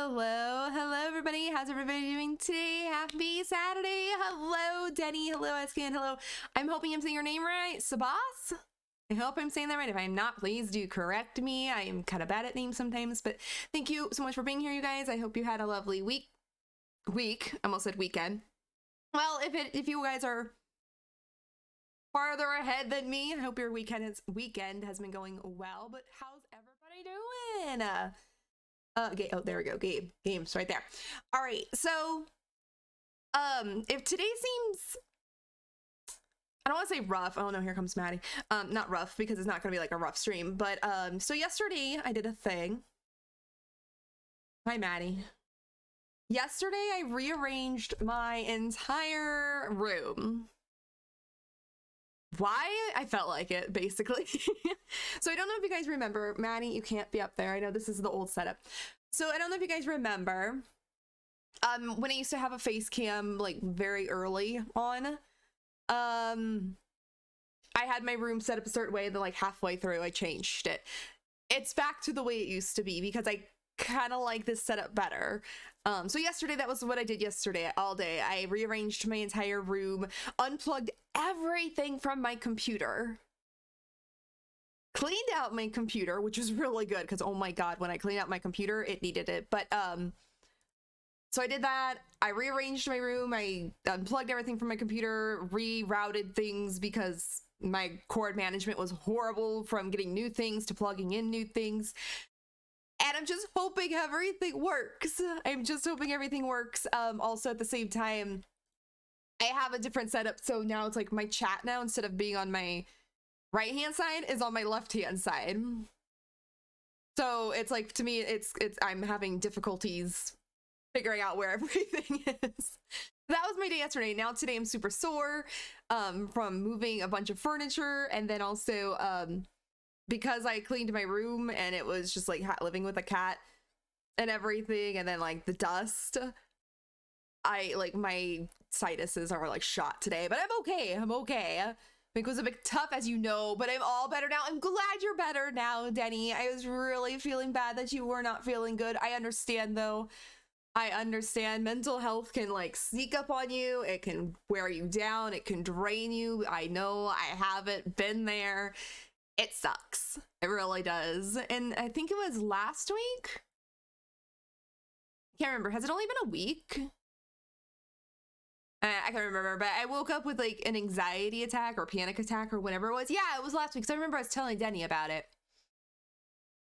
Hello everybody. How's everybody doing today? Happy Saturday. Hello Denny. Hello Eskin. Hello. I'm hoping I'm saying your name right. Sabas? I hope I'm saying that right. If I'm not, please do correct me. I am kind of bad at names sometimes, but thank you so much for being here, you guys. I hope you had a lovely week. I almost said weekend. Well, if you guys are farther ahead than me, I hope your weekend has been going well. But how's everybody doing? Oh, there we go. Games right there. All right. So, if today seems, I don't want to say rough. Oh no, here comes Maddie. Not rough because it's not going to be like a rough stream, but, so yesterday I did a thing. Hi, Maddie. Yesterday I rearranged my entire room. Why? I felt like it, basically. So I don't know if you guys remember, Maddie, you can't be up there. I know this is the old setup. So I don't know if you guys remember, when I used to have a face cam, like very early on, I had my room set up a certain way, then like halfway through I changed it. It's back to the way it used to be because I kind of like this setup better. So yesterday, that was what I did yesterday all day. I rearranged my entire room, unplugged everything from my computer, cleaned out my computer, which was really good because, oh my God, when I cleaned out my computer, it needed it. But, so I did that. I rearranged my room. I unplugged everything from my computer, rerouted things because my cord management was horrible from getting new things to plugging in new things. And I'm just hoping everything works. Also at the same time, I have a different setup. So now it's like my chat now, instead of being on my right hand side, is on my left hand side. So it's like, to me, I'm having difficulties figuring out where everything is. That was my day yesterday. Now today I'm super sore from moving a bunch of furniture, and then also because I cleaned my room and it was just like living with a cat and everything, and then like the dust, my sinuses are like shot today, but I'm okay. It was a bit tough, as you know, but I'm all better now. I'm glad you're better now, Denny. I was really feeling bad that you were not feeling good. I understand though. I understand mental health can like sneak up on you. It can wear you down. It can drain you. I know, I haven't been there. It sucks. It really does. And I think it was last week. I can't remember. Has it only been a week? I can't remember, but I woke up with like an anxiety attack or panic attack or whatever it was. Yeah, it was last week. So I remember I was telling Denny about it.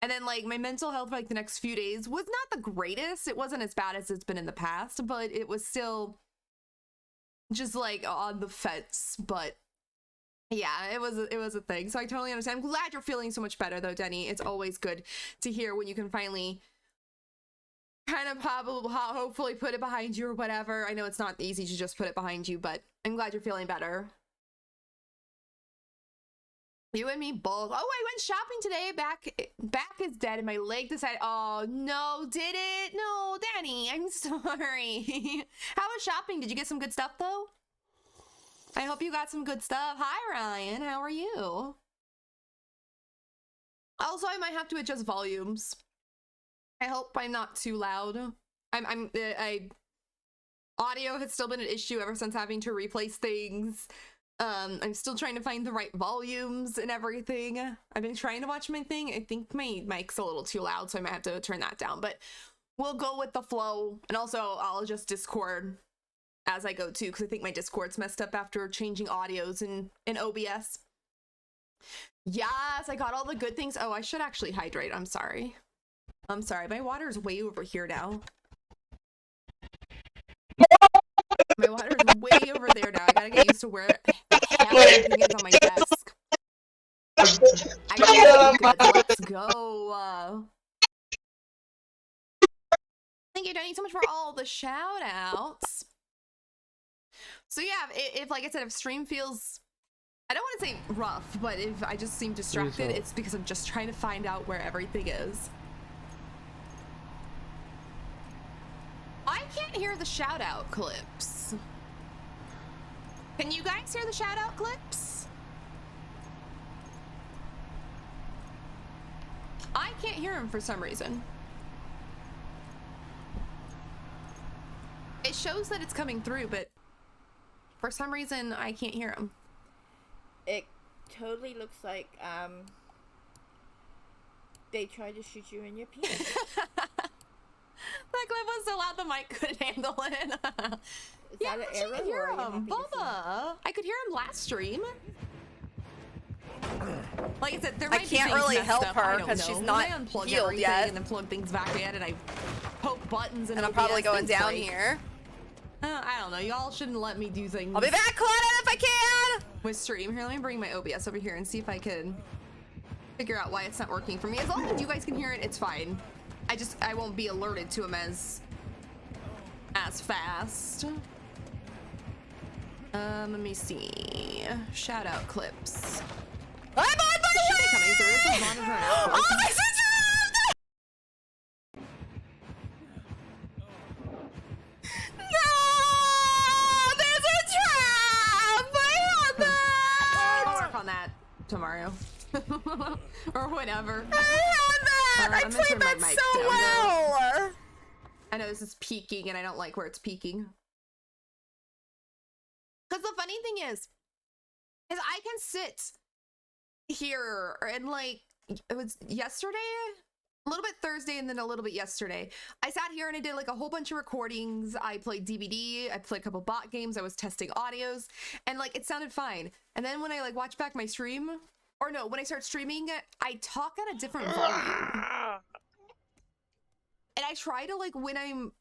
And then like my mental health for like the next few days was not the greatest. It wasn't as bad as it's been in the past, but it was still just like on the fence. But yeah, it was a thing. So I totally understand. I'm glad you're feeling so much better though, Denny. It's always good to hear when you can finally kind of hopefully put it behind you or whatever. I know it's not easy to just put it behind you, but I'm glad you're feeling better. You and me both. Oh, I went shopping today. Back is dead and my leg decided, oh no, did it? No, Danny, I'm sorry. How was shopping? Did you get some good stuff though? I hope you got some good stuff. Hi, Ryan. How are you? Also, I might have to adjust volumes. I hope I'm not too loud. Audio has still been an issue ever since having to replace things. I'm still trying to find the right volumes and everything. I've been trying to watch my thing. I think my mic's a little too loud, so I might have to turn that down, but we'll go with the flow. And also, I'll adjust Discord as I go too, because I think my Discord's messed up after changing audios in OBS. Yes, I got all the good things. Oh, I should actually hydrate. I'm sorry. My water's way over here now. My water's way over there now. I gotta get used to where the hell everything is on my desk. I gotta let's go. Thank you, Danny, so much for all the shout outs. So yeah, if like I said, if stream feels, I don't want to say rough, but if I just seem distracted, it's because I'm just trying to find out where everything is. I can't hear the shout out clips. Can you guys hear the shout out clips? I can't hear them for some reason. shows that it's coming through, but for some reason I can't hear them. It totally looks like they tried to shoot you in your penis. That clip was so loud the mic couldn't handle it. Is that an error? I could hear him. Bubba. I could hear him last stream. Like I said, there might be can't things really messed help up. her because she's not healed yet. And then plug things back in, and I poke buttons and I'm probably going down here. I don't know. Y'all shouldn't let me do things. I'll be back, Claudette, if I can. With stream. Here, let me bring my OBS over here and see if I can figure out why it's not working for me. As long as you guys can hear it, it's fine. I won't be alerted to them as fast. Let me see. Shout out clips. I'm on my Should way! be coming through. This is monitor out. Oh, my sister! No! There's a trap! I had that! I'll work on that tomorrow. Or whenever. I had that! I played that so well! I know this is peaking and I don't like where it's peaking. Because the funny thing is I can sit here and like, it was yesterday, a little bit Thursday, and then a little bit yesterday. I sat here and I did like a whole bunch of recordings. I played DVD, I played a couple bot games, I was testing audios, and like it sounded fine. And then when I like watch back my stream, or no, when I start streaming, I talk at a different volume. And I try to like when I'm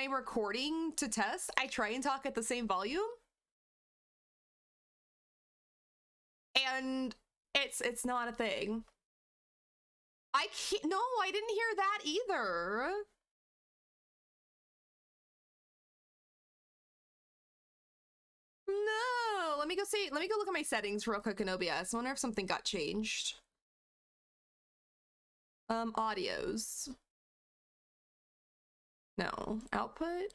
recording to test, I try and talk at the same volume. And it's not a thing. I can't, no, I didn't hear that either. No, let me go look at my settings real quick in OBS. I wonder if something got changed. Audios. No, output.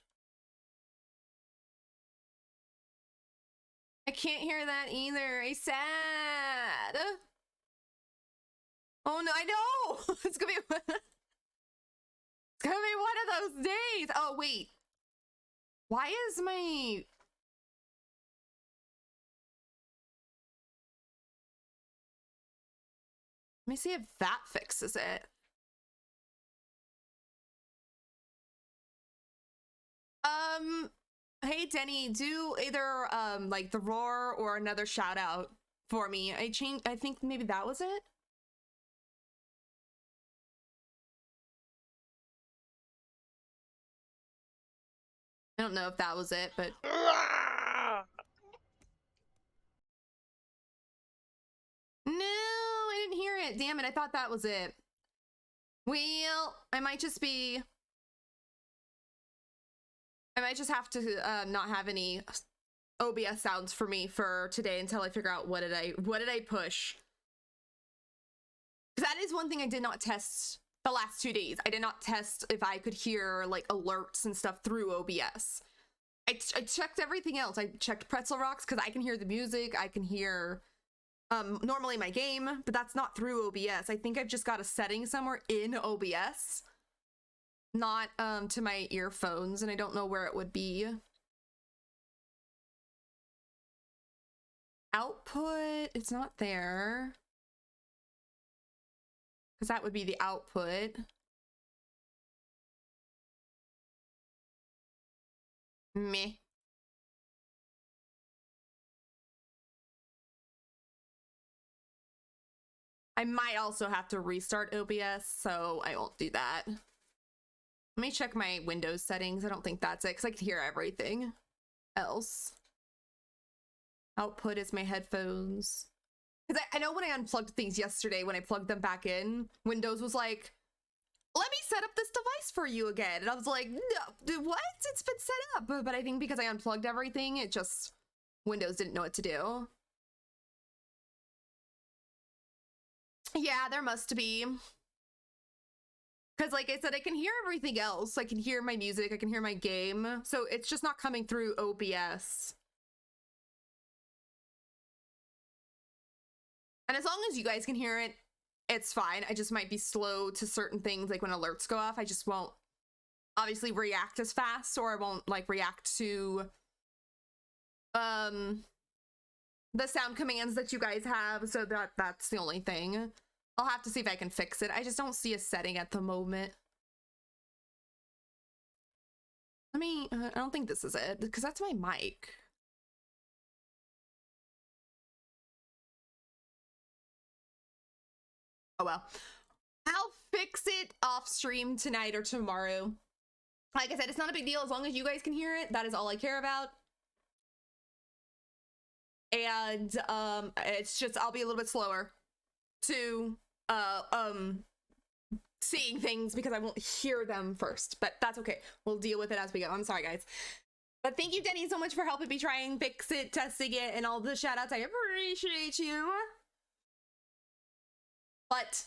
I can't hear that either. I'm sad. Oh no, I know. It's gonna be one of those days. Oh wait. Why is my Let me see if that fixes it. Hey Denny, do either like the roar or another shout out for me. I think maybe that was it. I don't know if that was it, but no, I didn't hear it. Damn it, I thought that was it. Well, I might just have to not have any OBS sounds for me for today until I figure out what did I push. Because that is one thing I did not test the last 2 days. I did not test if I could hear like alerts and stuff through OBS. I checked everything else. I checked Pretzel Rocks because I can hear the music. I can hear normally my game, but that's not through OBS. I think I've just got a setting somewhere in OBS, not to my earphones, and I don't know where it would be. Output, it's not there. Because that would be the output. Meh. I might also have to restart OBS, so I won't do that. Let me check my Windows settings. I don't think that's it, because I can hear everything else. Output is my headphones. Because I know when I unplugged things yesterday, when I plugged them back in, Windows was like, let me set up this device for you again. And I was like, no, what? It's been set up. But I think because I unplugged everything, it just, Windows didn't know what to do. Yeah, there must be. Because like I said, I can hear everything else. I can hear my music, I can hear my game. So it's just not coming through OBS. And as long as you guys can hear it, it's fine. I just might be slow to certain things, like when alerts go off, I just won't obviously react as fast, or I won't like react to the sound commands that you guys have. So that's the only thing. I'll have to see if I can fix it. I just don't see a setting at the moment. Let me, I don't think this is it, because that's my mic. Oh well. I'll fix it off stream tonight or tomorrow. Like I said, it's not a big deal as long as you guys can hear it. That is all I care about. And it's just I'll be a little bit slower to seeing things because I won't hear them first. But that's okay. We'll deal with it as we go. I'm sorry, guys. But thank you, Denny, so much for helping me try and fix it, testing it, and all the shout outs. I appreciate you. But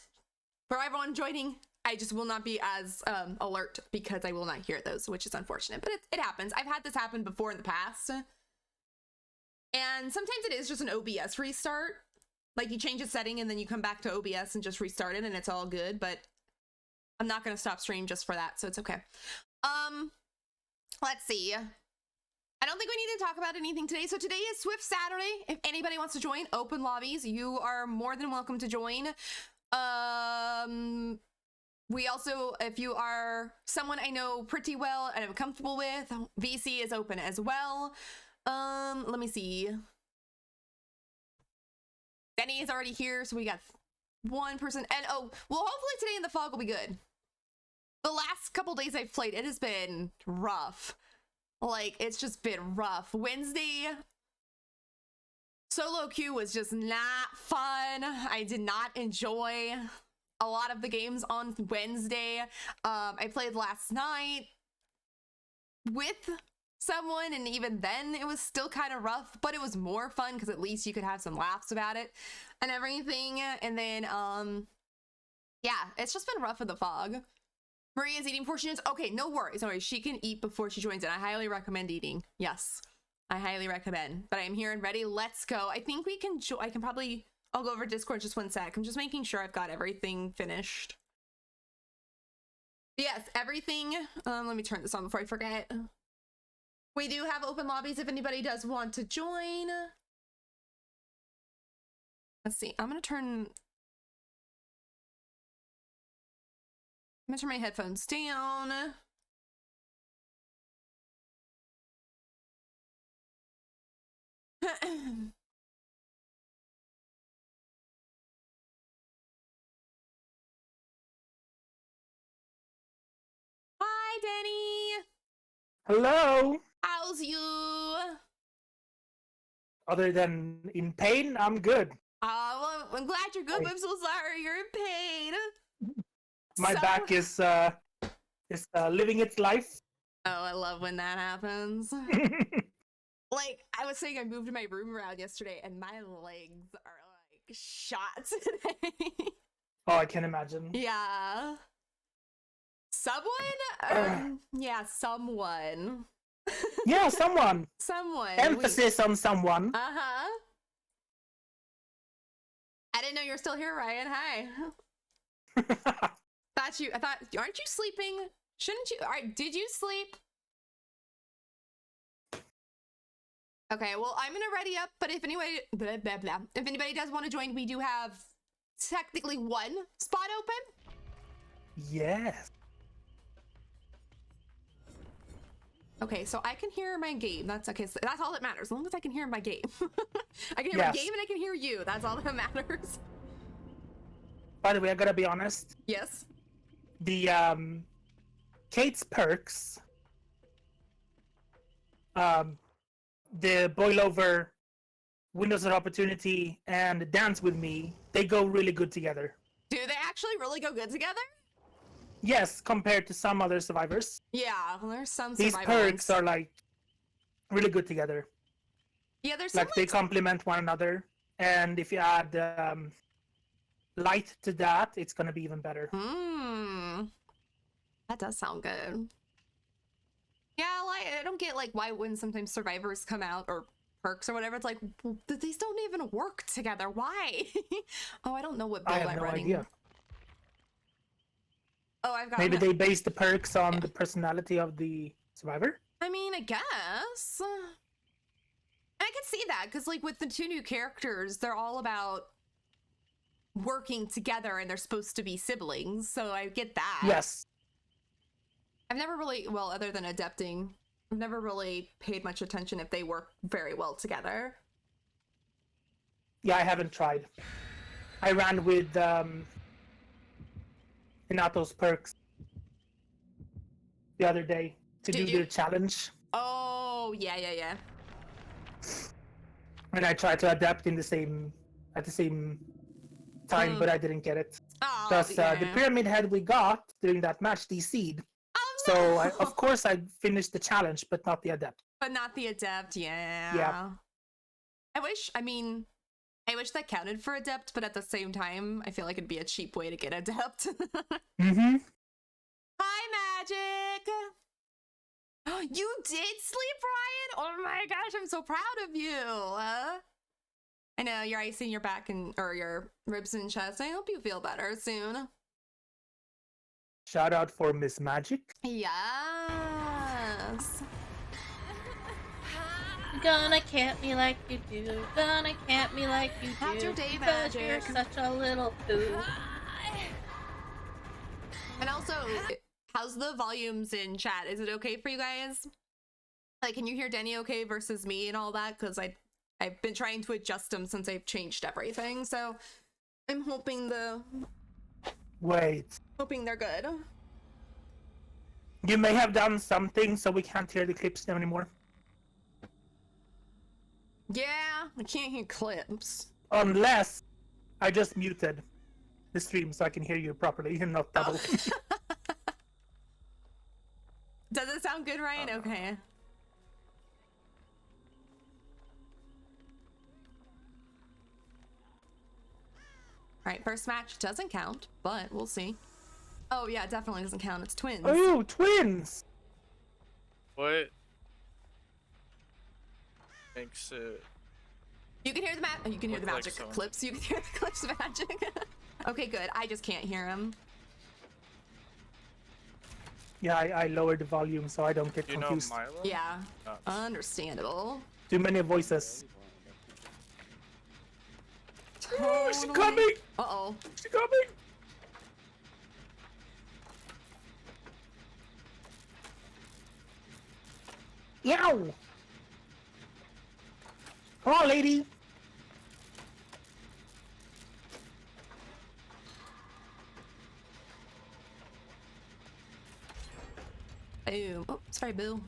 for everyone joining, I just will not be as alert because I will not hear those, which is unfortunate. But it happens. I've had this happen before in the past. And sometimes it is just an OBS restart. Like you change a setting and then you come back to OBS and just restart it and it's all good. But I'm not going to stop stream just for that. So it's okay. Let's see. I don't think we need to talk about anything today. So today is Swift Saturday. If anybody wants to join open lobbies, you are more than welcome to join. We also, if you are someone I know pretty well and I'm comfortable with, VC is open as well. Let me see. Benny is already here, so we got one person. And oh, well, hopefully today in the fog will be good. The last couple days I've played, it has been rough. Like, it's just been rough. Wednesday, solo queue was just not fun. I did not enjoy a lot of the games on Wednesday. I played last night with someone, and even then it was still kind of rough, but it was more fun because at least you could have some laughs about it and everything. And then yeah, it's just been rough in the fog. Maria's eating before she joins. Okay, no worries. She can eat before she joins, and I highly recommend eating. Yes, I highly recommend. But I'm here and ready. Let's go. I think we can I can probably, I'll go over Discord just one sec. I'm just making sure I've got everything finished. Yes, everything. Let me turn this on before I forget. We do have open lobbies if anybody does want to join. Let's see. I'm gonna turn my headphones down. Hi, Denny. Hello. How's you? Other than in pain, I'm good. Well, I'm glad you're good, but I'm so sorry you're in pain. My back is living its life. Oh, I love when that happens. Like, I was saying I moved my room around yesterday and my legs are like shot today. Oh, I can imagine. Yeah. Someone? Yeah, someone. Yeah, someone. Someone. Emphasis on someone. Uh-huh. I didn't know you were still here, Ryan. Hi. I thought, aren't you sleeping? Shouldn't you? All right, did you sleep? Okay, well, I'm gonna ready up, but if anybody, blah, blah, blah. If anybody does want to join, we do have technically one spot open. Yes. Okay, so I can hear my game. That's okay. So that's all that matters. As long as I can hear my game. I can hear my game and I can hear you. That's all that matters. By the way, I gotta be honest. Yes. The Kate's perks, the boil over, windows of opportunity, and dance with me, they go really good together. Do they actually really go good together? Yes, compared to some other survivors. Yeah, well, there's some These perks are like really good together. Yeah, there's like they complement one another, and if you add light to that, it's gonna be even better. That does sound good. Yeah, like I don't get like why when sometimes survivors come out or perks or whatever, it's like these don't even work together. Why? Oh, I don't know what build I have I'm no running. idea. Oh, I've got Maybe it. they base the perks on the personality of the survivor. I mean, I guess. I could see that because, like, with the 2 new characters, they're all about working together and they're supposed to be siblings. So I get that. Yes. I've never really, well, other than adepting, I've never really paid much attention if they work very well together. Yeah, I haven't tried. I ran with Inato's perks the other day to Did do you? the challenge. Oh, yeah. And I tried to adapt at the same time, but I didn't get it. Oh, Because yeah. the pyramid head we got during that match DC'd. Oh, So no! of course I finished the challenge, but not the adept. But not the adept, yeah. Yeah. I wish that counted for adept, but at the same time, I feel like it'd be a cheap way to get adept. Mm-hmm. Hi, Magic! You did sleep, Ryan? Oh my gosh, I'm so proud of you. I know you're icing your back or your ribs and chest. I hope you feel better soon. Shout out for Miss Magic. Yes. Gonna camp me like you do. Gonna camp me like you do. How's your day, because Magic? you're such a little poo. And also, how's the volumes in chat? Is it okay for you guys? Like, can you hear Denny okay versus me and all that? Because I've been trying to adjust them since I've changed everything. So I'm hoping Wait. they're good. You may have done something so we can't hear the clips anymore. Yeah, I can't hear clips. Unless I just muted the stream so I can hear you properly and not double. Does it sound good, Ryan? Okay. All right, first match doesn't count, but we'll see. Oh yeah, it definitely doesn't count. It's twins. Oh, twins! What makes it? You can hear the you can hear the Look like magic someone. clips. You can hear the clips of magic. Okay, good. I just can't hear him. Yeah, I lowered the volume so I don't get You know confused. Milo? Yeah, Nuts. understandable. Too many voices. Totally. Oh, she's coming! Uh-oh. She's coming! Yow! Come on, lady! Boom. Oh, sorry, Boo.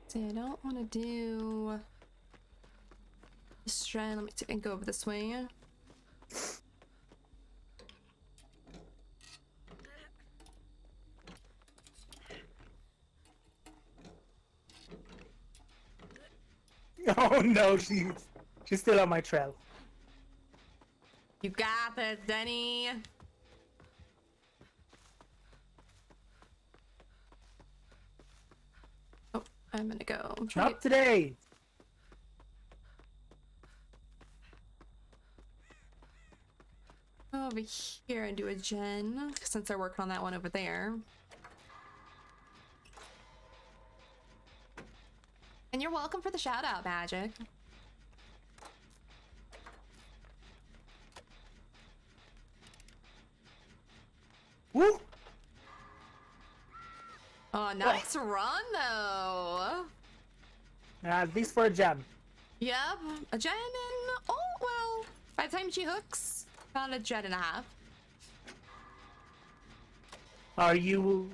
See, I don't want to do this strand. Let me see if I can go over this way. Oh no, she's still on my trail. You got this, Denny. Oh, I'm gonna go. I'm trying Not today! to go over here and do a gen, since they're working on that one over there. And you're welcome for the shout out, Magic. Woo! Oh, nice run though. At least for a gem. Yep, a gen and oh well. By the time she hooks, about a gen and a half. Are you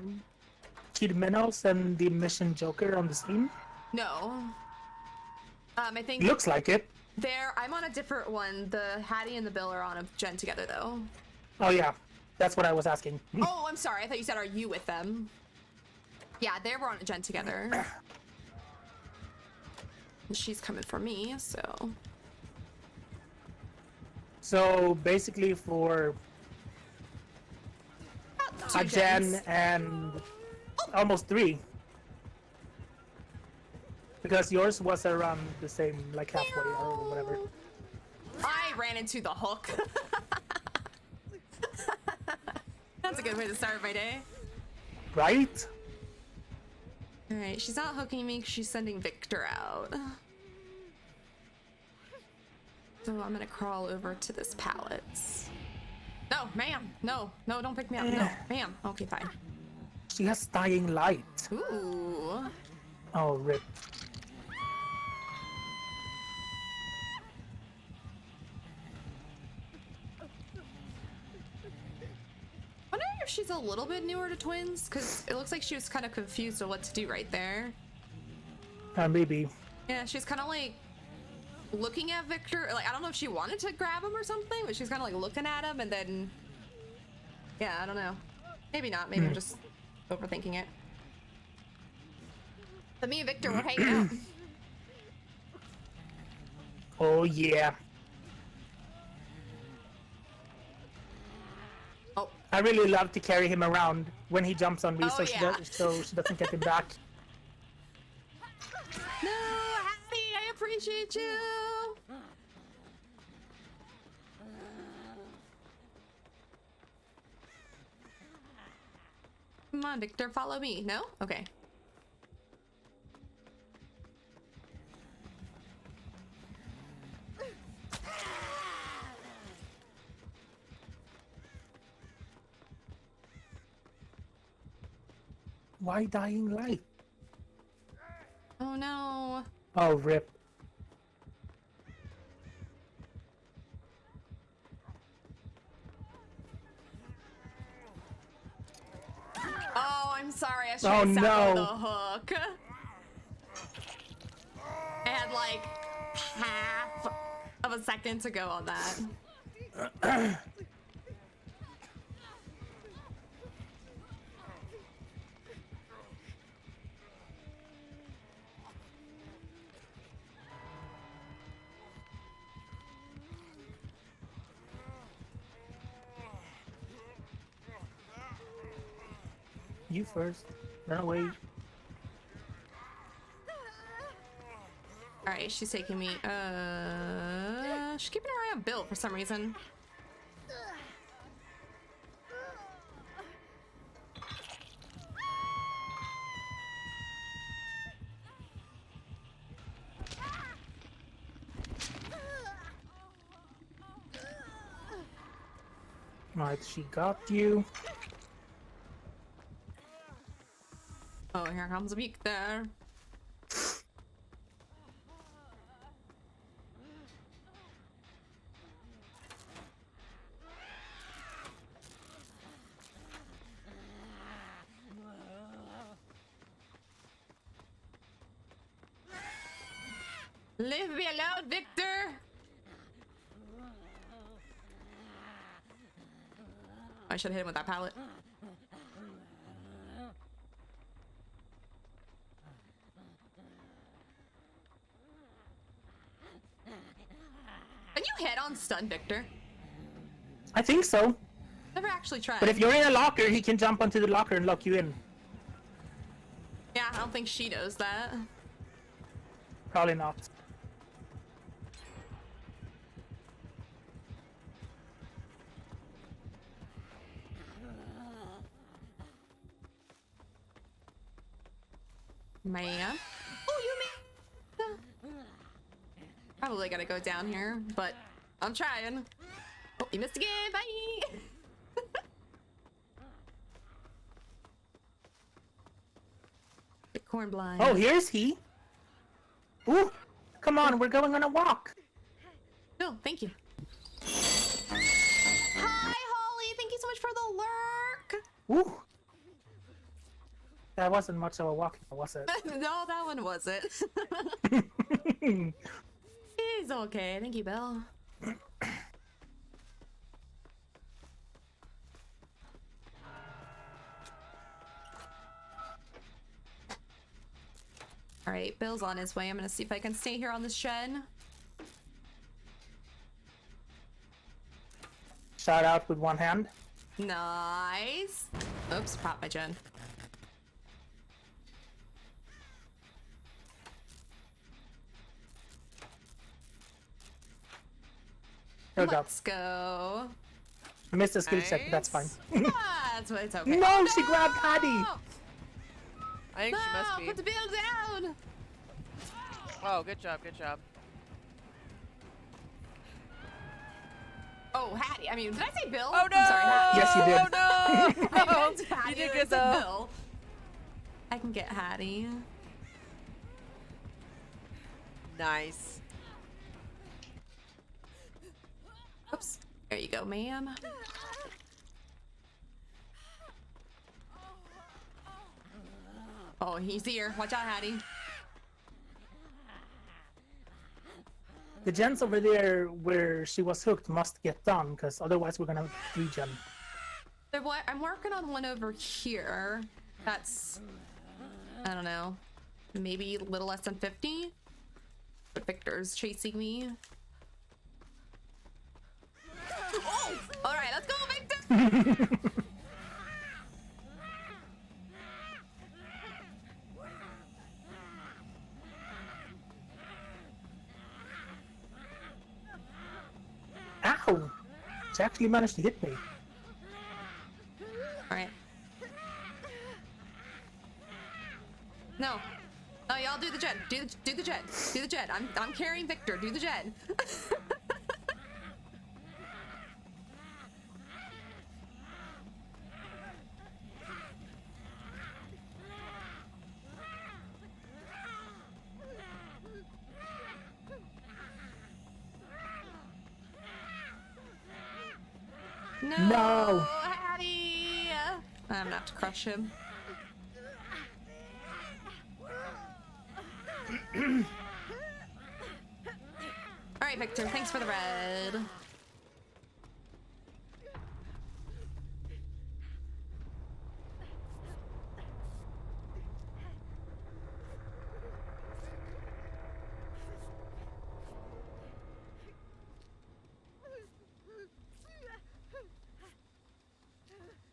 Kid Minos and the Mission Joker on the stream? No. I think Looks like it. I'm on a different one. The Hattie and the Bill are on a gen together though. Oh yeah, that's what I was asking. Oh, I'm sorry. I thought you said, are you with them? Yeah, they were on a gen together. And she's coming for me, so. So basically for Two a gen gens. and almost 3. because yours was around the same, like halfway or whatever. I ran into the hook. That's a good way to start my day. Right? Alright, she's not hooking me, she's sending Victor out. So I'm gonna crawl over to this pallet. No, ma'am. No, don't pick me up. No, ma'am. Okay, fine. She has dying light. Ooh. Oh, rip. Wonder if she's a little bit newer to twins, because it looks like she was kind of confused on what to do right there. Maybe. Yeah, she's kind of like looking at Victor. Like, I don't know if she wanted to grab him or something, but she's kind of like looking at him and then... Yeah, I don't know. Maybe not. Maybe I'm just overthinking it. But me and Victor were hanging out. Oh, yeah. Oh. I really love to carry him around when he jumps on me, Oh, so, yeah. so she doesn't get him back. No, Hattie, I appreciate you. Come on, Victor, follow me. No? Okay. Why dying light? Oh no. Oh, rip. Oh, I'm sorry. I should Oh, have sat on no. the hook. I had like half of a second to go on that. You first. Run away. Alright, she's taking me. She's keeping her eye on Bill for some reason. Alright, she got you. Oh, here comes Victor. Leave me alone, Victor! I should have hit him with that pallet. Can you hit on stun, Victor? I think so. Never actually tried. But if you're in a locker, he can jump onto the locker and lock you in. Yeah, I don't think she knows that. Probably not. Man. Oh, you mean? Probably gotta go down here, but I'm trying. Oh, you missed again. Bye. The corn blind. Oh, here's he. Ooh, come on, we're going on a walk. No, thank you. Hi, Holly. Thank you so much for the lurk. Ooh. That wasn't much of a walk, was it? No, that one wasn't. He's okay. Thank you, Bill. All right, Bill's on his way. I'm gonna see if I can stay here on this shed. Shout out with one hand. Nice. Oops, popped my gen. There we go. Let's go. I missed a skill check, but that's fine. That's what it's okay. No, Oh, she grabbed Hattie! I think she must be. Put the bill down! Oh, good job, good job. Oh, Hattie. I mean, did I say Bill? Oh no! I'm sorry, Hattie. Yes, you did. Oh no! I meant Hattie, You did I good said though. Bill. I can get Hattie. Nice. Oops. There you go, ma'am. Oh, he's here. Watch out, Hattie. The gens over there where she was hooked must get done, because otherwise we're gonna regen. I'm working on one over here. That's, I don't know, maybe a little less than 50. But Victor's chasing me. Oh! All right, let's go, Victor. Ow! She actually managed to hit me. All right. No. Oh, y'all do the jet. Do the jet. Do the jet. I'm carrying Victor. Do the jet. No. Hattie! I'm gonna have to crush him. All right, Victor. Thanks for the red.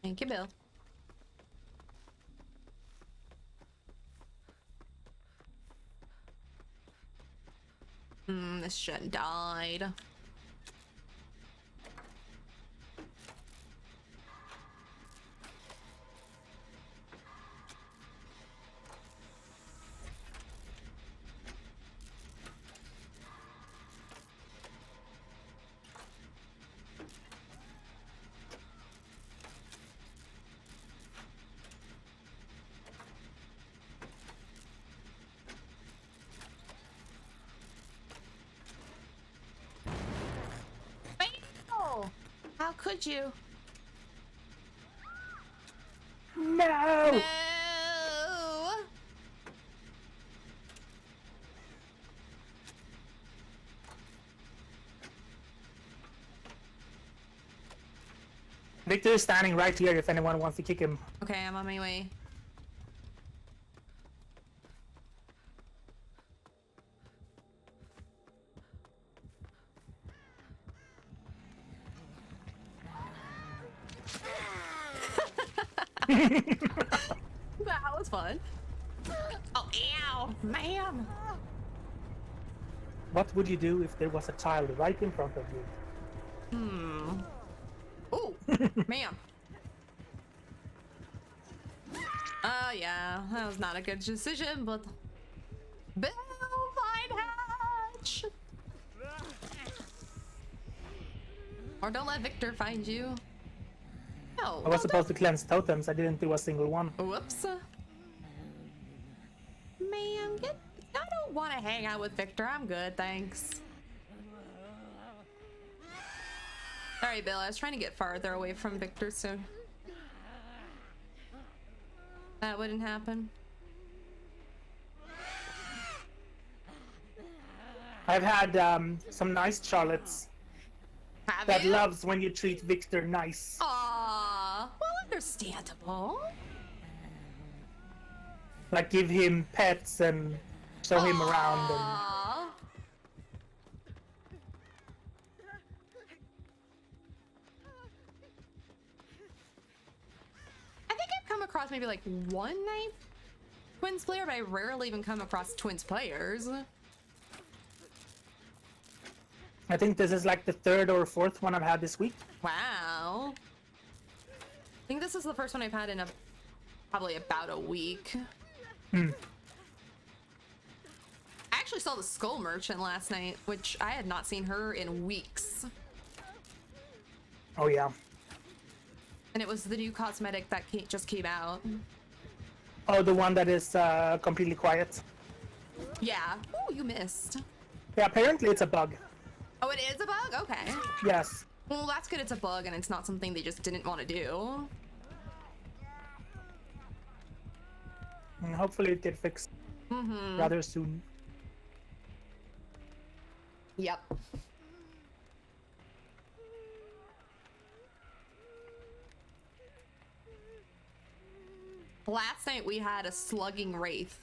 Thank you, Bill. This shit died. How could you? No! No! Victor is standing right here if anyone wants to kick him. Okay, I'm on my way. That was fun. Oh, ow, ma'am. What would you do if there was a child right in front of you? Oh, ma'am. Yeah, that was not a good decision, but Bill Hatch. Or don't let Victor find you. No. I was supposed to cleanse totems, I didn't do a single one. Whoops. Man, I don't want to hang out with Victor. I'm good, thanks. Sorry, Bill. I was trying to get farther away from Victor, so that wouldn't happen. I've had some nice Charlottes Have that you? loves when you treat Victor nice. Aww. Well, understandable. Like give him pets and show him around. And Aww. I think I've come across maybe like one night Twins player, but I rarely even come across Twins players. I think this is like the third or fourth one I've had this week. Wow. I think this is the first one I've had in probably about a week. Hmm. I actually saw the Skull Merchant last night, which I had not seen her in weeks. Oh yeah. And it was the new cosmetic that just came out. Oh, the one that is completely quiet. Yeah. Oh, you missed. Yeah, apparently it's a bug. Oh, it is a bug? Okay. Yes. Well, that's good it's a bug and it's not something they just didn't want to do. And hopefully it get fixed rather soon. Yep. Last night we had a slugging wraith.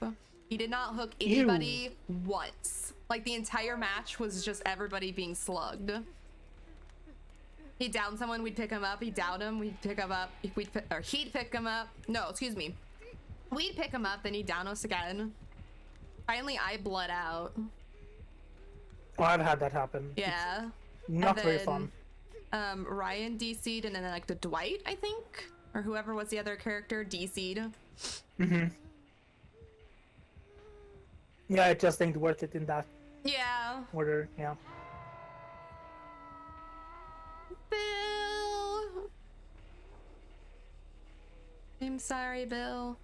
He did not hook anybody once. Like the entire match was just everybody being slugged. He'd down someone, we'd pick him up. He'd down him, we'd pick him up. He'd pick him up. No, excuse me. We'd pick him up, then he'd down us again. Finally, I bled out. Oh, I've had that happen. Yeah. Not very fun. Ryan DC'd, and then like the Dwight, I think, or whoever was the other character, DC'd. Yeah, I just think worth it in that Yeah. order. Yeah. Bill. I'm sorry, Bill.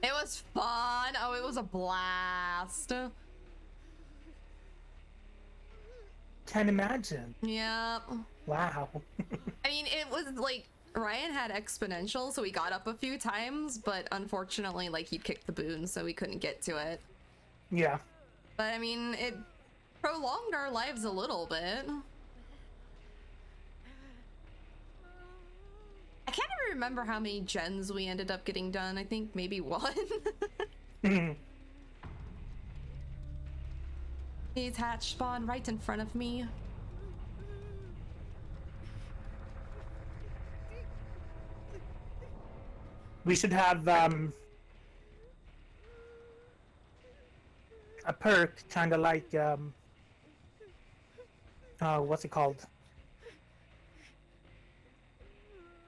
It was fun. Oh, it was a blast. Can't imagine. Yep. Wow. I mean, it was like Ryan had exponential, so we got up a few times, but unfortunately, like he kicked the boon, so we couldn't get to it. Yeah. But I mean, it prolonged our lives a little bit. I can't even remember how many gens we ended up getting done. I think maybe one. These hatch spawn right in front of me. We should have a perk, kind of like what's it called?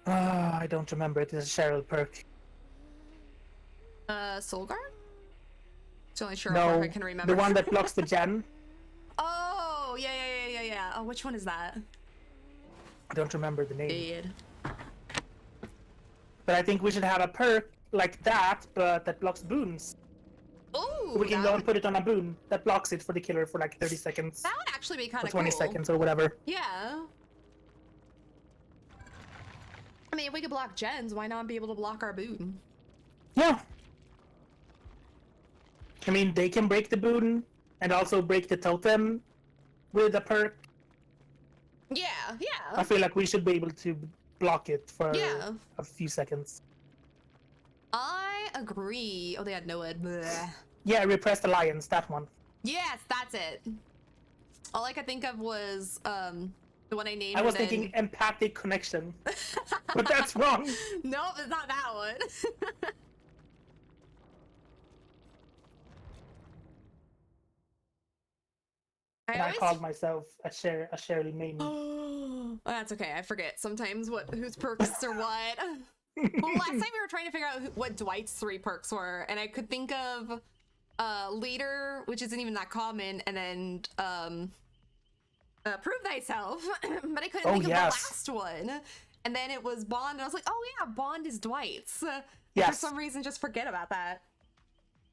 I don't remember. It is a Cheryl perk. Soulguard? It's the only sure No, I can remember. the one that blocks the gen. Oh, yeah. Oh, which one is that? I don't remember the name. Dead. But I think we should have a perk like that, but that blocks boons. Oh, We can go and put it on a boon that blocks it for the killer for like 30 seconds. that would actually be kind Or of 20 cool. seconds or whatever. Yeah. I mean, if we could block gens, why not be able to block our boon? Yeah. I mean, they can break the boon and also break the totem with a perk. Yeah. I feel like we should be able to block it for Yeah. a few seconds. I agree. Oh, they had no ed. Bleh. Yeah, Repressed Alliance, that one. Yes, that's it. All I could think of was the one I named. I was and then- thinking Empathic Connection. But that's wrong. Nope, it's not that one. And I called myself a Shirley main. Oh, that's okay. I forget sometimes whose perks are what. Well, last time we were trying to figure out what Dwight's 3 perks were, and I could think of Leader, which isn't even that common, and then Prove Thyself, but I couldn't think of the last one. And then it was Bond, and I was like, oh yeah, Bond is Dwight's. For some reason, just forget about that.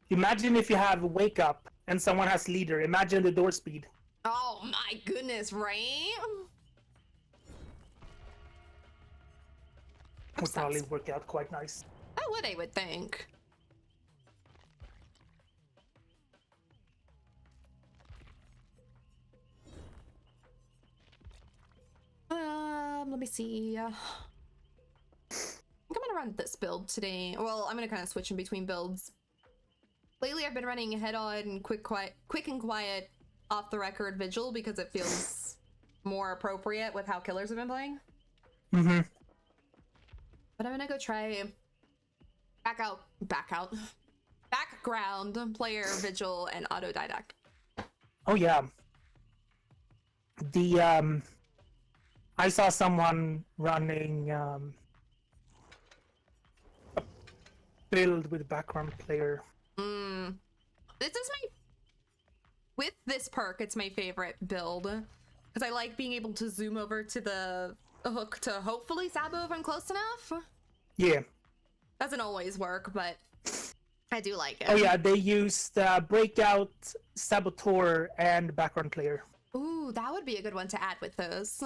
Imagine if you have Wake Up and someone has Leader. Imagine the door speed. Oh my goodness, right? Would probably work out quite nice. That would, I would think. Let me see. I think I'm gonna run this build today. Well, I'm gonna kind of switch in between builds. Lately, I've been running head-on, quick and quiet, off the record vigil because it feels more appropriate with how killers have been playing. Mm-hmm. But I'm gonna go try Background, player, vigil, and autodidact. Oh yeah. I saw someone running a build with background player. This is with this perk, it's my favorite build. Because I like being able to zoom over to the hook to hopefully sabo if I'm close enough. Yeah. Doesn't always work, but I do like it. Oh yeah, they used Breakout, Saboteur, and background player. Ooh, that would be a good one to add with those.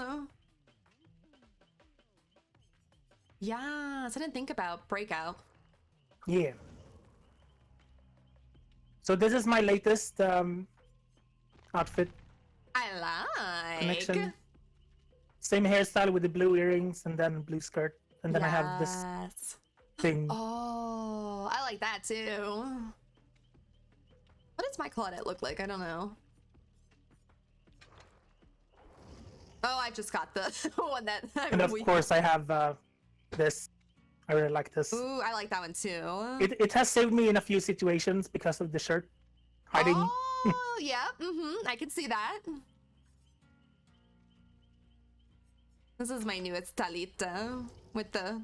Yes, I didn't think about Breakout. Yeah. So this is my latest outfit I like. connection. Same hairstyle with the blue earrings and then blue skirt. And then I have this Yes. thing. Oh, I like that too. What does my Claudette look like? I don't know. Oh, I just got the one that. And of course I have this. I really like this. Ooh, I like that one too. It has saved me in a few situations because of the shirt hiding. Oh, yeah. I can see that. This is my newest Talita with the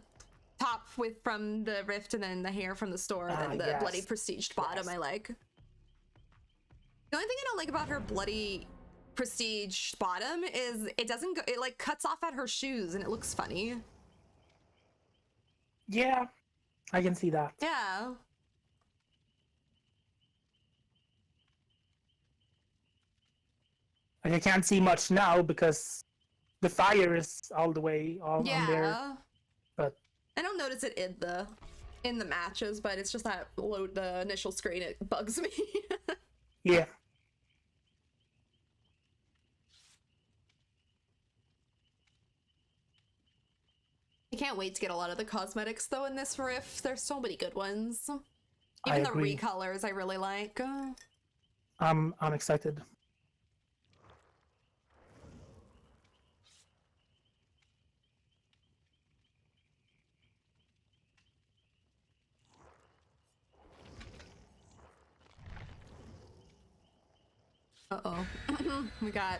top from the rift and then the hair from the store and then the yes. bloody prestiged bottom. Yes. I like. The only thing I don't like about her bloody prestige bottom is it doesn't go. It like cuts off at her shoes and it looks funny. Yeah, I can see that. Yeah. Like, I can't see much now because the fire is all the way on there. Yeah. But I don't notice it in the matches, but it's just that the initial screen, it bugs me. yeah. I can't wait to get a lot of the cosmetics though in this rift. There's so many good ones. I Even the agree. recolors I really like. I'm excited. Uh-oh. We got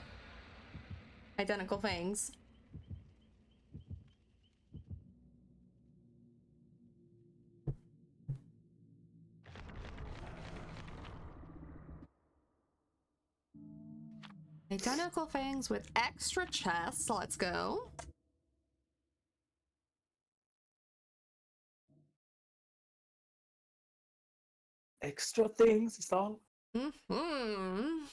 identical things. Identical fangs with extra chests. Let's go. Extra things is all. Mm-hmm.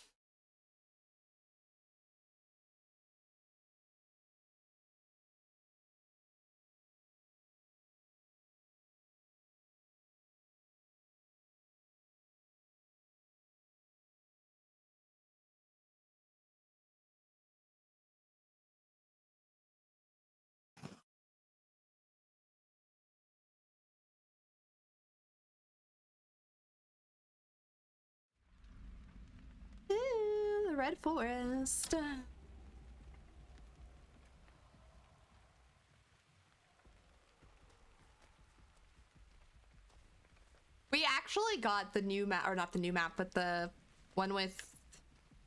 Ooh, the Red Forest. We actually got the new map, or not the new map, but the one with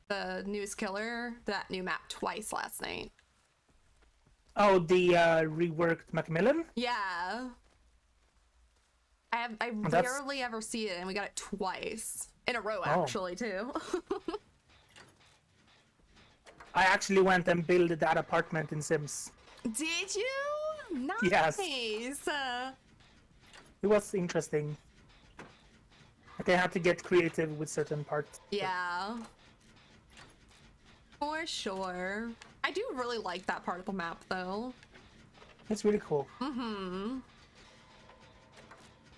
the newest killer, that new map twice last night. Oh, the reworked Macmillan? Yeah. I That's- rarely ever see it, and we got it twice. In a row, Oh. actually, too. I actually went and built that apartment in Sims. Did you? Nice. Yes. It was interesting. Like, I had to get creative with certain parts. Yeah. For sure. I do really like that part of the map, though. It's really cool. Mm-hmm.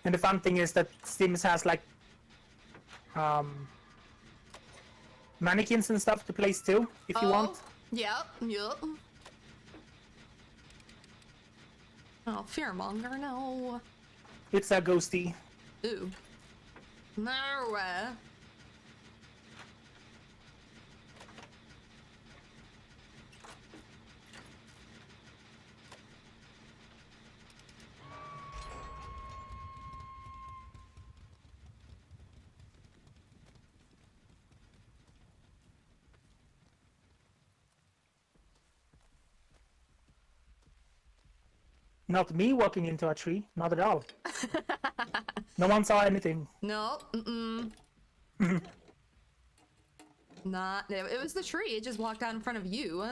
And the fun thing is that Sims has like mannequins and stuff to place too, if you want. Yep. Oh, Fearmonger, no. It's a ghosty. Ooh. No. Not me walking into a tree. Not at all. No one saw anything. No. Mm-mm. Not. It was the tree. It just walked out in front of you.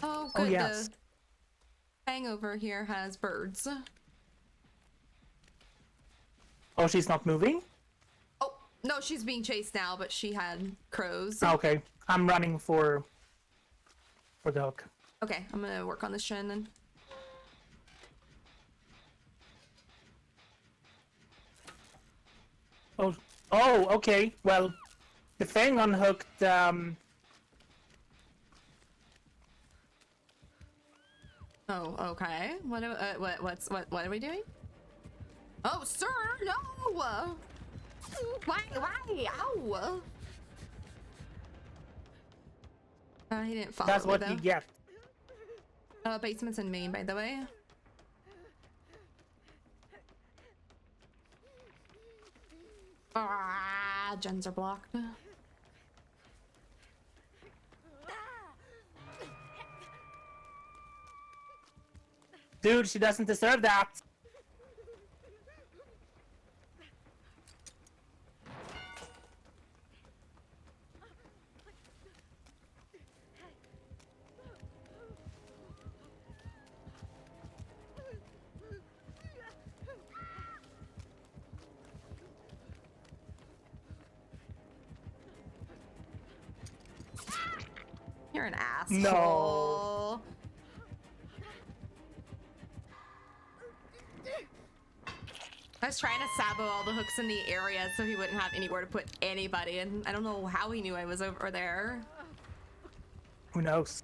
Oh, good. Oh, yes. The hangover here has birds. Oh, she's not moving? Oh, no, she's being chased now, but she had crows. Okay. I'm running for the hook. Okay, I'm gonna work on this Shen then. Oh, okay. Well, the thing unhooked, Oh, okay. What are we doing? Oh, sir, no! Why? Ow! He didn't follow that's me, what though. you get. Basement's in Maine, by the way. Ah, gens are blocked. Dude, she doesn't deserve that. You're an asshole. No. I was trying to sabo all the hooks in the area so he wouldn't have anywhere to put anybody, and I don't know how he knew I was over there. Who knows?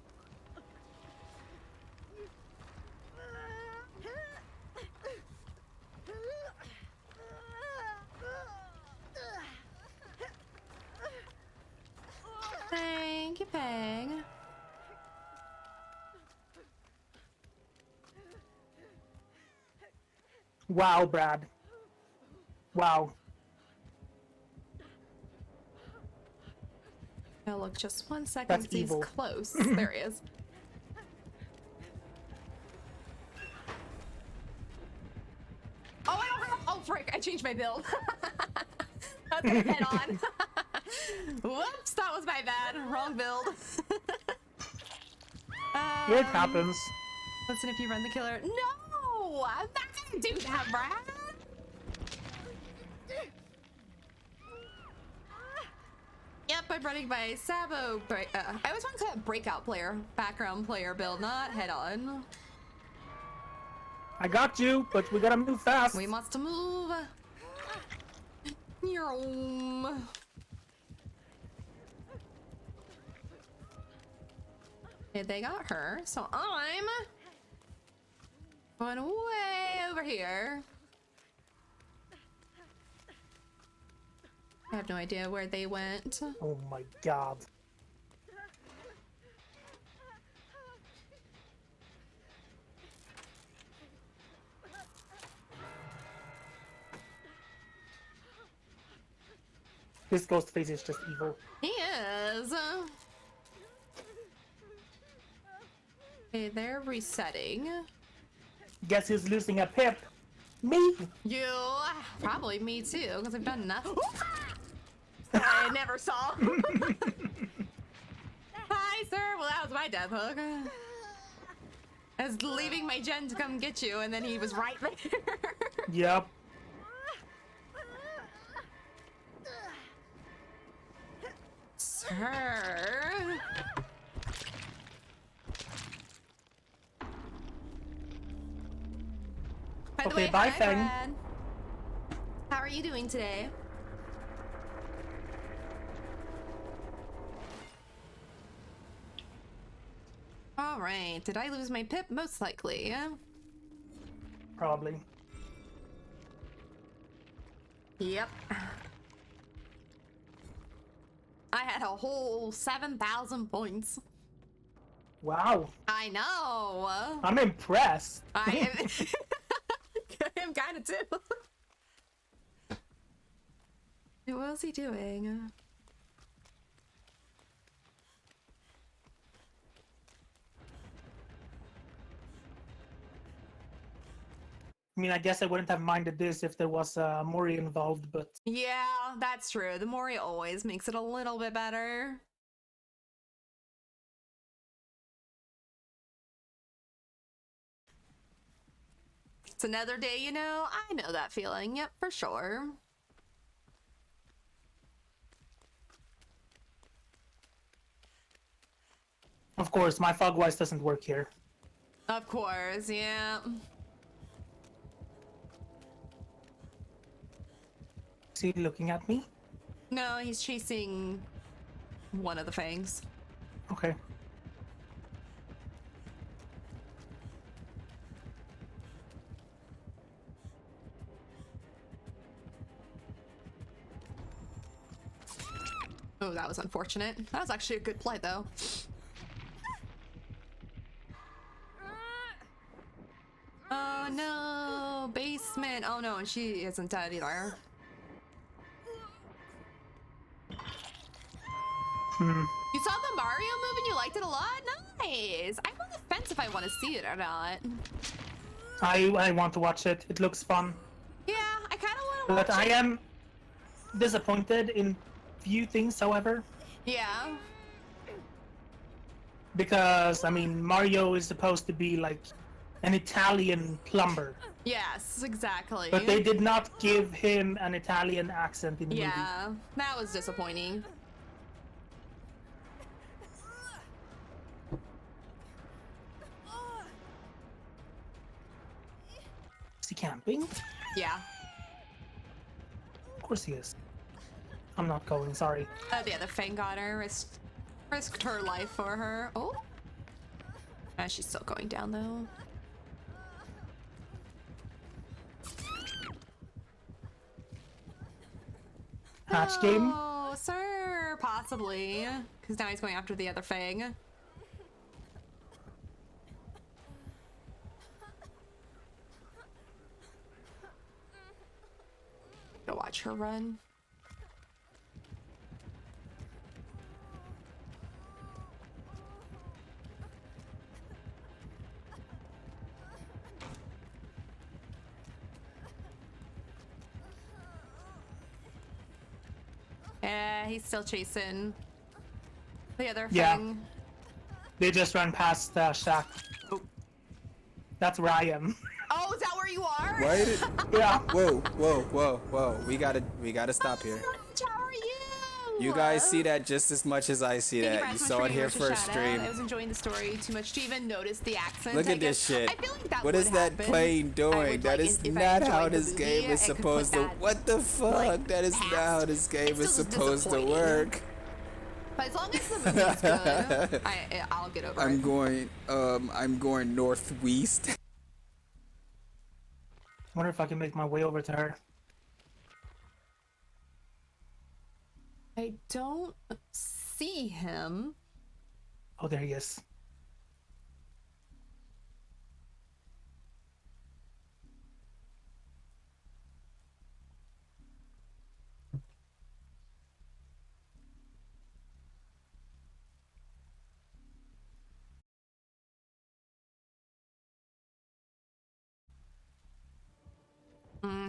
Thank you, Peg. Wow, Brad. Wow. Oh, look, just 1 second. That's He's evil. close. There he is. Oh, I don't have. Oh, frick! I changed my build. I was gonna head on. Whoops, that was my bad. Wrong build. It happens. Listen, if you run the killer. No! I'm not gonna do that, Brad! Yep, I'm running my Sabo. I always want to call it breakout player, background player build, not head on. I got you, but we gotta move fast. We must move. Yum. Okay, they got her, so I'm going way over here. I have no idea where they went. Oh my god. This ghost face is just evil. He is. Okay, they're resetting. Guess who's losing a pip? Me! You, probably me too, because I've done nothing. I never saw. Hi, sir. Well, that was my death hook. I was leaving my gen to come get you, and then he was right there. Yep. Sir. By the Okay, way, bye, hi, Fang. Brad. How are you doing today? All right. Did I lose my pip? Most likely. Probably. Yep. I had a whole 7,000 points. Wow. I know. I'm impressed. I am. I am kind of too. What was he doing? I mean, I guess I wouldn't have minded this if there was Mori involved, but Yeah, that's true. The Mori always makes it a little bit better. It's another day, you know? I know that feeling. Yep, for sure. of course, my Fogwise doesn't work here. Of course, yeah. Is he looking at me? No, he's chasing one of the fangs. Okay. Oh, that was unfortunate. That was actually a good play, though. Oh no, basement. Oh no, and she isn't dead either. You saw the Mario move and you liked it a lot? Nice. I'm on the fence if I want to see it or not. I want to watch it. It looks fun. Yeah, I kind of want to watch But I it. am disappointed in few things, however. Yeah. Because, I mean, Mario is supposed to be like an Italian plumber. Yes, exactly. But they did not give him an Italian accent in the movie. Yeah, that was disappointing. Is he camping? Yeah. Of course he is. I'm not going, sorry. The other Fang got her, risked her life for her. Oh. She's still going down though. Hatch game? Oh, sir, possibly. Because now he's going after the other Fang. Gotta watch her run. Yeah, he's still chasing the other Yeah. Fang. They just ran past Shaq. Oh. That's where I am. Oh, is that where you are? Wait. Yeah. Whoa. We gotta stop here. How are you? You guys see that just as much as I see Thank that. You so much saw for it here giving us a first shout out. stream. I was enjoying the story too much to even notice the accent. Look I at this guess. shit. I feel like that What is would that happen. plane I doing? would, That like, is if I not how enjoyed the this movie, game is I could put supposed to. that, What the fuck? like, That is not past. how this game It's is still supposed to disappointing. work. But as long as the movie's good, I'll get over I'm it. going northwest. Wonder if I can make my way over to her. I don't see him. Oh, there he is.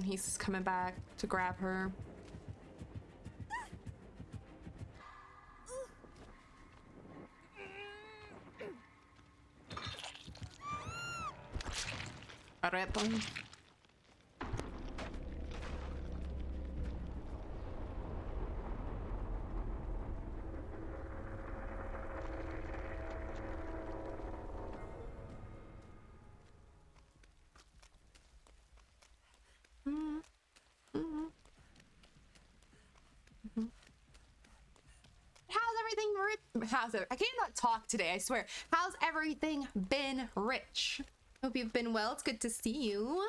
He's coming back to grab her. Arepa. I cannot talk today, I swear. How's everything been, Rich? Hope you've been well. It's good to see you.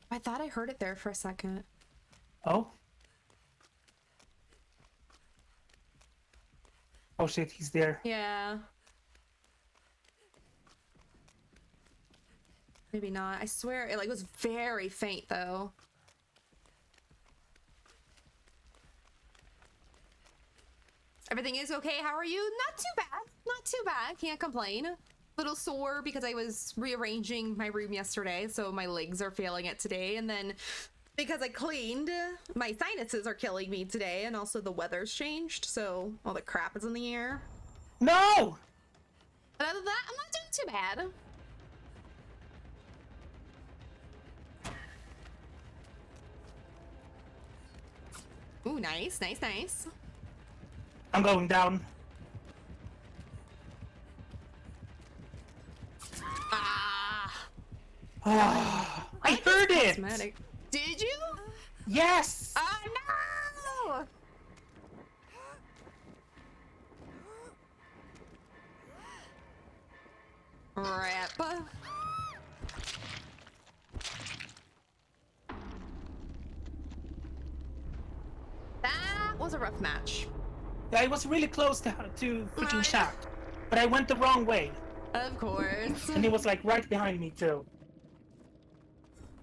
I thought I heard it there for a second. Oh? Oh shit, he's there. Yeah. Maybe not. I swear it like was very faint though. Everything is okay. How are you? Not too bad. Not too bad. Can't complain. Little sore because I was rearranging my room yesterday, so my legs are failing it today. And then because I cleaned, my sinuses are killing me today, and also the weather's changed, so all the crap is in the air. No! But other than that, I'm not doing too bad. Ooh, nice, nice, nice. I'm going down. Ah. I heard it! Cosmetic. Did you? Yes! Oh no! Rip. That was a rough match. I was really close to freaking Right. shaft, but I went the wrong way. Of course. And he was like right behind me too.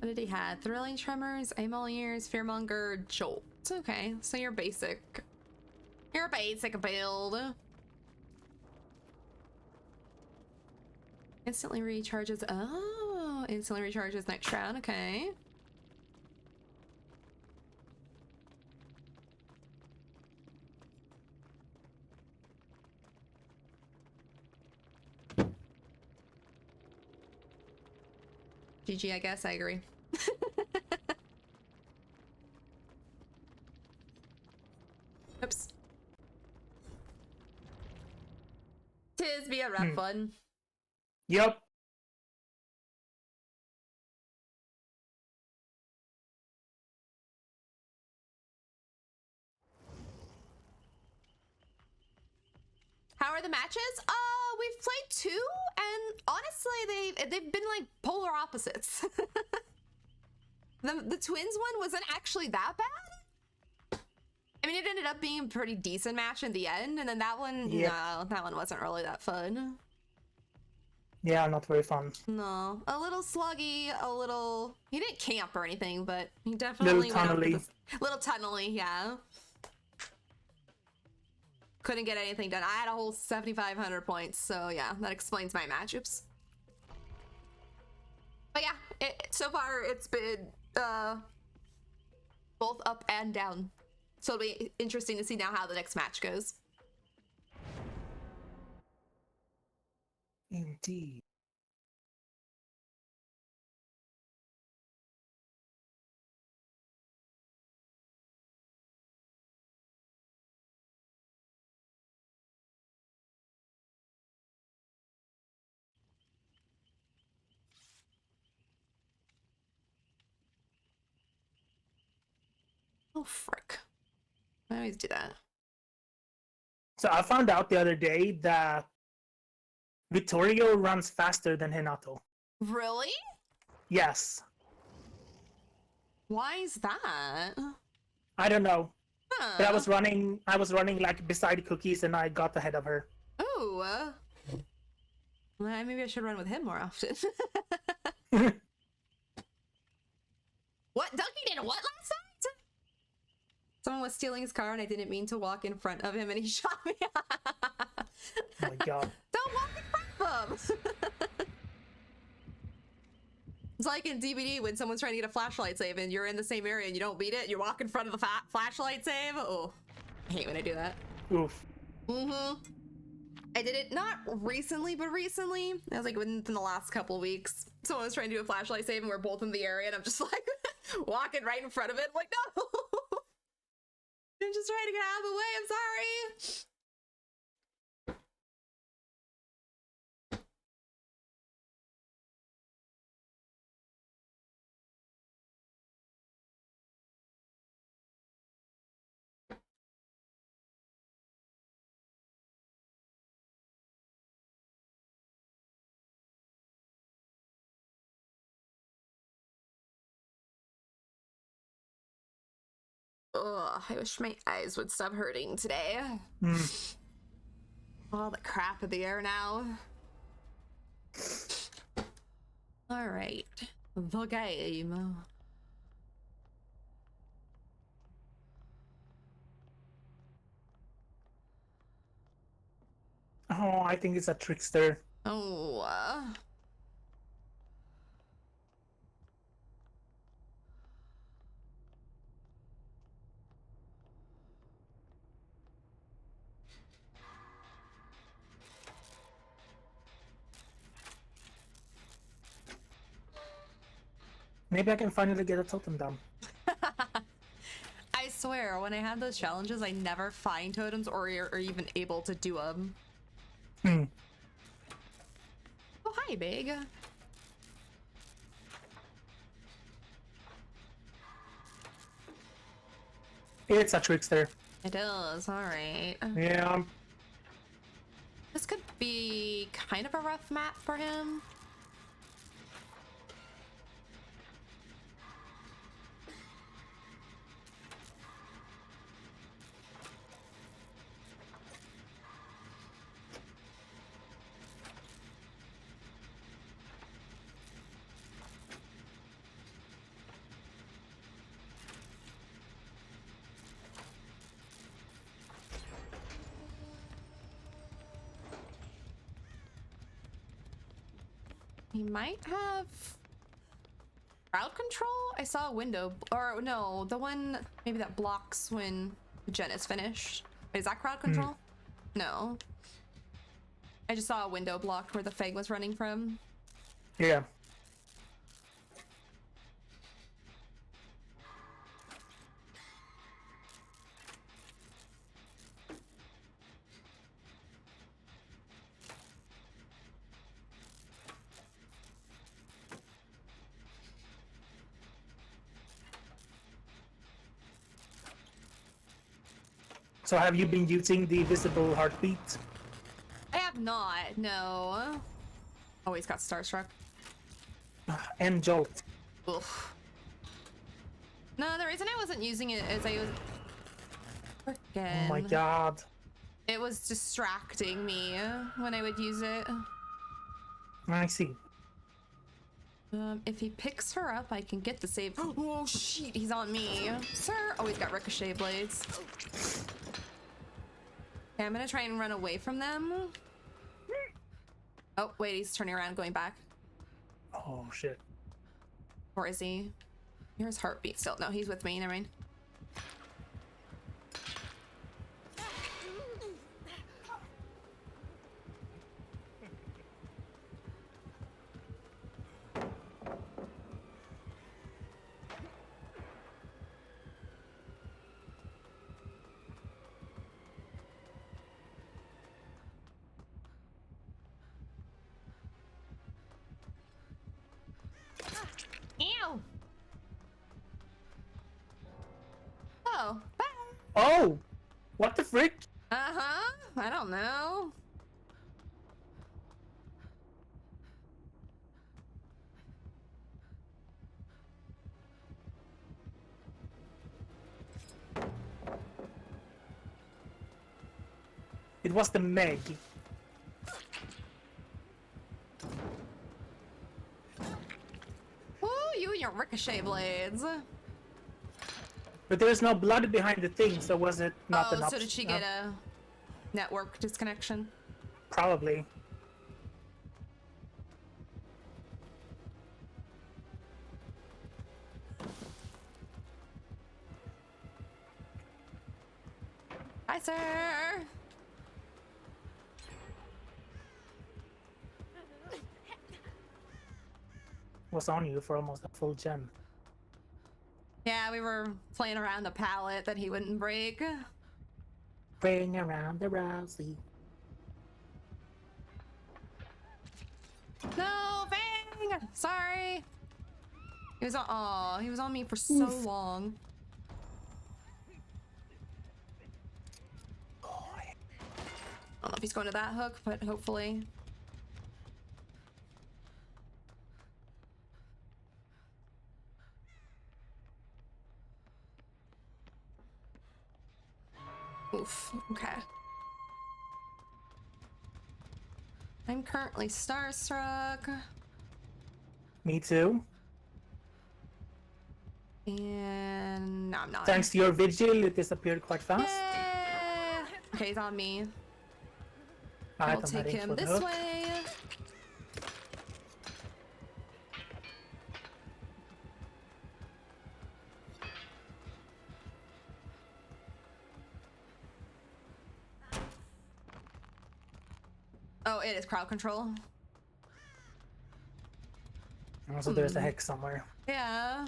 What did he have? Thrilling Tremors, Amol Ears, Fearmonger, Jolt. Okay, so you're basic. You're a basic build. Instantly recharges. Oh, instantly recharges next round. Okay. GG, I guess. I agree. Oops. Tis be a rough one. Yep. How are the matches? We've played two, and honestly, they've been like polar opposites. The twins one wasn't actually that bad. I mean, it ended up being a pretty decent match in the end, and then that one, Yep. no, that one wasn't really that fun. Yeah, not very fun. No, a little sluggy, a little. He didn't camp or anything, but he definitely Little went out with tunnely. this- little tunnely, yeah. Couldn't get anything done. I had a whole 7,500 points, so yeah, that explains my match. Oops. But yeah, so far it's been both up and down. So it'll be interesting to see now how the next match goes. Indeed. Oh frick! I always do that. So I found out the other day that Vittorio runs faster than Renato. Really? Yes. Why is that? I don't know. But I Huh. was running like beside Cookies and I got ahead of her. Ooh. Well, maybe I should run with him more often. What? Ducky did what last night? Someone was stealing his car and I didn't mean to walk in front of him and he shot me. Oh my god. Don't walk in front of him. It's like in DVD when someone's trying to get a flashlight save and you're in the same area and you don't beat it, you walk in front of the flashlight save. Oh, I hate when I do that. Oof. Mm-hmm. I did it not recently, but recently. I was like within the last couple weeks. Someone was trying to do a flashlight save and we're both in the area and I'm just like walking right in front of it. I'm like, no! I'm just trying to get out of the way. I'm sorry. Ugh, I wish my eyes would stop hurting today. All the crap in the air now. Alright. The game. Oh, I think it's a trickster. Oh. Maybe I can finally get a totem down. I swear, when I had those challenges, I never find totems or even able to do them. Hmm. Oh, hi, Big. It's a trickster. It is, alright. Yeah. This could be kind of a rough map for him. He might have crowd control? I saw a window, or no, the one maybe that blocks when Jen is finished. Wait, is that crowd control? No. I just saw a window blocked where the Fang was running from. Yeah. So have you been using the visible heartbeat? I have not, no. Oh, he's got Starstruck. And Jolt. Oof. No, the reason I wasn't using it is I was... Frickin'. Oh my god. It was distracting me when I would use it. I see. If he picks her up, I can get the save. Oh, shit, he's on me. Sir! Oh, he's got ricochet blades. Okay, I'm gonna try and run away from them. Oh, wait, he's turning around, going back. Oh shit. Or is he? Here's heartbeat still. No, he's with me, never mind. Ew! Oh, bye! Oh! What the frick? Uh-huh, I don't know. It was the Meg. Ooh, you and your ricochet blades. But there's no blood behind the thing, so was it not an Oh, so option? did she get a network disconnection? Probably. Hi, sir! Was on you for almost a full gem. Yeah, we were playing around a pallet that he wouldn't break. Bring around the Rousey. No, Fang! Sorry. He was on. Oh, he was on me for so long. I don't know if he's going to that hook, but hopefully. Oof. Okay. I'm currently starstruck. Me too. And no, I'm not. Thanks to your vigil, it disappeared quite fast. Yeah! Okay, he's on me. We'll I'm take heading him for the this hook. way. Oh, it is crowd control. Also, there's a hex somewhere. Yeah.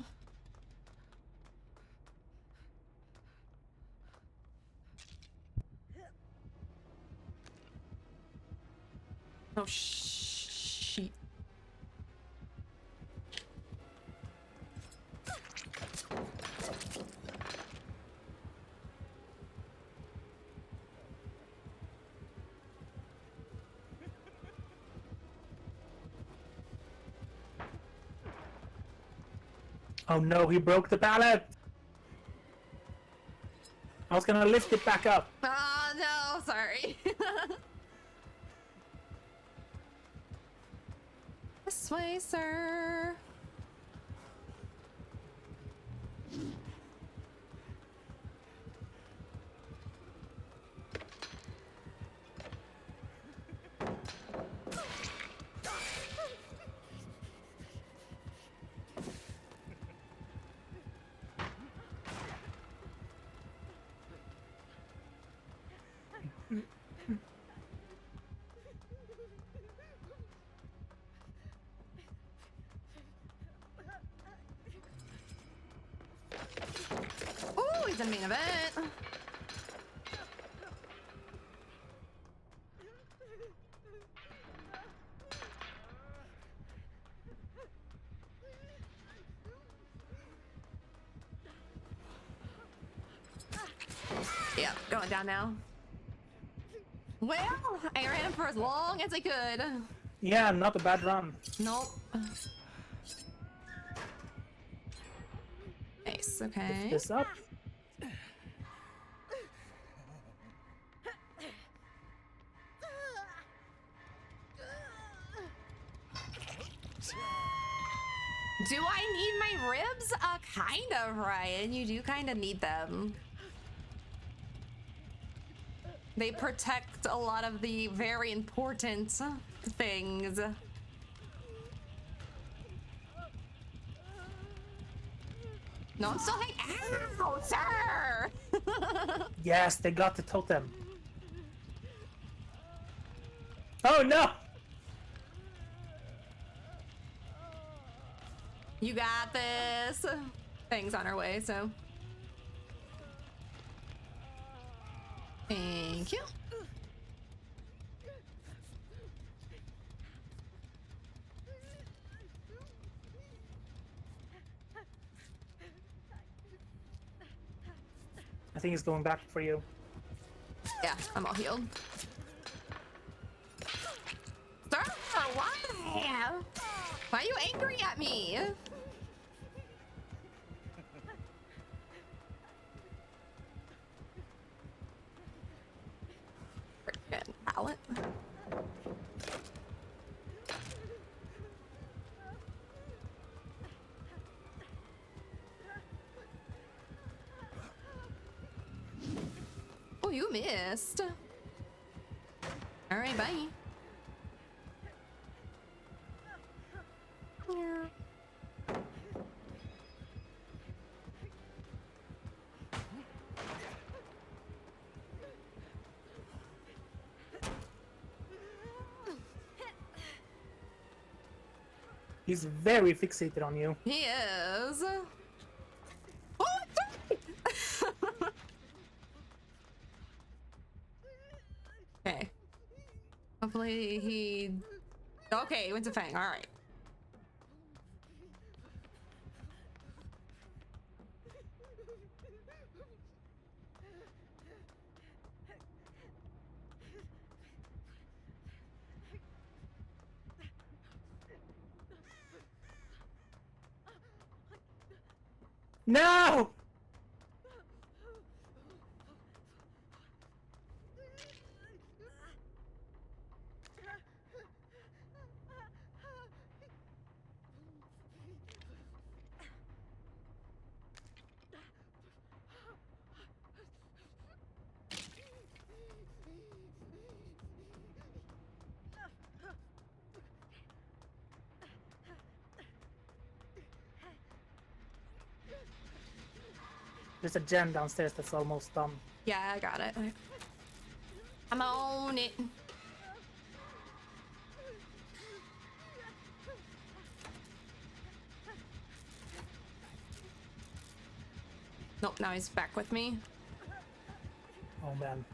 Oh, shit. Oh no, he broke the pallet! I was gonna lift it back up. Oh, no, sorry. This way, sir. Ooh, he's in main event. Yep, going down now. Well, I ran for as long as I could. Yeah, not a bad run. Nope. Nice, okay. Lift this up. Do I need my ribs? Kind of, Ryan. You do kind of need them. They protect a lot of the very important things. No, I'm still hanging. Ow, sir! Yes, they got the totem. Oh no! You got this. Things on our way, so. Thank you. I think he's going back for you. Yeah, I'm all healed. Sir, why? Why are you angry at me? Freaking pallet. Oh, you missed. All right, bye. He's very fixated on you. He is. Oh, okay. Hopefully he. Okay, he went to Fang. All right. No! There's a gen downstairs that's almost done. Yeah, I got it. I'm on it. Nope, now he's back with me. Oh man.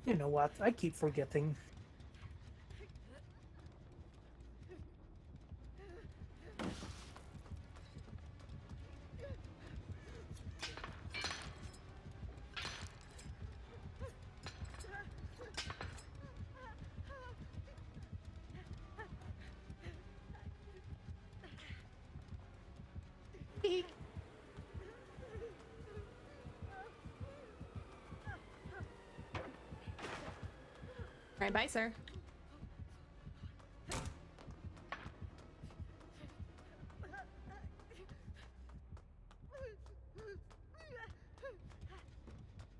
You know what? I keep forgetting. Right, bye, sir.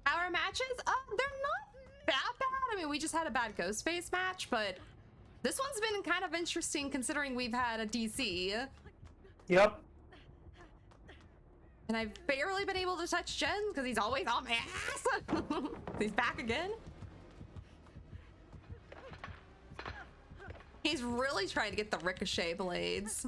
Our matches, they're not that bad. I mean, we just had a bad ghost face match, but this one's been kind of interesting considering we've had a DC. Yep. And I've barely been able to touch Jen because he's always on my ass. He's back again. He's really trying to get the ricochet blades.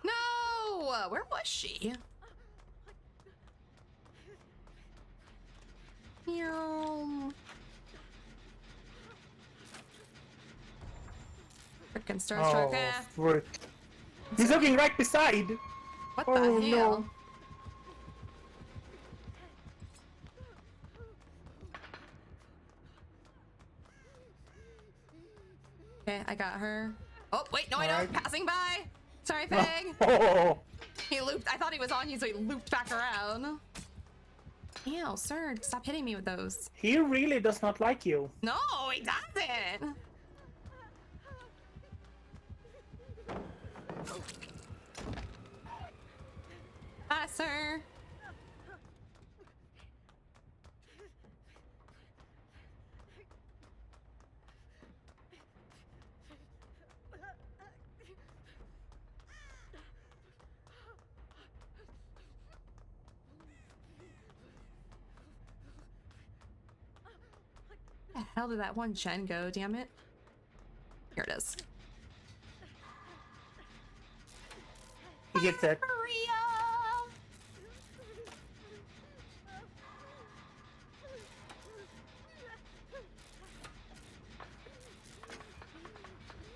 No! Where was she? Meow. Frickin' Starstruck. Oh, Eh. frick. He's looking right beside. What Oh, the no. hell? Okay, I got her. Oh, wait, no, I don't. Alright. Passing by. Sorry, Fag. Oh, He looped. I thought he was on you, so he looped back around. Ew, sir, stop hitting me with those. he really does not like you. No, he doesn't. Hi, sir. Where the hell did that one gen go, damn it? Here it is. He gets it. Maria!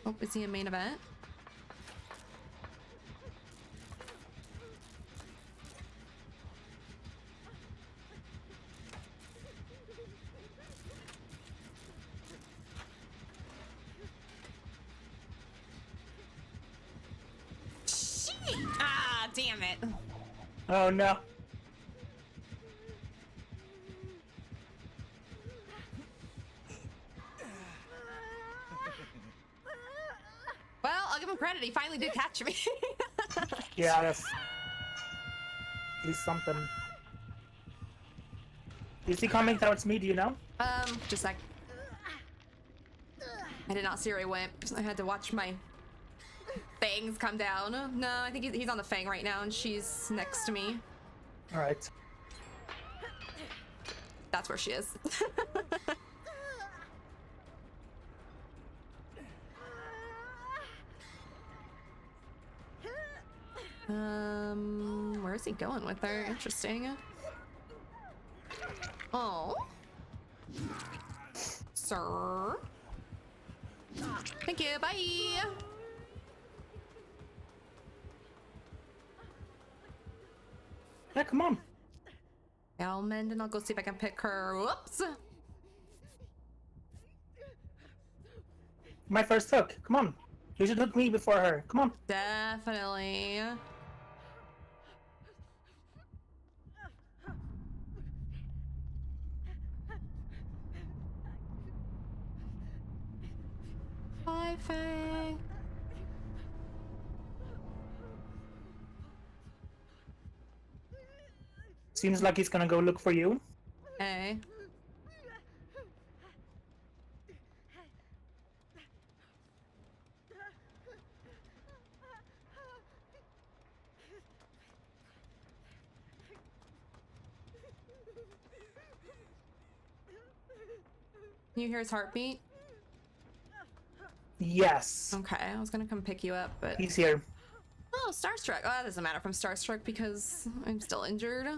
Oh, is he a main event? Shit! Ah, damn it. Oh no. Well, I'll give him credit. He finally did catch me. Yeah, that's at least something. Is he coming towards me? Do you know? Just a sec. I did not see where he went. I had to watch my fangs come down. No, I think he's on the fang right now, and she's next to me. All right. That's where she is. Where is he going with her? Interesting. Oh. Sir. Thank you, bye. Yeah, come on. I'll mend and I'll go see if I can pick her. Whoops. My first hook. Come on. You should hook me before her. Come on. Definitely. anything. Seems like he's gonna go look for you. Hey. Can you hear his heartbeat? Yes. Okay, I was gonna come pick you up, but... He's here. Oh, Starstruck. Oh, that doesn't matter if I'm Starstruck because I'm still injured.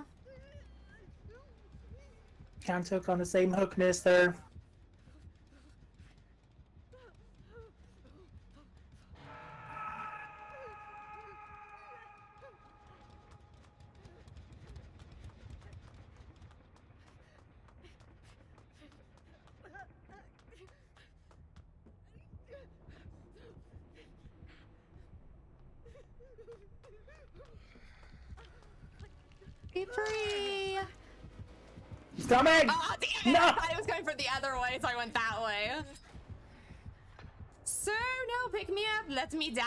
Can't hook on the same hook, mister. Be free! He's coming! Oh, damn it! No! I thought he was going for the other way, so I went that way. Sir, no, pick me up. Let me die.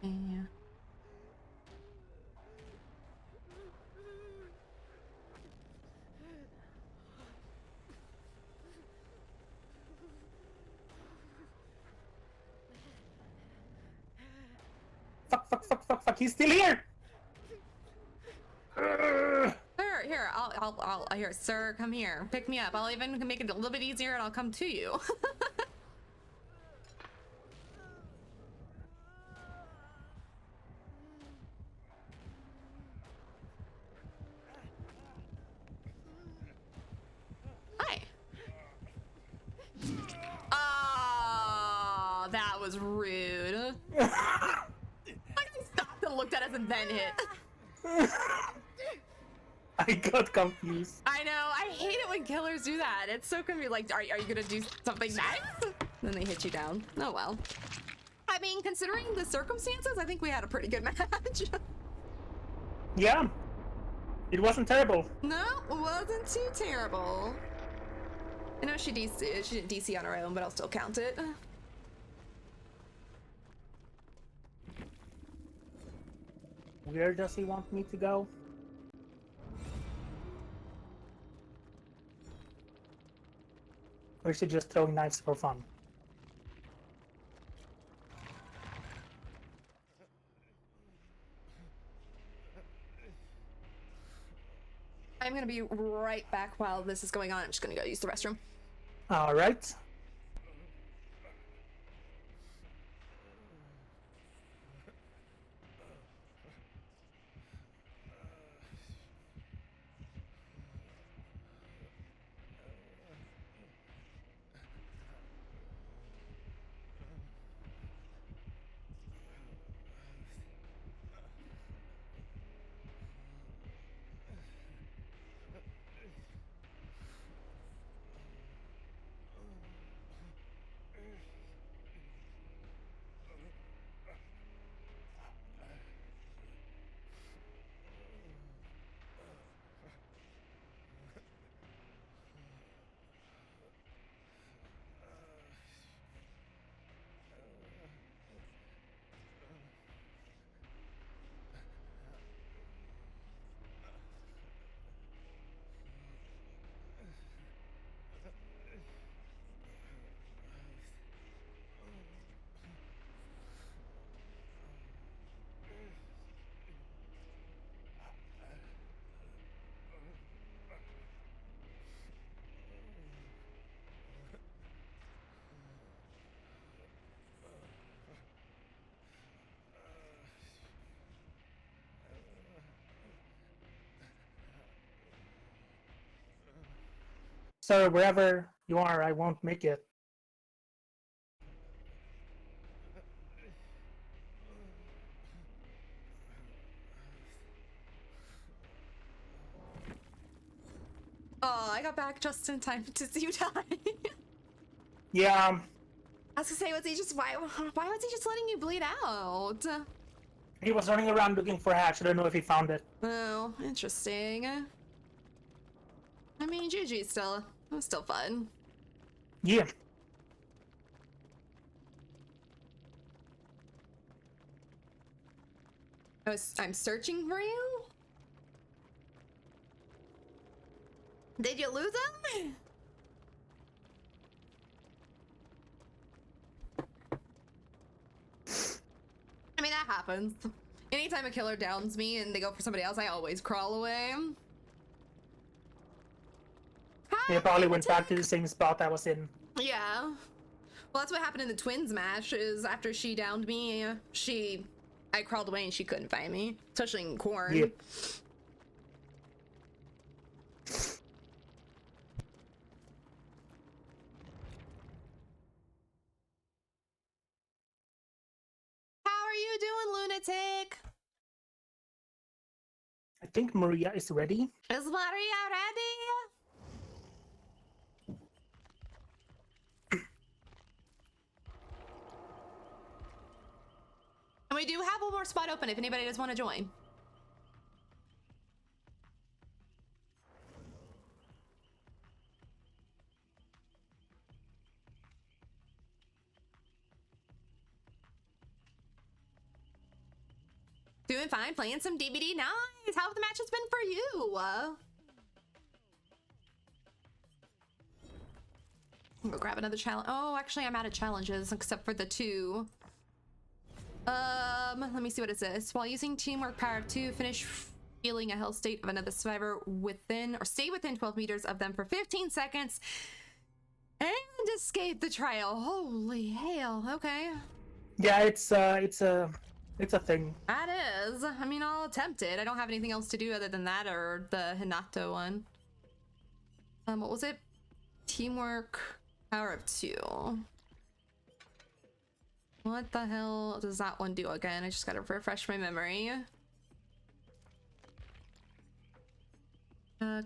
Yeah. Fuck, he's still here! Ugh. Here, I'll, here, sir, come here. Pick me up. I'll even make it a little bit easier and I'll come to you. Hi. Oh, that was rude. I stopped and looked at us and then hit. I got confused. I know. I hate it when killers do that. It's so confusing. Like, are you gonna do something nice? Then they hit you down. Oh well. I mean, considering the circumstances, I think we had a pretty good match. Yeah. It wasn't terrible. No, it wasn't too terrible. I know she didn't DC on her own, but I'll still count it. Where does he want me to go? Or is he just throwing knives for fun? I'm gonna be right back while this is going on. I'm just gonna go use the restroom. Alright. Sir, wherever you are, I won't make it. Oh, I got back just in time to see you die. Yeah, I was gonna say, was he just why was he just letting you bleed out? He was running around looking for Hatch. I don't know if he found it. Oh, interesting. I mean, GG still. It was still fun. Yeah. I'm searching for you? Did you lose him? I mean, that happens. Anytime a killer downs me and they go for somebody else, I always crawl away. He probably went back to the same spot I was in. Yeah. Well, that's what happened in the twins match, is after she downed me, I crawled away and she couldn't find me, especially in corn. Yeah. How are you doing, lunatic? I think Maria is ready. Is Maria ready? And we do have one more spot open if anybody does want to join. Doing fine, playing some DVD. Nice. How have the matches been for you? I'll go grab another challenge. Oh, actually, I'm out of challenges except for the 2. Let me see what it says. While using teamwork power of 2, finish feeling a health state of another survivor within or stay within 12 meters of them for 15 seconds and escape the trial. Holy hell. Okay. Yeah, it's a thing. That is. I mean, I'll attempt it. I don't have anything else to do other than that or the Hinato one. What was it? Teamwork power of 2. What the hell does that one do again? I just gotta refresh my memory.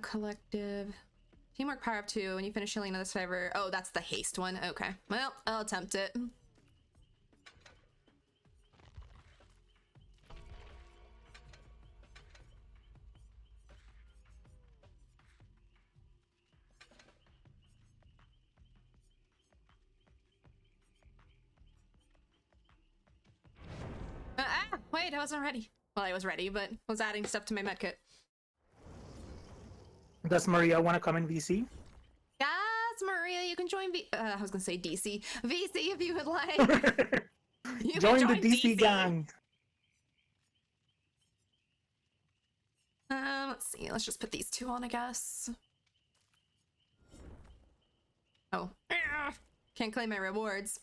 Collective. Teamwork power of 2. When you finish healing another survivor. Oh, that's the haste one. Okay. Well, I'll attempt it. Wait, I wasn't ready. Well, I was ready, but was adding stuff to my medkit. Does Maria want to come in VC? Yes, Maria, you can join I was gonna say DC. VC if you would like. You can Join the DC gang. Let's see. Let's just put these 2 on, I guess. Oh. Can't claim my rewards.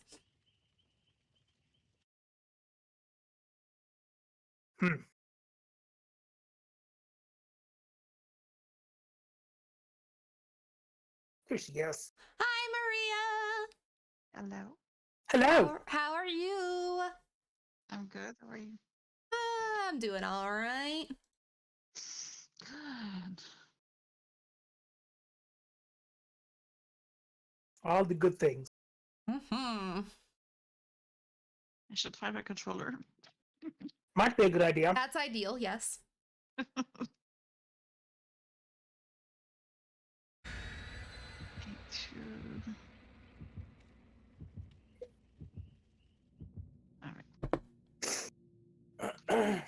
Here she is. Hi, Maria. Hello. Hello. How are you? I'm good. How are you? I'm doing all right. Good. All the good things. Mm-hmm. I should find my controller. Might be a good idea. That's ideal, yes. Alright.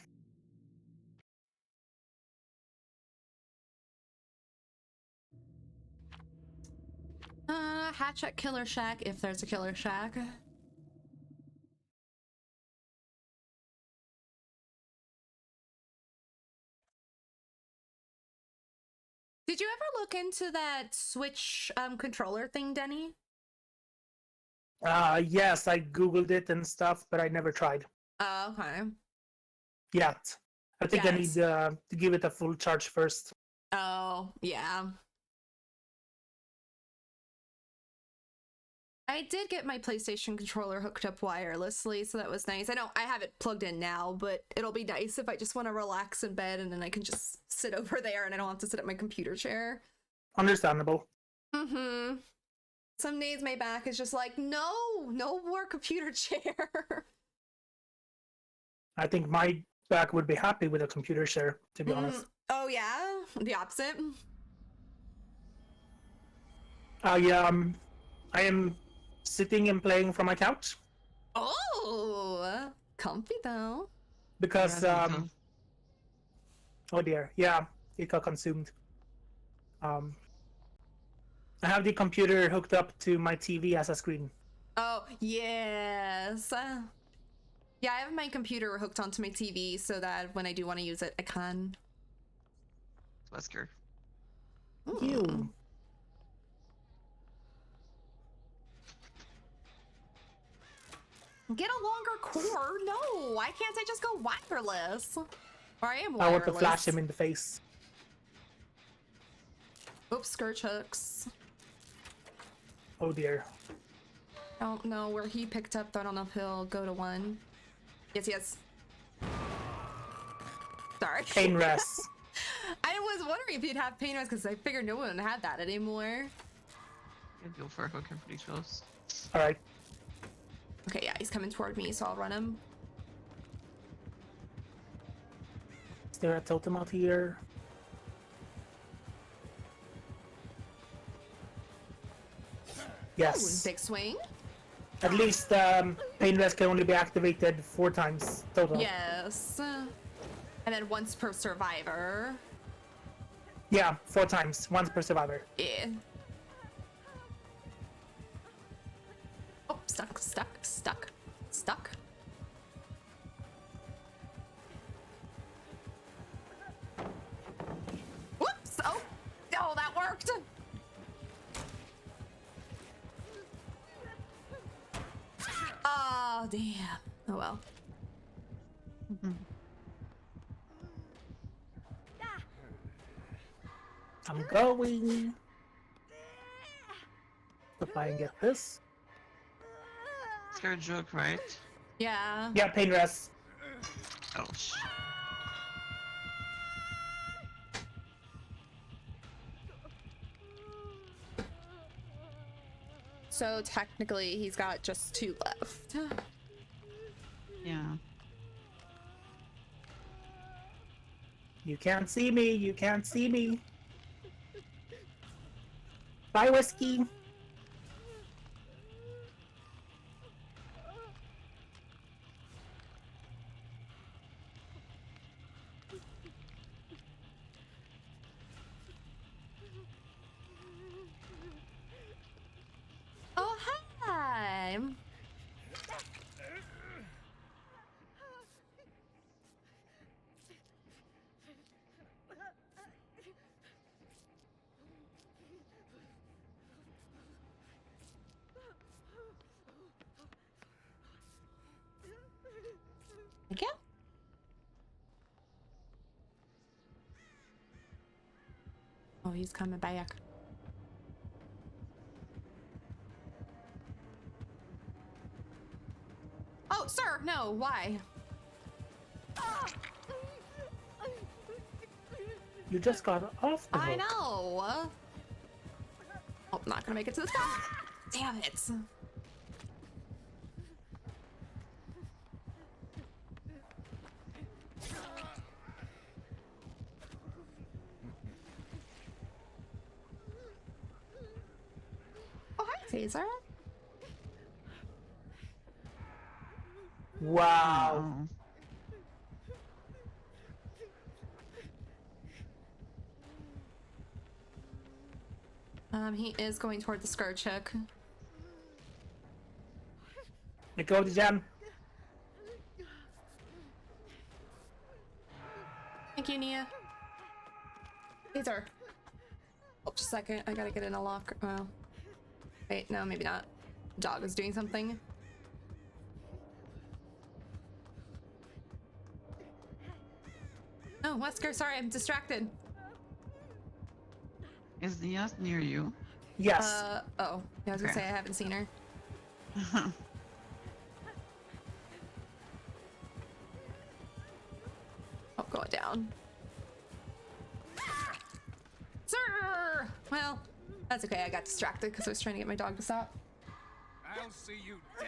Hatch at Killer Shack if there's a Killer Shack. Did you ever look into that Switch controller thing, Denny? Yes, I googled it and stuff, but I never tried Oh, okay. yet. I think I need Yes. to give it a full charge first. Oh, yeah. I did get my PlayStation controller hooked up wirelessly, so that was nice. I have it plugged in now, but it'll be nice if I just want to relax in bed and then I can just sit over there and I don't have to sit at my computer chair. Understandable. Mm-hmm. Some days my back is just like, no more computer chair. I think my Back would be happy with a computer share, to be honest. Oh yeah, the opposite. I am sitting and playing from my couch Oh, comfy though. because oh dear, yeah, it got consumed. I have the computer hooked up to my TV as a screen. Oh yes. Yeah, I have my computer hooked onto my TV so that when I do want to use it, I can. Wesker. You. Get a longer cord. No, why can't I just go wireless? Or I am I wireless. want to flash him in the face. Oops, scourge hooks. Oh dear. I don't know where he picked up. I don't know if he'll go to one. Yes, yes. Sorry. Pain rest. I was wondering if you'd have pain rest because I figured no one had that anymore. I'd go for a hook. I'm pretty close. All right. Okay, yeah, he's coming toward me, so I'll run him. Is there a totem out here? Yes. Ooh, big swing. At least pain rest can only be activated 4 times total. Yes. And then once per survivor. Yeah, 4 times. Once per survivor. Yeah. Oh, stuck, stuck, stuck, stuck. Whoops! Oh, oh, that worked. Oh, damn. Oh well. I'm going. If I can get this. Scared joke, right? Yeah. Yeah, pain rest. Ouch. So technically, he's got just 2 left. Yeah. You can't see me. You can't see me. Bye, Whiskey. Oh, hi. Thank you. Oh, he's coming back. Oh, sir, no, why? You just got off the I hook. know. Oh, not gonna make it to the top. Damn it. Oh, hi, Taser. Wow. Oh. He is going toward the scourge hook. Let go of the gem. Thank you, Nia. Taser. Oh, just a second. I gotta get in a lock. Oh. Wait, no, maybe not. Dog is doing something. Oh, Wesker, sorry, I'm distracted. Is Nia near you? Yes. Oh. Yeah, I was gonna Okay. say I haven't seen her. Oh, going down. Sir! Well, that's okay. I got distracted because I was trying to get my dog to stop. I'll see you dead.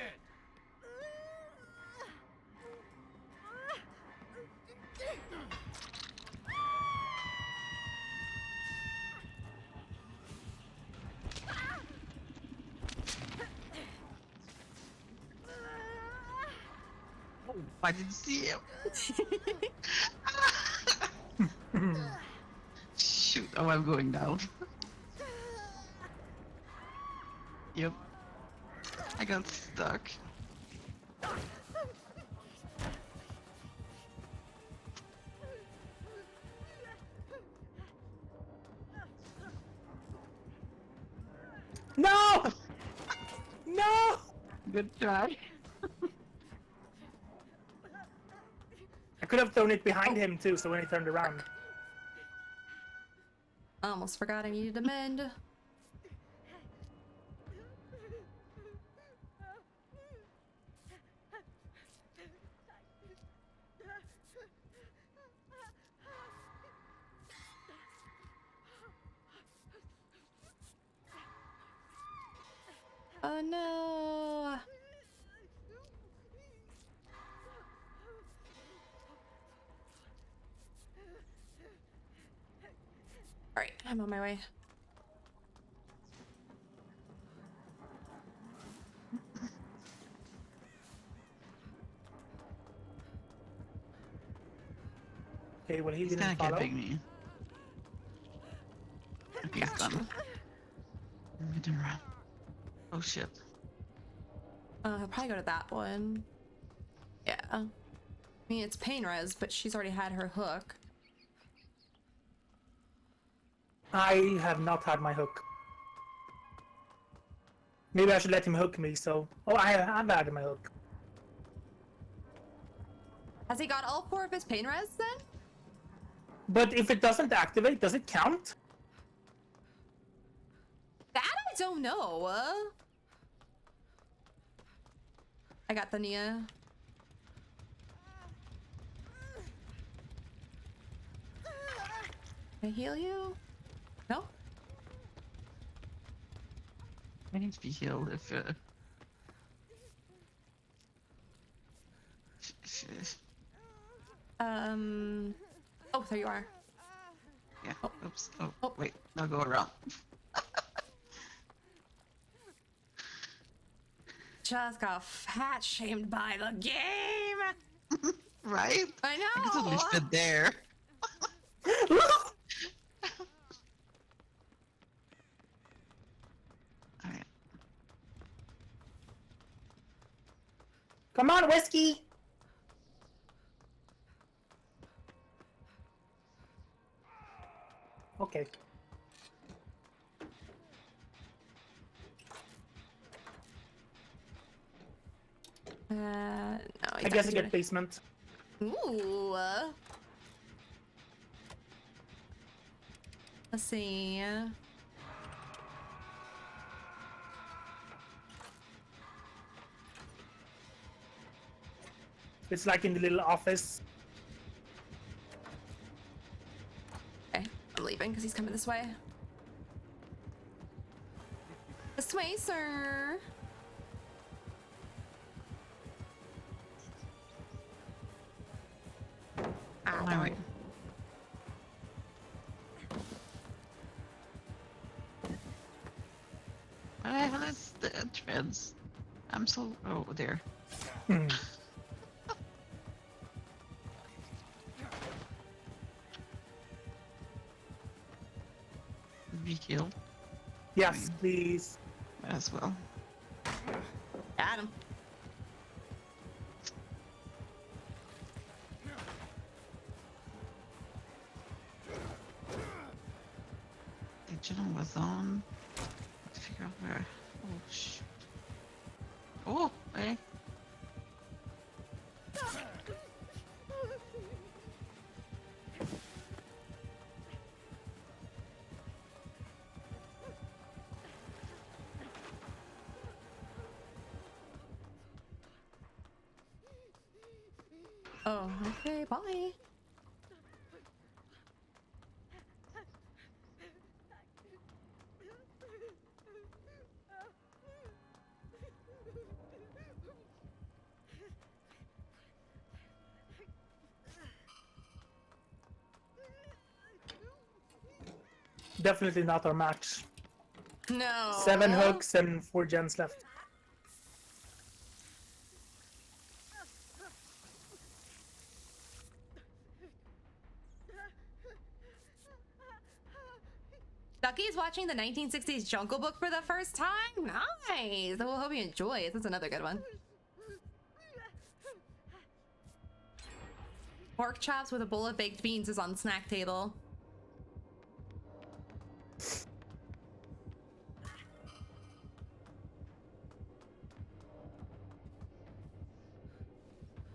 I didn't see him. Shoot! Oh, I'm going down. Yep. I got stuck. No! No! Good try. I could have thrown it behind him too, so when he turned around. I almost forgot I needed to mend. Oh no! Alright, I'm on my way. Okay, well he He's didn't gonna follow. get me. Okay, he's done. I'm gonna run. Oh shit. I'll probably go to that one. Yeah. I mean, it's pain res, but she's already had her hook. I have not had my hook. Maybe I should let him hook me, so... Oh, I've had my hook. Has he got all 4 of his pain res then? But if it doesn't activate, does it count? That I don't know. I got the Nia. Can I heal you? No? I need to be healed if Oh, there you are. yeah. Oops. Oh, Oh. wait. I'll go around. Just got fat shamed by the game. Right? I I can totally know. fit there. Alright. Come on, whiskey! Okay. No, I guess I get basement. Ooh. Let's see. It's like in the little office. Okay, I'm leaving because he's coming this way. This way, sir. Ow. My way. What the hell is the entrance? I'm so... Oh, there. Hmm. Be healed. Yes, please. Might as well. Got him. Digital was on. Let's figure out where. Oh, shoot. Oh, hey. Oh, okay, bye. Definitely not our match. No. 7 hooks and 4 gens left. guys watching the 1960s Jungle Book for the first time? Nice. Well, hope you enjoy it. That's another good one. Pork chops with a bowl of baked beans is on the snack table.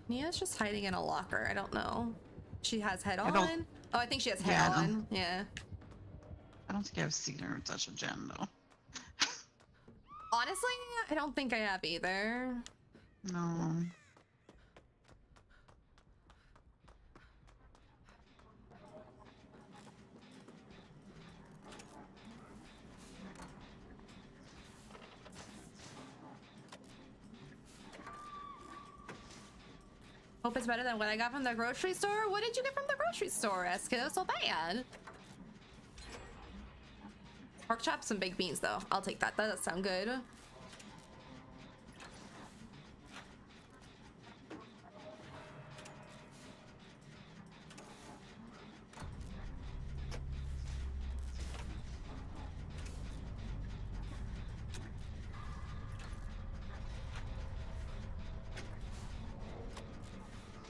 Mia's just hiding in a locker. I don't know. She has head on. Oh, I think she has head Yeah, I on. Yeah. I don't think I've seen her touch a gen though. Honestly, I don't think I have either. No. Hope it's better than what I got from the grocery store. What did you get from the grocery store, Eska? It was so bad. Pork chops and baked beans, though. I'll take that. That does sound good.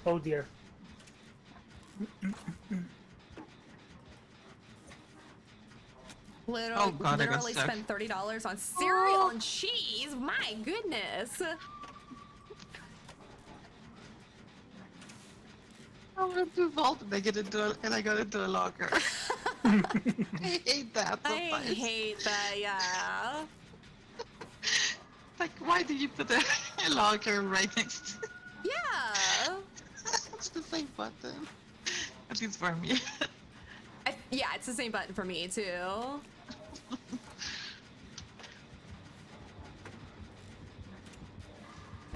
Oh dear. Oh God, I got Literally stuck. spent $30 on cereal and cheese. My goodness. I went to vault and I got into a locker. I hate that I sometimes. hate that, yeah. Like, why did you put a locker right next to Yeah. It's the same button. At least for me. Yeah, it's the same button for me, too.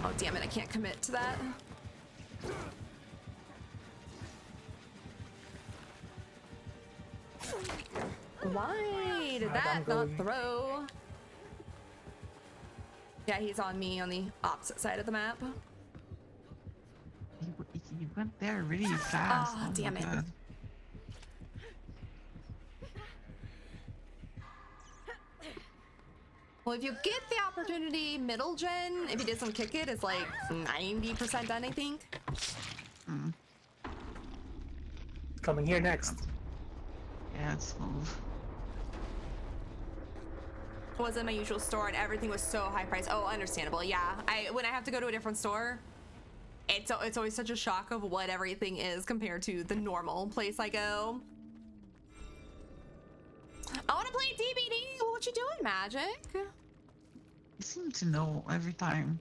Oh, damn it, I can't commit to that. Why did that not throw? Yeah, he's on me on the opposite side of the map. You went there really fast. Oh, my damn it. God. Well, if you get the opportunity, middle gen, if he doesn't kick it, it's like 90% done, I think. Coming here next. Yeah, it's smooth. I was in my usual store and everything was so high priced. Oh, understandable. Yeah, when I have to go to a different store, it's always such a shock of what everything is compared to the normal place I go. I want to play DBD. What you doing, Magic? He seems to know every time.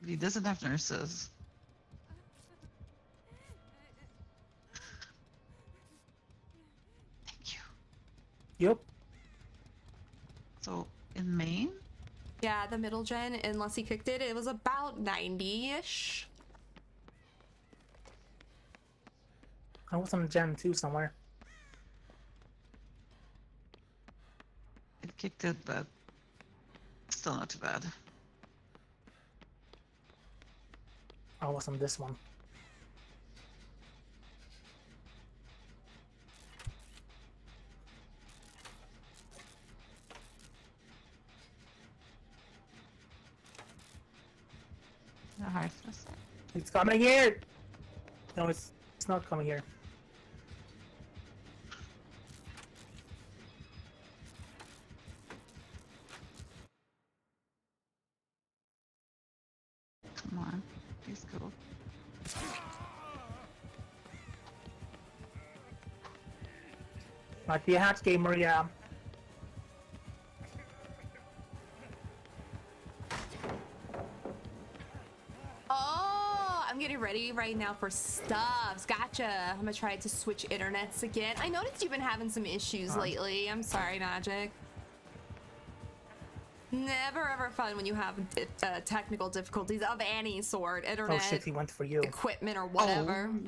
He doesn't have nurses. Thank you. Yep. So, in Maine? Yeah, the middle gen, unless he kicked it, it was about 90-ish. I was on Gen 2 somewhere. It kicked it, but still not too bad. I was on this one. The hard for a sec. It's coming here! No, it's not coming here. Come on, please go. Might be a hatch gamer, yeah. Oh, I'm getting ready right now for stuffs. Gotcha. I'm gonna try to switch internets again. I noticed you've been having some issues lately. I'm sorry, Magic. Never ever fun when you have technical difficulties of any sort. Internet, Oh shit, he went for you. equipment, or whatever. Oh.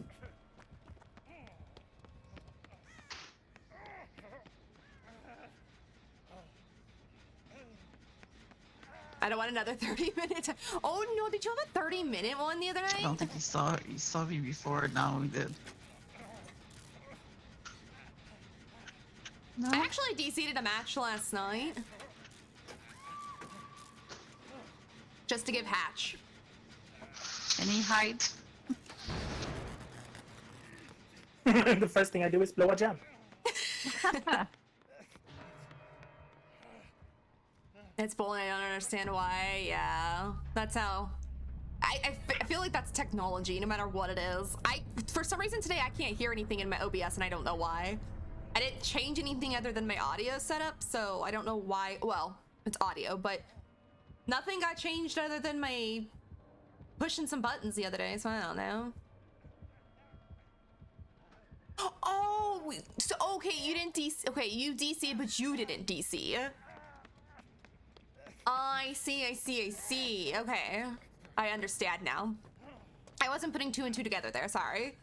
I don't want another 30 minutes. Oh no, did you have a 30-minute one the other I night? don't think he saw me before. Now he did. No? I actually DC'd a match last night. Just to give Hatch. Any height? The first thing I do is blow a jump. It's bullying. I don't understand why. Yeah, that's how. I feel like that's technology, no matter what it is. For some reason today, I can't hear anything in my OBS, and I don't know why. I didn't change anything other than my audio setup, so I don't know why. Well, it's audio, but nothing got changed other than my pushing some buttons the other day, so I don't know. Oh, so okay, you didn't DC. Okay, you DC'd, but you didn't DC. I see. Okay, I understand now. I wasn't putting two and two together there, sorry.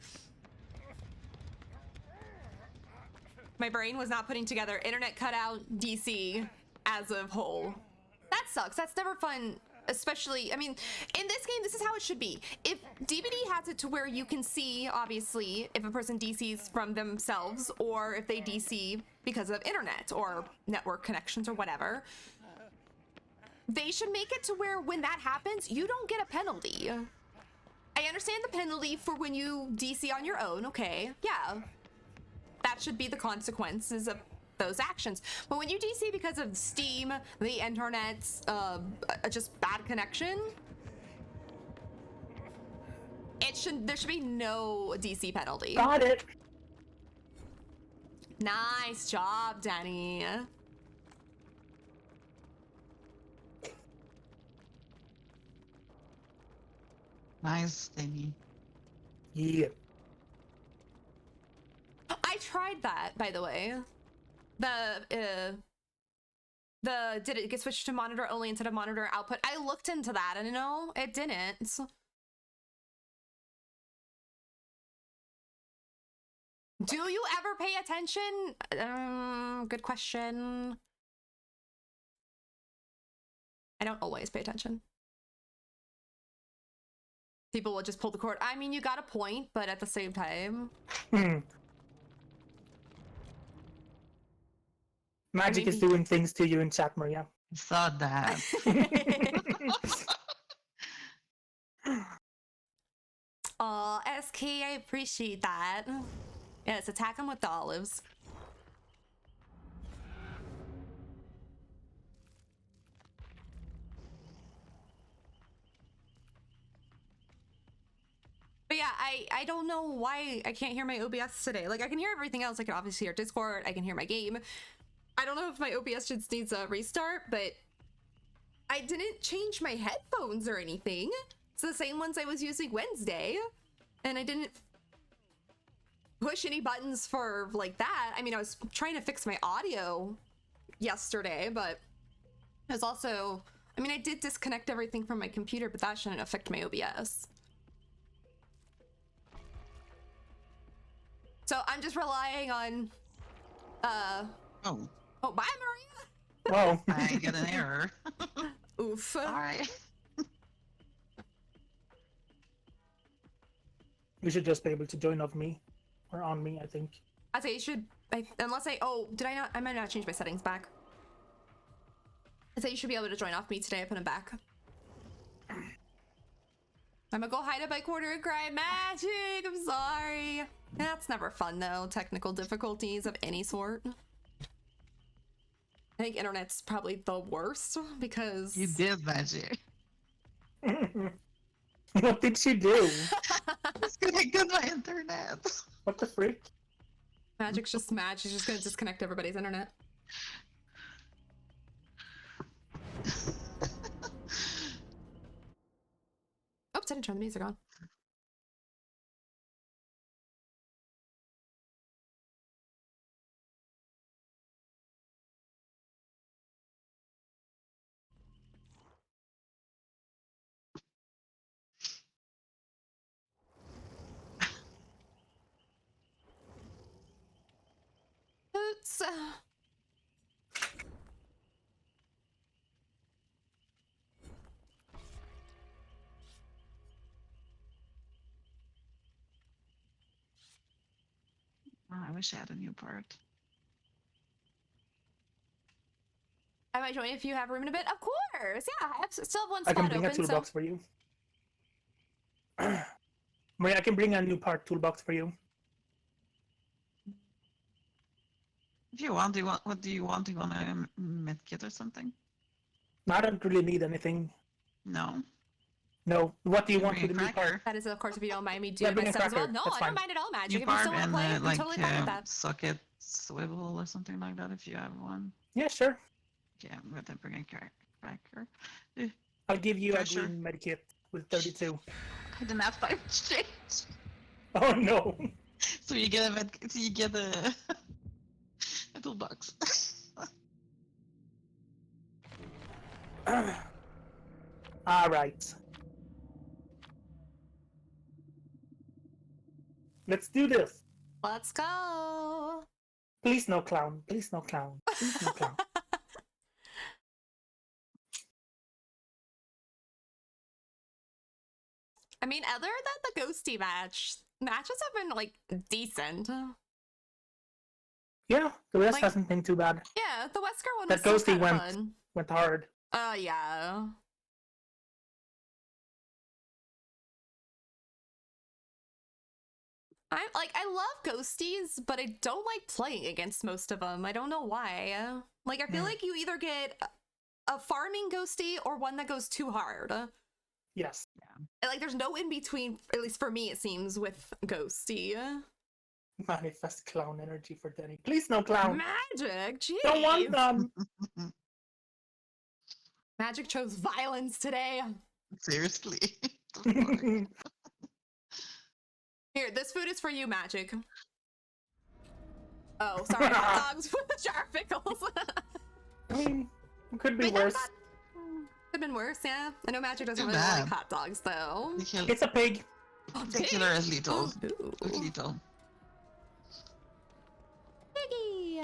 My brain was not putting together internet cutout DC as a whole. That sucks, that's never fun. Especially, I mean, in this game, this is how it should be. If DVD has it to where you can see, obviously, if a person DCs from themselves or if they DC because of internet or network connections or whatever, they should make it to where when that happens, you don't get a penalty. I understand the penalty for when you DC on your own, okay, yeah. That should be the consequences of those actions. But when you DC because of Steam, the internet's just bad connection, there should be no DC penalty. Got it. Nice job, Danny. Nice, Danny. Yeah. I tried that, by the way. Did it get switched to monitor only instead of monitor output? I looked into that and no, it didn't. Do you ever pay attention? Good question. I don't always pay attention. People will just pull the cord. I mean, you got a point, but at the same time. Magic is doing things to you in chat, Maria. I saw that. Aw, SK, I appreciate that. Yes, attack him with the olives. But yeah, I don't know why I can't hear my OBS today. Like, I can hear everything else. I can obviously hear Discord. I can hear my game. I don't know if my OBS just needs a restart, but I didn't change my headphones or anything. It's the same ones I was using Wednesday. And I didn't push any buttons for like that. I mean, I was trying to fix my audio yesterday, but it was also, I mean, I did disconnect everything from my computer, but that shouldn't affect my OBS. So I'm just relying on, Oh, bye, Maria. Whoa. I get an error. Oof. Alright. You should just be able to join off me. Or on me, I think. I'd say you should, unless did I not, I might not change my settings back. I'd say you should be able to join off me today. I put them back. I'm gonna go hide a bike order and cry magic. I'm sorry. That's never fun though. Technical difficulties of any sort. I think internet's probably the worst because You did magic. What did she do? Disconnected my internet. What the freak? Magic's just mad. She's just gonna disconnect everybody's internet. Oops, I didn't turn the music on. Oops. Oh, I wish I had a new part. I might join if you have room in a bit. Of course. Yeah, I still have one I spot can bring a open. So toolbox for you. Maria, I can bring a new part toolbox for you. If you want, what do you want? Do you want a medkit or something? I don't really need anything. No. No. What do you Can want bring with a the new part? cracker. that is, of course, if you don't mind me Yeah, doing bring my a stuff as well. cracker. No, That's I don't fine. mind at all, Magic. New If you still barb want to and play, I'm totally fine with that. socket swivel or something like that if you have one. Yeah, sure. Okay, I'm gonna bring a cracker. I'll give you Pressure. a green medkit with 32. I didn't have time to change. Oh no. So you get a a toolbox. All right. Let's do this. Let's go. Please no clown. Please no clown. Please no clown. I mean, other than the ghosty matches have been like decent. Yeah, the rest Like- hasn't been too bad. Yeah, the Wesker one That was still ghosty kinda went fun. went hard. Yeah. I love ghosties, but I don't like playing against most of them. I don't know why. Like, I feel like you either get a farming ghosty or one that goes too hard. Yes. Like, there's no in between, at least for me, it seems, with ghosty. Manifest clown energy for Denny. Please no clown. Magic, jeez. Don't want them. Magic chose violence today. Seriously. Here, this food is for you, Magic. Oh, sorry, hot dogs with a jar of pickles. I mean, it could be Wait, that's worse. not- Could have been worse, yeah. I know Magic doesn't Too really like bad. hot dogs, though. It's a pig. The killer is little. Ooh. Little. Piggy.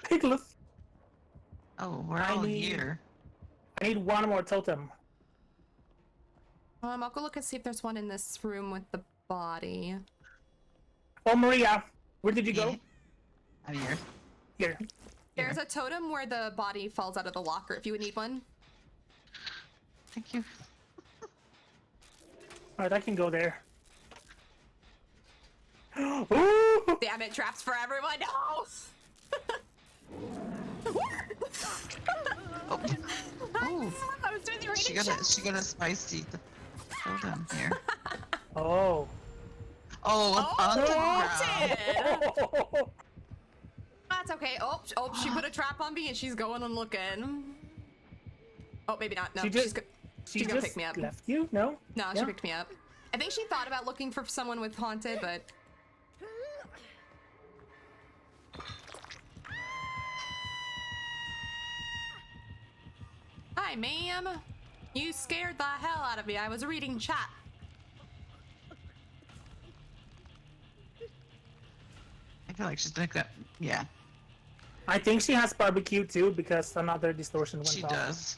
Piglet. Oh, we're I all need- here. I need one more totem. I'll go look and see if there's one in this room with the body. Oh, Maria, where did you go? I'm here. Here. There's a totem where the body falls out of the locker, if you would need one. Thank you. Alright, I can go there. Ooh! Damn it, traps for everyone, no! Oh, I was doing the she rating got check. she got a spicy totem here. Oh. Oh, Oh, did. That's okay. Oh, she put a trap on me and she's going and looking. Oh, maybe not. No, She she's just- good. She She's gonna just pick me up. left you? No? No, she Yeah. picked me up. I think she thought about looking for someone with haunted, but... Hi, ma'am. You scared the hell out of me. I was reading chat. I feel like she's like that. Yeah, I think she has barbecue too because another distortion went she off. does.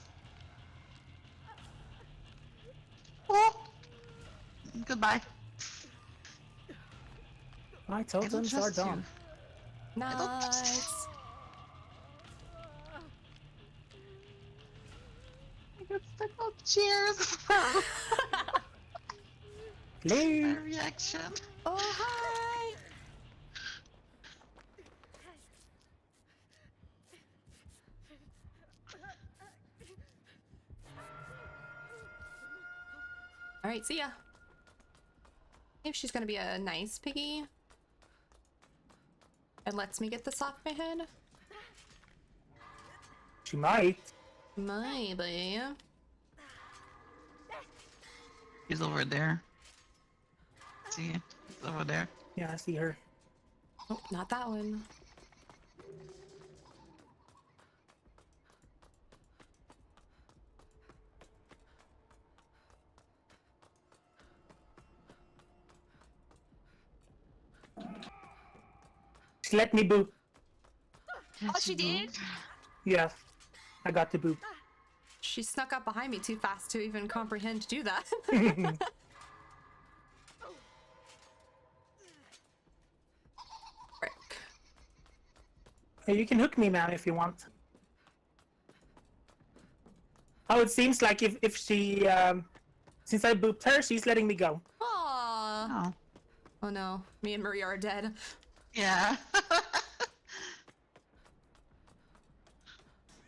Oh, goodbye. My I don't totems are trust you. done. Nice. I got stuck on cheers. My Leave. reaction. Oh, hi. All right, see ya. If she's gonna be a nice piggy and lets me get this off my head, She might. maybe. He's over there. See, he's over there. Yeah, I see her. Oh, not that one. She let me boop. Oh, she did? Yeah, I got the boop. She snuck up behind me too fast to even comprehend to do that. Frick. Yeah, you can hook me, ma'am, if you want. Oh, it seems like if she, since I booped her, she's letting me go. Aww. Oh. Oh no, me and Maria are dead. Yeah.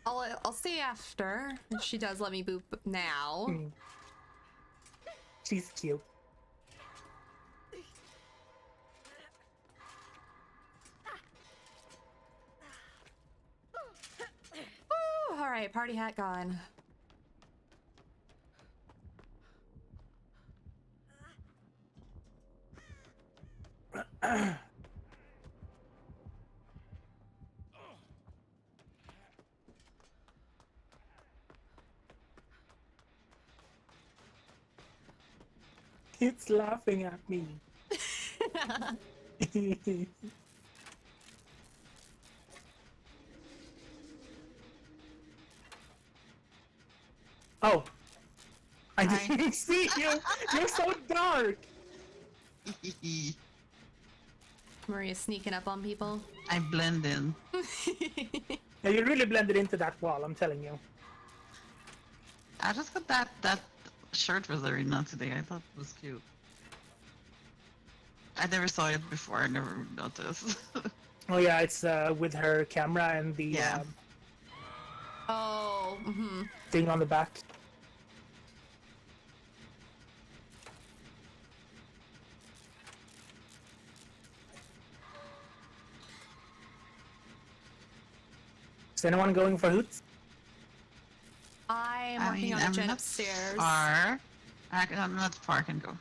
I'll see after if she does let me boop now. Hmm. She's cute. All right, party hat gone. It's laughing at me. Oh. I Hi. didn't see you! You're so dark! Maria's sneaking up on people. I blend in. Yeah, you really blended into that wall, I'm telling you. I just got that shirt for Zarina today. I thought it was cute. I never saw it before. I never noticed. Oh yeah, it's with her camera and the Yeah. Oh, thing on the back. Is anyone going for hoots? I'm working on a gen upstairs. Far. I'm not far. I can go.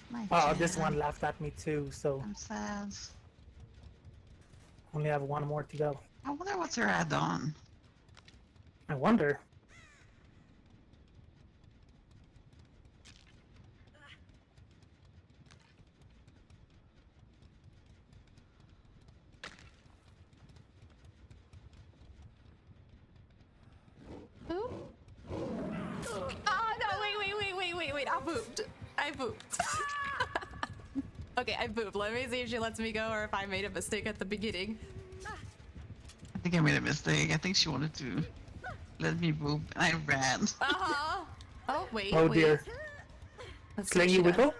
My Oh, this Jen. one laughed at me too, so I'm sad. only have one more to go. I wonder what's her add-on. I wonder. Boop. Oh no! Wait! I booped. Okay, I booped. Let me see if she lets me go or if I made a mistake at the beginning. I think I made a mistake. I think she wanted to let me move, and I ran. Uh-huh. Oh wait. Oh wait. dear. Let's see what Slingy she does. wiggle?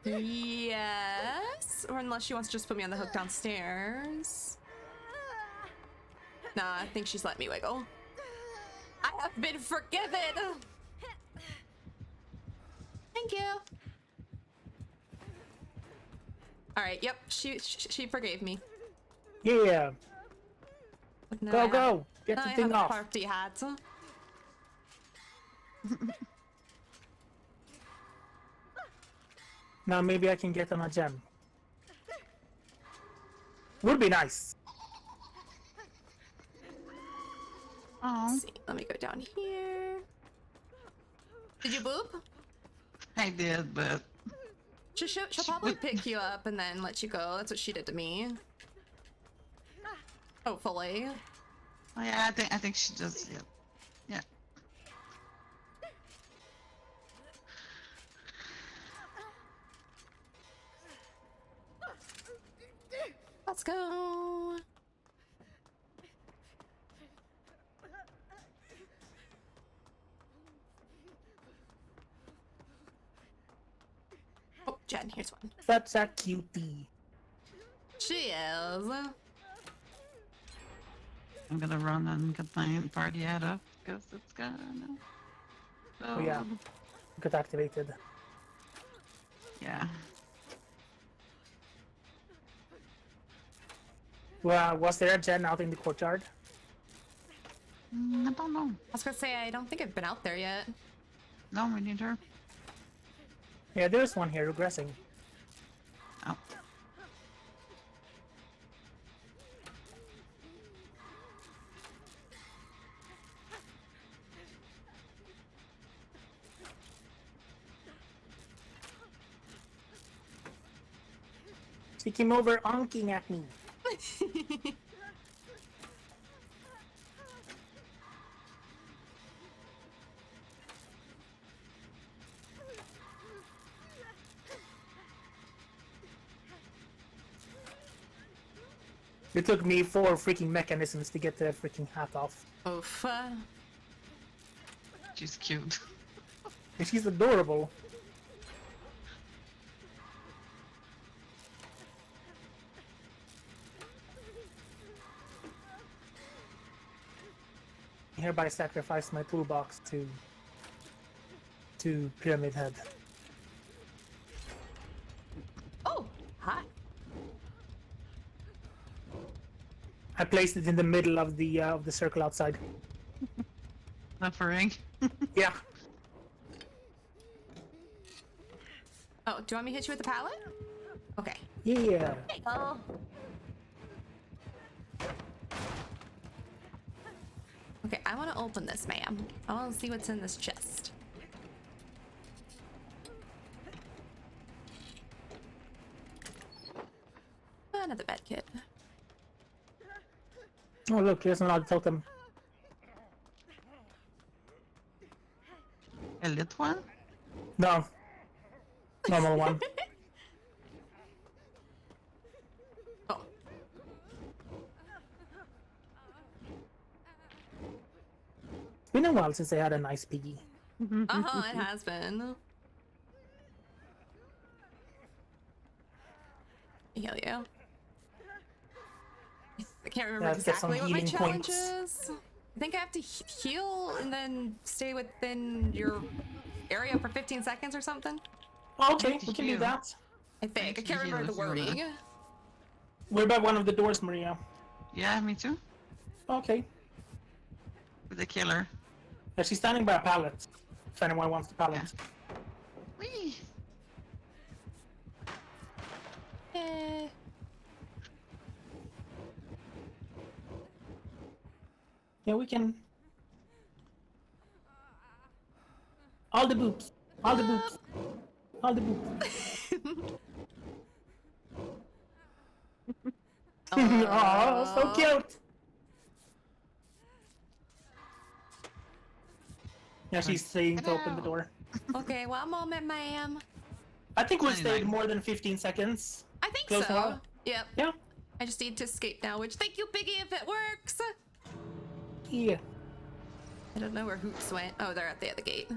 Yes. Or unless she wants to just put me on the hook downstairs. Nah, I think she's let me wiggle. I have been forgiven. Thank you. All right. Yep. She forgave me. Yeah. Now Go, I have- go! Get now the I thing have a off. party hat. Now maybe I can get on a gem. Would be nice. Oh, Let's see. Let me go down here. Did you boop? I did, but She'll probably pick you up and then let you go. That's what she did to me. Hopefully. oh yeah, I think she just yeah. Let's go. Oh, Jen, here's one. Such a cutie. She is. I'm gonna run and get my party hat up because it's gonna. Oh yeah. Got activated. Yeah. Well, was there a gen out in the courtyard? I don't know. I was gonna say, I don't think I've been out there yet. No, we need her. Yeah, there's one here regressing. Oh. She came over onking at me. It took me 4 freaking mechanisms to get the freaking hat off. Oof. She's cute. And she's adorable. I hereby sacrifice my toolbox to Pyramid Head. Oh, hi. I placed it in the middle of the circle outside. Suffering. Yeah. Oh, do you want me to hit you with the pallet? Okay. Yeah. There you go. Okay, I want to open this, ma'am. I want to see what's in this chest. Another bed kit. Oh look, here's another totem. A lit one? No. Normal one. Oh. It's been a while since I had a nice piggy. Uh-huh, it has been. Hell yeah. I can't remember Let's get some exactly what my healing challenge points. is. I think I have to heal and then stay within your area for 15 seconds or something. Okay, we can do heal. that. I think. I can can't remember the heal if you wording. We're by one of the doors, Maria. Yeah, me too. Okay. With the killer. Yeah, she's standing by a pallet. If anyone wants the pallet. Whee! Eh. Yeah, we can. All the boobs. All the boobs. All the boobs. Aw, so cute. Yeah, she's saying to open the door. Okay, one moment, ma'am. I think we 29. stayed more than 15 seconds. I think Close so. enough. Yep. Yeah. I just need to escape now, which thank you, Biggie, if it works. Yeah. I don't know where Hoops went. Oh, they're at the other gate.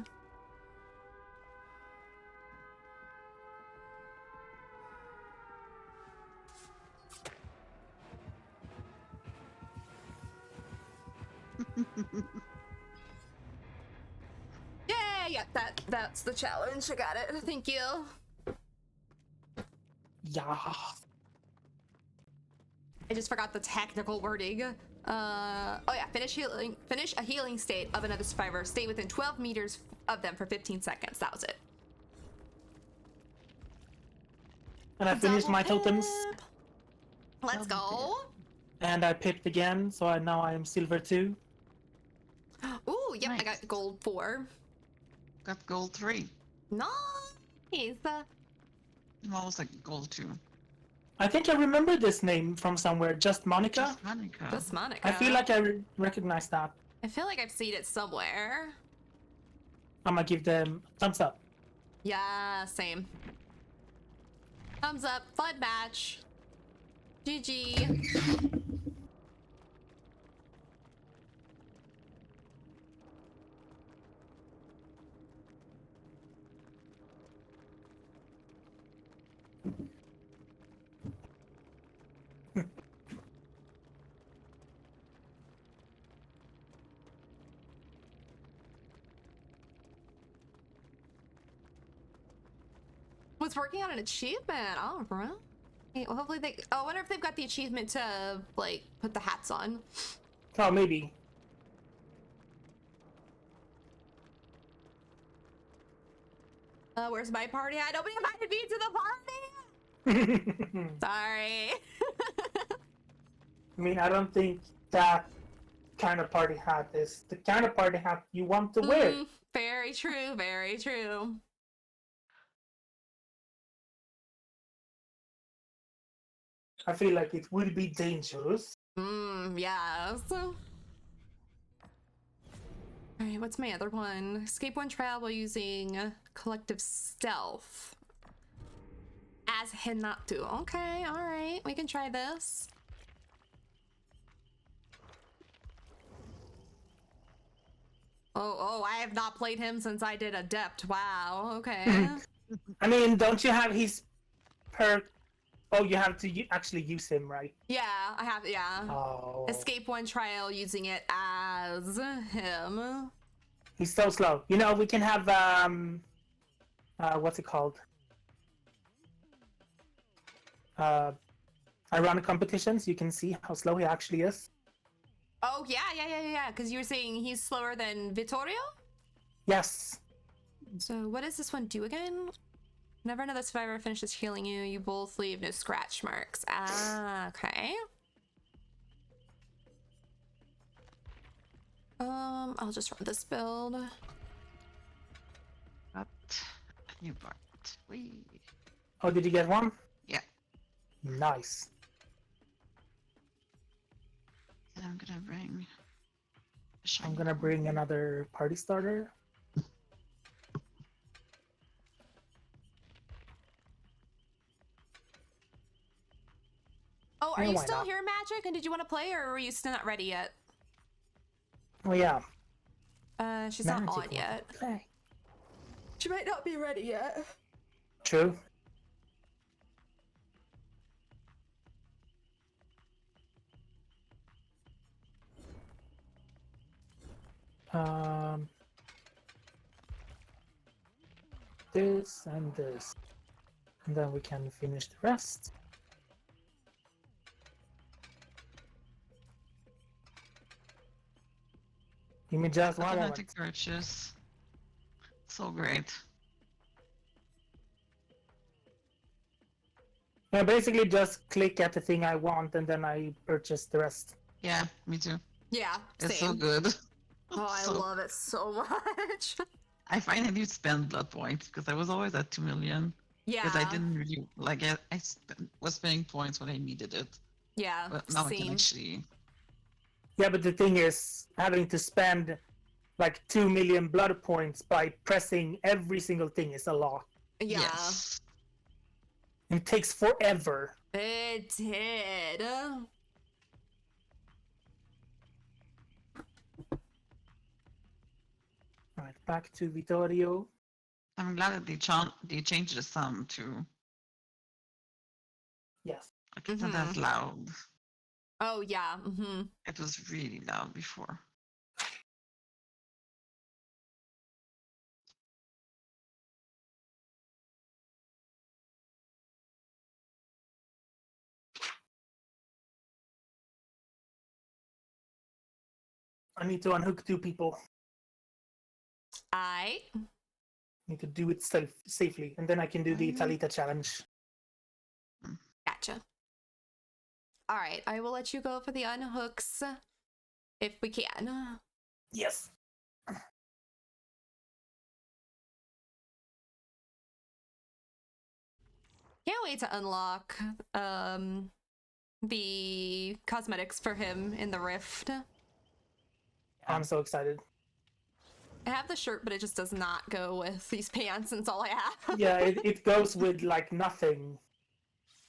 Yeah, that's the challenge. I got it. Thank you. Yeah. I just forgot the technical wording. Oh yeah, finish a healing state of another survivor. Stay within 12 meters of them for 15 seconds. That was it. And I finished my Double totems. pip. Let's go. And I pipped again, so now I am silver 2. Ooh, yep, I Nice. got gold 4. Got gold 3. Nice. I'm almost like gold 2. I think I remember this name from somewhere. Just Monica? Monica. Just Monica. I feel like I recognize that. I feel like I've seen it somewhere. I'm gonna give them thumbs up. Yeah, same. Thumbs up. Fun match. GG. Was working on an achievement. Oh, bro. Hey, well, hopefully they. Oh, I wonder if they've got the achievement to like put the hats on. Oh, maybe. Where's my party hat? Nobody invited me to the party. Sorry. I mean, I don't think that kind of party hat is the kind of party hat you want to wear. Very true. Very true. I feel like it will be dangerous. Yes. Alright, what's my other one? Escape one travel using collective stealth. As Hinatu. Okay, alright. We can try this. Oh, I have not played him since I did Adept. Wow, okay. I mean, don't you have his perk? Oh, you have to actually use him, right? Yeah, I have, yeah. Oh. Escape one trial using it as him. He's so slow. You know, we can have, what's it called? Ironic competitions. You can see how slow he actually is. Oh, yeah, because you were saying he's slower than Vittorio? Yes. So what does this one do again? Whenever another survivor finishes healing you, you both leave no scratch marks. Ah, okay. I'll just run this build. But a new part. Whee. Oh, did you get one? Yeah. Nice. And I'm gonna bring. I'm gonna bring another party starter. Oh, are Yeah, you why still not? here, Magic? And did you want to play, or were you still not ready yet? Oh yeah. She's not Magic on wants yet. to play. She might not be ready yet. True. Um, this and this, and then we can finish the rest. Give me just one Automatic moment. purchase. So great. Yeah, basically just click at the thing I want and then I purchase the rest. Yeah, me too. Yeah, It's same. so good. Oh, I So- love it so much. I finally spent blood points because I was always at 2 million. Yeah. Because I didn't really like it. Was spending points when I needed it. Yeah, But now I can same. actually. Yeah, but the thing is, having to spend like 2 million blood points by pressing every single thing is a lot. Yeah. Yes. It takes forever. It did. Alright, back to Vittorio. I'm glad that they changed the sound too. Yes. Like it's not as loud. Oh, yeah. Mm-hmm. It was really loud before. I need to unhook 2 people. I Need to do it safely, and then I can do the Talita challenge. gotcha. All right, I will let you go for the unhooks if we can. Yes. Can't wait to unlock the cosmetics for him in the rift. I'm so excited. I have the shirt, but it just does not go with these pants, and it's all I have. Yeah, it goes with like nothing.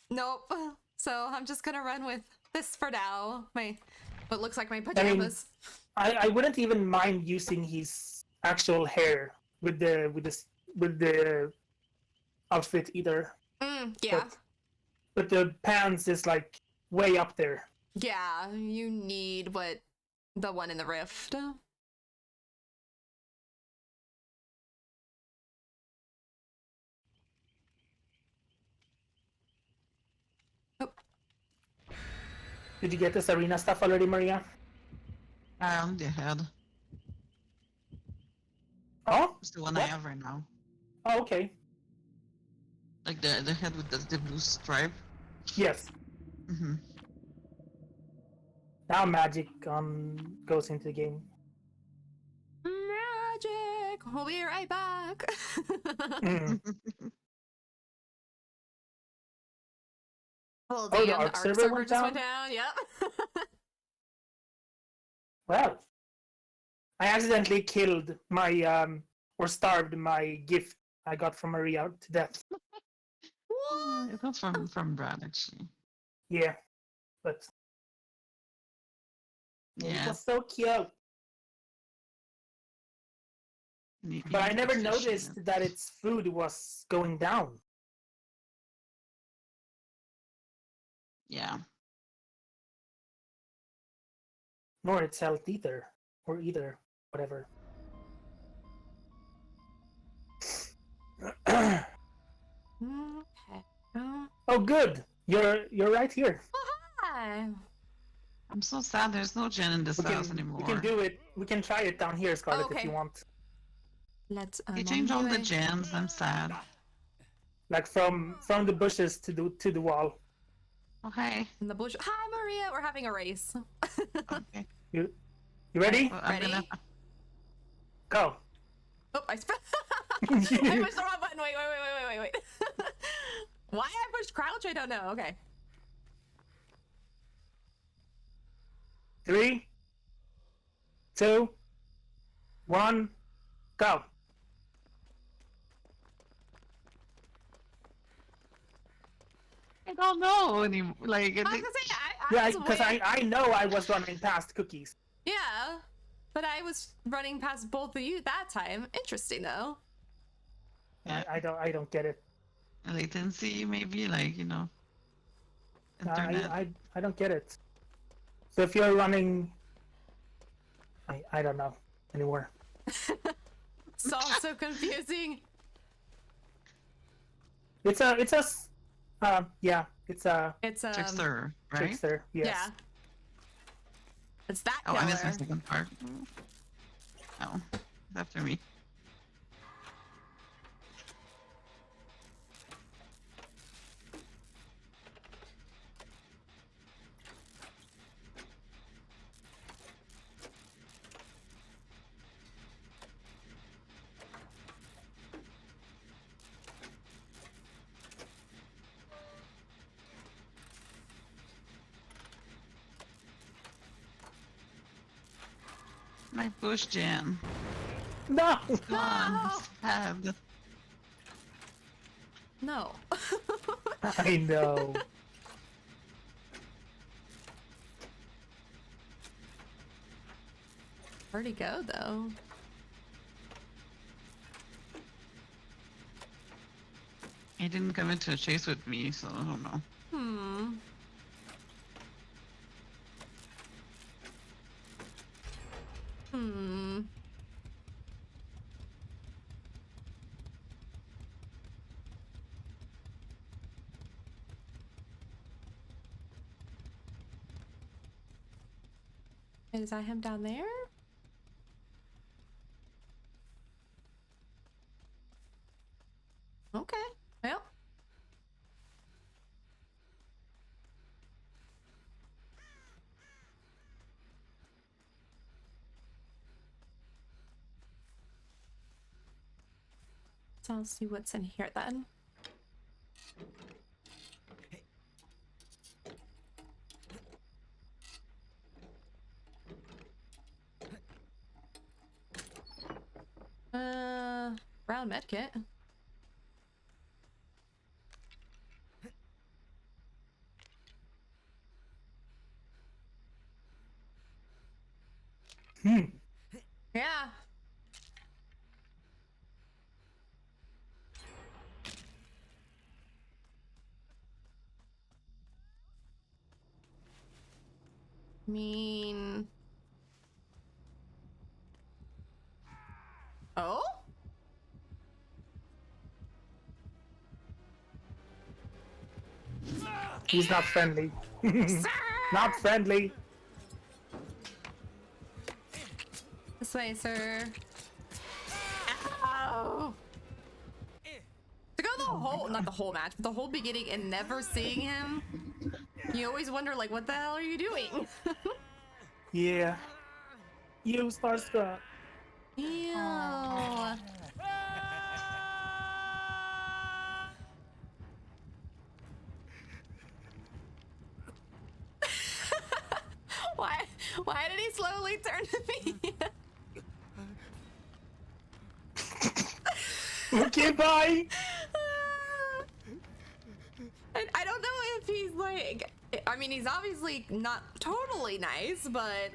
Nope. So I'm just gonna run with this for now. What looks like my pajamas. I wouldn't even mind using his actual hair with the outfit either. Yeah. But the pants is like way up there. Yeah, you need the one in the rift. Did you get this arena stuff already, Maria? The head. Oh? It's the one I What? have right now. Oh, okay. Like the head with the blue stripe. Yes. Mm-hmm. Now magic goes into the game. Magic! We'll be right back. Mm. Well, Oh, the damn, Ark the Ark server server went just went down? down. Yep. Well, I accidentally killed my or starved my gift I got from Maria to death. It was from Brad actually. Yeah, but it Yeah. was so cute. But I never noticed that its food was going down. Yeah. Nor its health either. Or either. Whatever. Okay. Oh, good. You're right here. Hi. I'm so sad there's no gen in this house anymore. We can do it. We can try it down here, Scarlet, if Okay. you want. Let's You change all the gens, I'm sad. Like from the bushes to the wall. Okay. in the bush. Hi, Maria. We're having a race. Okay. You ready? Well, I'm Ready? gonna... Go. Oh, I I pushed the wrong button. Wait. Why I pushed crouch? I don't know. Okay. 3, 2, 1, go. I don't know anymore. Like, I was gonna say, Yeah, was because way- I know I was running past cookies. Yeah, but I was running past both of you that time. Interesting though. yeah, I don't get it. latency maybe, like, you know. Internet. I don't get it. So if you're running, I don't know anymore. It's all so confusing. It's a yeah, it's a It's Trickster, right? trickster. Yes. Yeah. It's that Oh, killer. I missed my second part. Oh, it's after me. My bush gen. No. Gone. Stabbed. No. I know. Where'd he go though? He didn't come into a chase with me, so I don't know. Hmm. Hmm. Is that him down there? Okay. Well. So I'll see what's in here then. Brown medkit. Yeah. Mean. Oh? He's not friendly. Not friendly. This way, sir. Ow! To go the whole, not the whole match, but the whole beginning and never seeing him, you always wonder, like, what the hell are you doing? Yeah. You starstruck. Ew. Why did he slowly turn to me? Okay, bye. I don't know if he's like, I mean, he's obviously not totally nice, but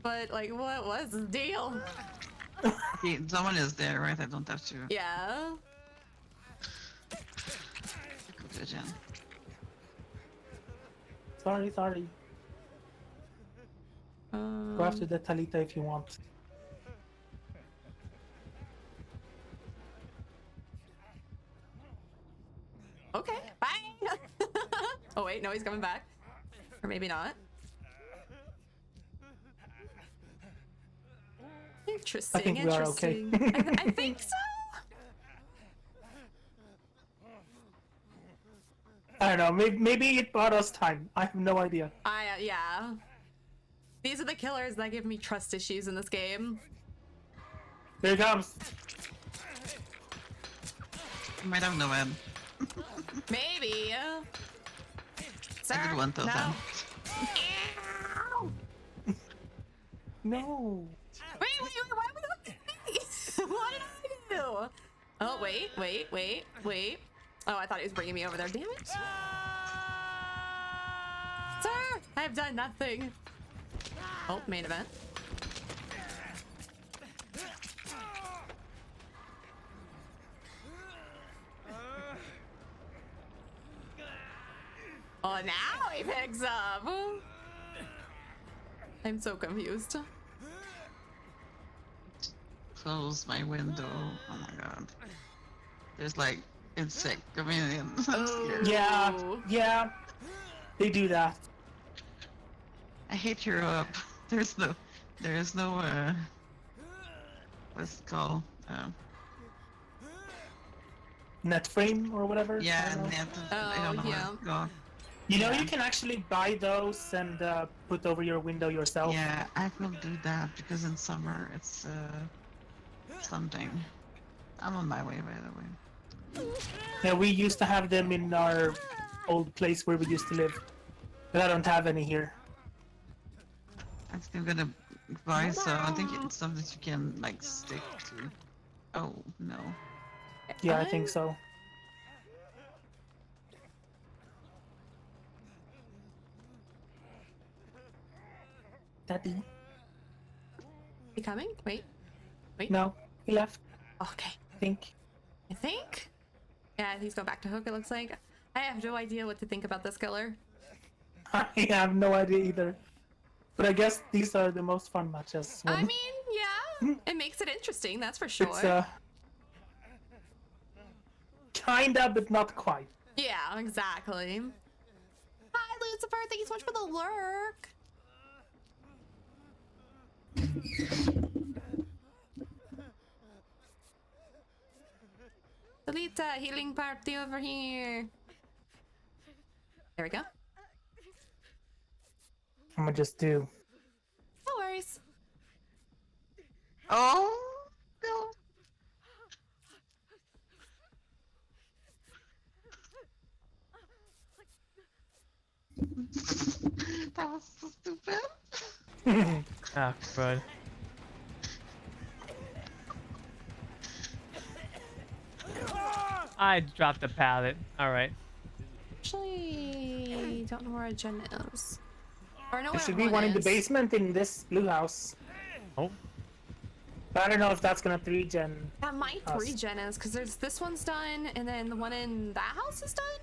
like, what was the deal? Okay, someone is there, right? I don't have to Yeah. go to Jen. Sorry. Go after the Talita if you want. Okay, bye. Oh wait, no, he's coming back. Or maybe not. Interesting, I think we are okay. interesting. I think so. I don't know. Maybe it bought us time. I have no idea. Yeah. These are the killers that give me trust issues in this game. Here it comes. You might have no end. Maybe. Sir, I did one though no. then. No. Wait, why are we looking at me? What did I do? Oh, wait. Oh, I thought he was bringing me over there. Damn it. Sir, I have done nothing. Oh, main event. Oh, now he picks up. I'm so confused. Close my window. Oh my god. There's like insect coming in. I'm scared. Yeah. They do that. I hate Europe. There's no what's it called? Net frame or whatever. I Yeah, don't know. net. I don't know yeah. what it's called. You know, you can actually buy those and put over your window yourself. Yeah, I will do that because in summer it's something. I'm on my way, by the way. Yeah, we used to have them in our old place where we used to live, but I don't have any here. I'm still gonna buy, so I think it's something you can like stick to. Oh no. Yeah, I think so. Daddy? He coming? Wait. No, he left. Okay. I think. I think. Yeah, he's going back to Hook, it looks like. I have no idea what to think about this killer. I have no idea either. But I guess these are the most fun matches. I when mean, yeah, it makes it interesting, that's for sure. It's kinda, but not quite. Yeah, exactly. Hi, Lucifer. Thank you so much for the lurk. Talita, healing party over here. There we go. I'm gonna just do. No worries. Oh no. That was so stupid. Ah, bud. I dropped the pallet. Alright. Actually, don't know where a gen is. Or I know There where should be one in the is. basement in this blue house. Oh. But I don't know if that's gonna 3-gen. That might Us. 3-gen is, because there's this one's done, and then the one in that house is done?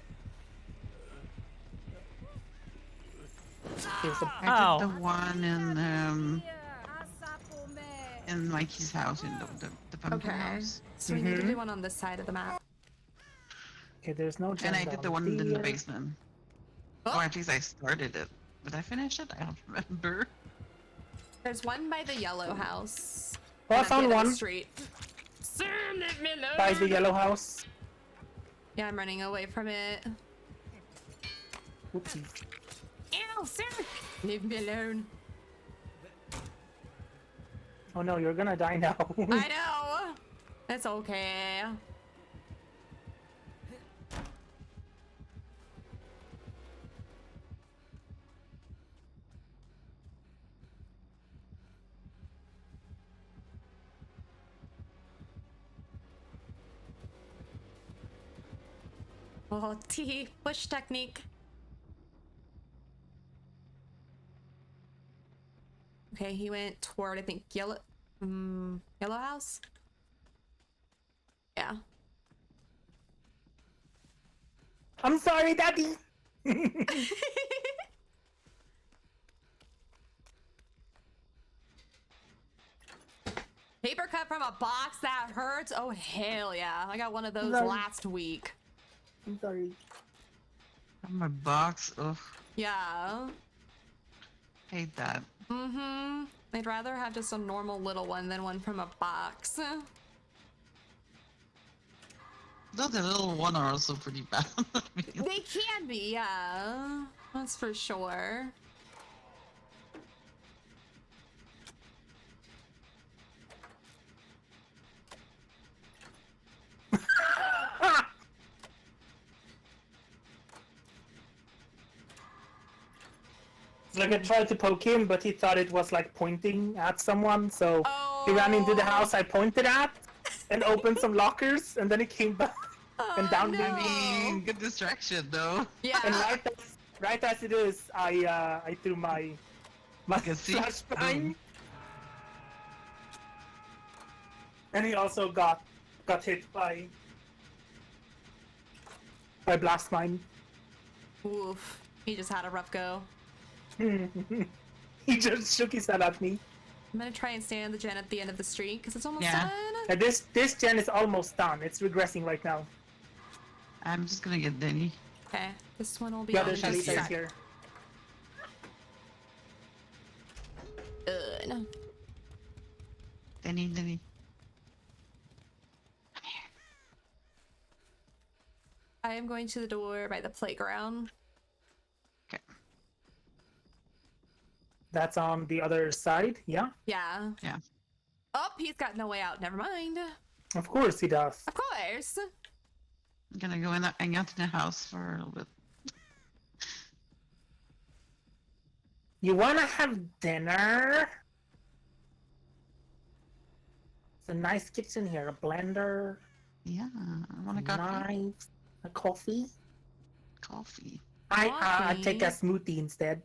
There's a- I Ow. did the one in Mikey's house in the pumpkin Okay. house. So we need to do one on this side of the map. Okay, there's no gen And I did the down one in the here. basement. Oh. Or at least I started it. Did I finish it? I don't remember. There's one by the yellow house. Oh, I at the found end of the one street. Sir, leave me alone. by the yellow house. Yeah, I'm running away from it. Oopsies. Ew, sir! Leave me alone. Oh no, you're gonna die now. I know! It's okay. Oh, T, push technique. Okay, he went toward, I think, yellow. Yellow house? Yeah. I'm sorry, Daddy. Paper cut from a box that hurts? Oh, hell yeah. I got one of those No. last week. I'm sorry. My box. Ugh, Yeah. hate that. Mm-hmm. I'd rather have just a normal little one than one from a box. Though the little one are also pretty bad. I mean, They can be, yeah. That's for sure. Like I tried to poke him, but he thought it was like pointing at someone, so he ran into the house I pointed at and opened some lockers, and then he came back and downed no. me. good distraction though. Yeah. And right as it is, I threw my can see. flashbang, Boom. and he also got hit by blast mine. Oof. He just had a rough go. He just shook his head at me. I'm gonna try and stand the gen at the end of the street because it's almost Yeah. done. And this gen is almost done. It's regressing right now. I'm just gonna get Denny. Okay, this one will be The on other the Shalita is side. here. No. Denny. I am going to the door by the playground. Okay. That's on the other side. Yeah, Yeah. Yeah. Oh, he's got no way out. Never mind. of course he does. Of course. I'm gonna go in hang out in the house for a little bit. You wanna have dinner? It's a nice kitchen here. A blender, Yeah, I want a coffee. knives, a coffee. Coffee. I take a Coffee? smoothie instead.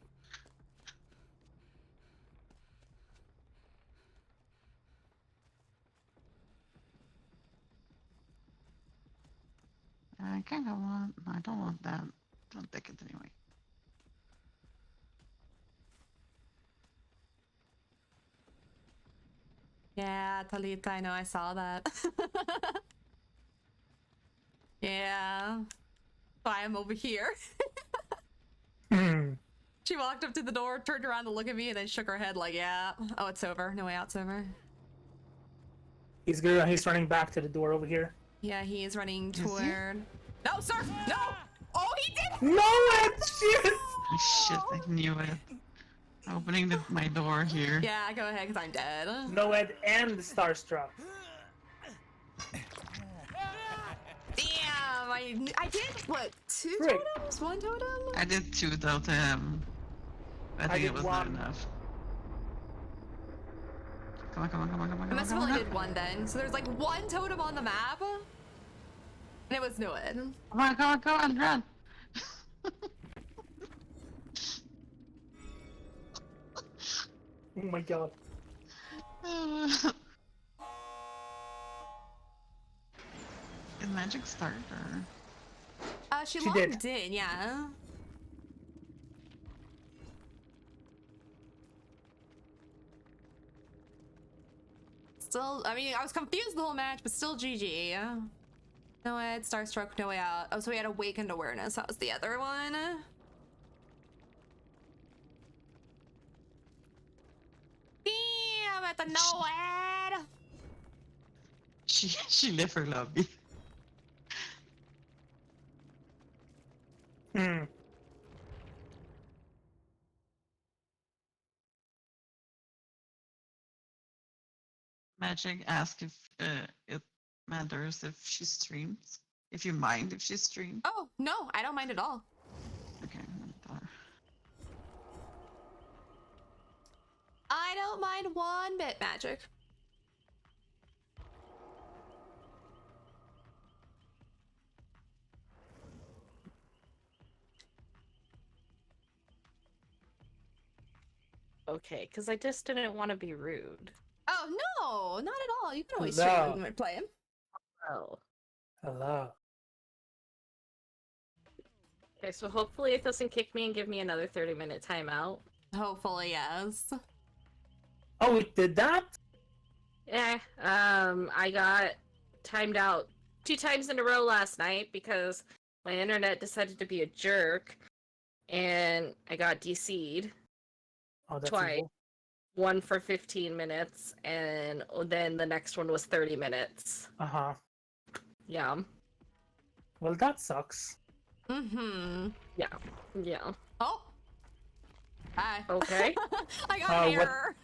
I kind of want. I don't want that. Don't take it anyway. Yeah, Talita, I know, I saw that. Yeah. So I am over here. Hmm. She walked up to the door, turned around to look at me, and then shook her head like, yeah. Oh, it's over. No way out's over. He's good. He's running back to the door over here. Yeah, he is running he? toward... No, sir! No! Oh, he did! No, shit! Oh, shit, I knew it. Opening my door here. Yeah, go ahead, because I'm dead. Noed and Starstruck. Damn, I did, what, 2 Frick. totems? 1 totem? I did 2 though to him. I think did it was not one. enough. Come on. I must have only did 1 then. So there's like 1 totem on the map. And it was Noed. Come on, run. Oh my god. Did magic start or? She She logged did. in, yeah. Still, I mean, I was confused the whole match, but still GG. No Ed, Starstruck, no way out. Oh, so we had Awakened Awareness. That was the other one. Damn, at the no Ed. She left her lobby. Hmm. Magic asked if it matters if she streams. If you mind if she streams. Oh, no, I don't mind at all. Okay. I don't mind 1 bit, Magic. Okay, because I just didn't want to be rude. Oh, no, No, not at all. You can always No. stream when we're playing. Oh. Hello. Okay, so hopefully it doesn't kick me and give me another 30-minute timeout. Hopefully, yes. Oh, it did that? Yeah, I got timed out 2 times in a row last night because my internet decided to be a jerk, and I got DC'd Oh, that's twice. evil. One for 15 minutes, and then the next one was 30 minutes. Uh-huh. Yeah. Well, that sucks. Mm-hmm. Yeah. Oh. Hi. Okay. I got an what- error.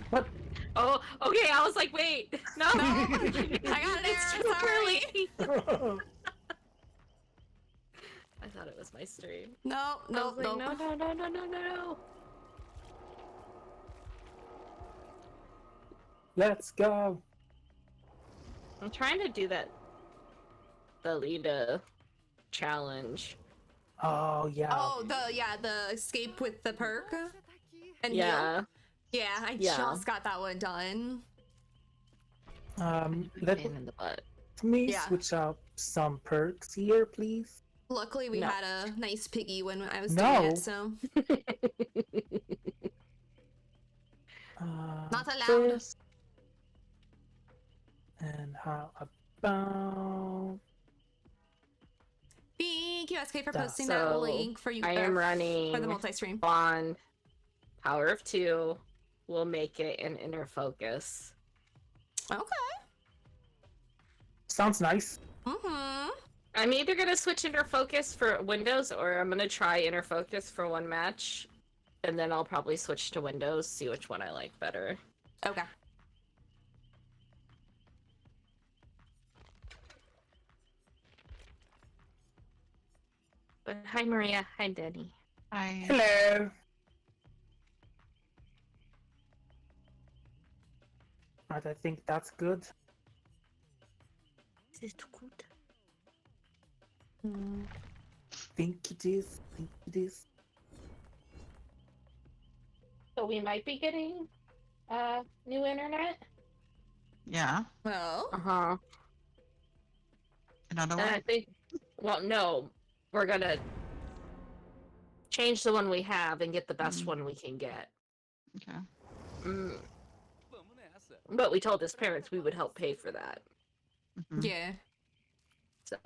What? Oh, okay, I was like, wait, no! No, I got an It's error, too sorry. early. I thought it was my stream. No, I no, was like, no. Let's go. I'm trying to do the Lita challenge. Oh, yeah. Oh, the escape with the perk. And heal. Yeah. Yeah, I Yeah. just got that one done. Let Pain in the butt. me Yeah. switch up some perks here, please. Luckily, we No. had a nice piggy when I was No. doing it, so not allowed. This. And how about... Thank you, SK, for Duh. posting that So, link for you. I am running for the multi-stream. on Power of 2. We'll make it an inner focus. Okay. Sounds nice. Mm-hmm. I'm either gonna switch inner focus for Windows, or I'm gonna try inner focus for one match, and then I'll probably switch to Windows, see which one I like better. Okay. But hi, Maria. Hi, Denny. Hello. Right, I think that's good. Is it good? Think it is. Think it is. So we might be getting new internet. Yeah. Well, Uh-huh. Another And I one? think, well, no, we're gonna change the one we have and get the best one we can get. Okay. Mm. But we told his parents we would help pay for that. Mhm. yeah. So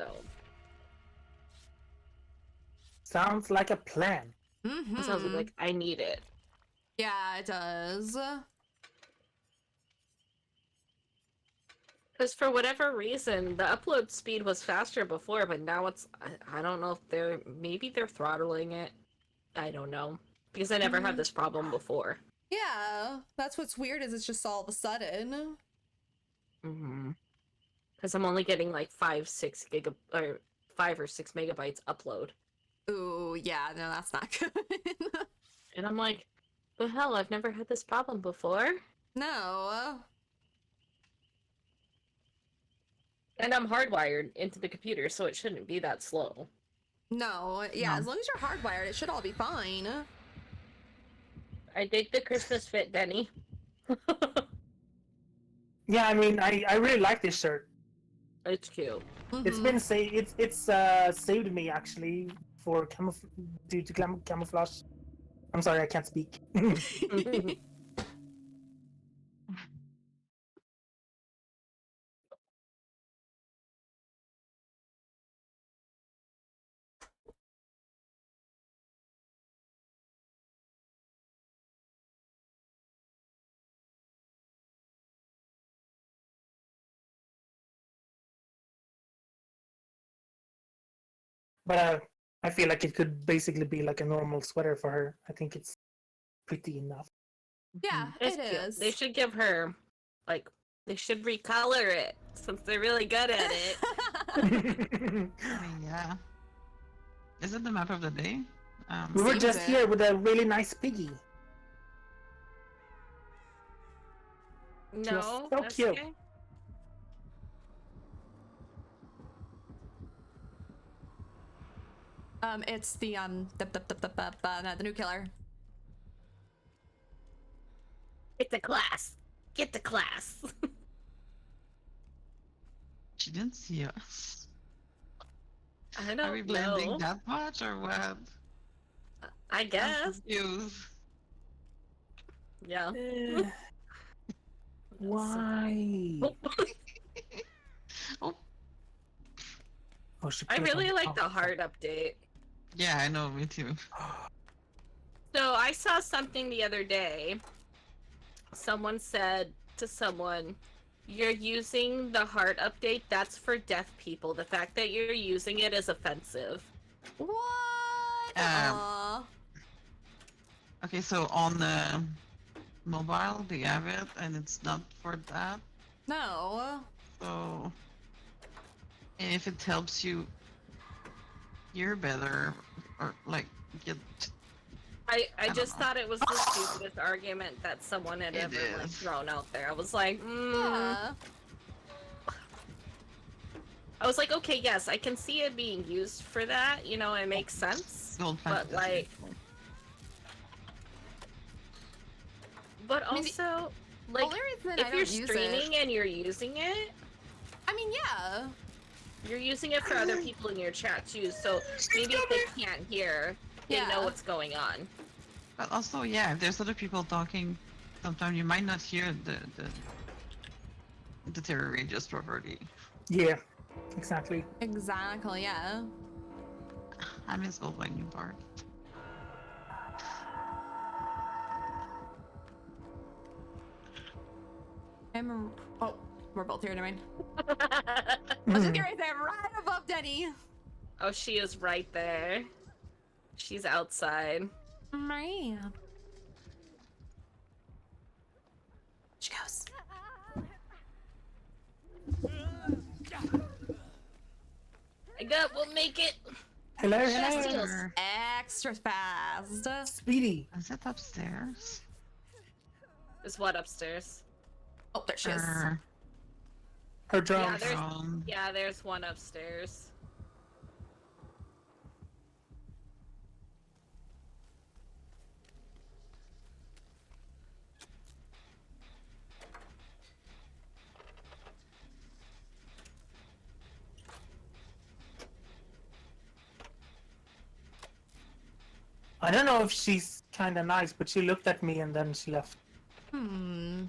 Sounds like a plan. Mm-hmm. it sounds like I need it. Yeah, it does. Because for whatever reason, the upload speed was faster before, but now it's, I don't know if maybe they're throttling it. I don't know. Because I never had this problem before. Yeah, that's what's weird is it's just all of a sudden. Mm-hmm. Because I'm only getting like 5 or 6 megabytes upload. Ooh, yeah, no, that's not good. And I'm like, the hell, I've never had this problem before. No. And I'm hardwired into the computer, so it shouldn't be that slow. No, yeah, No. as long as you're hardwired, it should all be fine. I dig the Christmas fit, Denny. Yeah, I mean, I really like this shirt. It's cute. It's Mhm. been saved me actually for due to camouflage. I'm sorry, I can't speak. But I feel like it could basically be like a normal sweater for her. I think it's pretty enough. Yeah, It's it cute. is. They should give her, like, they should recolor it, since they're really good at it. I mean, yeah. Is it the map of the day? We were Seems just it. here with a really nice piggy. No, so that's cute. okay. It's the the new killer. Get the class. Get the class. didn't see us. I Are we don't blending know. that much or what? I I'm guess. confused. Yeah. Eh, why? Oh, Oh, she I put it on really the like top. the heart update. yeah, I know, me too. So I saw something the other day. Someone said to someone, "You're using the heart update. That's for deaf people. The fact that you're using it is offensive." What? Um, Aw. Okay, so on the mobile, they have it, and it's not for that. No. So, and if it helps you hear better, or like get, I don't just know. thought it was the stupidest argument that someone had It ever like is. thrown out there. I was like, Yeah. I was like, okay, yes, I can see it being used for that. You know, it makes sense. Gold But fantasy. like, but I mean, also, like, only reason I if don't you're use streaming it. and you're using it, I mean, yeah. you're using it for other people in your chat too. So maybe if they can't hear, they know Yeah. what's going on. But also, yeah, if there's other people talking, sometimes you might not hear the terror ranges properly. Yeah, exactly. Exactly, yeah. I miss gold lightning part. Oh, we're both here, never mind. I was just gonna say, I'm right above Denny. Oh, she is right there. She's outside. Man. She goes. I got, we'll make it. Hello, Fast hello. heals. Sure. Extra fast. Speedy. Is it upstairs? Is what upstairs? Oh, there she is. Or Her drums. Yeah, there's um, yeah, there's one upstairs. I don't know if she's kind of nice, but she looked at me and then she left. Hmm.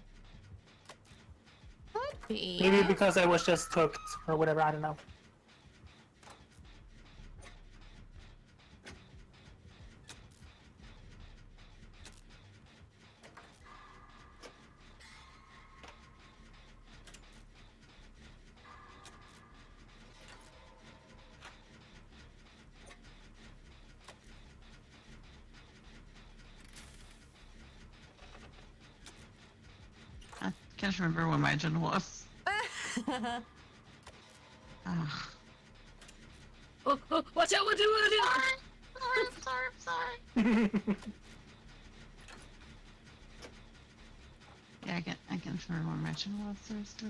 Could be. Maybe because I was just hooked or whatever, I don't know. I can't remember what my gen was. Ugh. Oh, oh, watch out! Watch out! Sorry. Yeah, I can't remember what my gen was. Seriously.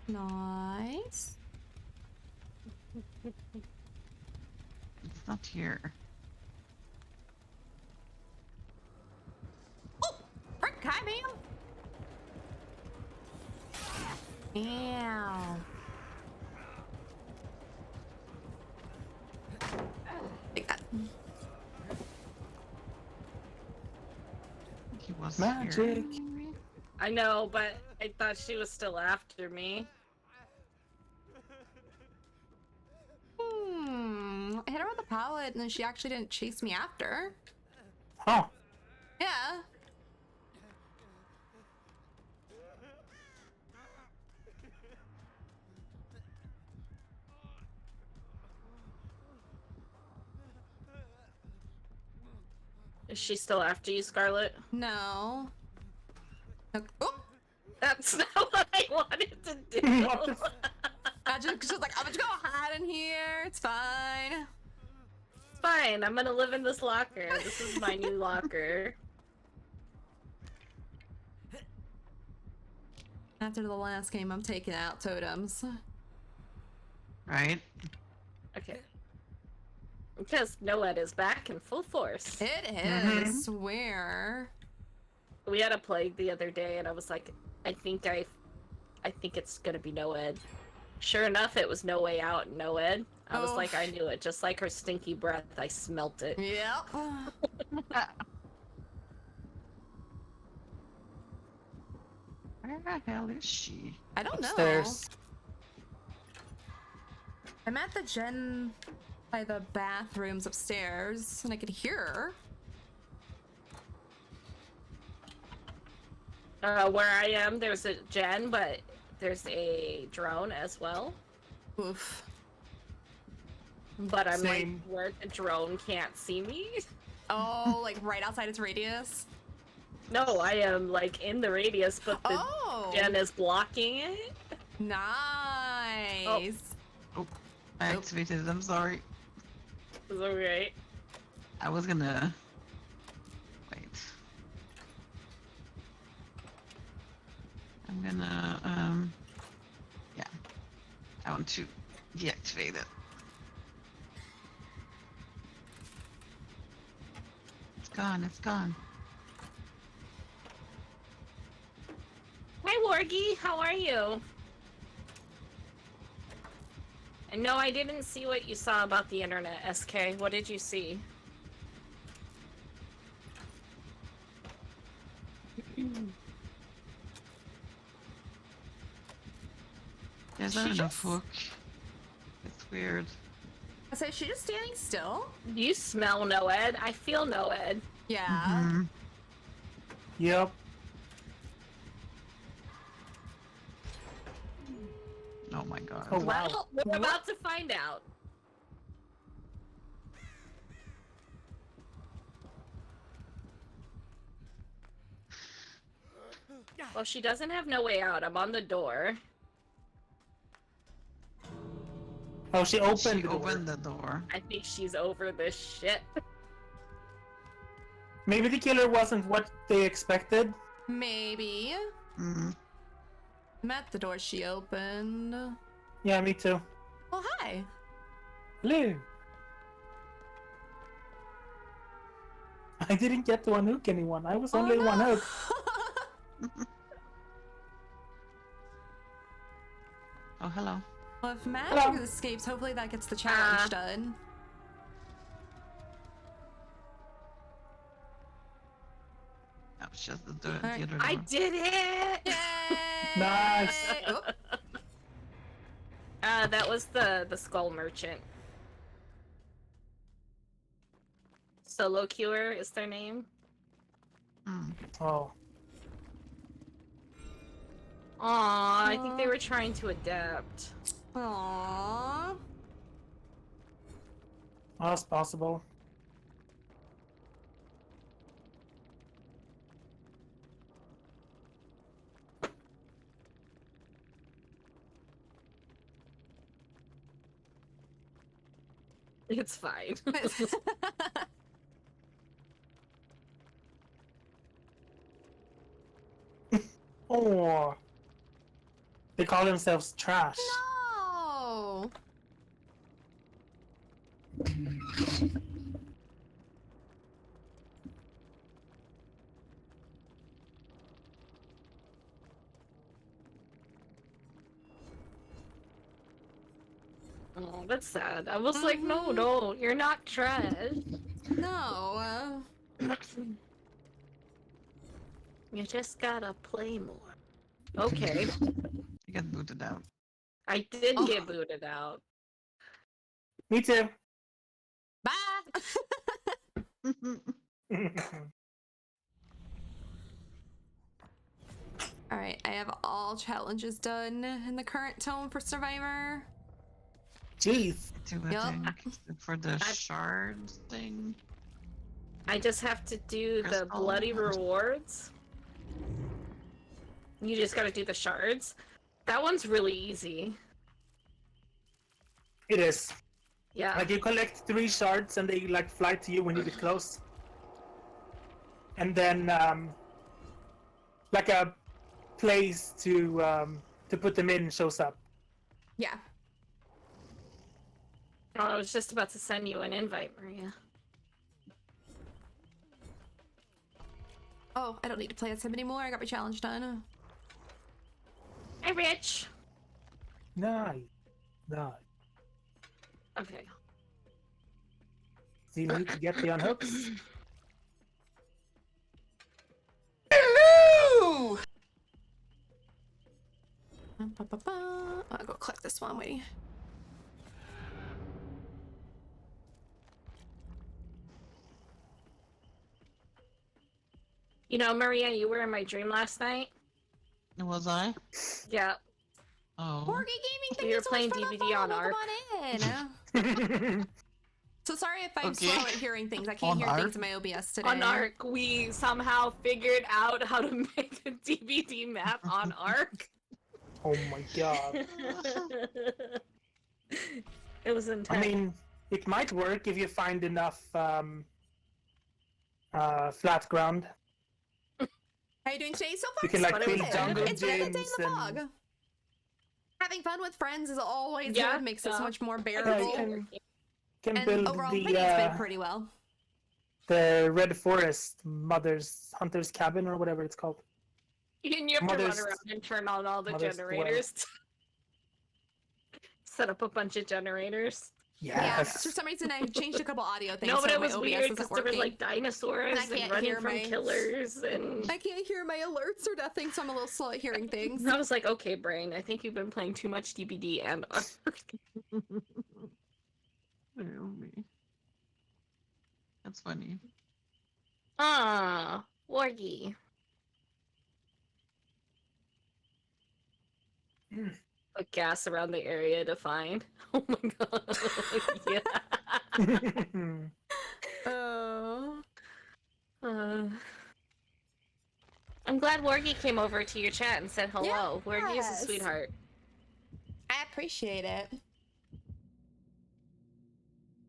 Nice. It's not here. Oh, frick, hi, ma'am. Ow. Take that. I think he was Magic. here. Maybe? I know, but I thought she was still after me. I hit her with a pallet and then she actually didn't chase me after. Huh. Yeah. Is she still after you, Scarlet? No. Oh, That's not what I wanted to do. What the she's like, I'm just gonna hide in here. It's fine. It's fine. I'm gonna live in this locker. This is my new locker. After the last game, I'm taking out totems. Right? Okay. Because Noed is back in full force. It is. Swear. We had a plague the other day, and I was like, I think it's gonna be Noed. Sure enough, it was No Way Out and Noed. I was like, I knew it. Just like her stinky breath, I smelt it. Yep. Where the hell is she? I don't know. Upstairs. I'm at the gen by the bathrooms upstairs, and I can hear her. Where I am, there's a gen, but there's a drone as well. Oof. But I'm Same. like where the drone can't see me. Oh, like right outside its radius? No, I am like in the radius, but the Oh! gen is blocking it. Nice. Oh, I activated it. I'm sorry. It's okay. I was gonna wait. I'm gonna yeah. I want to deactivate it. It's gone. It's gone. Hi, Wargy. How are you? And no, I didn't see what you saw about the internet, SK. What did you see? There's She not enough just- hook. It's weird. I say, is she just standing still? You smell Noed. I feel Noed. Yeah. Mhm. Yep. Oh my god. Oh wow. Well, we're about to find out. Well, she doesn't have no way out. I'm on the door. Oh, she opened She the door. opened the door. I think she's over this shit. Maybe the killer wasn't what they expected. Maybe. Mm. I'm at the door she opened. Yeah, me too. Oh, hi. Hello. I didn't get to unhook anyone. I was only one hook. Oh, hello. Well, if magic Hello. escapes, hopefully that gets the challenge done. That was just the Alright. other door. I did it! Yay! Nice. Oh, That was the skull merchant. Solo Cure is their name. Mm. Oh. Aw, I think they were trying to adapt. aww. That's possible. It's fine. Oh. They call themselves trash. No! Oh, that's sad. I was like, no, you're not trash. No. You just gotta play more. Okay. You got booted out. I did Oh. get booted out. Me too. Bye! Alright, I have all challenges done in the current tome for Survivor. Jeez. Do a Yup. thing for the shards thing. I just have to do the Crystal. bloody rewards. You just gotta do the shards. That one's really easy. It is. Yeah. Like you collect 3 shards and they like fly to you when you get close. And then like a place to put them in shows up. Yeah. Oh, I was just about to send you an invite, Maria. Oh, I don't need to play as him anymore. I got my challenge done. Hi, Rich. Nice. Nice. Okay. So you need to get the unhooks. I'll go click this one. Wait. You know, Maria, you were in my dream last night. Was I? Yeah. Oh. Morgy Gaming, thank We you were so playing much for the DVD on follow. Arc. Welcome on in. So sorry if I'm Okay. slow at hearing things. I can't On hear Arc? things in my OBS today. On Arc, we somehow figured out how to make a DVD map on Arc. Oh my god. It was intense. I mean, it might work if you find enough flat ground. How you doing today? So far, You can, so like, good. build jungle It's been a good day in the gyms fog. and- Having fun with friends is always Yeah, good. Makes it so much more Yeah, bearable. you can And build overall, playing's been the pretty well. Red Forest Hunter's Cabin or whatever it's called. You have to run Mother's- around and turn on all the Mother's generators. Set up a bunch of generators. Yeah, Yes. for some reason I changed a couple audio things. No, but so it my was OBS weird isn't because there were working. like dinosaurs And I and can't running hear from my- killers, and I can't hear my alerts or nothing, so I'm a little slow at hearing things. I was like, okay, brain, I think you've been playing too much DBD and Really? That's funny. Ah, Wargy. Put gas around the area to find. Oh my god. Yeah. Oh. I'm glad Wargy came over to your chat and said hello. Wargy is a Yes. sweetheart. I appreciate it.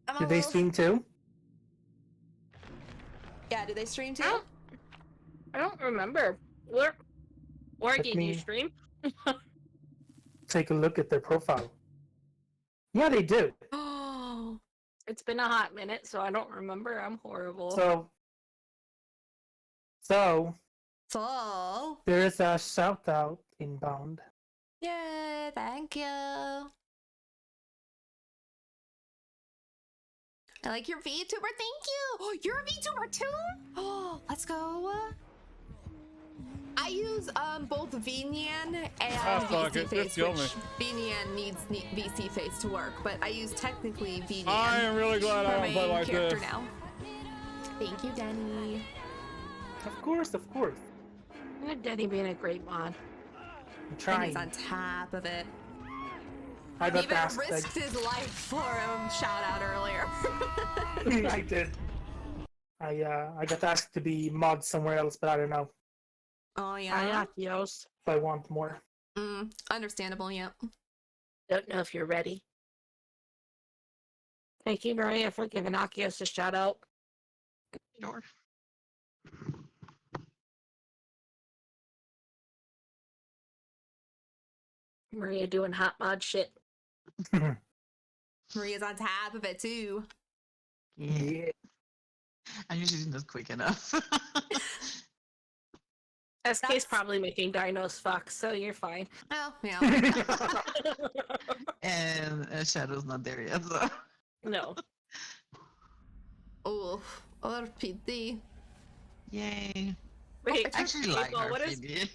I'm a Did they little- stream too? Yeah, do they stream too? Oh. I don't remember. Wargy, do you me- stream? Take a look at their profile. Yeah, they do. Oh. It's been a hot minute, so I don't remember. I'm horrible. So So. there is a shout out inbound. Yay, thank you. I like your VTuber, thank you. Oh, you're a VTuber too? Oh, let's go. I use both VNyan and fuck VC it, Face, just kill me. which VNyan needs VC Face to work, but I use technically VNyan. I am really glad for I don't my play like character this. now. Thank you, Denny. Of course, of course. Look at Denny being a great mod. I'm Denny's trying. on top of it. I He got even asked. risked his life for a shout out earlier. I did. I got asked to be mod somewhere else, but I don't know Oh yeah. Ayakios. if I want more. Understandable, yeah. Don't know if you're ready. Thank you, Maria, for giving Akios a shout out. Sure. Maria doing hot mod shit. Maria's on top of it too. Yeah. I'm usually not quick enough. SK's That's- probably making dinos fuck, so you're fine. Oh, yeah. And Shadow's not there yet, so. No. Oh, RPD. Yay. Wait, I actually like April, our what is PD.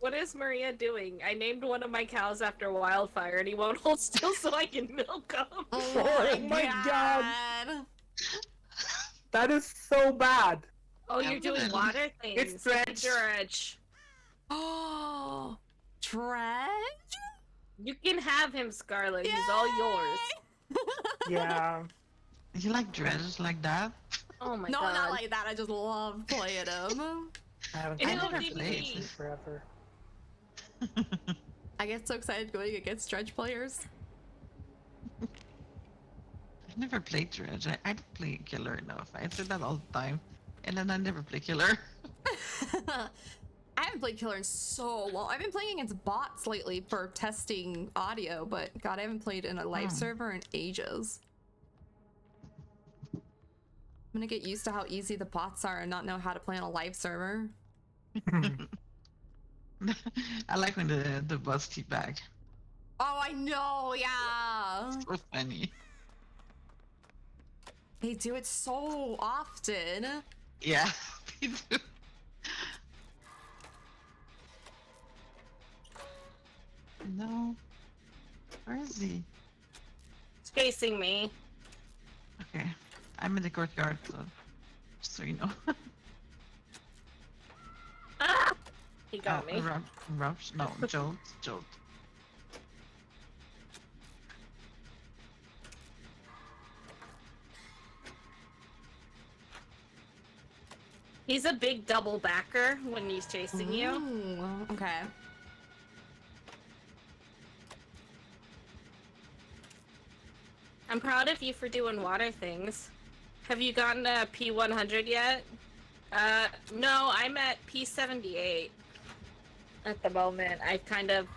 what is Maria doing? I named one of my cows after Wildfire and he won't hold still so I can milk him. Oh my god. That is so bad. Oh, you're doing Definitely. water things. It's Dredge. Dredge. Oh, Dredge? You can have him, Scarlet. He's all yours. Yeah. You like dredge like that? Oh my No, god. not like that. I just love playing him. I haven't I played never Dredge played. in forever. I get so excited going against Dredge players. I never played dredge. I don't play killer enough. I say that all the time. And then I never play killer. I haven't played Killer in so long. I've been playing against bots lately for testing audio, but God, I haven't played in a live server in ages. I'm gonna get used to how easy the bots are and not know how to play on a live server. I like when the bots keep back. Oh, I know, yeah. So funny. They do it so often. Yeah, they do. No. Where is he? It's chasing me. Okay. I'm in the courtyard, so just so you know. Ah! He got me. Rush? No, Jolt. Jolt. He's a big double backer when he's chasing you. Ooh, okay. I'm proud of you for doing water things. Have you gotten a P100 yet? No, I'm at P78 at the moment. I've kind of,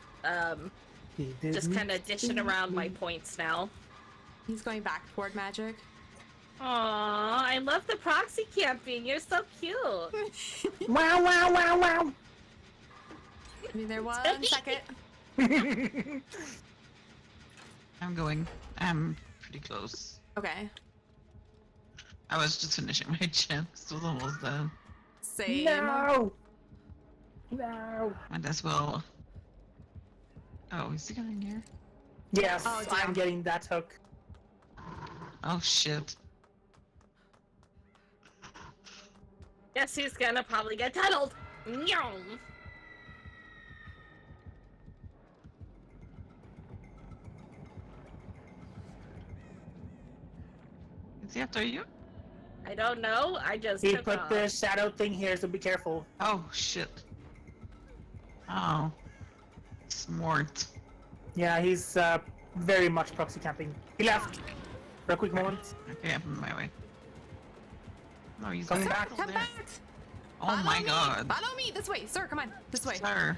just kind of dishing around my points now. He's going back toward magic. Aww, I love the proxy camping. You're so cute. Wow, wow, wow, wow. Give me there 1 second. I'm going. I'm pretty close. Okay. I was just finishing my gym, so it was almost done. Same. No. No. Might as well. Oh, is he getting here? Yes, Oh, I'm damn. getting that hook. Oh shit. Guess who's gonna probably get tunneled? Nyong. Is he after you? I don't know. I just He took put off. the shadow thing here, so be careful. Oh shit. Oh. Smart. Yeah, he's very much proxy camping. He left for a quick moment. Okay, I'm on my way. No, he's Coming back. back. Come there. back. Oh Follow my me. god. Follow me. This way. Sir, come on. This way. Sir.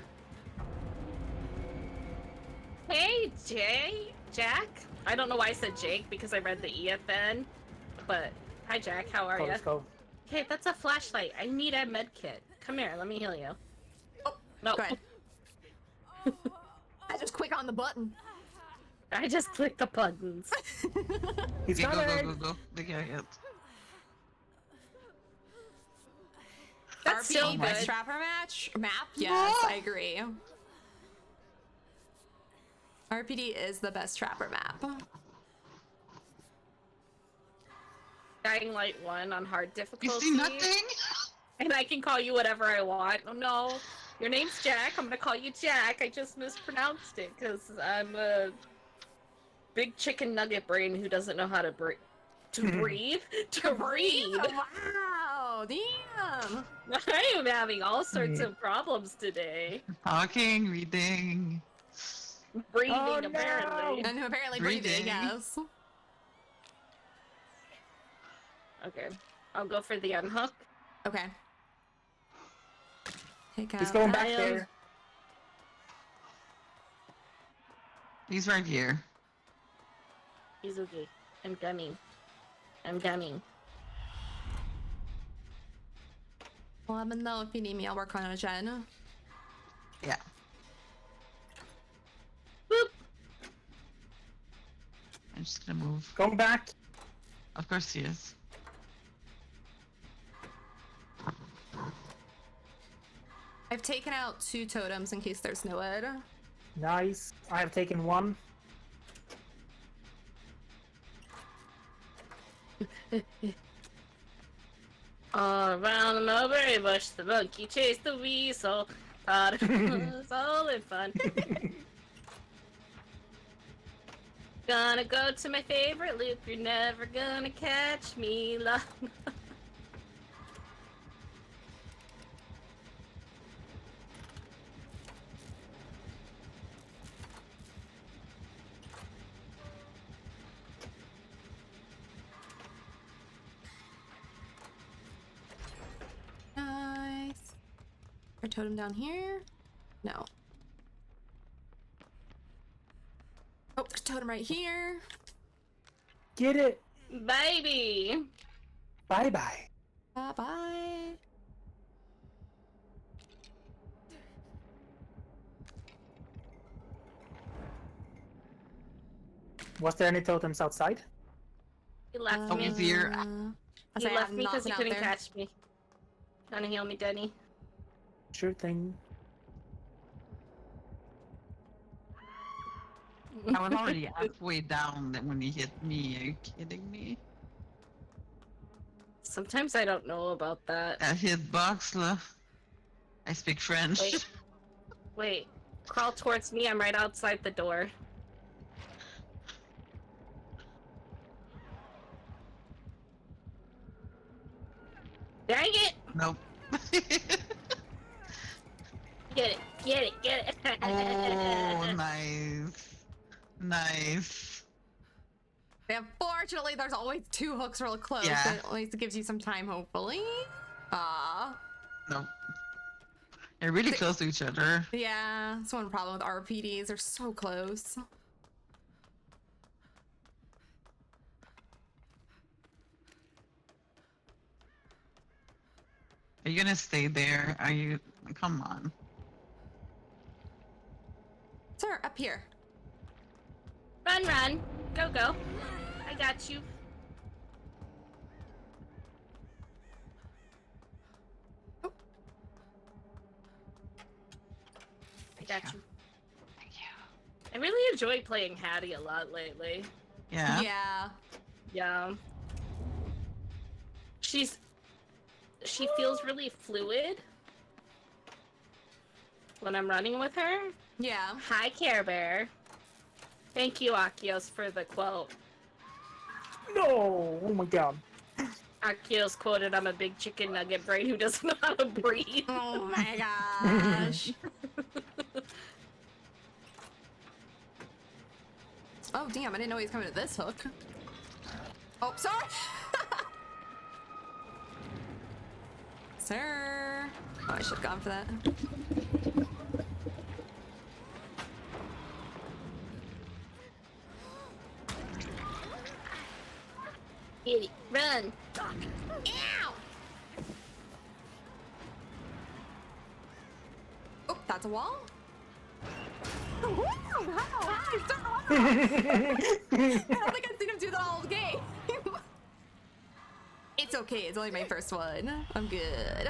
Hey, Jack? I don't know why I said Jake because I read the E at the end. But, hi Jack, how are Go, you? let's go. Okay, that's a flashlight. I need a med kit. Come here, let me heal you. Oh, No. go ahead. I just click on the button. I just clicked the buttons. He's Yeah, coming. go. They get hit. That's RP so best good. trapper map? Yes, I agree. RPD is the best trapper map. Dying Light 1 on hard You difficulty. see nothing? And I can call you whatever I want. Oh no, your name's Jack. I'm gonna call you Jack. I just mispronounced it because I'm a big chicken nugget brain who doesn't know how to breathe. To breathe? To breathe! Wow, damn. I am having all sorts of problems today. Talking, reading. Breathing, Oh, no. apparently. And apparently breathing, Breathing. yes. Okay, I'll go for the unhook. Okay. Take out He's going that. back am- there. He's right here. He's okay. I'm coming. I'm coming. Well, let me know if you need me. I'll work on a gen. Yeah. Boop! I'm just gonna move. Going back. Of course he is. I've taken out 2 totems in case there's no wood. Nice. I have taken one. All around the mulberry bush, the monkey chased the weasel. Thought it was all in fun. Gonna go to my favorite loop. You're never gonna catch me. Love. Nice. totem down here? No. Oh, there's a totem right here. Get it. Baby! Bye bye. Bye-bye. Was there any totems outside? He left Oh, me. he's here. I He say I left have me not because he been out couldn't there. catch me. Trying to heal me, Denny. Sure thing. I was already halfway down when he hit me. Are you kidding me? Sometimes I don't know about that. That hitbox, I speak French. Wait. Wait. Crawl towards me. I'm right outside the door. Dang it! Nope. Get it! Get it! Get it! Oh, nice. Nice. Unfortunately, there's always 2 hooks real close. Yeah. But at least it gives you some time, hopefully. Nope. They're really close to each other. Yeah, that's one problem with RPDs. They're so close. Are you gonna stay there? Are you? Come on. Sir, up here. Run, run! Go, go! I got you. I got you. Thank you. I really enjoy playing Hattie a lot lately. Yeah. Yeah. Yeah. She feels really fluid when I'm running with her. Yeah. Hi, Care Bear. Thank you, Akios, for the quote. No! Oh my god. Akios quoted, "I'm a big chicken nugget brain who doesn't know how to breathe." Oh my gosh. Oh, damn, I didn't know he was coming to this hook. Oh, sorry! Sir! Oh, I should have gone for that. Get it. Run! Ow! Oh, that's a wall? I don't think I've seen him do that all game. It's okay, it's only my first one. I'm good.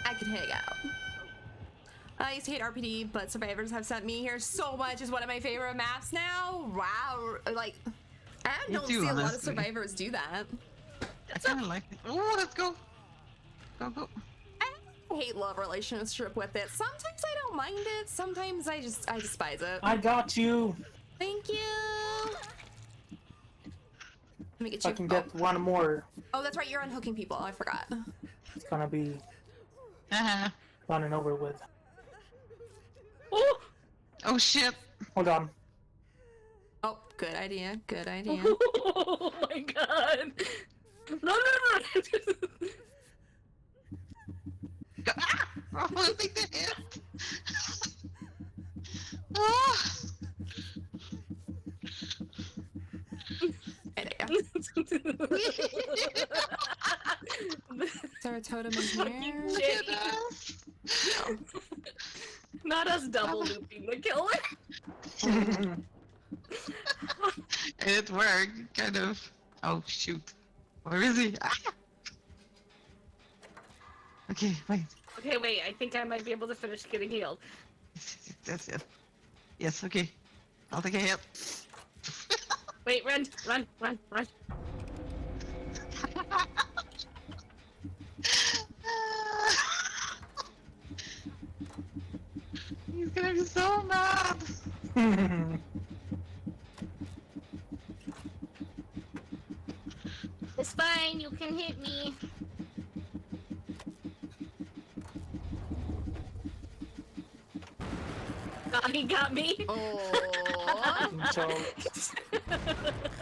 I can hang out. I used to hate RPD, but survivors have sent me here so much. It's one of my favorite maps now. Wow, like, I Me don't too, see a lot of honestly. survivors do that. I kind of like it. Oh, let's go. Go, go. I have a hate-love relationship with it. Sometimes I don't mind it. Sometimes I despise it. I got you. Thank you. Let me get If I you. can get one more, Oh, that's right. You're unhooking people. I forgot. it's gonna be Uh-huh. done and over with. Oh! Oh shit. Hold on. Oh, good idea. Good idea. Oh my god! No, no, no! Go. Ah! Oh, I think the hit. Oh. Is there a totem in here? Look at us. Not us double looping the killer. And it worked, kind of. Oh shoot. Where is he? Ah! Okay, wait. Okay, wait. I think I might be able to finish getting healed. That's it. Yes, okay. I'll take a hit. Wait, run, run, run, run. He's gonna be so mad. It's fine. You can hit me. Oh, he got me. Oh. So,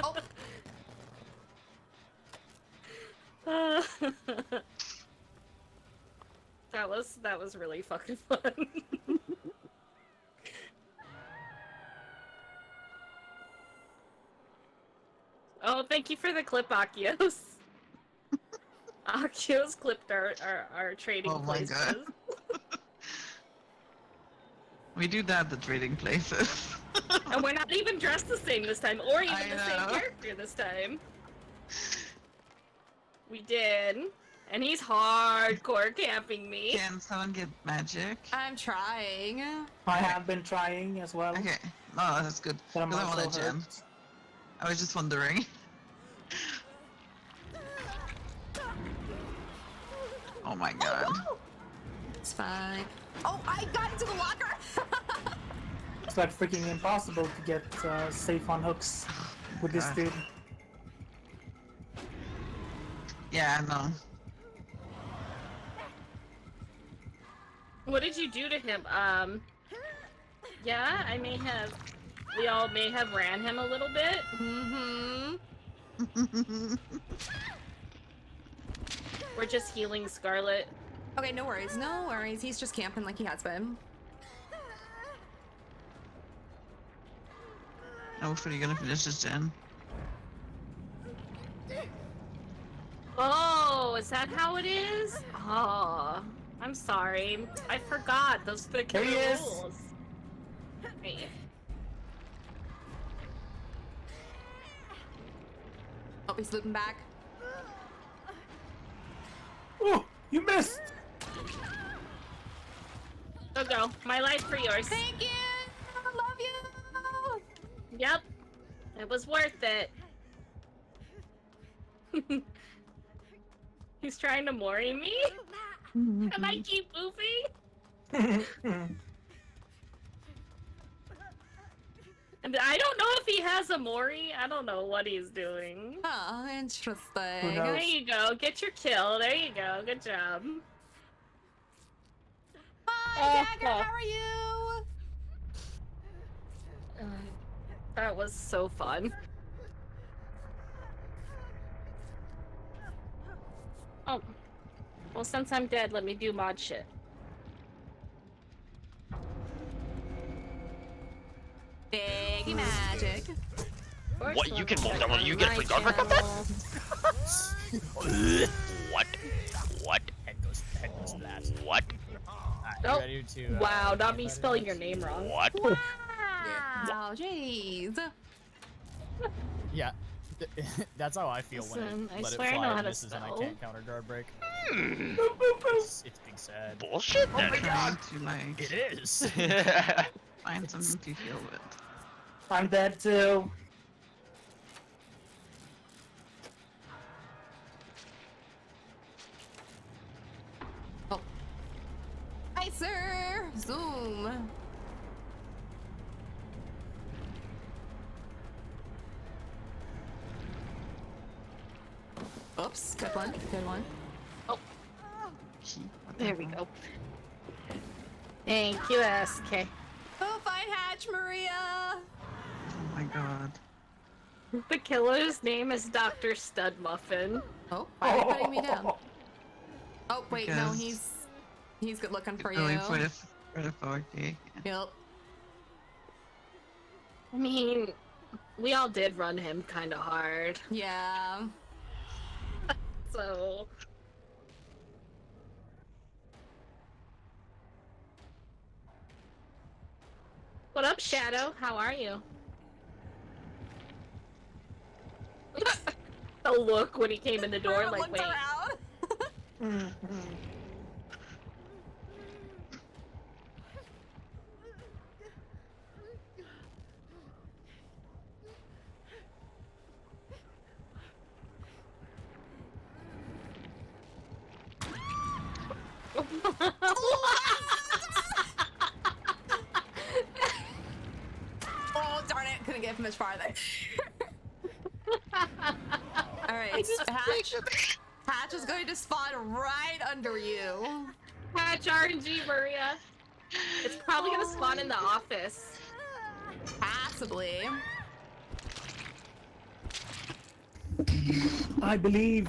Oh. that was really fucking fun. Oh, thank you for the clip, Akios. Akios clipped our trading Oh my places. god. We do that at the trading places. And we're not even dressed the same this time, or even I the same know. character this time. We did. And he's hardcore camping me. Can someone get magic? I'm trying. I have been trying as well. Okay. No, that's good. But I'm Because I also want a gem. hurt. I was just wondering. Oh my god. It's fine. Oh, I got into the locker. It's like freaking impossible to get safe on hooks with this God. dude. Yeah, I know. What did you do to him? Yeah, we all may have ran him a little bit. Mm-hmm. We're just healing Scarlet. Okay, no worries. No worries. He's just camping like he has been. Hopefully you're gonna finish this gen. Oh, is that how it is? Oh, I'm sorry. I forgot. Those are the There he is. rules. Hey. Oh, he's looping back. Oh, you missed! Go. My life for yours. Thank you. I love you. Yep. It was worth it. He's trying to mori me? And I keep moving? And I don't know if he has a mori. I don't know what he's doing. Oh, interesting. Who knows? There you go. Get your kill. There you go. Good job. Hi, Dagger. How are you? That was so fun. Oh. Well, since I'm dead, let me do mod shit. Biggie magic. What, you can mold that one? You get a free guard break off that? What? What? Head goes to that. What? Oh, Ready to, wow, not me spelling your name wrong. What? Wow, jeez. Yeah. That's how I feel when Listen, I I let swear I it know fly how and to misses and I spell. can't counter guard break. It's being sad. Bullshit then. Trying to like It is. find something to heal with. I'm dead too. Oh. Hi, sir. Zoom. Oops. Good one. Good one. There we go. Thank you, SK. Oh, fine hatch, Maria. Oh my god. The killer's name is Dr. Stud Muffin. Oh, why are you putting me down? Oh, wait, no, Because he's good looking for you. Going for the 4K. Yep. I mean, we all did run him kind of hard, Yeah. so... What up, Shadow? How are you? The look when he came in the door, Maria like, looked wait. around. Oh, darn it. Couldn't get him much farther. Alright, Hatch is going to spawn right under you. Patch RNG, Maria. It's probably gonna spawn in the office. Possibly. I believe.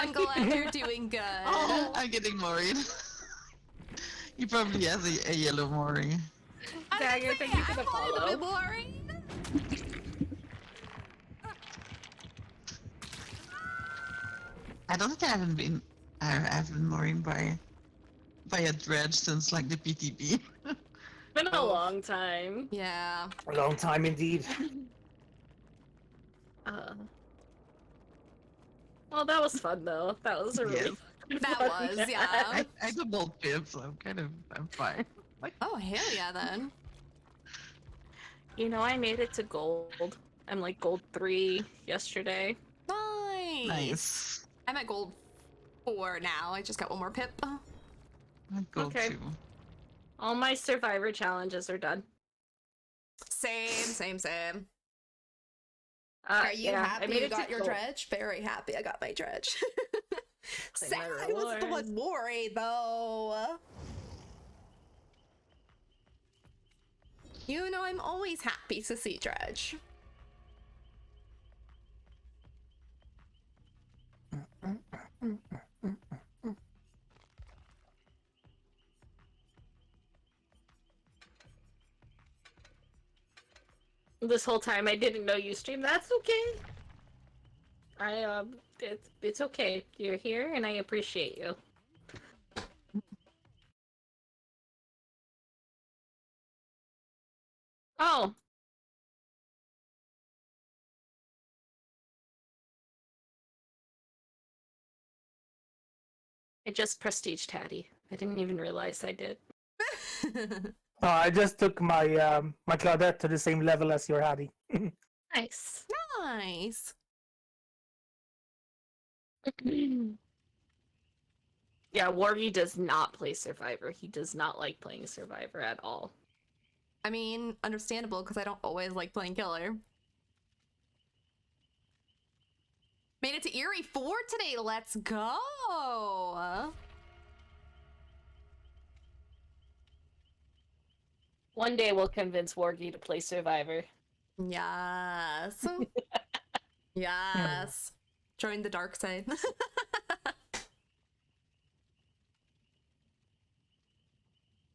I'm glad you're doing good. Oh, I'm getting worried. He probably has a yellow Mori. Dagger, thank you for the I'm a little bit follow. worried. I don't think I haven't been worried by a dredge since like the PTB. Been a long time. Yeah. A long time indeed. Well, that was fun though. That was a really That fun was, match. yeah. I have a bolt pip, so I'm fine. Oh, hell yeah, then. You know, I made it to gold. I'm like gold 3 yesterday. Nice. Nice. I'm at gold 4 now. I just got one more pip. I'm gold Okay. 2. All my survivor challenges are done. Same. Are Are you happy I made you it got to your gold. dredge? Very happy I got my dredge. Claim Sad my I was the rewards. one worried, though. You know, I'm always happy to see dredge. This whole time I didn't know you stream. That's okay. It's okay. You're here and I appreciate you. Oh. I just prestige Tatty. I didn't even realize I did. I just took my my Claudette to the same level as your Hattie. Nice. Nice. Yeah, Wargy does not play Survivor. He does not like playing Survivor at all. I mean, understandable, because I don't always like playing killer. Made it to Erie 4 today. Let's go. One day we'll convince Wargy to play Survivor. Yes. Yes. Join the dark side.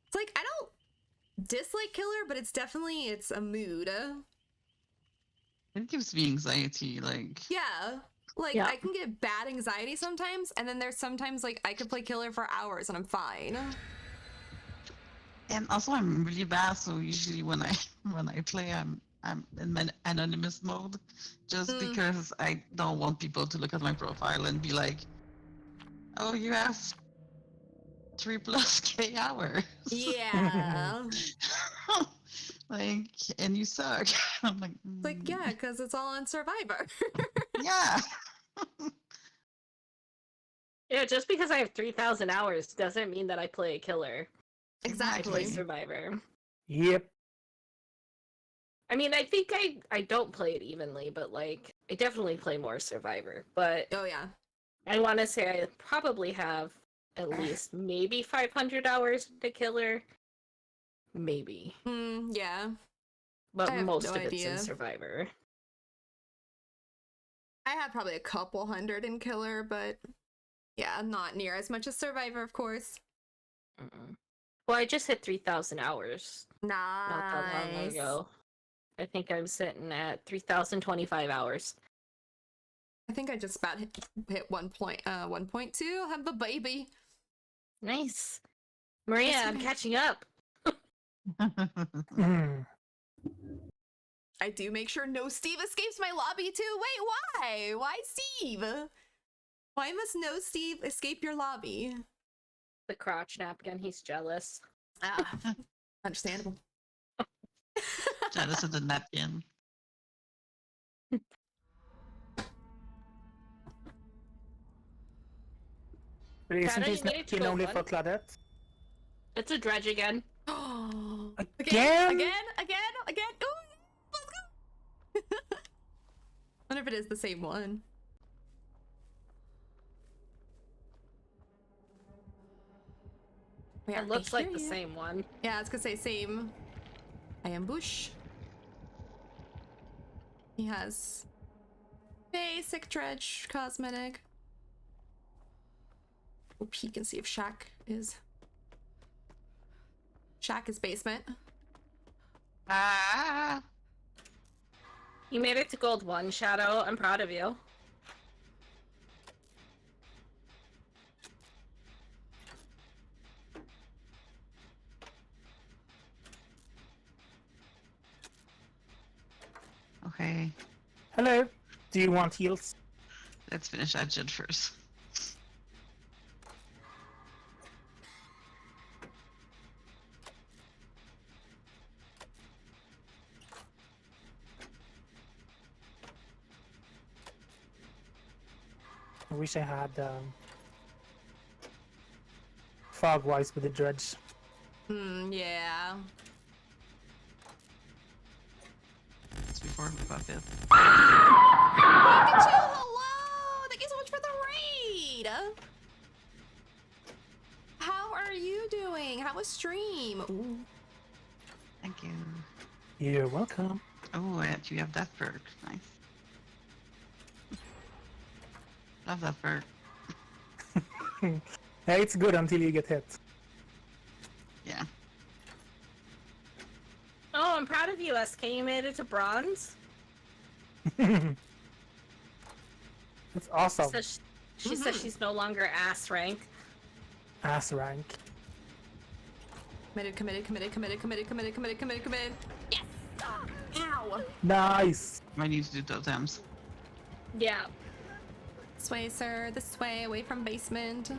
It's like, I don't dislike killer, but it's a mood. It gives me anxiety, like. Yeah. Like, Yeah. I can get bad anxiety sometimes, and then there's sometimes, like, I could play killer for hours and I'm fine. And also, I'm really bad, so usually when I play, I'm in my anonymous mode, just because I don't want people to look at my profile and be like, "Oh, you have 3+ K hours." Yeah. Like, and you suck. I'm like, Like, yeah, because it's all on Survivor. yeah. Yeah, just because I have 3,000 hours doesn't mean that I play a killer. I play Exactly. Survivor. Yep. I mean, I think I don't play it evenly, but like I definitely play more Survivor. But Oh, yeah. I want to say I probably have at least maybe 500 hours to killer, maybe. Yeah. But I have most no of it's idea. in Survivor. I have probably a couple hundred in killer, but yeah, not near as much as Survivor, of course. Well, I just hit 3,000 hours Nice. not that long ago. I think I'm sitting at 3,025 hours. I think I just about hit 1.2. Have the baby. Nice. Maria, Yes, I'm ma'am. catching up. I do make sure no Steve escapes my lobby too. Wait, why? Why Steve? Why must no Steve escape your lobby? The crotch napkin, he's jealous. Ah, understandable. Jealous of the napkin. But isn't Tara, this you made it to napkin gold only one. for Claudette? It's a dredge again. Again? Again? Again? Ooh, let's go! Wonder if it is the same one. Yeah, It looks I like hear the ya. same one. Yeah, I was gonna say same. I ambush. He has basic dredge cosmetic. Go peek and see if Shaq is. Shaq is basement. Ah. You made it to gold 1, Shadow. I'm proud of you. Okay, Hello. Do you want heals? let's finish that shit first. I wish I had fog wise with the dredge. Yeah. It's before Buffett. Pikachu, hello! Thank you so much for the raid! How are you doing? How was stream? Ooh. Thank you. You're welcome. Oh, and you have that perk. Nice. Love that perk. Hey, it's good until you get hit. Yeah. Oh, I'm proud of you, SK. You made it to bronze. That's awesome. She says she's no longer ass rank. Ass rank. Committed. Yes! Ow! Nice. Might need to do totems. Yeah. This way, sir. This way, away from basement.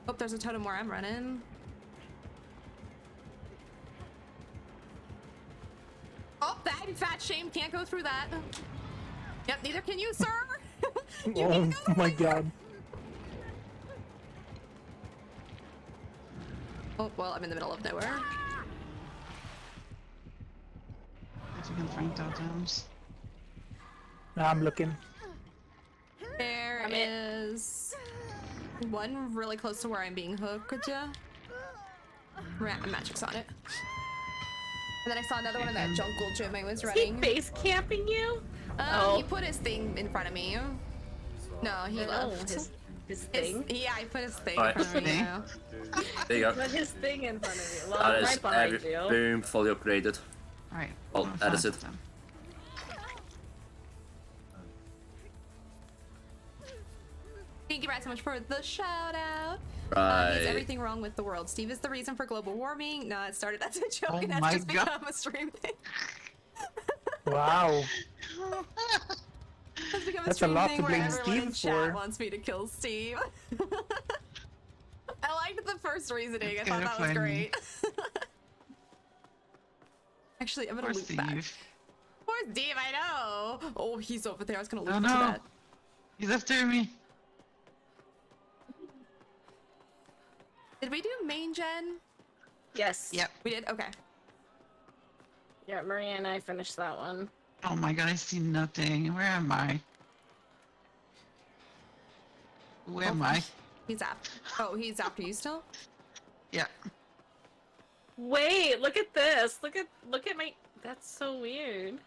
Oh, there's a totem where I'm running. Oh, that fat shame can't go through that. Yep, neither can you, sir. Oh my god. Oh, well, I'm in the middle of nowhere. If you can find totems. Now I'm looking. There is one really close to where I'm being hooked. Magic's on it. And then I saw another one in that jungle gym I was Is he running. base camping you? He put his thing in front of me. No, he left. His thing? Yeah, I put his thing Alright. in front of me. Yeah. There you go. Put his thing in front of you. Well, That I'm is right behind you. boom, fully upgraded. Alright. Oh, that is it. Thank you guys so much for the shout out. Right. Is everything wrong with the world? Steve is the reason for global warming. No, it started as a joke Oh and has my just God. become a stream thing. Wow. It's become That's a stream lot thing to where blame everyone in Steve chat for. wants me to kill Steve. I liked the first reasoning. I It's thought kinda that was funny. great. Actually, I'm gonna Poor loop back. Steve. Poor Steve, I know. Oh, he's over there. I was gonna loop Oh to no. that. He's after me. Did we do main gen? Yes. Yep. We did? Okay. Yeah, Maria and I finished that one. Oh my god, I see nothing. Where am I? Where am I? He's after. Oh, he's after you still? Yeah. Wait, look at this. Look at my. That's so weird.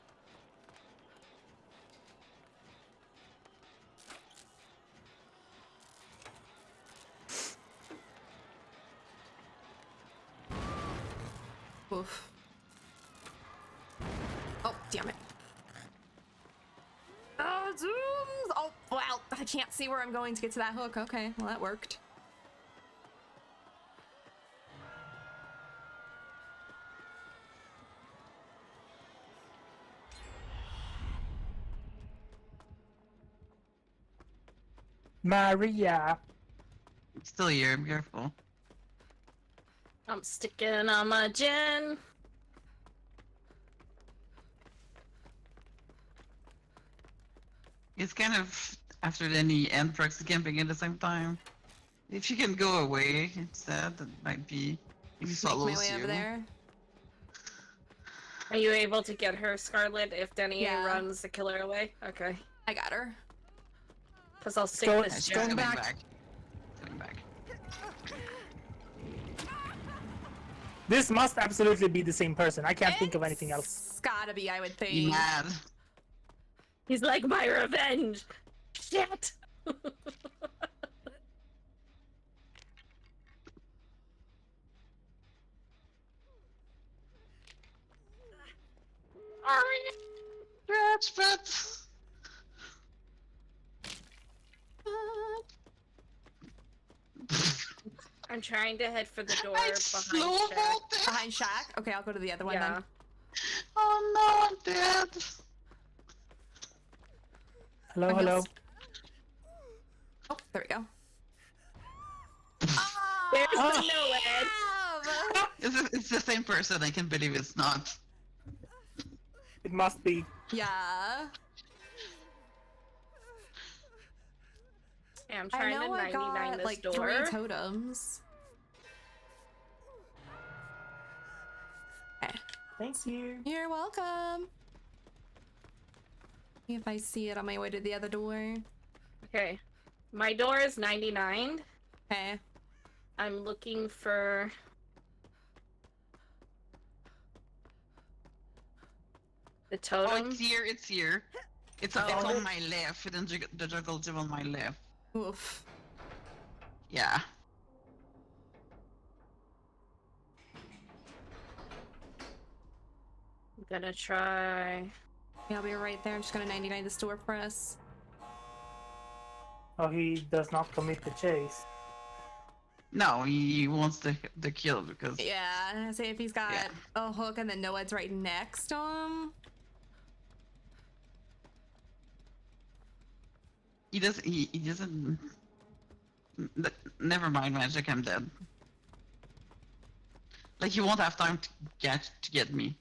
Oof. Oh, damn it. Zooms! Oh, well, I can't see where I'm going to get to that hook. Okay, well, that worked. Maria. It's still here, be careful. I'm sticking on my gin. It's kind of after any and proxy camping at the same time. If you can go away instead, that might be. If he Make my follows way you. over there. Are you able to get her, Scarlet, if Denny Yeah. runs the killer away? Okay. I got her. Because I'll stick Go- this She's gem. coming back. back. Coming back. This must absolutely be the same person. I can't think of anything else. It's gotta be, I would You think. mad? He's like, my revenge! Shit! Stretch, but I'm trying to head for the door I behind slow Shaq. vaulted. Behind Shaq? Okay, I'll go to the other one Yeah. then. Oh no, I'm dead. Hello, I'm hello. just- Oh, there we go. There's Oh, the Noed! damn! It's the same person. I can't believe it's not. It must be. Yeah. Yeah, I'm I trying know to I 99 got this like door. 3 totems. Okay. Thank you. You're welcome. See if I see it on my way to the other door. Okay. My door is 99. Okay. I'm looking for... the Oh, totem. it's here. It's here. It's Oh. on my left. Hidden the juggle gym on my left. Oof. Yeah. I'm gonna try... Yeah, I'll be right there. I'm just gonna 99 this door for us. Oh, he does not commit the chase. No, he wants the kill because Yeah, say if he's got Yeah. a hook and then Noed's right next to him. he does. He doesn't. Never mind, magic. I'm dead. Like he won't have time to get me.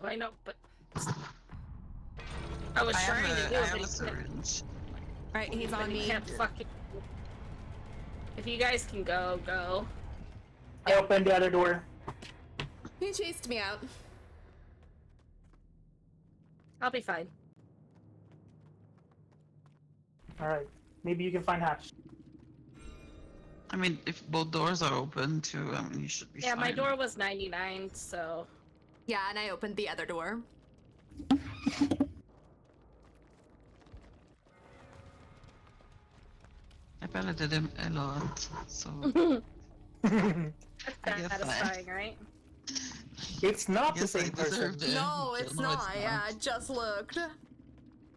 I know, but... I was I trying to do have it, a but he can't- syringe. Right, he's but on he me. can't fucking... If you guys can go, go. I opened the other door. He chased me out. I'll be fine. Alright. Maybe you can find Hatch. I mean, if both doors are open too, I mean, you should be Yeah, fine. my door was 99, so... Yeah, and I opened the other door. I pelleted him a lot, so That's I guess satisfying, right? It's not the guess I same person. deserved it. No, it's No, not. Yeah, I just looked.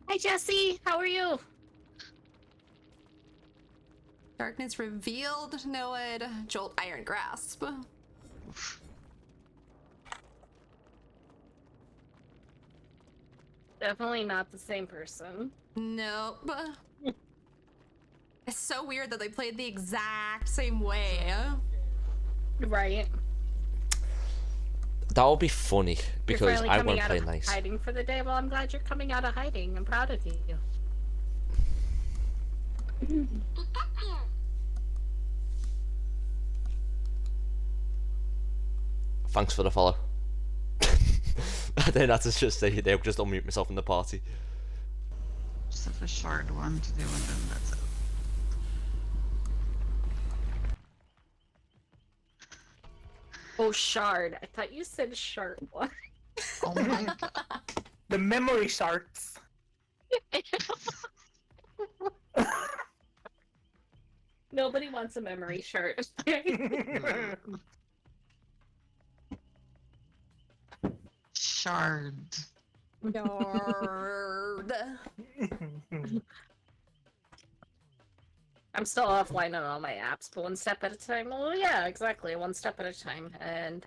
Hi, Jesse! How are you? Darkness revealed. Noed. Jolt Iron Grasp. Oof. Definitely not the same person. Nope. It's so weird that they played the exact same way. Right. That would be funny You're because finally I coming won't out play of nice. hiding for the day. Well, I'm glad you're coming out of hiding. I'm proud of you. Thanks for the follow. I didn't have to just say they'll just unmute myself in the party. Just have a short one to do, and then that's it. Oh, shard. I thought you said shard one. Oh my god. The memory shards. Nobody wants a memory shard. Shard. Yard. I'm still offline on all my apps, but one step at a time. Well, yeah, exactly. One step at a time. And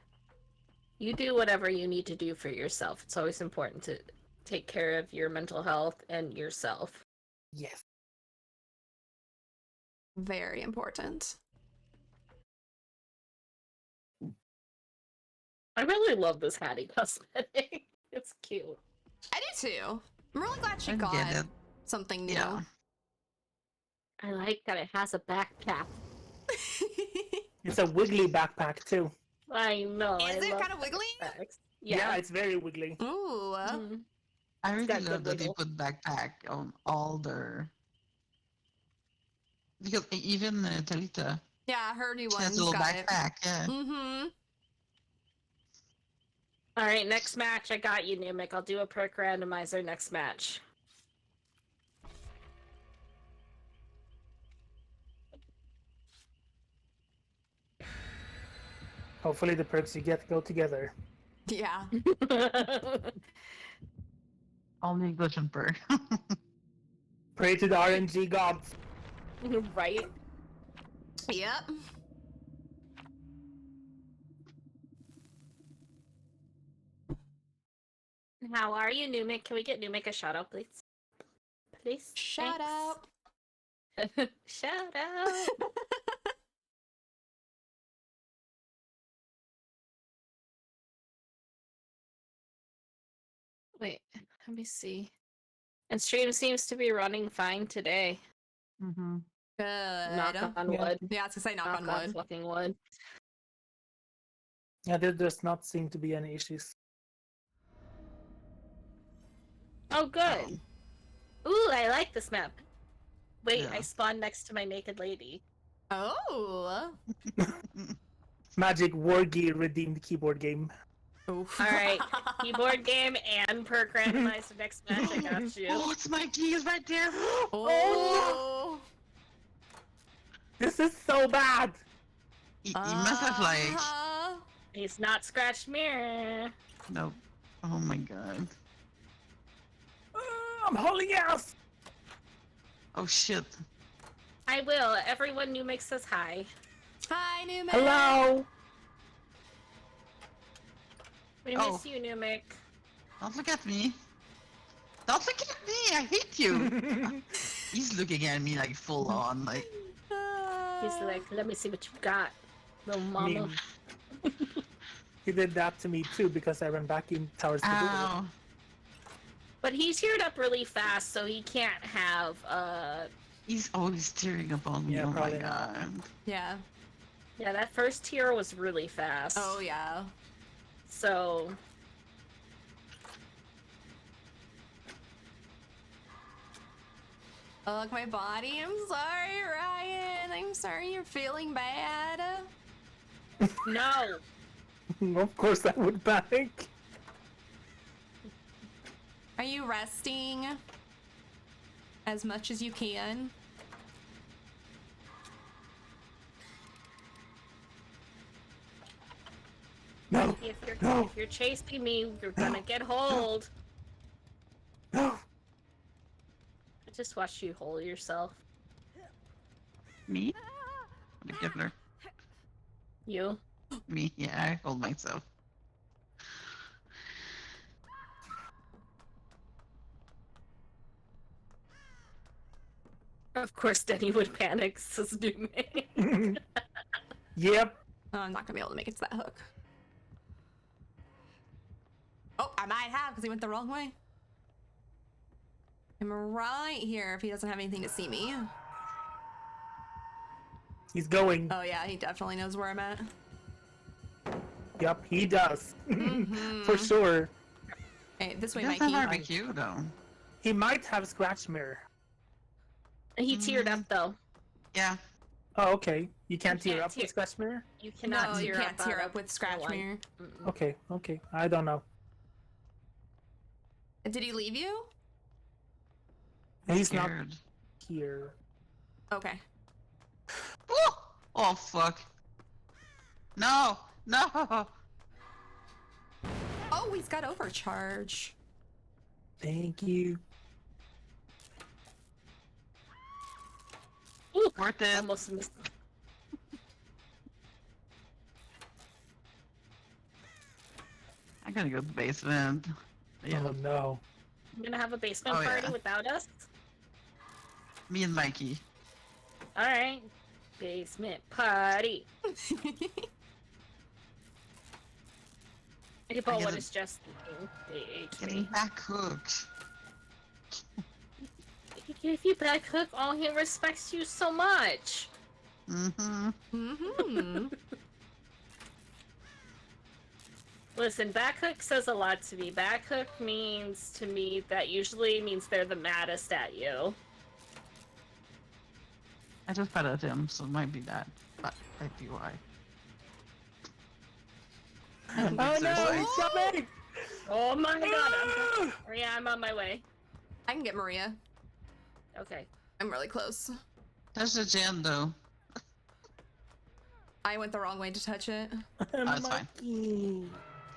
you do whatever you need to do for yourself. It's always important to take care of your mental health and yourself. Yes. Very important. I really love this Hattie cosmetic. It's cute. I do too. I'm really glad she I got get it. something new. Yeah. I like that it has a backpack. It's a wiggly backpack too. I know. I Is it love kind of wiggly? backpacks. Yeah, Yeah. it's very wiggly. Ooh. Mhm. I really got love good that they wiggle. put backpack on all their. Because even Talita, Yeah, her new She one's has a little got it. backpack, yeah. Mm-hmm. All right, next match. I got you, Numic. I'll do a perk randomizer next match. Hopefully the perks you get go together. Yeah. Only English and bird. Pray to the RNG gods. Right? Yep. How are you, Numic? Can we get Numic a shout out, please? Please? Shout out. Shout out! Wait, let me see. And stream seems to be running fine today. Mm-hmm. Good. Knock on Yeah. wood. Yeah, I was gonna say knock on wood. Fucking wood. Yeah, there does not seem to be any issues. Oh, good. Ooh, I like this map. Wait, Yeah. I spawned next to my naked lady. Oh. Magic War Gear redeemed keyboard game. Oof. Alright, keyboard game and perk randomizer next match. I got you. Oh, it's my keys right there. Oh. This is so bad. He must have like He's not scratched mirror. no. Oh my god. I'm hauling ass. Oh shit. I will. Everyone Numic says hi. Hi, Newman. Hello. We Oh. miss you, Numic. Don't look at me. Don't look at me. I hate you. He's looking at me like full on, like. He's like, let me see what you got, little mama. He did that to me too because I ran back in towards the door. Ow. But he's tiered up really fast, so he can't have He's always tearing up on me. Yeah, Oh my probably not. god. Yeah. Yeah, that first tier was really fast. Oh yeah. So Oh, look, my body. I'm sorry, Ryan. I'm sorry you're feeling bad. no. Of course I would panic. Are you resting as much as you can? No. If you're chasing me, you're gonna get hold. No. I just watched you hold yourself. Me? What a giver. You. Me? Yeah, I hold myself. Of course, Denny would panic, says Numic. Yep. Oh, I'm not gonna be able to make it to that hook. Oh, I might have because he went the wrong way. I'm right here if he doesn't have anything to see me. He's going. Oh yeah, he definitely knows where I'm at. Yep, he does. Mhm. For sure. Hey, this way, He does Mikey. have barbecue though. He might have scratch mirror. He tiered up though. Yeah. Oh, okay. You can't You tear can't up with scratch mirror? You cannot No, you tear can't up tear out up of with scratch one. mirror. Mm-mm. Okay, okay. I don't know. Did he leave you? He's not Scared. here. Okay. Oh! Oh fuck. No! No! Oh, he's got overcharge. Thank you. Ooh, Worth it. almost missed. I gotta go to the basement. Yeah. Oh no. I'm gonna have a basement Oh, party yeah. without us. Me and Mikey. All right, basement party. People, get what it. is just thinking? They ate Getting me. back hooked. He gave you back hook. Oh, he respects you so much. Mm-hmm. Mm-hmm. Listen, back hook says a lot to me. Back hook means to me that usually means they're the maddest at you. I just petted him, so it might be that. Might be why. Oh no, he's coming! Oh my god. Maria, I'm on my way. I can get Maria. Okay. I'm really close. Touch the gem though. I went the wrong way to touch it. Oh, it's fine. Mikey.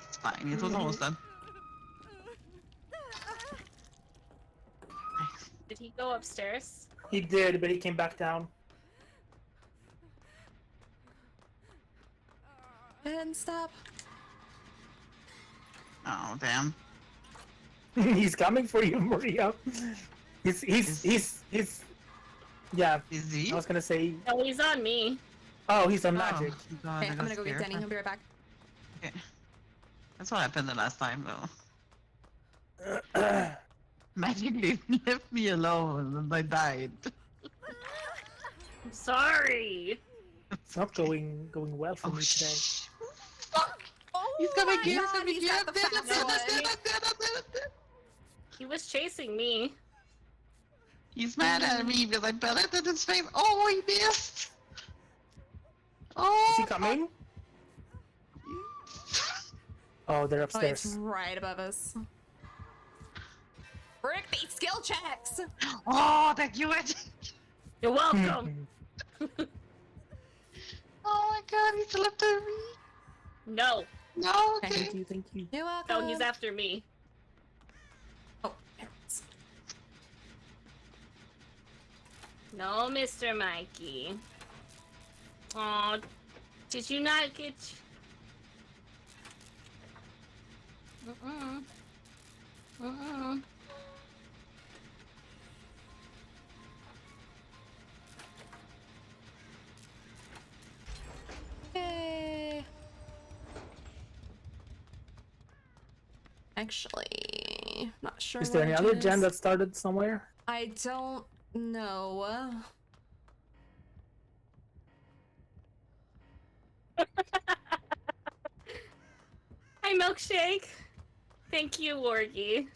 It's fine. It was almost done. Did he go upstairs? He did, but he came back down. And stop. Oh damn. He's coming for you, Maria. He's yeah. Is he? I was gonna say. No, he's on me. Oh, he's on magic. Oh, God, Okay, I I'm got gonna go get scared. Denny. I'll be right back. Okay. That's what happened the last time though. Magically left me alone and I died. I'm sorry. It's not going well for me today. Fuck! Oh He's coming my again, he's God, coming he's again. got the fast one. He was chasing me. He's mad at me because I pelleted his face. Oh, he missed! Oh! Is he coming? Oh, they're Oh, it's upstairs. right above us. Frick these skill checks! Oh, thank you, Ed. You're welcome. Oh my god, he's still after me. No. No, okay. Thank you, thank you. You're welcome. No, he's after me. Oh, there it is. No, Mr. Mikey. Oh, did you not get... Mm-mm. Mm-mm. Yay. Actually, not sure. Is there what any it other is. gen that started somewhere? I don't know. Hi, Milkshake. Thank you, Wargy.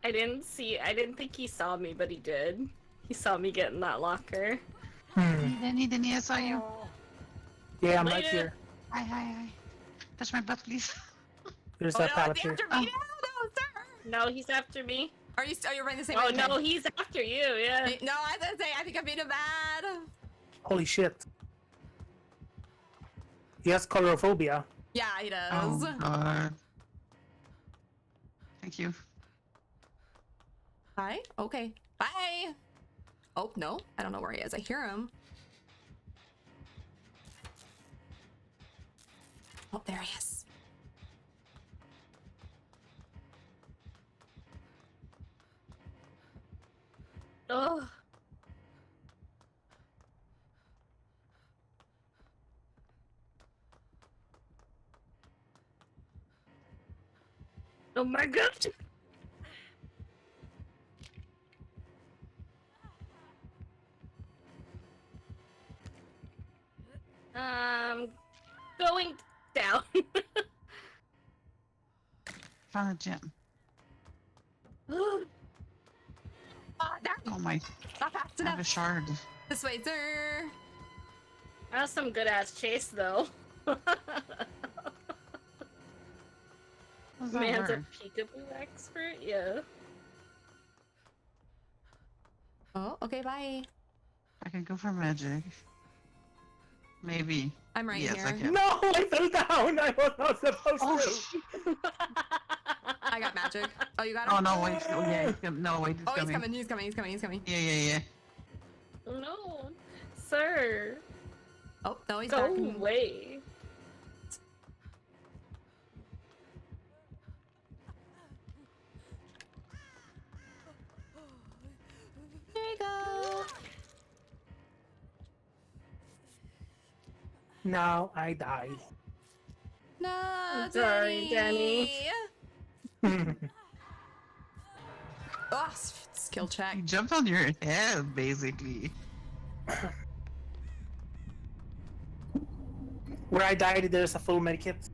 I didn't think he saw me, but he did. He saw me get in that locker. Denny, I saw you. Yeah, I'm right Later. here. Hi. Touch my butt, please. There's Oh that no, pallet it's here. after me now! No, sir! No, he's after me. Are you running the same Oh way? no, he's after you, yeah. No, I was gonna say, I think I'm being bad. Holy shit. He has colorophobia. Yeah, he does. Oh god. Thank you. Hi? Okay. Bye! Oh, no. I don't know where he is. I hear him. Oh, there he is. Oh. Oh my god. Going down. Found a gem. Oh, there. Oh my. Not fast I have a enough. shard. This way, sir. That was some good ass chase though. What does that Man's a word? peekaboo expert, yeah. Oh, okay, bye. I can go for magic. Maybe. I'm right Yes, here. I can. No, I fell down! I was not supposed Oh, to! I got magic. Oh, you got it? Oh no, wait. Oh yeah, he's coming. No, wait, he's Oh, coming. he's coming. Yeah. No, sir. Oh, no, he's Go back. away. There you go. Now I died. No, I'm sorry, Danny. Oh, skill check. He jumped on your head, basically. Where I died, there's a full medkit.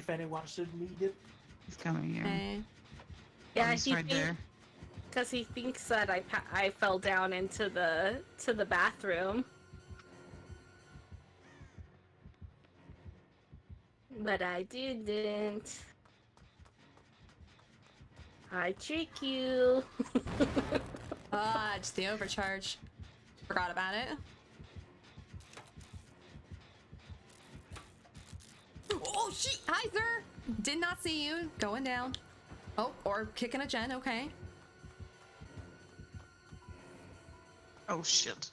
if anyone should need it. He's coming here. Okay. Yeah, He's right there. Because he thinks that I fell down into the bathroom. But I didn't. I trick you. Just the overcharge. Forgot about it. Oh shit! Hi, sir. Did not see you going down. Oh, or kicking a gen. Okay. Oh shit.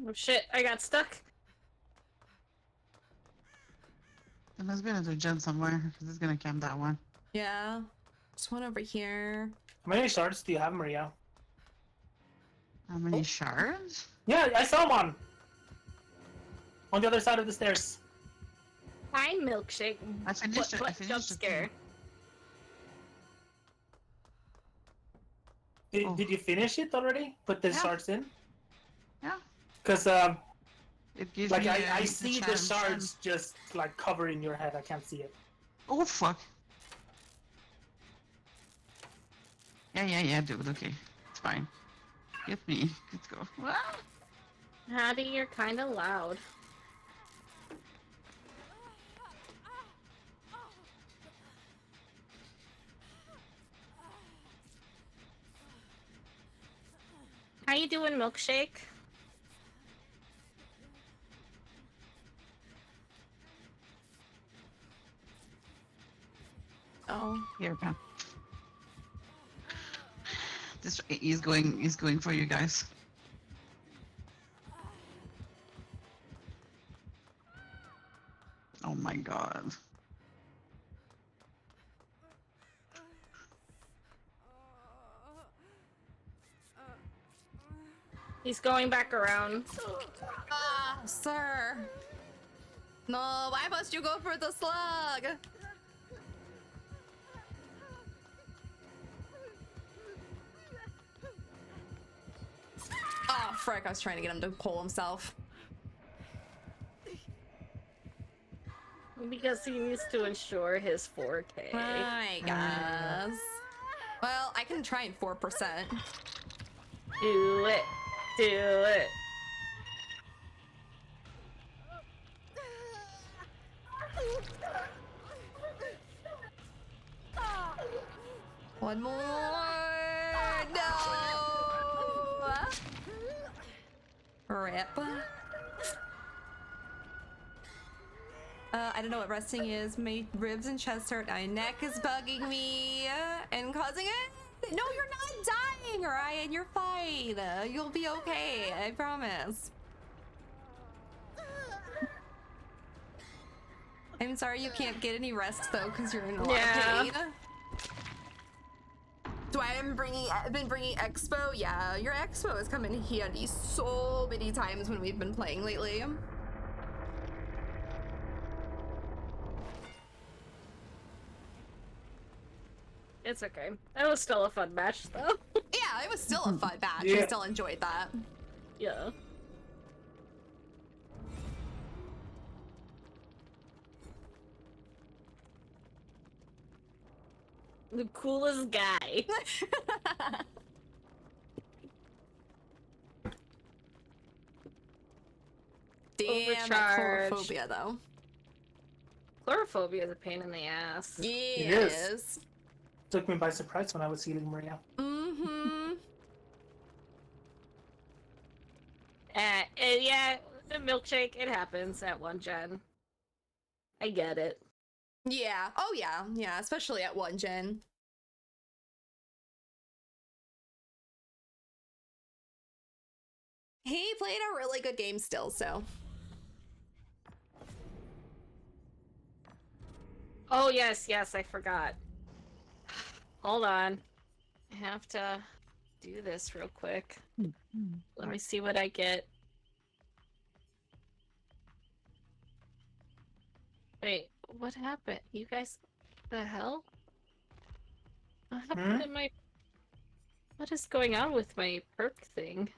Oh shit! I got stuck. There must be another gen somewhere. This is gonna camp that one. Yeah. There's one over here. How many shards do you have, Maria? How many shards? Yeah, I saw one! On the other side of the stairs. Hi, milkshake. I finished it. I finished Jump it. scare. Did you finish it already? Put the Yeah. shards in? Yeah. Because, It gives like, me I a see the chance. shards just, like, covering your head. I can't see it. Oh fuck. Yeah, dude. Okay, it's fine. Get me. Let's go. Ah! Hattie, you're kind of loud. How you doing, milkshake? Oh. Here, man. This he's going for you guys. Oh my god. He's going back around. Ah, sir. No, why must you go for the slug? Oh, frick, I was trying to get him to pull himself. Because he needs to ensure his 4K. I guess. Well, I can try and 4%. Do it. Do it. One more. No. Rip. I don't know what resting is. My ribs and chest hurt. My neck is bugging me and causing it. No, you're not dying, Ryan. You're fine. You'll be okay. I promise. I'm sorry you can't get any rest though, because you're in a lot of pain. So I've been bringing Expo. Yeah, your Expo has come in handy so many times when we've been playing lately. It's okay. That was still a fun match, though. Yeah, it was still a fun match. Yeah. I still enjoyed that. Yeah. The coolest guy. Damn, that Overcharged. chlorophobia though. Chlorophobia is a pain in the ass. Yeah, It it is. is. Took me by surprise when I was healing Maria. Mm-hmm. Yeah, the milkshake, it happens at 1 gen. I get it. Yeah. Oh yeah. Yeah, especially at 1 gen. He played a really good game still, so. Oh, yes, I forgot. Hold on. I have to do this real quick. Let me see what I get. Wait, what happened? You guys, the hell? What happened in my... What is going on with my perk thing?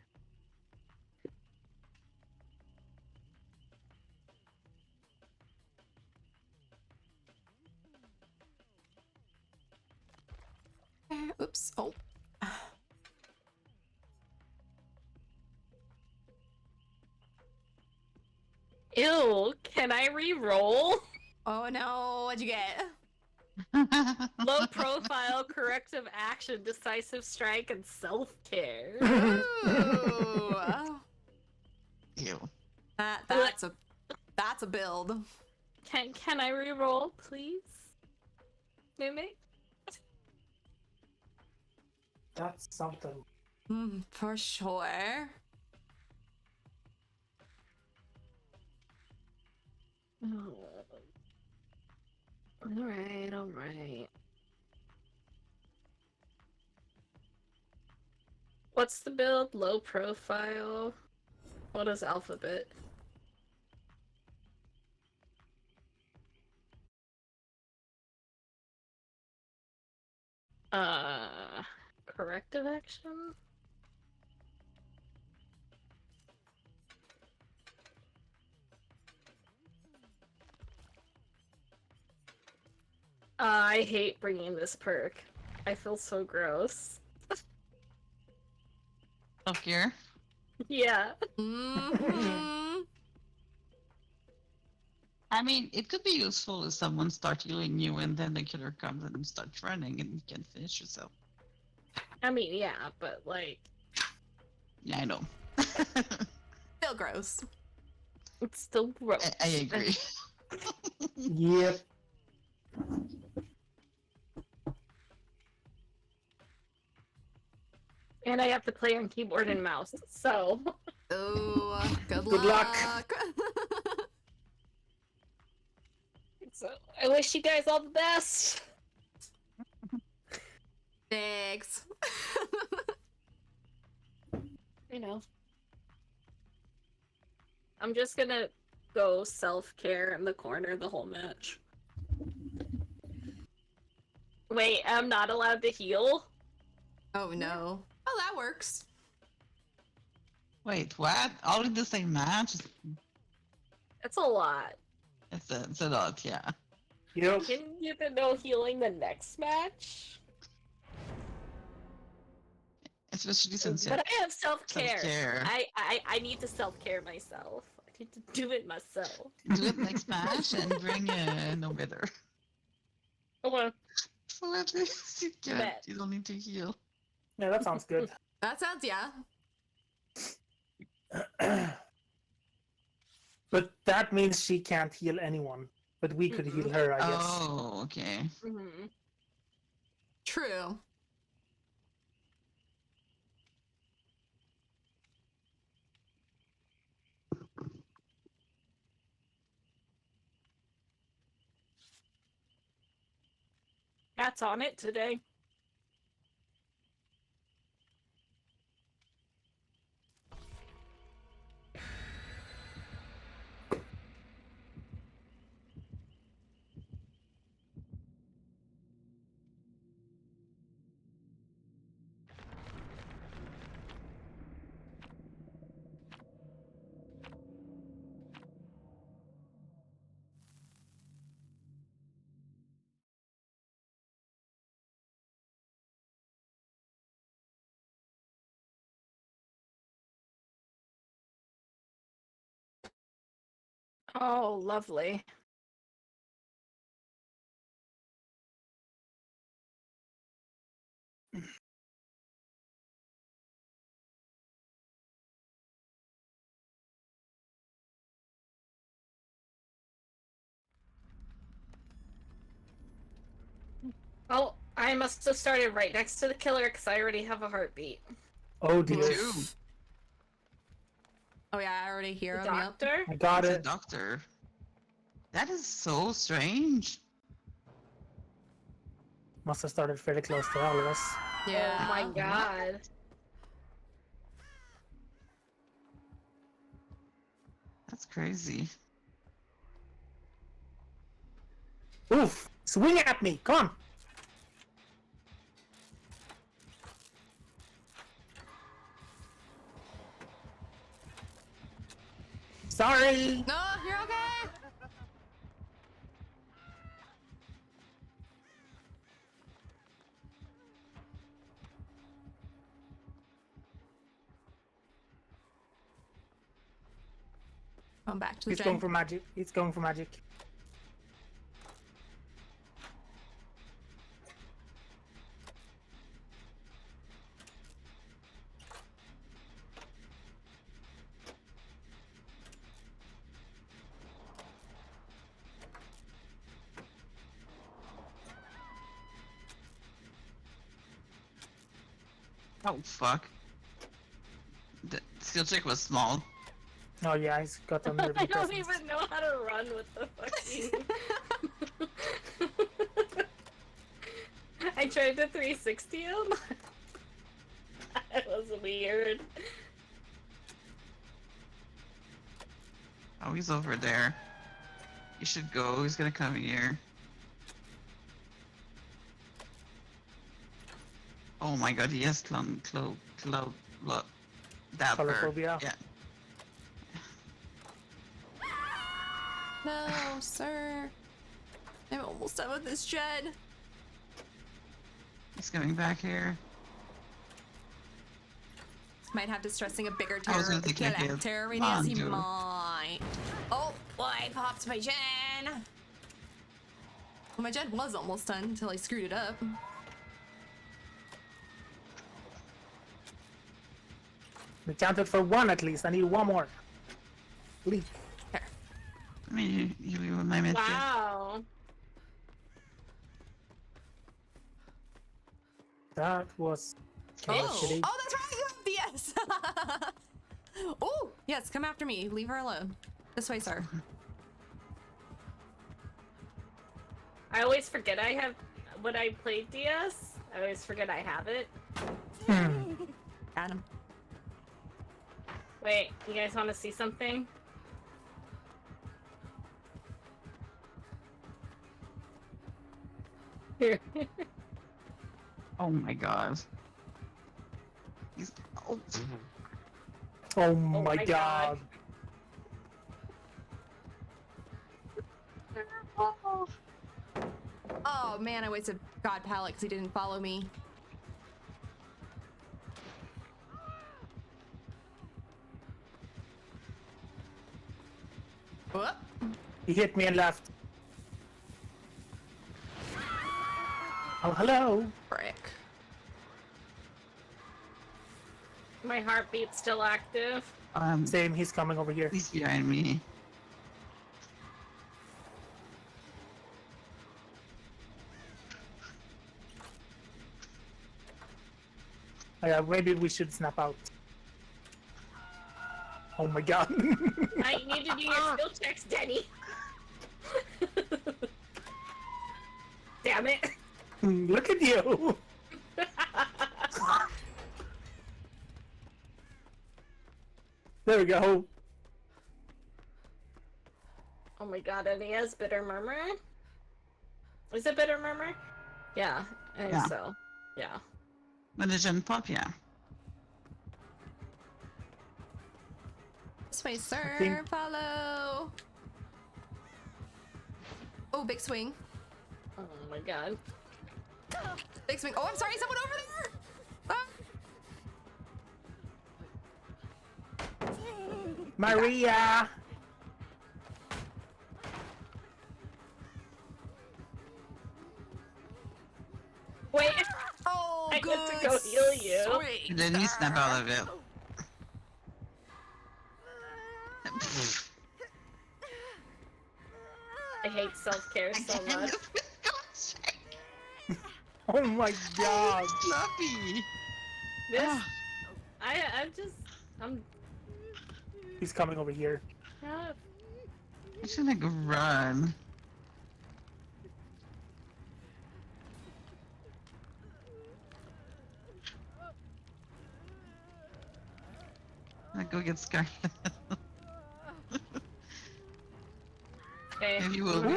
Whoops. Oh. Ew, can I re-roll? Oh no, what'd you get? Low profile, corrective action, decisive strike, and self-care. Ooh. Ew. That's a build. Can I re-roll, please? Mimic? That's something. For sure. Alright, alright. What's the build? Low profile. What is alphabet? Corrective action? I hate bringing this perk. I feel so gross. Up here. Yeah. Mm-hmm. I mean, it could be useful if someone starts healing you and then the killer comes and starts running and you can finish yourself. I mean, yeah, but like... Yeah, I know. Still gross. It's still gross. I agree. Yep. And I have to play on keyboard and mouse, so... Oh, good Good luck. So, I wish you guys all the best! Thanks. You know. I'm just gonna go self-care in the corner the whole match. Wait, I'm not allowed to heal? Oh no. Oh, that works. Wait, what? All in the same match? It's a lot. It's a lot, yeah. Yep. Can you get no healing the next match? Especially since But I have self-care. self-care. I need to self-care myself. I need to do it myself. Do it next match and bring no better. Okay. So at least Bet. you don't need to heal. Yeah, that sounds good. That sounds, yeah. But that means she can't heal anyone. But we could heal her, I guess. Oh, okay. Mm-hmm. True. Cat's on it today. Oh, lovely. Oh, I must have started right next to the killer because I already have a heartbeat. Oh dear. Too. Oh yeah, I already hear The him. Yep. doctor? I got It's a it. doctor. That is so strange. Must have started fairly close to all of us. Yeah. Oh my god. That's crazy. Oof! Swing at me! Come on! Sorry! No, you're okay. Going back to the He's going gen. for magic. He's going for magic. Oh fuck. The skill check was small. Oh yeah, he's got a nervy I don't presence. even know how to run with the fucking. I tried to 360 him. That was weird. Oh, he's over there. You should go. He's gonna come here. Oh my god, he has dapper. Colorphobia? Yeah. No, sir. I'm almost done with this gen. He's coming back here. Might have to stressing a bigger I was gonna take a hit. terror Come on, radius. He dude. might. Oh, boy, I popped my gen. Well, my gen was almost done until I screwed it up. We counted for one at least. I need one more. Please. Here. I mean, you with my medkit. Wow. That was kind of Oh, shitty. oh, that's right. You have DS. Oh, yes. Come after me. Leave her alone. This way, sir. I always forget I have. When I play DS, I always forget I have it. Got him. Wait, you guys want to see something? Here. Oh my god. He's. Oh. Oh my my god. Oh man, I wasted God palette because he didn't follow me. Whoop. He hit me and left. Oh, hello. Frick. My heartbeat's still active. Same, he's coming over here. He's behind me. Yeah, maybe we should snap out. Oh my god. I need to do your skill checks, Denny. Damn it. Look at you. There we go. Oh my god, and he has Bitter Murmur? Is it Bitter Murmur? Yeah, I think Yeah. so. Yeah. When it's in pop, yeah. This way, sir. think- Follow. Oh, big swing. Oh my god. Big swing. Oh, I'm sorry. Someone over there. Ah. Maria. Wait, Oh, I good. get to go heal you. swing, And then you snap sir. out of it. I hate self-care so much. Oh my god. Fluffy. This, Ah. I'm He's coming over here. I should like run. Like go get Scarlet. okay. Maybe we'll be.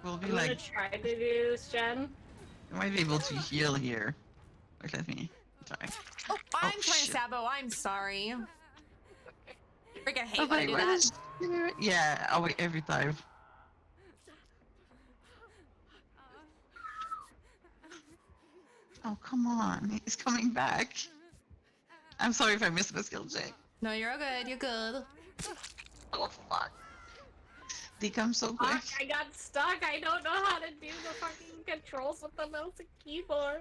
We'll be I'm gonna like. try to do Jen. I might be able to heal here. Wait, let me try. Oh, I'm trying shit. to Sabo. I'm sorry. Freaking hate Oh, when I wait, do what that. is- Yeah, I'll wait every time. Oh, come on. He's coming back. I'm sorry if I missed my skill check. No, you're all good. You're good. Oh fuck. They come so quick. Fuck, I got stuck. I don't know how to do the fucking controls with the mouse and keyboard.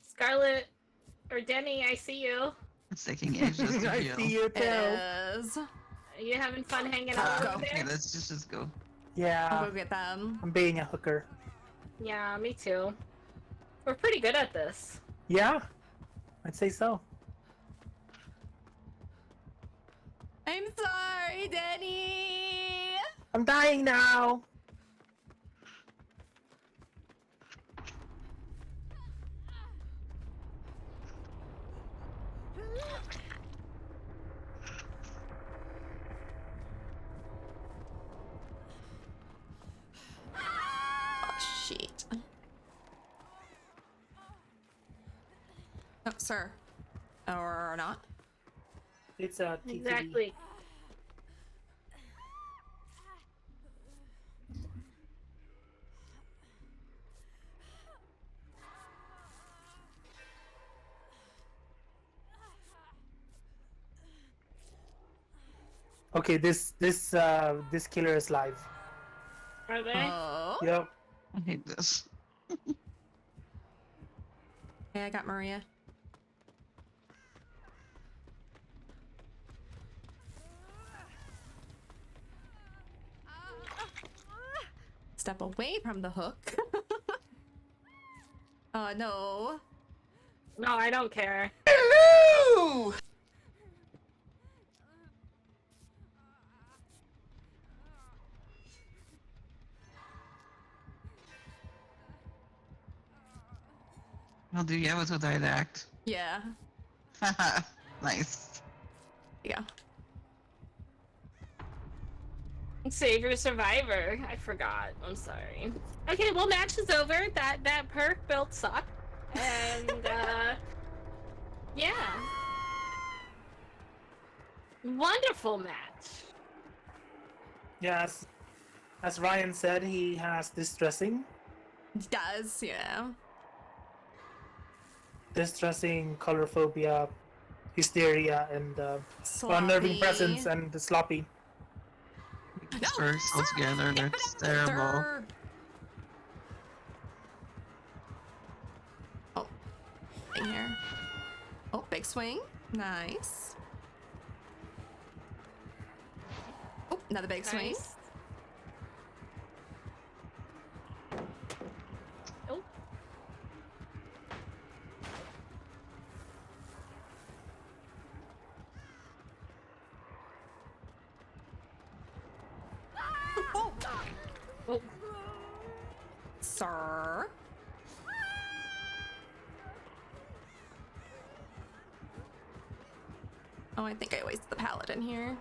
Scarlet or Denny, I see you. It's taking ages to I heal. see you too. It is. Are you having fun hanging out Go. over Okay, there? let's just go. I'll Yeah, go get them. I'm being a hooker. Yeah, me too. We're pretty good at this. Yeah, I'd say so. I'm sorry, Denny. I'm dying now. Oh, shit. Oh, sir. Or not. It's a TTV. Exactly. Okay, this killer is live. Are they? Oh. Yep. I hate this. Yeah, I got Maria. Step away from the hook. Oh, no. No, I don't care. Well, do you have a didact? Yeah. Nice. Yeah. Save your survivor. I forgot. I'm sorry. Okay, well, match is over. That perk build sucked. And, yeah. Wonderful match. Yes. As Ryan said, he has distressing, Does, yeah. color phobia, hysteria, and unnerving Sloppy. presence, and the sloppy. No, Perks all sir, together, get that's back there, terrible. sir. Oh, in here. Oh, big swing. Nice. Oh, another big swing. Nice. Oh, Oh, oh. sir. Oh, I think I wasted the paladin here.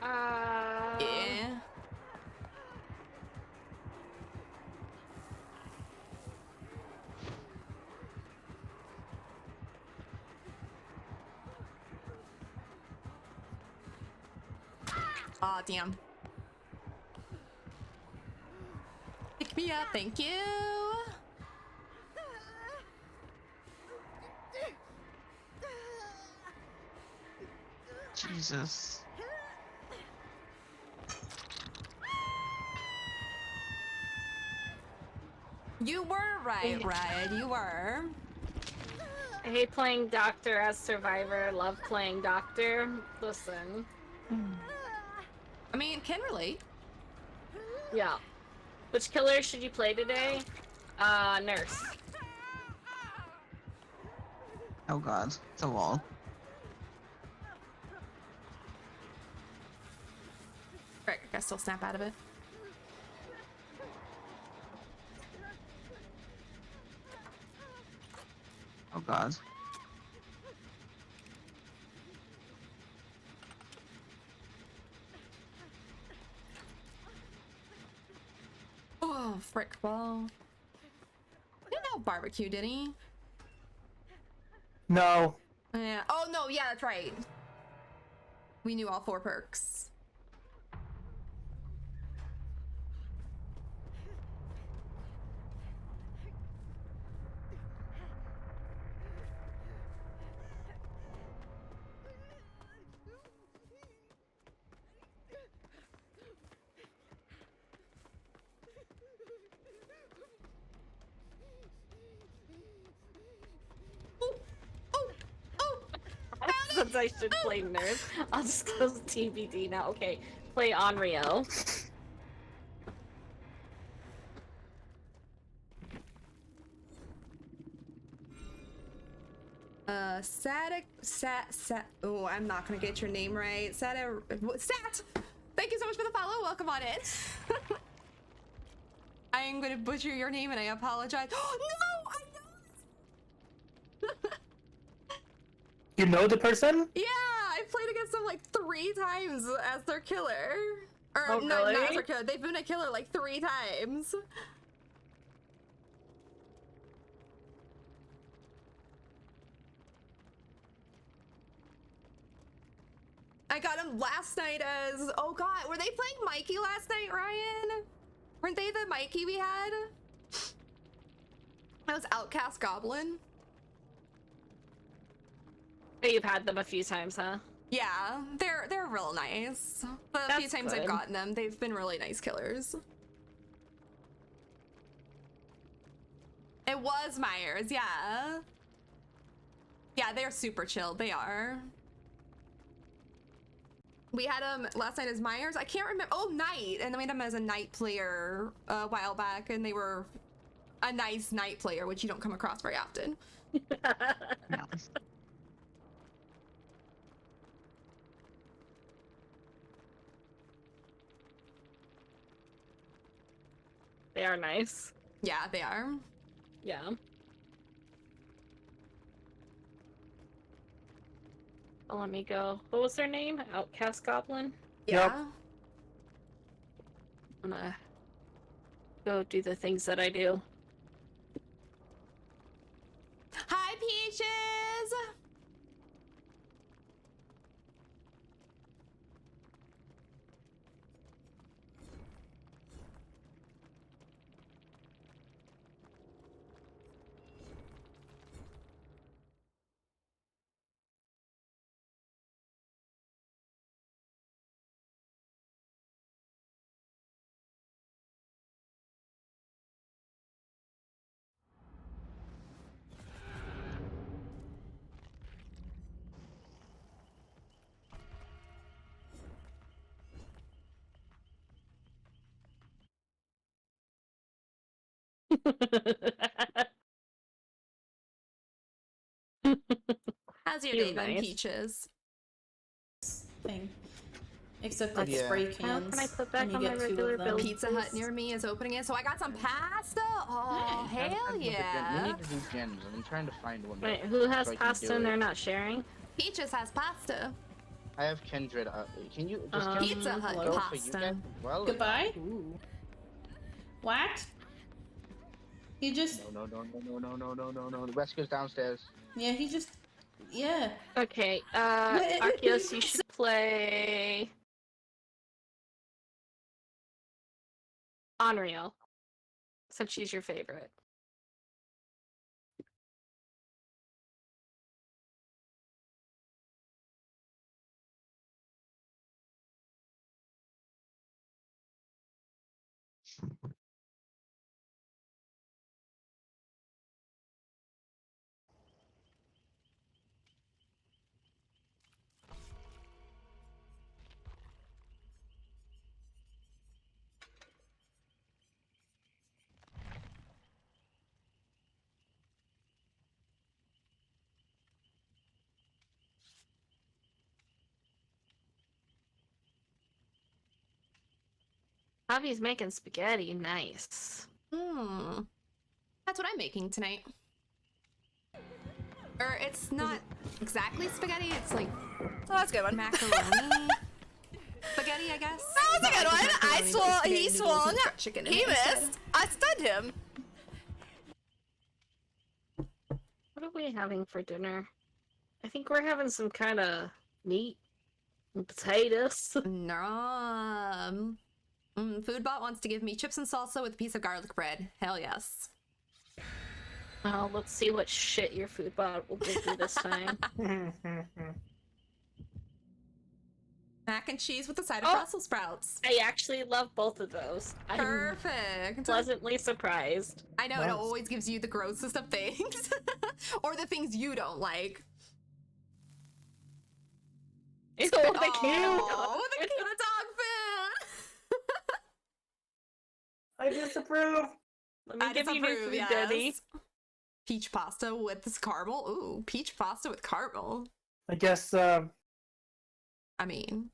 Yeah. Aw, damn. Pick me up, thank you. Jesus. You were right, Ryan. You were. I hate playing Doctor as Survivor. Love playing Doctor. Listen. I mean, can relate. Yeah. Which killer should you play today? Nurse. Oh god, it's a wall. Right, I gotta still snap out of it. Oh god. Oh, frick ball. He didn't know barbecue, did he? No. Yeah. Oh, no, yeah, that's right. We knew all 4 perks. Since I should play nurse, I'll just go TBD now. Okay, play Onryo. Oh, I'm not gonna get your name right. Sat. Thank you so much for the follow. Welcome on in. I am gonna butcher your name and I apologize. Oh no! I know this. You know the person? Yeah, I've played against them like 3 times as their killer. Or Oh, no, really? not as their killer. They've been a killer like 3 times. I got him last night as, oh god, were they playing Mikey last night, Ryan? Weren't they the Mikey we had? That was Outcast Goblin. Oh, you've had them a few times, huh? Yeah, they're real nice. The few That's times I've good. gotten them, they've been really nice killers. It was Myers, yeah. Yeah, they're super chill, they are. We had him last night as Myers. I can't remember. Oh, Knight. And then we had him as a Knight player a while back, and they were a nice Knight player, which you don't come across very often. No. They are nice. Yeah, they are. Yeah. Well, let me go. What was their name? Outcast Goblin? Yeah. Yep. I'm gonna go do the things that I do. Hi, Peaches! How's your You're day then, nice. Peaches? Thing. Except Let's- it's spray How cans. can I put back and you on my get 2 regular of them. bill? Pizza Hut near me is opening it, so I got some pasta. Oh, hell We yeah. need to do gems. I'm trying to find one. Wait, who has so I can pasta do and it. they're not sharing? Peaches has pasta. I have Kindred. Can you just Pizza Hut go for you pasta. guys as well? or Goodbye? not? What? He just... No. The rescue's downstairs. Yeah, he just... Yeah. Okay, Arceus, you should play... Onryo, since she's your favorite. Javi's making spaghetti. Nice. That's what I'm making tonight. Or it's not exactly spaghetti, it's like Oh, that's a good one. macaroni. Spaghetti, I guess. That was a good one. I swung. He swung. Chicken in He it instead. missed. I stunned him. What are we having for dinner? I think we're having some kind of meat. Potatoes. Nom. Foodbot wants to give me chips and salsa with a piece of garlic bread. Hell yes. Oh, let's see what shit your food bot will give you this time. Mac and cheese with a side of Brussels sprouts. I actually love both of those. Perfect. I'm pleasantly surprised. I know, it always gives you the grossest of things. Or the things you don't like. Ew, the cute dog food. I disapprove. Let me give you new food, yes. Daddy. Peach pasta with this caramel. Ooh, peach pasta with caramel. I guess, I mean...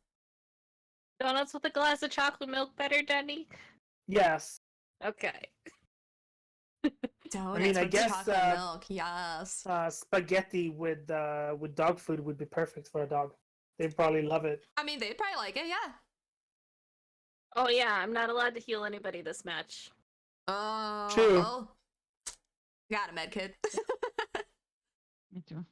Donuts with a glass of chocolate milk better, Denny? yes. Okay. Donuts I with guess, chocolate milk, yes. Spaghetti with dog food would be perfect for a dog. They'd probably love it. I mean, they'd probably like it, yeah. Oh yeah, I'm not allowed to heal anybody this match. Oh, True. well, got a med kit. Me too.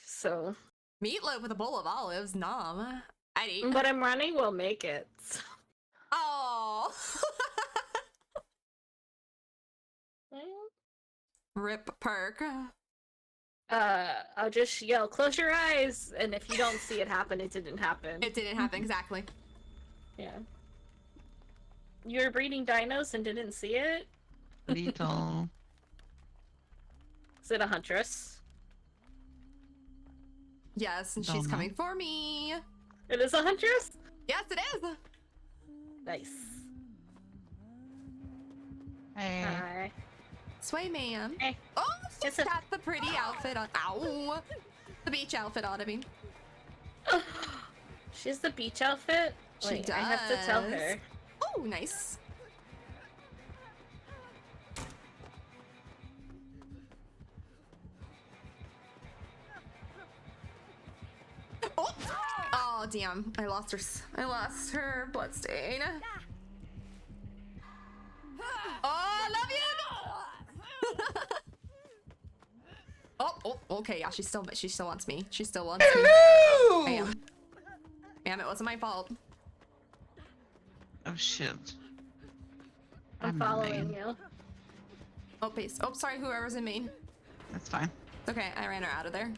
So. Meatloaf with a bowl of olives, nom. I'd eat. But I'm running, we'll make it. Oh. Rip perk. I'll just yell, close your eyes, and if you don't see it happen, it didn't happen. It didn't happen, exactly. Yeah. You were breeding dinos and didn't see it? Little. Is it a huntress? Yes, and Don't she's know. coming for me. It is a huntress? Yes, it is. Nice. Hey. Hi. Sway man. Hey. Oh, she's It's a- got the pretty outfit on. Ow. The beach outfit on, I mean. She's the beach outfit? She Wait, I have to tell does. her. Oh, nice. Oh! Oh, damn. I lost her. I lost her bloodstain. Oh, I love you! oh, okay. Yeah, she still wants me. She still wants me. Bam. Bam, it wasn't my fault. Oh shit. I'm in following main. you. Oh, base. Oh, sorry, whoever's in main. That's fine. Okay, I ran her out of there.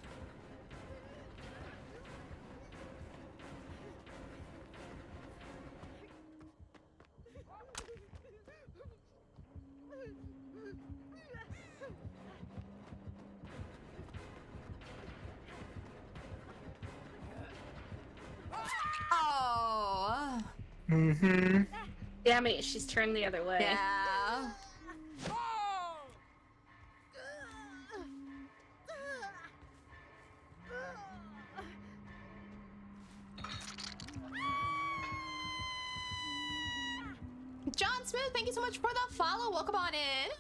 Oh. Mm-hmm. Damn it, she's turned the other way. Yeah. John Smith, thank you so much for the follow. Welcome on in.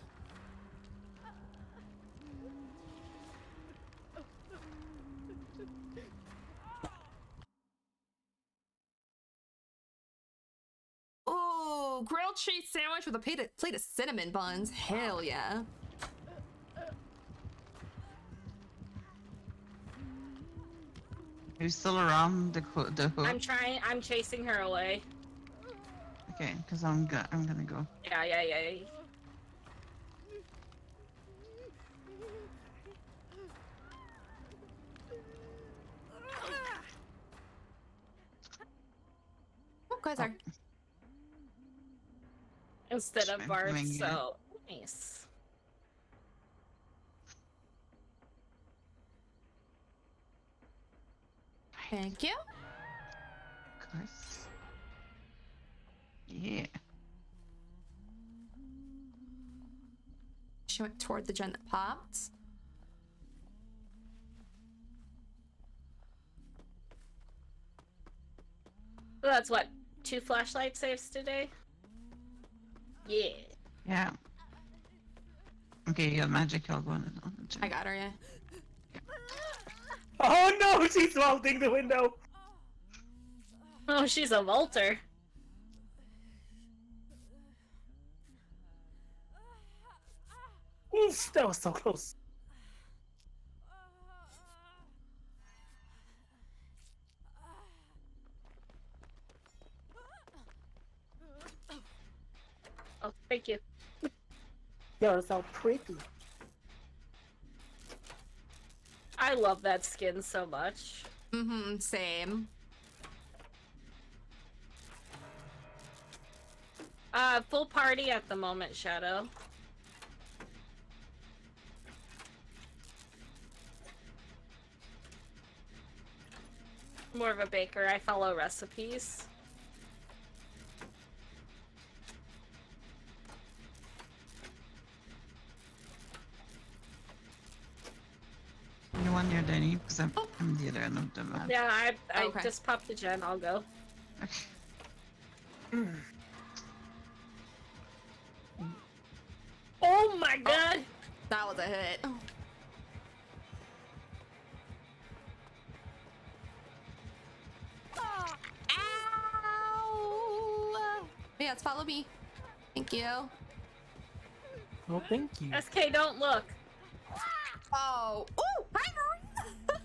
Oh, grilled cheese sandwich with a plate of cinnamon buns. Hell yeah. Are you still around the hook? I'm chasing her away. Okay, because I'm gonna go. Yeah. Oh, guys are. Instead of I'm Bart, coming here. so nice. Thank you. Of course. Yeah. She went toward the gen that popped. So that's what, 2 flashlight saves today? Yeah. Yeah. Okay, you got magic. I'll go on it. I got her, yeah. Oh no, she's vaulting the window. Oh, she's a vaulter. Oof, that was so close. Thank you. You're so pretty. I love that skin so much. Mm-hmm, same. Full party at the moment, Shadow. More of a baker. I follow recipes. You want your Danny? Because I'm the other end of the map. Yeah, I Okay. just popped the gen. I'll go. Oh my god! That was a hit. Ow! Yes, follow me. Thank you. Oh, thank you. SK, don't look. Oh. Ooh! Hi, Marie!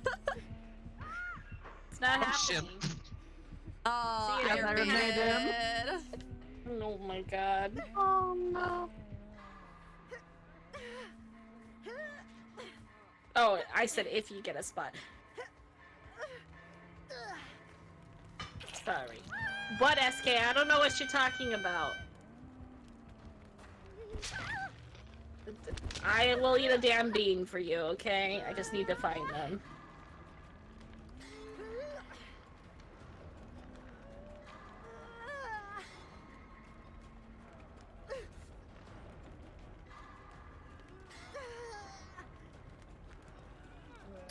It's not shit. happening. Oh, See you I never made made it. Oh my god. Oh no. Oh, I said if you get a spot. Sorry. What, SK? I don't know what you're talking about. I will eat a damn bean for you, okay? I just need to find them.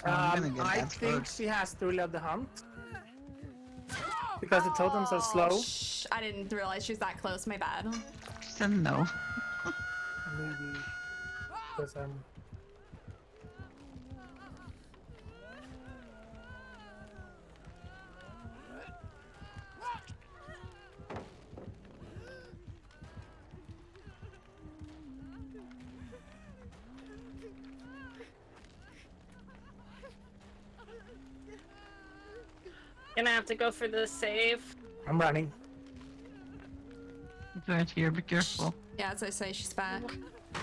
I'm gonna get I that think first. she has to reload the hunt. Because the totems are slow. Shh, I didn't realize she was that close. My bad. She said no. Maybe. Because I'm... Gonna have to go for the save. I'm running. It's right here, be careful. Yeah, as I say, she's back.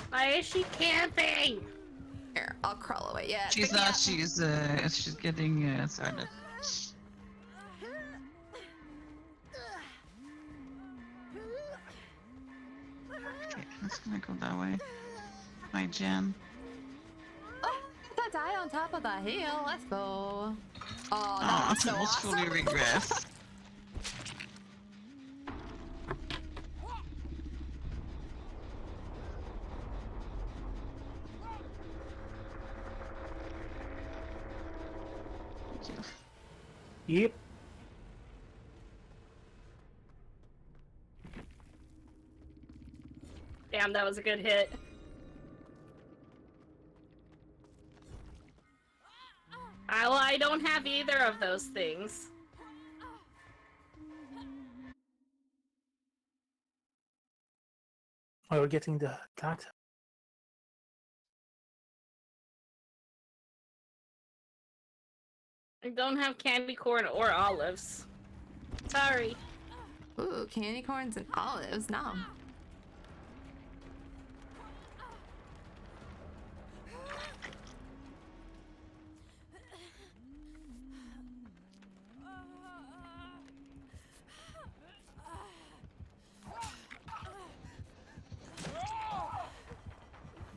Why is she camping? Here, I'll crawl away. Yeah, She's pick me not, up. she's getting started. Okay, let's gonna go that way. My gen. Oh, I die on top of the hill. Let's go. Oh, Oh, that was so I almost awesome. fully regret. Yep. Damn, that was a good hit. Well, I don't have either of those things. Oh, we're getting the cat. I don't have candy corn or olives. Sorry. Ooh, candy corns and olives. No.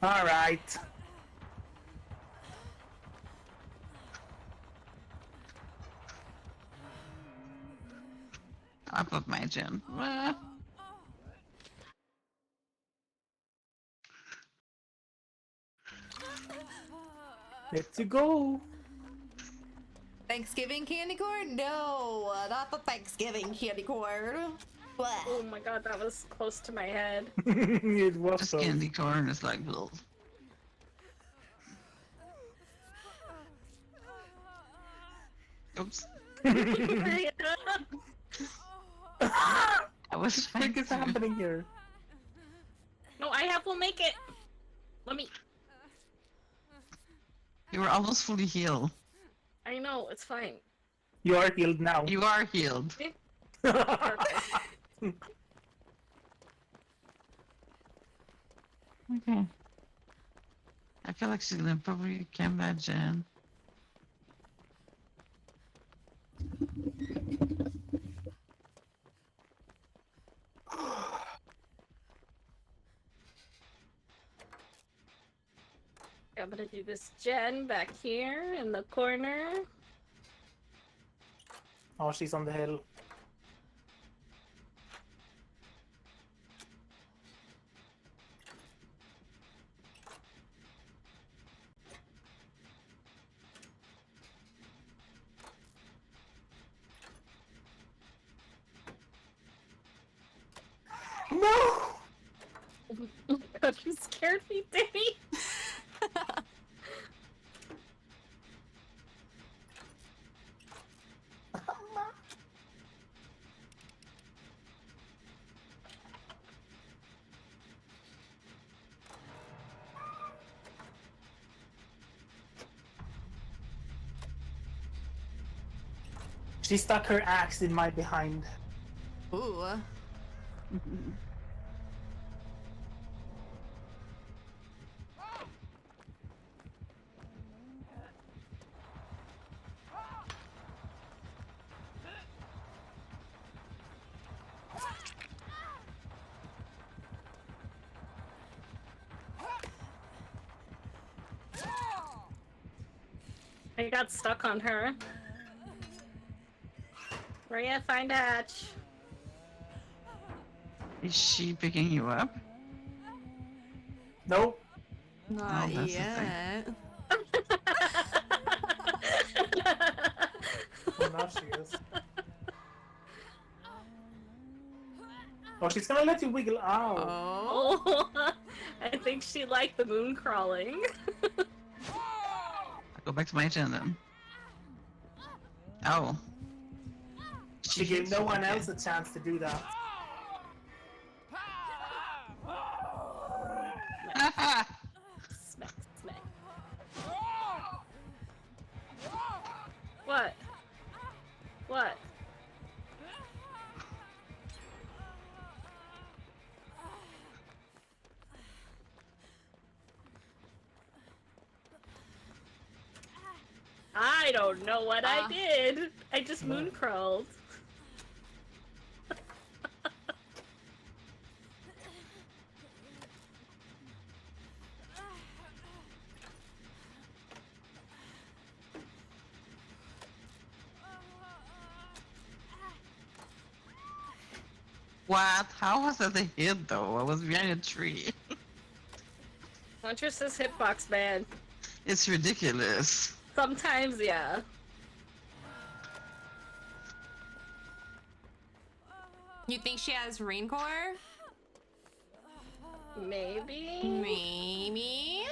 All right. I put my gen. Let's go. Thanksgiving candy corn? No, not the Thanksgiving candy corn. Oh my god, that was close to my head. It was This so. candy corn is like, ugh. Oops. I was What trying is to. happening here? No, I have will make it. Let me. You were almost fully healed. I know, it's fine. You are healed now. You are healed. Perfect. Okay. I feel like she's gonna probably come back, Jen. I'm gonna do this gen back here in the corner. Oh, she's on the hill. No! God, you scared me, Danny. She stuck her axe in my behind. Ooh. I got stuck on her. Maria, find Hatch. Is she picking you up? Nope. Not Oh, that's the yet. Oh, now she is. Oh, she's gonna let you wiggle out. Oh. Oh, I think she liked the moon crawling. I'll go back to my agenda then. Oh. She gave no one else a chance to do that. Smack, smack. What? What? I don't know what I did. I just moon crawled. What? How was that a hit though? I was behind a tree. Huntress's hitbox, man. It's ridiculous. Sometimes, yeah. You think she has raincore? Maybe? Maybe?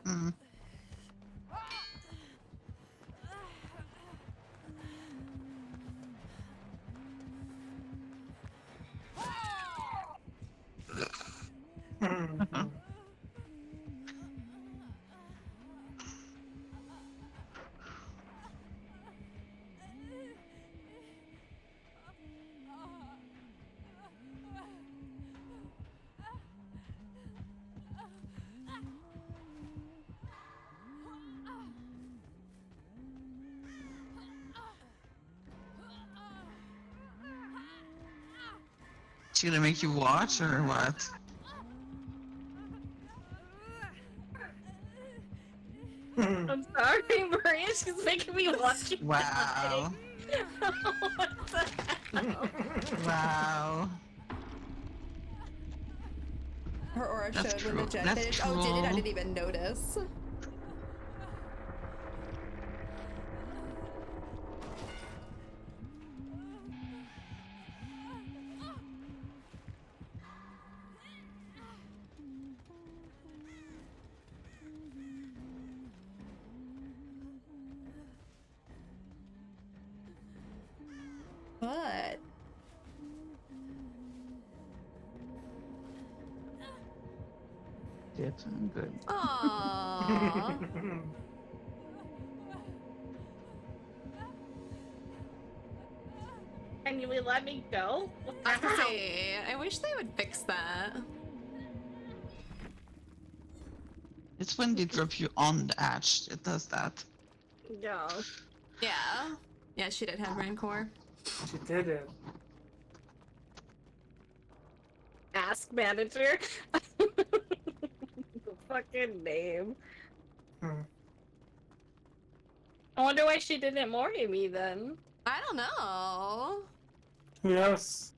Hmm. She gonna make you watch or what? I'm sorry, Maria. She's making me watch you. Wow. What the hell? Wow. Her aura That's showed when the cruel. jet That's finished. Oh, did it? I cruel. didn't even notice. What? Yeah, I'm good. Aww. Can you let me go? What the I was gonna hell? say, I wish they would fix that. It's when they drop you on the hatch. It does that. Yeah. Yeah. Yeah, she did have Rancor. She did it. Ask manager. The fucking name. Hmm. I wonder why she didn't marry me then. I don't know. Who knows?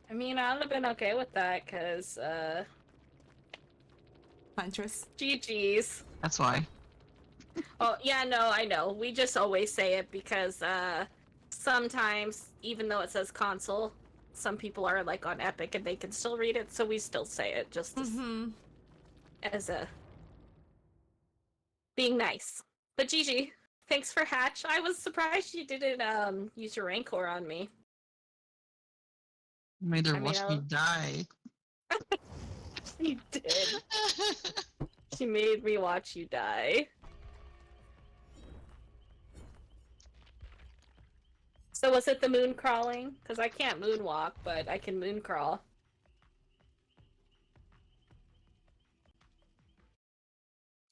I mean, I would have been okay with that, cause, Huntress. GG's. That's why. Oh, yeah, no, I know. We just always say it because, sometimes, even though it says console, some people are, like, on Epic and they can still read it, so we still say it just as a... being nice. But GG, thanks for Hatch. I was surprised you didn't, use your Rancor on me. Made her I mean, watch me die. You did. She made me watch you die. So was it the moon crawling? Because I can't moonwalk, but I can moon crawl.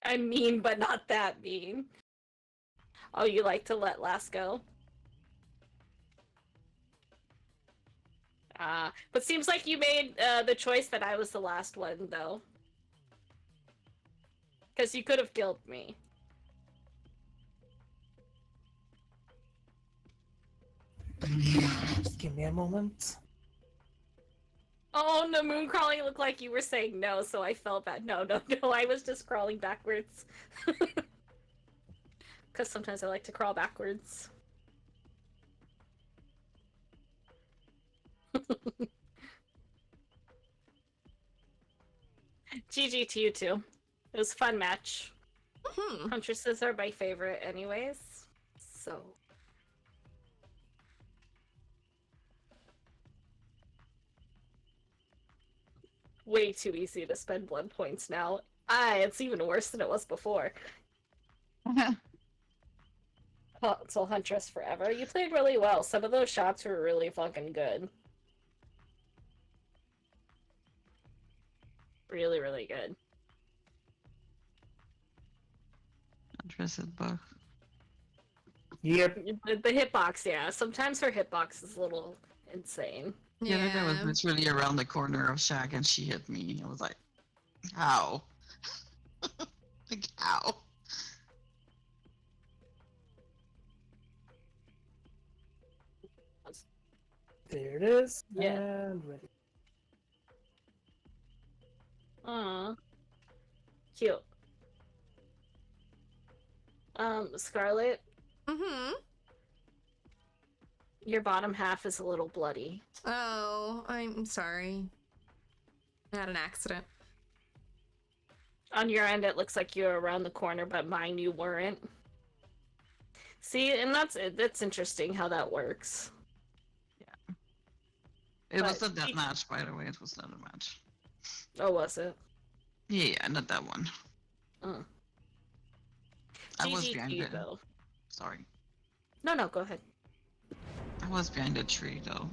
I'm mean, but not that mean. Oh, you like to let last go? But seems like you made the choice that I was the last one, though. Because you could have killed me. Just give me a moment. Oh, no, moon crawling looked like you were saying no, so I felt bad. No, I was just crawling backwards. Because sometimes I like to crawl backwards. GG to you too. It was a fun match. Huntresses are my favorite anyways. So... way too easy to spend blood points now. It's even worse than it was before. Console Huntress forever. You played really well. Some of those shots were really fucking good. Really, really good. Interested bug. Yep. The hitbox, yeah. Sometimes her hitbox is a little insane. The other day I was literally around the corner of Shaq and she hit me. I was like, how? Like, how? There it is. Yeah. And ready. Cute. Scarlet? Your bottom half is a little bloody. Oh, I'm sorry. I had an accident. On your end, it looks like you're around the corner, but mine you weren't. See, and that's interesting how that works. Yeah. It was a death match, by the way. It was not a match. Oh, was it? Yeah, not that one. I was GG behind to you, it. though. Sorry. No, go ahead. I was behind a tree, though.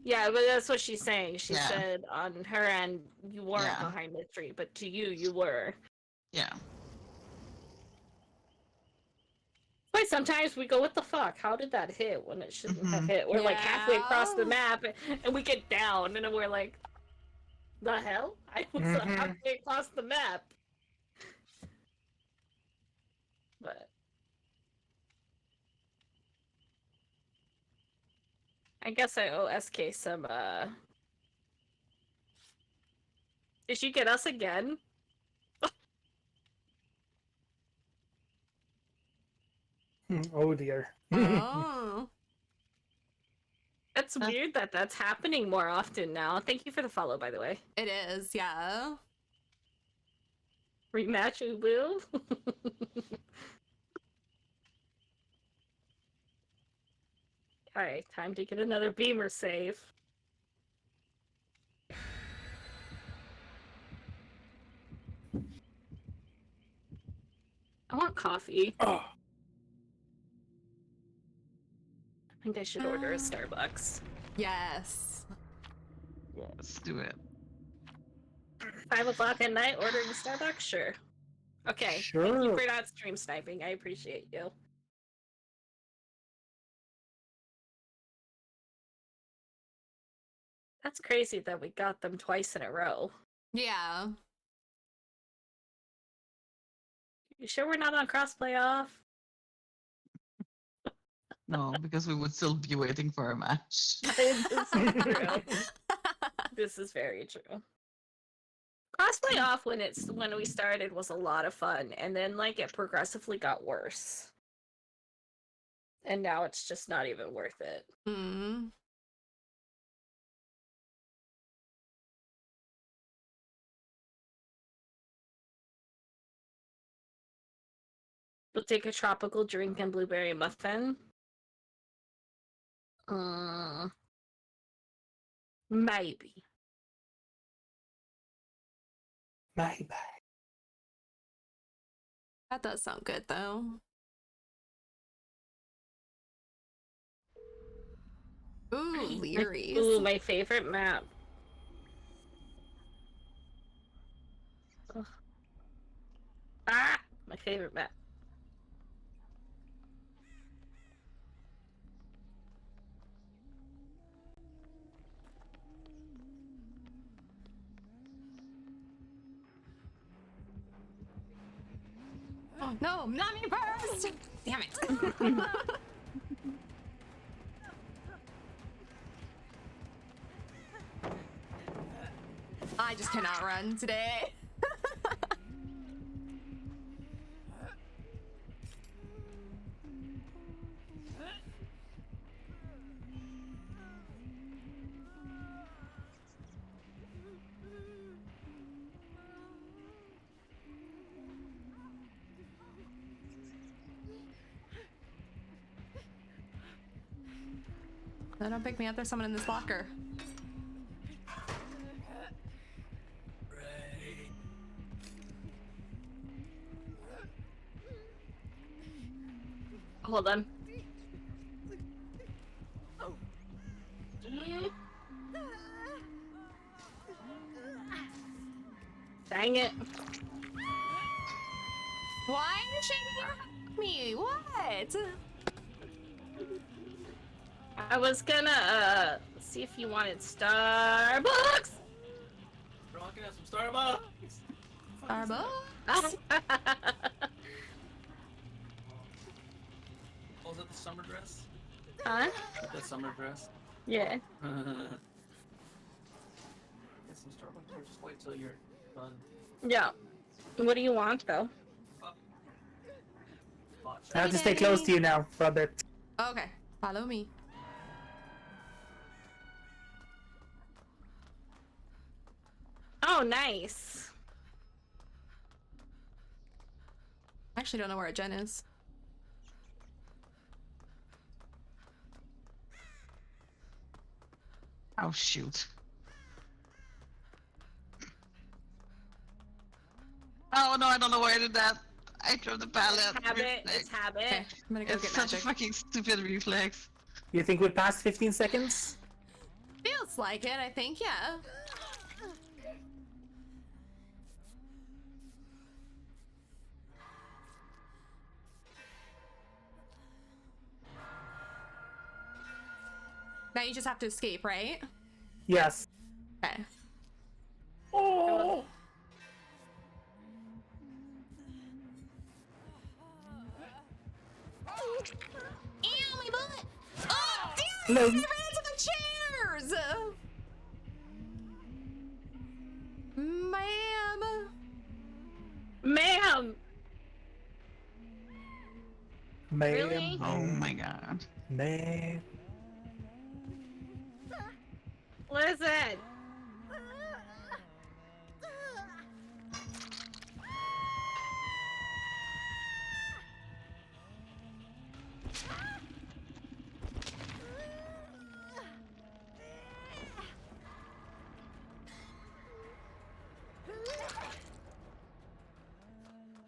Yeah, but that's what she's saying. She Yeah. said on her end, you weren't behind the tree, but to you, you were. Yeah. But sometimes we go, what the fuck? How did that hit when it shouldn't have hit? We're like halfway across the map, and we get down, and we're like, the hell? I was halfway across the map. But I guess I owe SK some, Did she get us again? Oh dear. Oh. That's weird that that's happening more often now. Thank you for the follow, by the way. It is, yeah. Rematch Ubu? Alright, time to get another beamer save. I want coffee. Oh. I think I should order a Starbucks. Yes. Let's do it. 5 o'clock at night ordering Starbucks? Sure. Okay. Sure. Thank you for not stream sniping. I appreciate you. That's crazy that we got them twice in a row. Yeah. You sure we're not on crossplay off? No, because we would still be waiting for a match. This is true. This is very true. Crossplay off when we started was a lot of fun, and then like it progressively got worse. And now it's just not even worth it. Hmm. We'll take a tropical drink and blueberry muffin. Maybe. Maybe. That does sound good though. Ooh, Leary's. Ooh, my favorite map. Ugh. Ah, my favorite map. Oh no, not me first! Damn it. I just cannot run today. No, don't pick me up. There's someone in this locker. Hold on. Dang it. Why is she gonna me? What? I was gonna see if you wanted Starbucks. Rocking at some Starbucks. Starbucks? Oh, is that the summer dress? Huh? That summer dress? Yeah. Get some Starbucks or just wait till you're done. Yeah. What do you want though? I have to stay close to you now for a bit. Okay, follow me. Oh, nice. I actually don't know where a Jen is. Oh shoot. Oh no, I don't know why I did that. I threw the pallet. Habit. It's habit. Okay, I'm gonna go It's get such magic. a fucking stupid reflex. You think we're past 15 seconds? Feels like it, I think, yeah. Now you just have to escape, right? Yes. Okay. Oh! Ew, my butt! Oh, damn! Hello. I ran into the chairs! Ma'am! Ma'am! Ma'am. Really? Oh my god. Ma'am. Listen!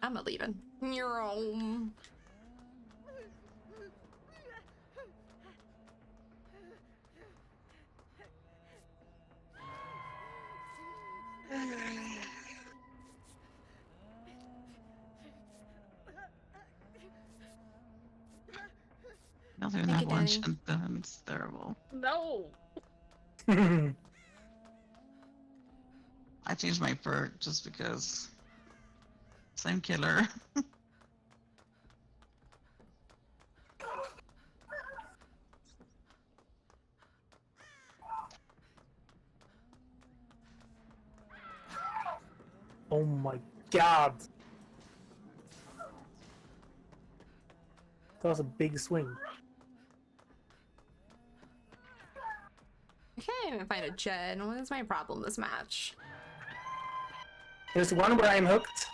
I'm not leaving. You're home. don't even Thank have you, one Danny. champion. It's terrible. No. I changed my perk just because. Same killer. Oh my god. That was a big swing. I can't even find a gen. What is my problem this match? There's one where I'm hooked.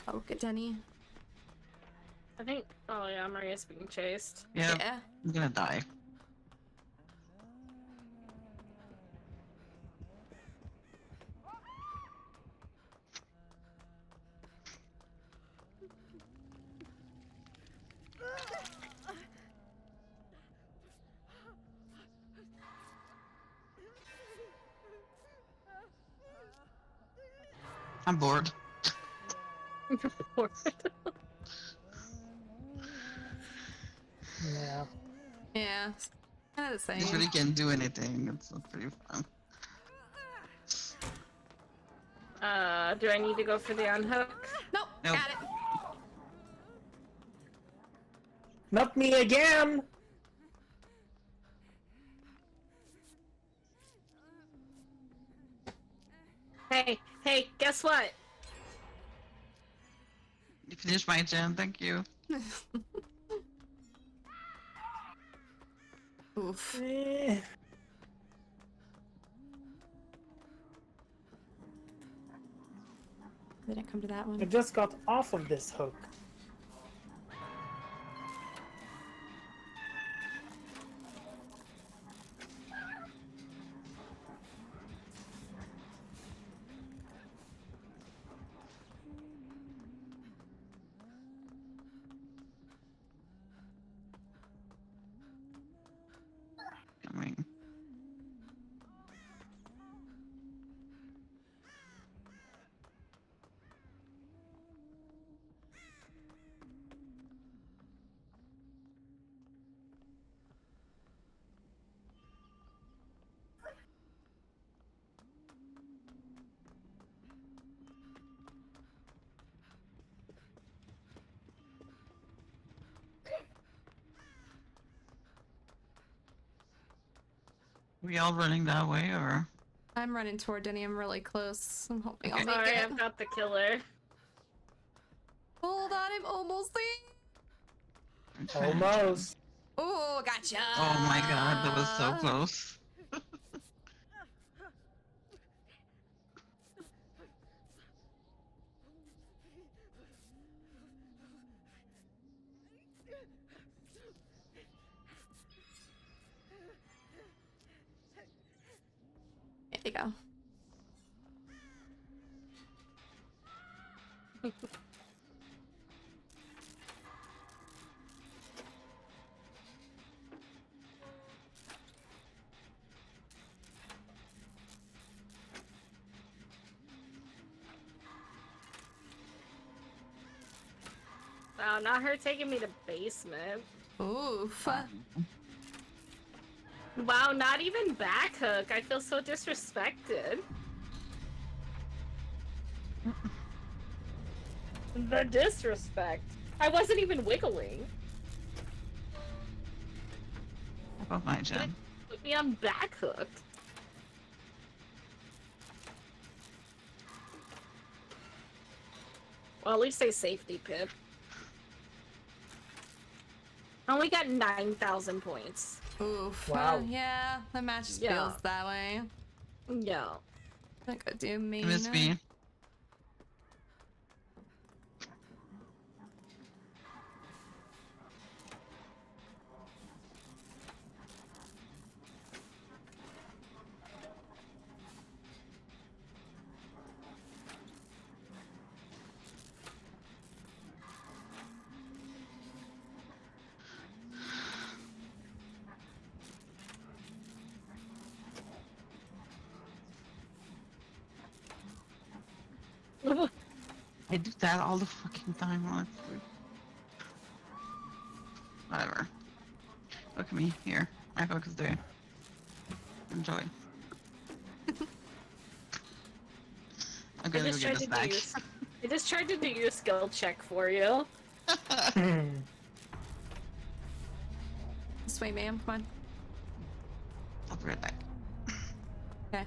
Oh, good, Denny. I think. Oh yeah, Maria's being chased. Yeah, Yeah. I'm gonna die. I'm bored. Yeah. Yeah. Kind of the same. Just really can't do anything. It's not pretty fun. Do I need to go for the unhook? Nope. Nope. Got it. Not me again! Hey, guess what? You finished my gen, thank you. Oof. Didn't come to that I one. just got off of this hook. Coming. We all running that way, or? I'm running toward Denny. I'm really close. I'm hoping I'll make Sorry, it. I've got the killer. Hold on, I'm almost there. Almost. Oh, gotcha. Oh my god, that was so close. There you go. Wow, not her taking me to basement. Oof. Wow, not even back hook. I feel so disrespected. The disrespect. I wasn't even wiggling. Above my gen. Put me on back hook. Well, at least say safety pip. I only got 9,000 points. Oof. Wow. Yeah, the match just Yeah. feels that way. Yeah. That could do me. You missed me. I do that all the fucking time, honestly. Whatever. Look at me, here. My focus day. Enjoy. I'm gonna go get a snack. I just tried to do your skill check for you. This way, ma'am. Come on. I'll be right back. Okay.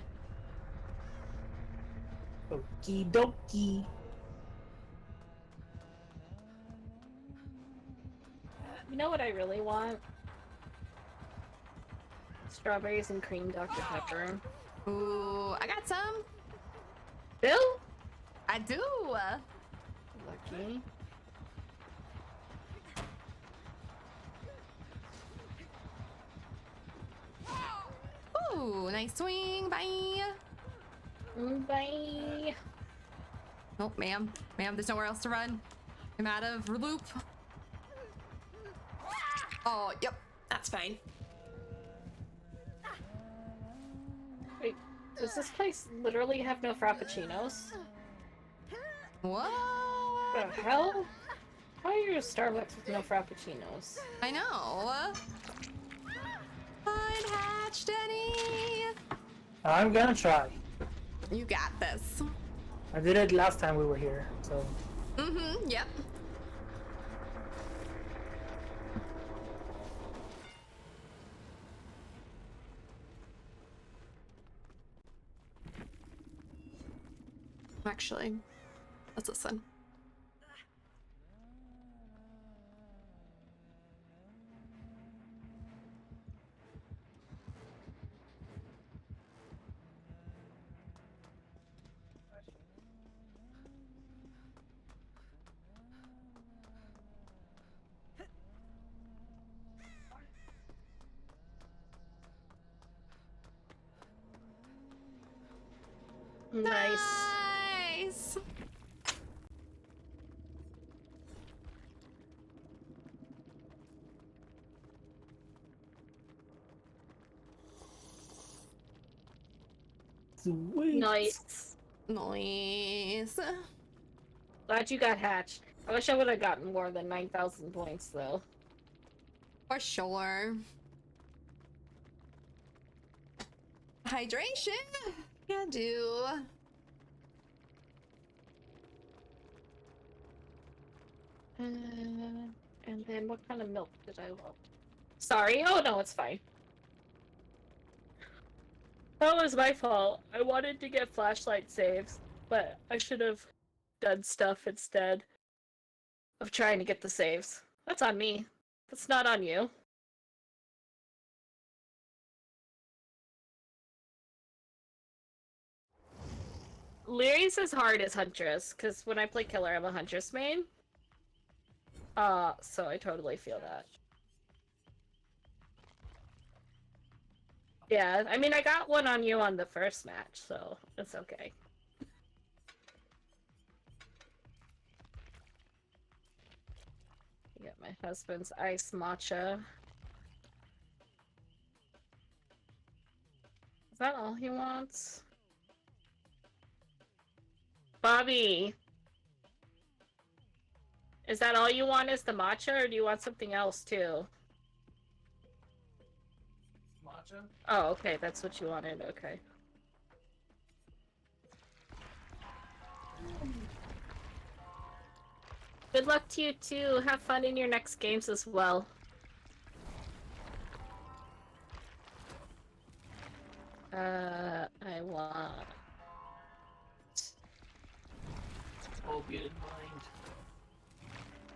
Okie dokie. You know what I really want? Strawberries and cream Dr. Pepper. Ooh, I got some. Bill? I do. Lucky. Ooh, nice swing. Bye. Bye. Oh, ma'am. Ma'am, there's nowhere else to run. I'm out of loop. Oh, yep. That's fine. Wait, does this place literally have no frappuccinos? What? The hell? How are you a Starbucks with no frappuccinos? I know. Unhatched Denny. I'm gonna try. You got this. I did it last time we were here, so. Mm-hmm, yep. Actually, let's listen. Nice. Sweet. Nice. Nice. Glad you got hatched. I wish I would have gotten more than 9,000 points, though. For sure. Hydration. Yeah, do. And then what kind of milk did I want? Sorry. Oh, no, it's fine. That was my fault. I wanted to get flashlight saves, but I should have done stuff instead of trying to get the saves. That's on me. That's not on you. Lyri's as hard as Huntress, because when I play Killer, I'm a Huntress main. So I totally feel that. Yeah, I mean, I got one on you on the first match, so it's okay. I got my husband's ice matcha. Is that all he wants? Bobby! Is that all you want is the matcha, or do you want something else too? Matcha? Oh, okay, that's what you wanted, okay. Good luck to you too. Have fun in your next games as well. I want... Oh, be in mind.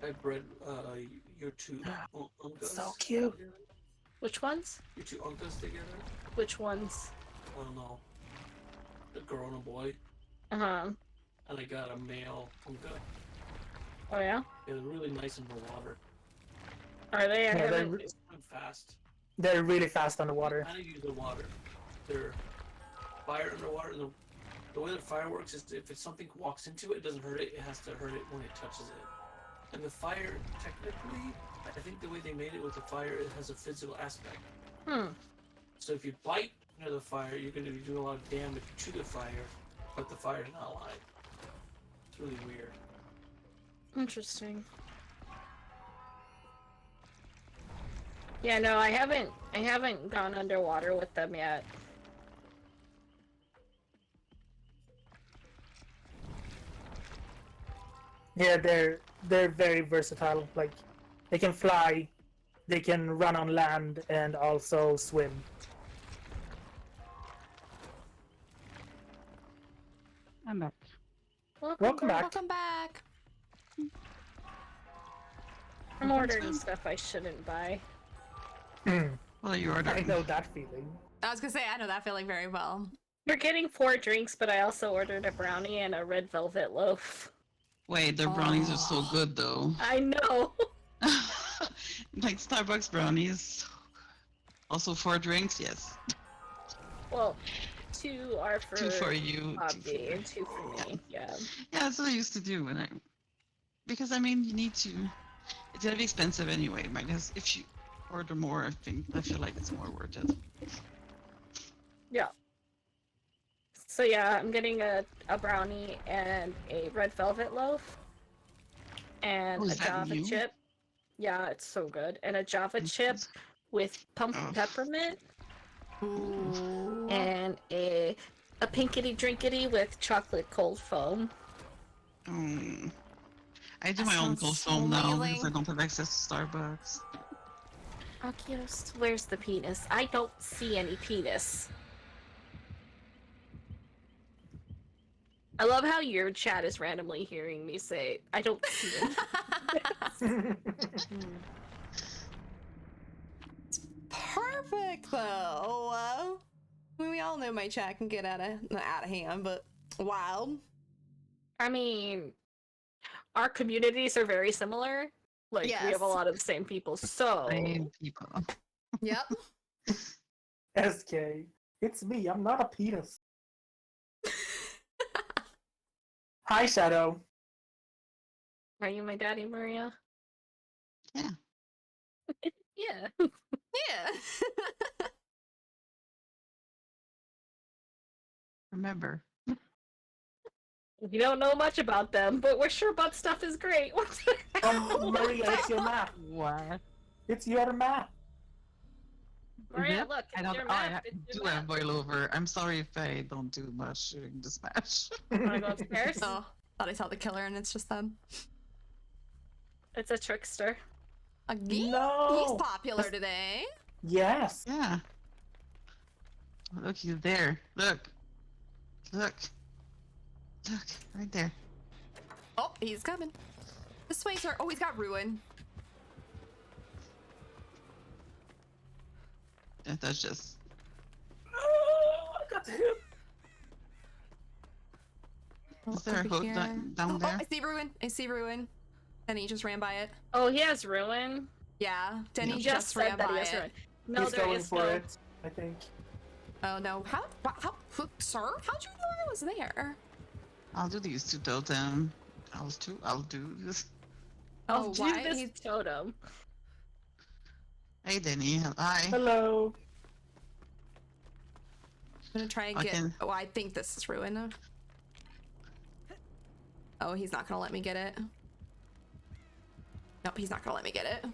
I bred, your two uncas. So cute. Which ones? Your two uncas together? Which ones? I don't know. A girl and a boy. Uh-huh. And I got a male unca. Oh, yeah? Yeah, they're really nice in the water. Are they? I Yeah, haven't... They swim fast. They're really fast underwater. How do you use the water? They're fire underwater. The way that fire works is if something walks into it, it doesn't hurt it. It has to hurt it when it touches it. And the fire, technically, I think the way they made it with the fire, it has a physical aspect. So if you bite into the fire, you're going to be doing a lot of damage to the fire, but the fire's not alive. really weird. Interesting. Yeah, no, I haven't gone underwater with them yet. Yeah, they're very versatile. Like, they can fly, they can run on land, and also swim. I'm back. Welcome back. Welcome back. I'm ordering stuff I shouldn't buy. Well, you I ordered. know that feeling. I was gonna say I know that feeling very well. We're getting 4 drinks, but I also ordered a brownie and a red velvet loaf. Wait, their brownies are so good though. I know. Like Starbucks brownies. So good. Also 4 drinks, yes. Well, 2 are for 2 for you, 2 for Bobby, you. and 2 for me. Yeah. Yeah, that's what I used to do when because I mean you need to. It's gonna be expensive anyway. Minus if you order more, I feel like it's more worth it. Yeah. So yeah, I'm getting a brownie and a red velvet loaf and Oh, a is that Java new? chip. Yeah, it's so good. And a Java chip with peppermint and a pinkity drinkity with chocolate cold foam. I do That my own sounds cold so foam now because amazing. I don't have access to Starbucks. Oculus, where's the penis? I don't see any penis. I love how your chat is randomly hearing me say, I don't see any. Perfect though. I mean, we all know my chat can get not out of hand, but wild. I mean, our communities are very similar. Like, we have Yes. a lot of the same people, so... Same people. Yep. SK, it's me. I'm not a penis. Hi, Shadow. Are you my daddy, Maria? Yeah. Yeah. Yeah. Remember. We don't know much about them, but we're sure butt stuff is great. Maria, it's your map. What? It's your map. Maria, look, I it's don't. your Oh, I map. It's do your have map. boil over. I'm sorry if I don't do much during this match. Wanna go upstairs? Oh, thought I saw the killer and it's just them. It's a trickster. Again? No. He's popular today. Yes. Yeah. Look, he's there. Look. Look. Look, right there. Oh, he's coming. This way, sir. Oh, he's got ruin. That's just. I got him. Is there a Over hook here. down Oh, there? I see ruin. I see ruin. Denny just ran by it. Oh, he has ruin? Yeah, Denny He just said ran that by he has it. ruin. No, He's there going is for no. it, I think. Oh no! How, sir? How'd you know I was there? I'll do these 2 totem. I'll do this. I'll Oh, do why? this He's- totem. Hey, Denny. Hi. Hello. I'm gonna try and get. Oh, I think this is ruin. Oh, he's not gonna let me get it. Nope, he's not gonna let me get it.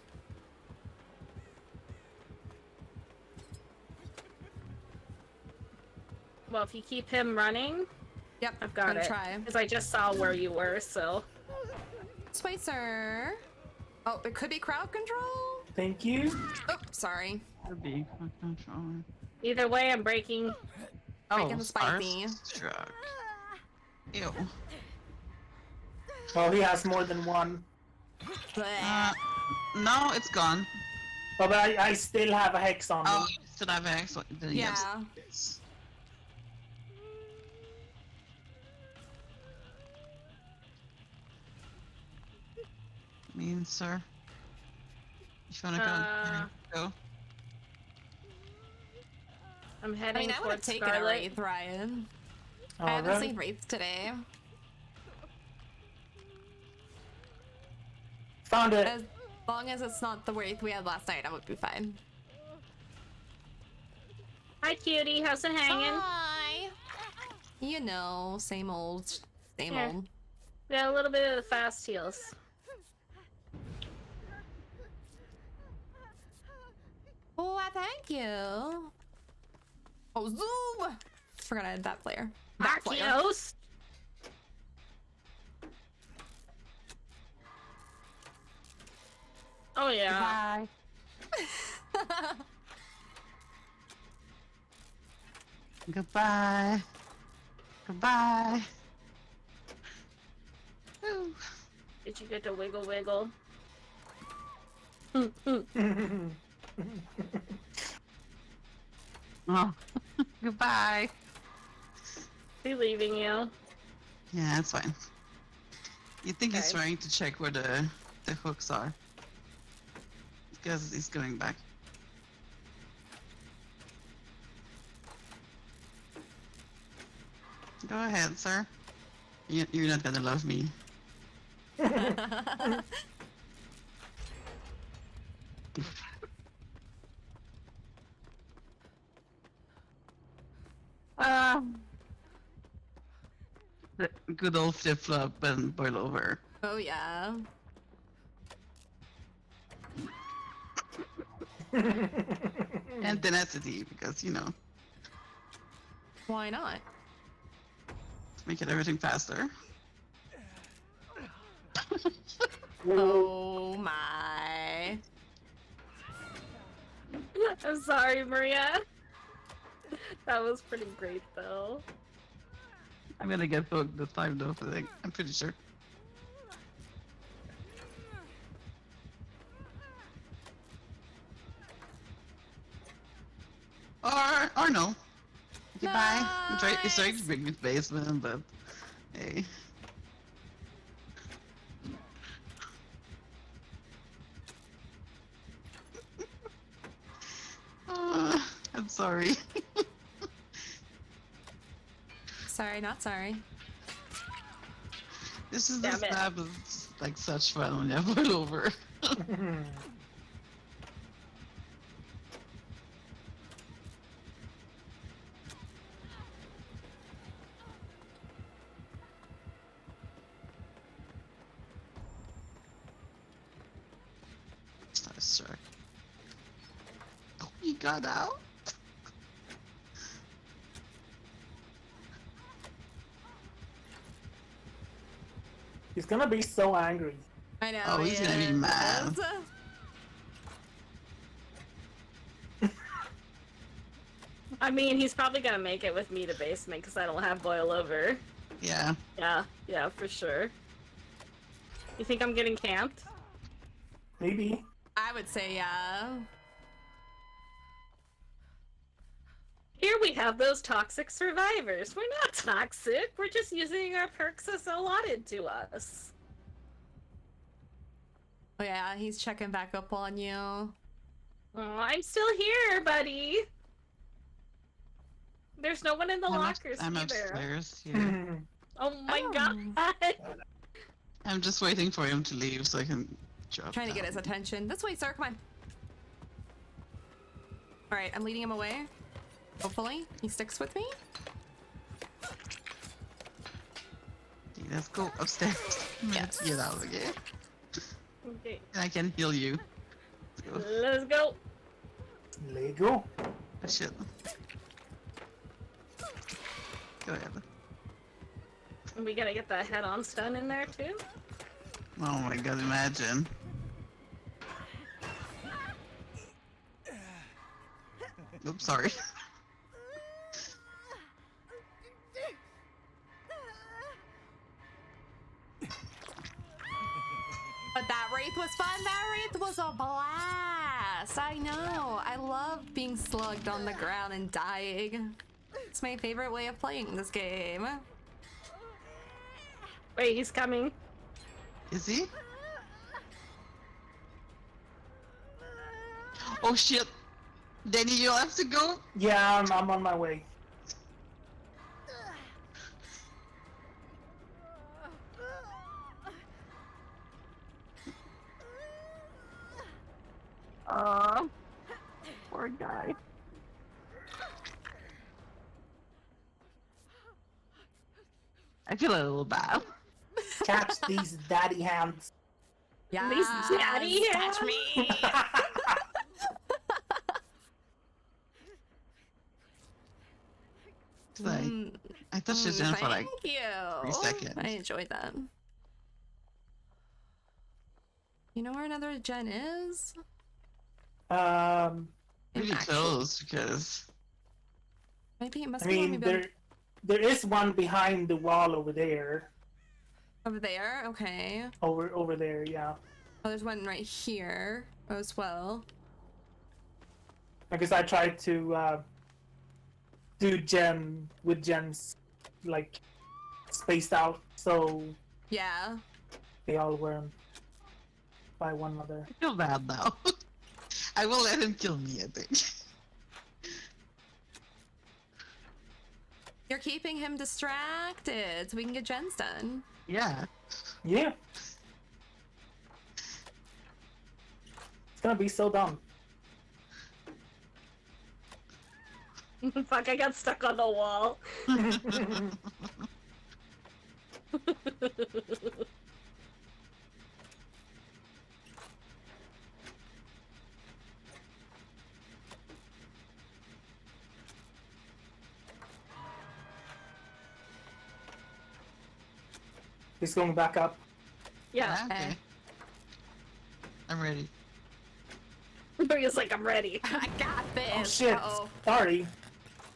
Well, if you keep him running, Yep, I've got gonna it. try. Because I just saw where you were, so. Spicer. Oh, it could be crowd control. Thank you. Oh, sorry. Could be. Controller. Either way, I'm breaking. Breaking the spicy. Struck. Ew. Oh, he has more than one. No, it's gone. Oh, but I still have a hex on me. Oh, you still have X? Yeah. Yes. Mean, sir. If you wanna go. I'm I heading mean, I would have towards taken a Scarlet. Wraith, Ryan. I haven't Alright. seen Wraith today. Found it. As long as it's not the Wraith we had last night, I would be fine. Hi, cutie. How's it hanging? Hi. You know, same old, same Here. old. Yeah, a little bit of the fast heals. Oh, thank you. Oh, zoom! Forgot I had that player. That player. Arceus! Oh yeah. Goodbye. Goodbye. Woo. Did you get to wiggle wiggle? Oh, goodbye. He leaving you? Yeah, it's fine. You think he's Okay. trying to check where the hooks are? Because he's going back. Go ahead, sir. You're not gonna love me. The good old flip flop and boil over. Oh yeah. And tenacity, because you know, Why not? make it everything faster. Oh my. I'm sorry, Maria. That was pretty great, though. I'm gonna get hooked this time, though. I think I'm pretty sure. Or no. Okay, bye. It's trying to bring me to basement, but hey. I'm sorry. Sorry, not sorry. This is Damn this it. map is like such fun when you boil over. Nice try. Oh, he got out. He's gonna be so angry. I know. Oh, he's gonna be mad. I mean, he's probably gonna make it with me to basement because I don't have boil over. Yeah. Yeah, for sure. You think I'm getting camped? Maybe. I would say yeah. Here we have those toxic survivors. We're not toxic. We're just using our perks as allotted to us. Oh yeah, he's checking back up on you. Oh, I'm still here, buddy. There's no one in the lockers I'm either. upstairs here. Oh my god. I'm just waiting for him to leave so I can drop Trying to get down. his attention. This way, sir. Come on. All right, I'm leading him away. Hopefully, he sticks with me. Okay, let's go upstairs. Yes. Get out of here. Okay, And I can heal you. let's go. Lego. Oh, shit. Go ahead. We gotta get that head-on stun in there too. Oh my god, imagine. Oops, sorry. But that wraith was fun. That wraith was a blast. I know. I love being slugged on the ground and dying. It's my favorite way of playing this game. Wait, he's coming. Is he? Oh shit! Danny, you have to go? Yeah, I'm on my way. Poor guy. I feel a little bad. Catch these daddy hands. Yeah. These daddy Catch hands. me. I touched his hand for like Thank you. 3 seconds. I enjoyed that. You know where another gen is? Really close because Maybe it must I be one mean, maybe there is one behind the wall over there. over there. Okay. Over there, yeah. Oh, there's one right here as well. I guess I tried to do gen with gens like spaced out, so Yeah. they all were by one another. I feel bad now. I will let him kill me, I think. You're keeping him distracted so we can get gens done. Yeah. Yeah. It's gonna be so dumb. Fuck, I got stuck on the wall. He's going back up. Yeah. Okay. I'm ready. Maria's like, I'm ready. I got this. Oh shit! Uh-oh. Sorry.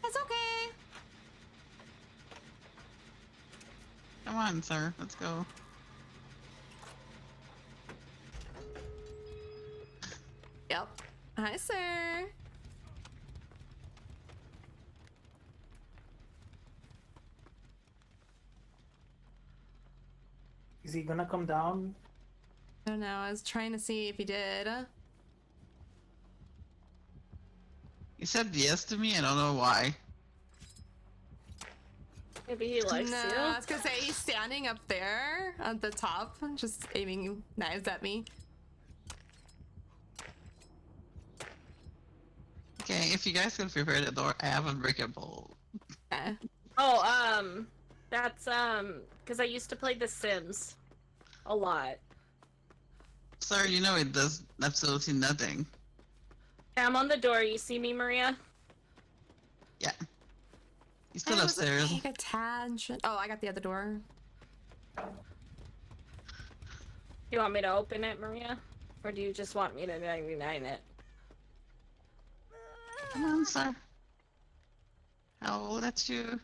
That's okay. Come on, sir. Let's go. Yep. Hi, sir. Is he gonna come down? I don't know. I was trying to see if he did. He said yes to me. I don't know why. Maybe he likes No, you. I was gonna say he's standing up there at the top, just aiming knives at me. Okay, if you guys can prepare the door, I have unbreakable. Okay. Oh, that's because I used to play The Sims a lot. Sir, you know it does absolutely nothing. I'm on the door. You see me, Maria? Yeah. He's still I was upstairs. like a tangent. Oh, I got the other door. You want me to open it, Maria? Or do you just want me to 99 it? Come on, sir. I'll let you.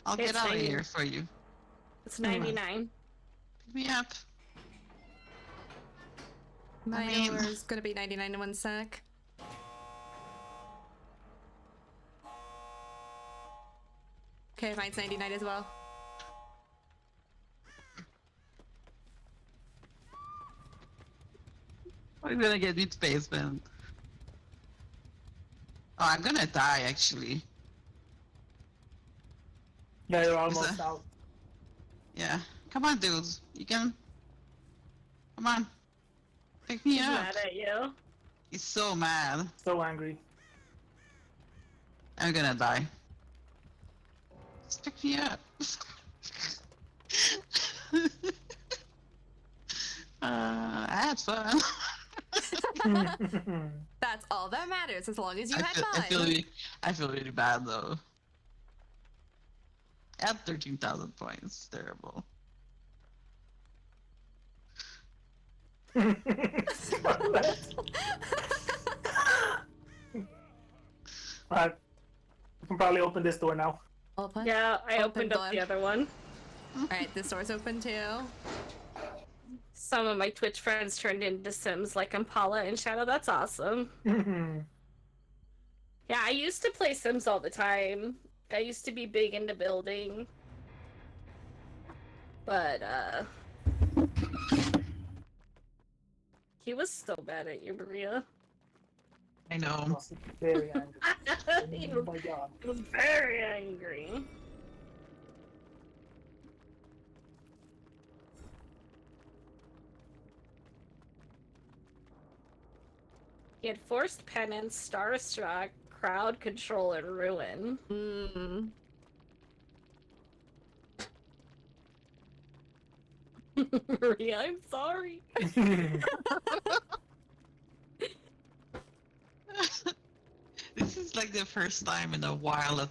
I'll It's get out of 90. here for you. It's 99. Pick me up. My I mean- hour is gonna be 99 in 1 sec. Okay, mine's 99 as well. Are you gonna get me space, man? Oh, I'm gonna die actually. Yeah, you're Is almost that- out. Yeah. Come on, dudes. You can. Come on. Pick me He's up. mad at you. He's so mad. So angry. I'm gonna die. Just pick me up. I had fun. That's all that matters, as long as you I had feel, fun. I feel really bad though. I had 13,000 points. Terrible. Alright. We can probably open this door now. Open. Yeah, I Open opened up the door. other one. Alright, this door's open too. Some of my Twitch friends turned into Sims like Impala and Shadow. That's awesome. Yeah, I used to play Sims all the time. I used to be big into building. But, he was so bad at you, Maria. I know. Very angry. he, Oh my god. was very angry. He had forced penance, starstruck, crowd control, and ruin. Hmm. Maria, I'm sorry. This is like the first time in a while that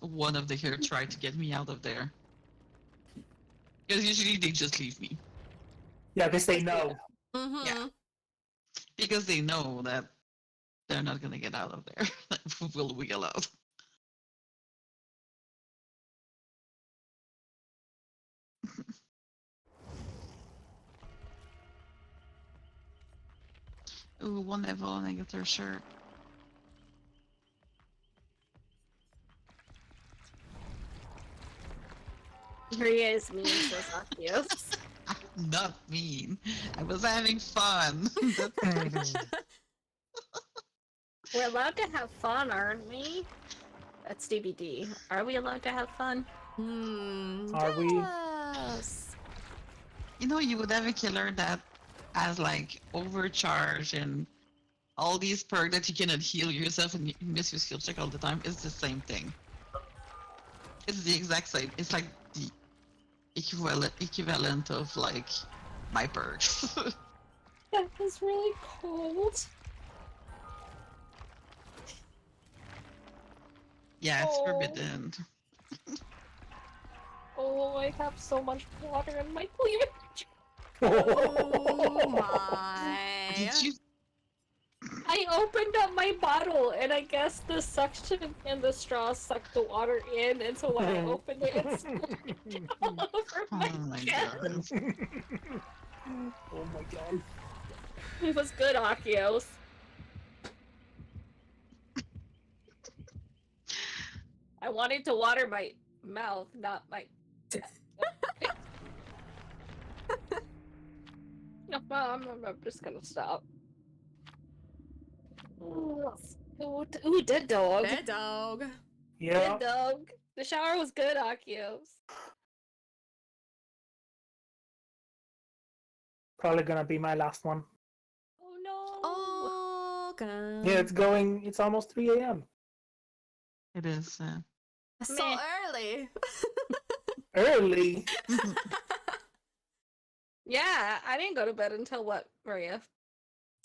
one of the here tried to get me out of there. Because usually they just leave me. Yeah, because they know. Mm-hmm. Yeah. Because they know that they're not gonna get out of there. Will we allowed? Ooh, one level and I get their shirt. Maria is mean, says Akios. I'm not mean. I was having fun. We're allowed to have fun, aren't we? That's DVD. Are we allowed to have fun? Are we? Yes. You know, you would have a killer that has like overcharge and all these perks that you cannot heal yourself and you miss your skill check all the time. It's the same thing. It's the exact same. It's like the equivalent of like my perks. That was really cold. Yeah, it's forbidden. Oh, I have so much water in my cleavage. Oh my. Did you? I opened up my bottle, and I guess the suction and the straw sucked the water in, and so when I opened it, it splashed all over my chest. Oh my god. It was good, Akios. I wanted to water my mouth, not my... No, I'm just gonna stop. Ooh, dead dog. Dead dog. Yeah. Dead dog. The shower was good, Akios. Probably gonna be my last one. Oh no. Oh god. Yeah, it's almost 3 a.m. It is. So early. Early. Yeah, I didn't go to bed until what, Maria?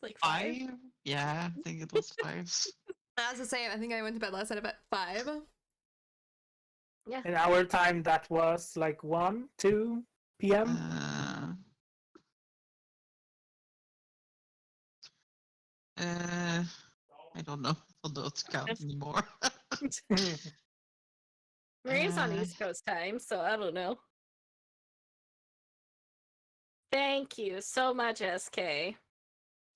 Like 5? 5? Yeah, I think it was 5. As I say, I think I went to bed last night about 5. Yeah. In our time, that was like 1, 2 p.m. I don't know if those count anymore. Maria's on East Coast time, so I don't know. Thank you so much, SK.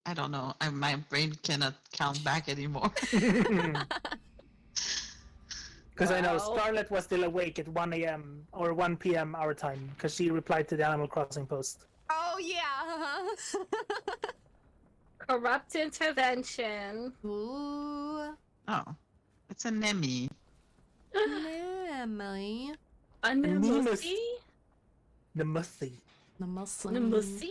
I don't know. My brain cannot count back anymore. Because I know Wow. Scarlett was still awake at 1 a.m. or 1 p.m. our time because she replied to the Animal Crossing post. Oh yeah. Corrupt intervention. Ooh. Oh, it's a Nemi. Emily. A Nemusi? The Mussy. The Muslim. Nemusi?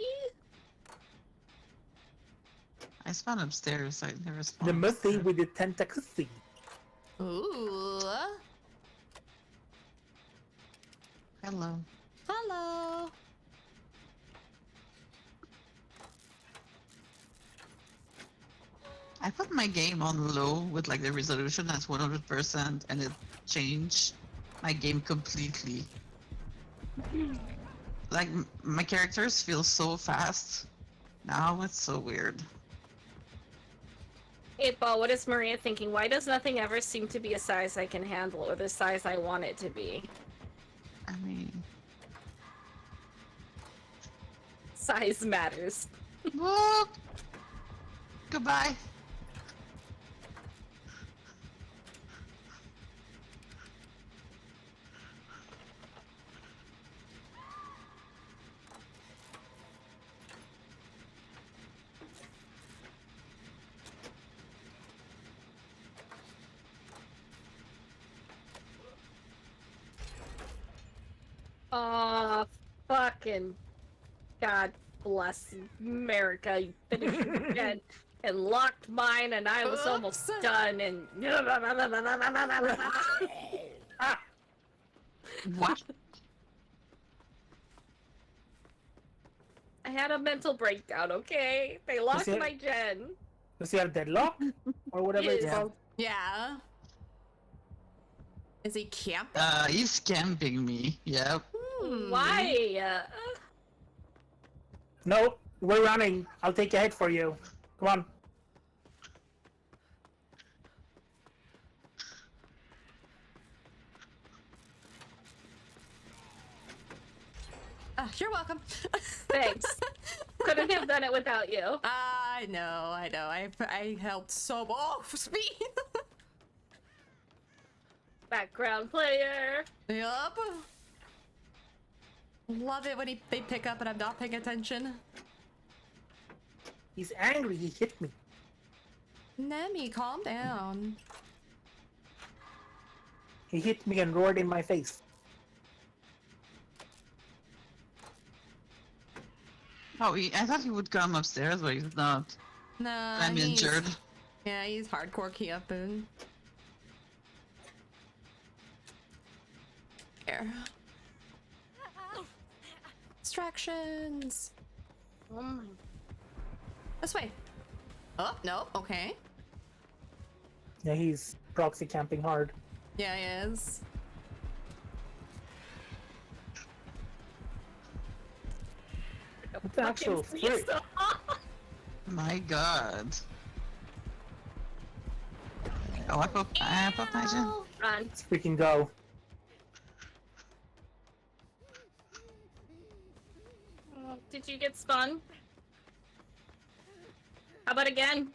I spawned upstairs. I never spawned. The Mussy with the tentacles. Ooh. Hello. Hello. I put my game on low with like the resolution at 100% and it changed my game completely. Like my characters feel so fast. Now it's so weird. 8-Ball, what is Maria thinking? Why does nothing ever seem to be a size I can handle or the size I want it to be? I mean... Size matters. Whoa! Goodbye. Aw, fucking God bless America. You finished your jet and locked mine and I was almost done and... What? had a mental breakdown, okay? They locked it- my gen. Does he have deadlock? Or whatever it's Yes. called? Yeah. Is he camping? He's camping me. Yep. Why? No, we're running. I'll take a hit for you. Come on. You're welcome. Thanks. Couldn't have done it without you. I know. I helped so much. Oh, speed. Background player. Yup. Love it when they pick up and I'm not paying attention. He's angry. He hit me. Nemi, calm down. He hit me and roared in my face. Oh, I thought he would come upstairs, but he's not. Nah, I'm injured. Yeah, he's hardcore camping. Here. Distractions. Oh my. This way. Oh, no, okay. Yeah, he's proxy camping hard. Yeah, he is. What's the actual freak? My god. Oh, I put my gen. Run. Let's freaking go. Oh, did you get spun? How about again?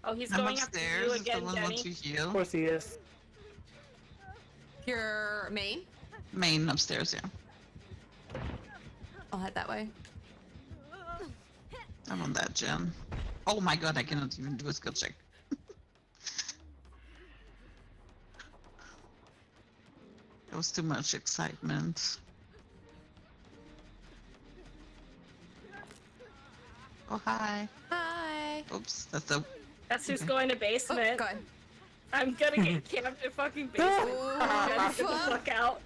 Oh, he's I'm going after upstairs. you If again, someone wants to Jenny. heal. Of course he is. Your main? Main upstairs, yeah. I'll head that way. I'm on that gen. Oh my god, I cannot even do a skill check. It was too much excitement. Oh, hi. Hi. Oops, that's the... That's who's Okay. going to basement. Oh, go ahead. I'm gonna get camped in fucking basement. Get the fuck out.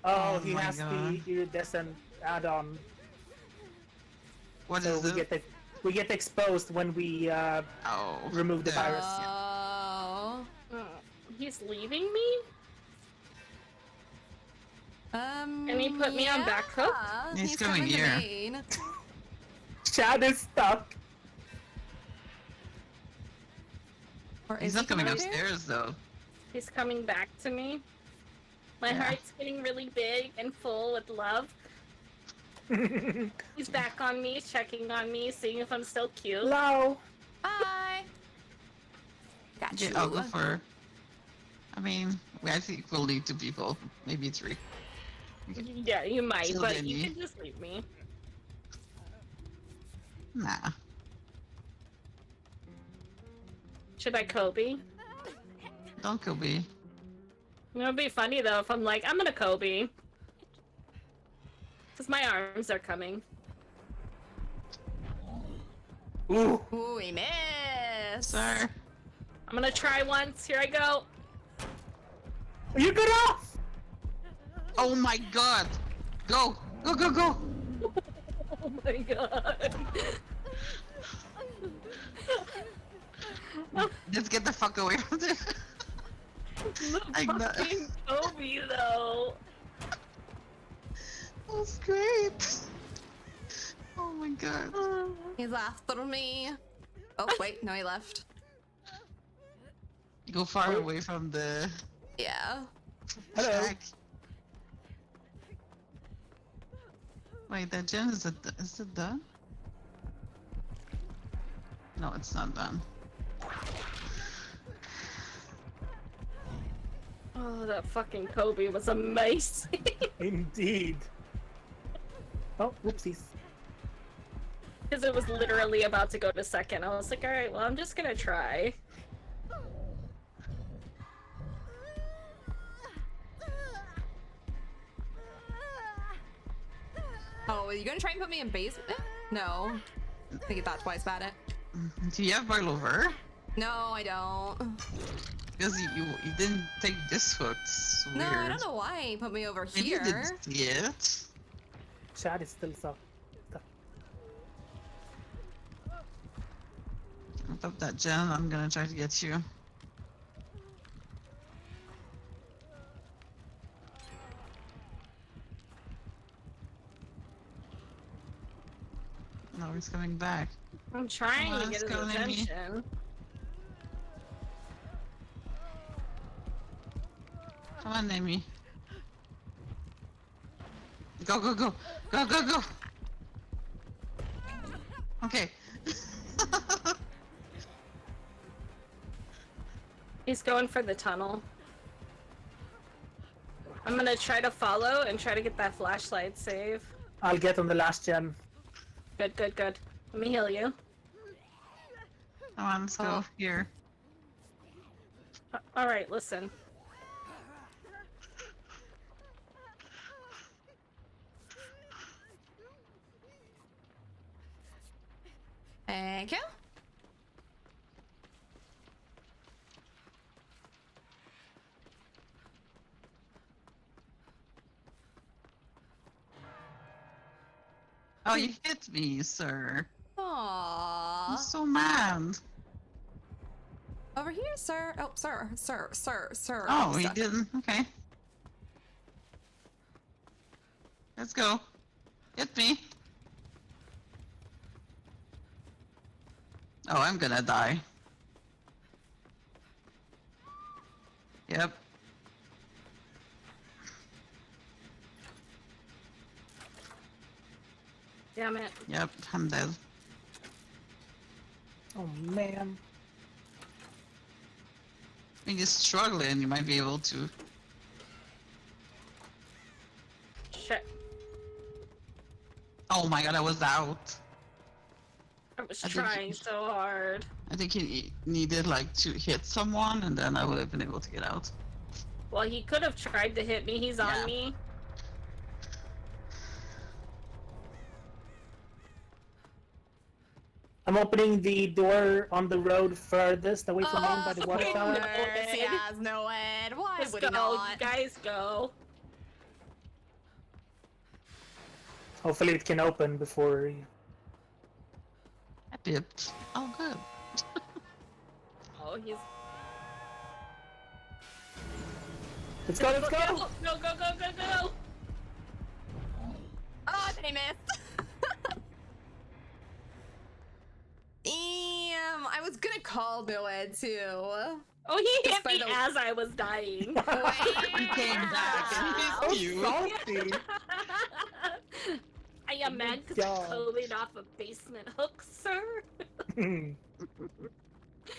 Oh, Oh he my has God. the iridescent add-on. What So is we it? we get exposed when we Oh. remove the virus. Oh. He's leaving me? Can he put me on yeah, back hook? He's coming to here. main. Chad is stuck. Or He's is not he coming over there? upstairs, though. He's coming back to me. My Yeah. heart's getting really big and full with love. He's back on me, checking on me, seeing if I'm still cute. Hello. Hi. Got Okay, you. I'll go for... I mean, I think we'll need 2 people. Maybe 3. Okay. Yeah, you might, Still but Jenny. you can just leave me. Nah. Should I Kobe? Don't Kobe. It would be funny though if I'm like, I'm gonna Kobe. Because my arms are coming. Ooh. Ooh, he missed. Sir. I'm gonna try once. Here I go. You get off! Oh my god! Go! Go, go, go! Oh my god. Let's get the fuck away from there. Like that. Fucking Kobe though. That's great. Oh my god. He's after me. Oh, wait, no, he left. Go far away from the Yeah. Hello. shack. Wait, that gen is it done? No, it's not done. Oh, that fucking Kobe was amazing. Indeed. Oh, whoopsies. Because it was literally about to go to second. I was like, alright, well, I'm just gonna try. Oh, are you gonna try and put me in basement? No. I think you thought twice about it. Do you have barrel over? No, I don't. Because you didn't take this hook. It's No, weird. I don't know why he put me over Maybe you here. didn't see it. chat is still stuck. Above that gen, I'm gonna try to get you. No, he's coming back. I'm trying Come to on, get his let's go, Nemi. attention. Come on, Nemi. Go, go, go! Go, go, go! Okay. He's going for the tunnel. I'm gonna try to follow and try to get that flashlight save. I'll get on the last gen. Good, good, good. Let me heal you. Come on, let's go. Here. Alright, listen. Thank you. Oh, you hit me, sir. Aww. I'm so mad. Over here, sir. Oh, sir. Oh, I'm he stuck. didn't. Okay. Let's go. Hit me. Oh, I'm gonna die. Yep. Damn it. Yep, I'm dead. Oh man. When you're struggling, you might be able to. Shit. Oh my god, I was out. I was I think trying so hard. I think he needed like to hit someone, and then I would have been able to get out. Well, he could have tried to hit me. He's on me. I'm opening the door on the road furthest away from home by the water tower. Yes, he has no end. Why Let's would go, he not? you guys go. Hopefully it can open before. I dipped. Oh, good. Oh, he's. Let's go, let's go! Go, go, go, go, go, go! Oh, they missed. Damn, I was gonna call Noed too. Oh, he Just hit me by the- as I was dying. He came back and hit you. Salty! I am mad because I'm pulling off a basement hook, sir.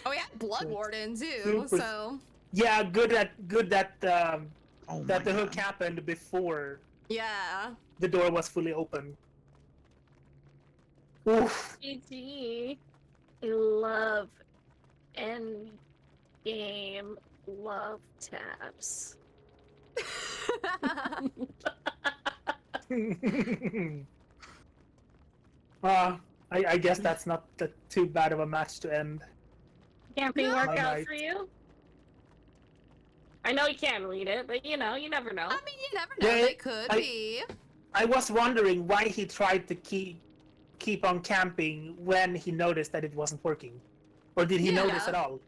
Oh yeah, Blood Warden too. Super. So Yeah, good that Oh that my the hook God. happened before yeah. the door was fully open. Oof. GG. I love end game love tabs. I guess that's not too bad of a match to end. Camping No. work My out night. for you? I know you can't read it, but you know, you never know. I mean, you never know. Yeah, They could be. I was wondering why he tried to keep on camping when he noticed that it wasn't working. Or did he Yeah. notice at all?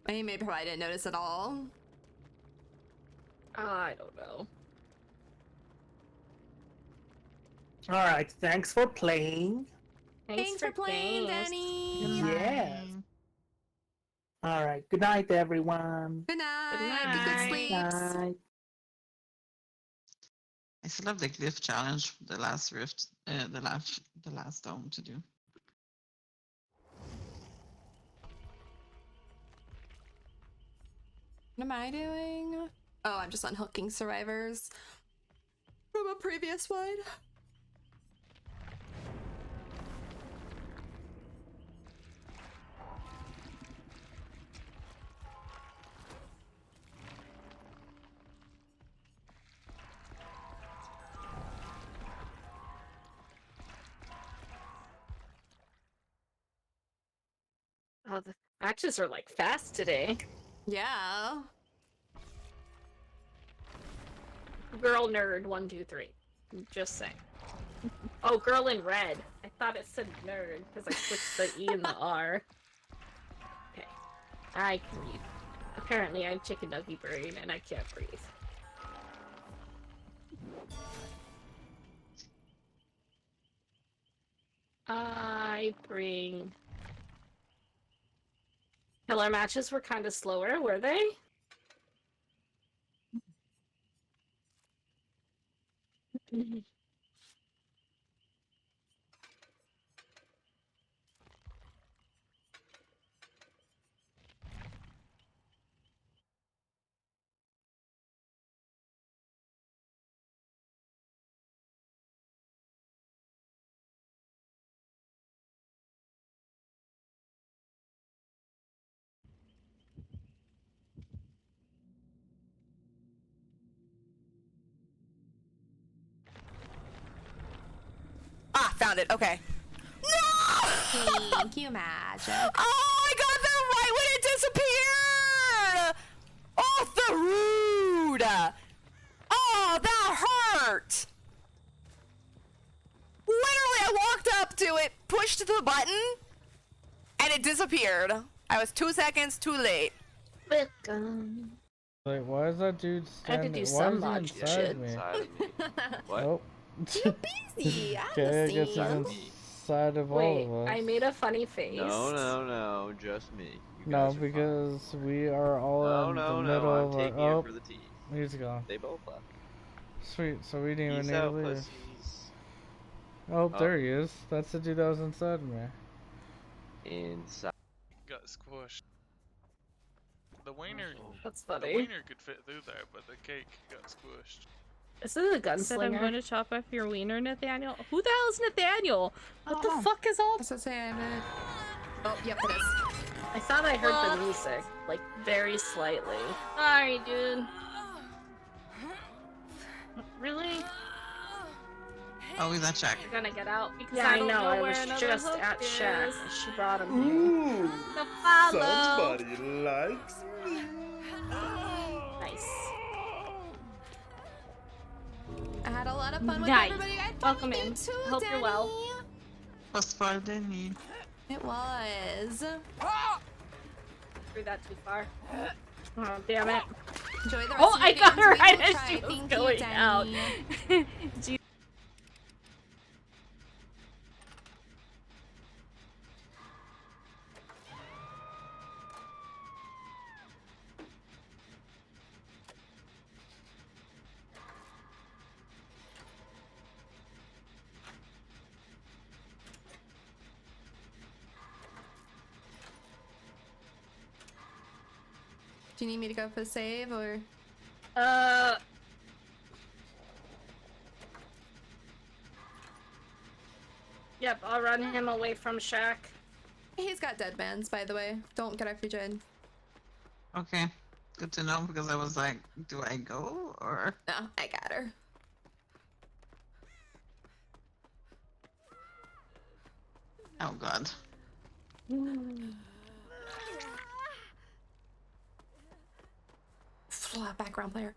He maybe probably didn't notice at all. I don't know. Alright, thanks for playing. Thanks for playing, games. Danny. Yes. Alright, good night everyone. Good night. Good Get good night. sleeps. Night. I still have the glyph challenge, the last rift, the last dome to do. What am I doing? Oh, I'm just unhooking survivors from a previous one. Oh, the matches are like fast today. Yeah. Girl nerd 1, 2, 3. Just saying. Oh, girl in red. I thought it said nerd because I switched the E and the R. Okay. I can read. Apparently I'm chicken nugget brain and I can't breathe. I bring... Killer matches were kind of slower, were they? Ah, found it. Okay. No! Thank you, Magic. Oh, I got there right when it disappeared! Off the road! Oh, that hurt! Literally, I walked up to it, pushed the button, and it disappeared. I was 2 seconds too late. Welcome. Like, why is that dude I had to standing? do Why some is he logic inside shit. me? What? Oh. You're busy. I Okay, I guess he's understand. inside of all Wait, of us. I made a funny face. No, just me. You No, guys are because we are all in the middle I'm of our. taking Oh, it for the team. he's gone. They both left. Sweet, so we didn't even Peace need to out, leave. pussies. Oh, there he is. That's the dude that was inside me. Inside. Got squished. The wiener. That's The funny. wiener could fit through there, but the cake got squished. This is a Said I'm gunslinger. going to chop off your wiener, Nathaniel. Who the hell is Nathaniel? What the fuck is all? What's it say? I'm gonna... Oh, yep, it is. I thought I heard the music, like very slightly. Sorry, dude. Really? Oh, he's at Shack. You're gonna get out because Yeah, I I don't know. I where was another just hook at is. Shack. And she brought him Ooh, the follow. likes me. here. Nice. I had a lot of fun with Nice. everybody. I Welcome thank in. you too, Hope you're well. Danny. Was Friday. It was. Threw that too far. Oh, damn it. Enjoy the rest Oh, of I your got games. her We right will as try. she was Thank going you, out. Danny. Gee. Do you need me to go for the save or? Yep, I'll run him away from Shack. He's got dead bands, by the way. Don't get off your gen. Okay, good to know because I was like, do I go or? No, I got her. Oh God. Background player.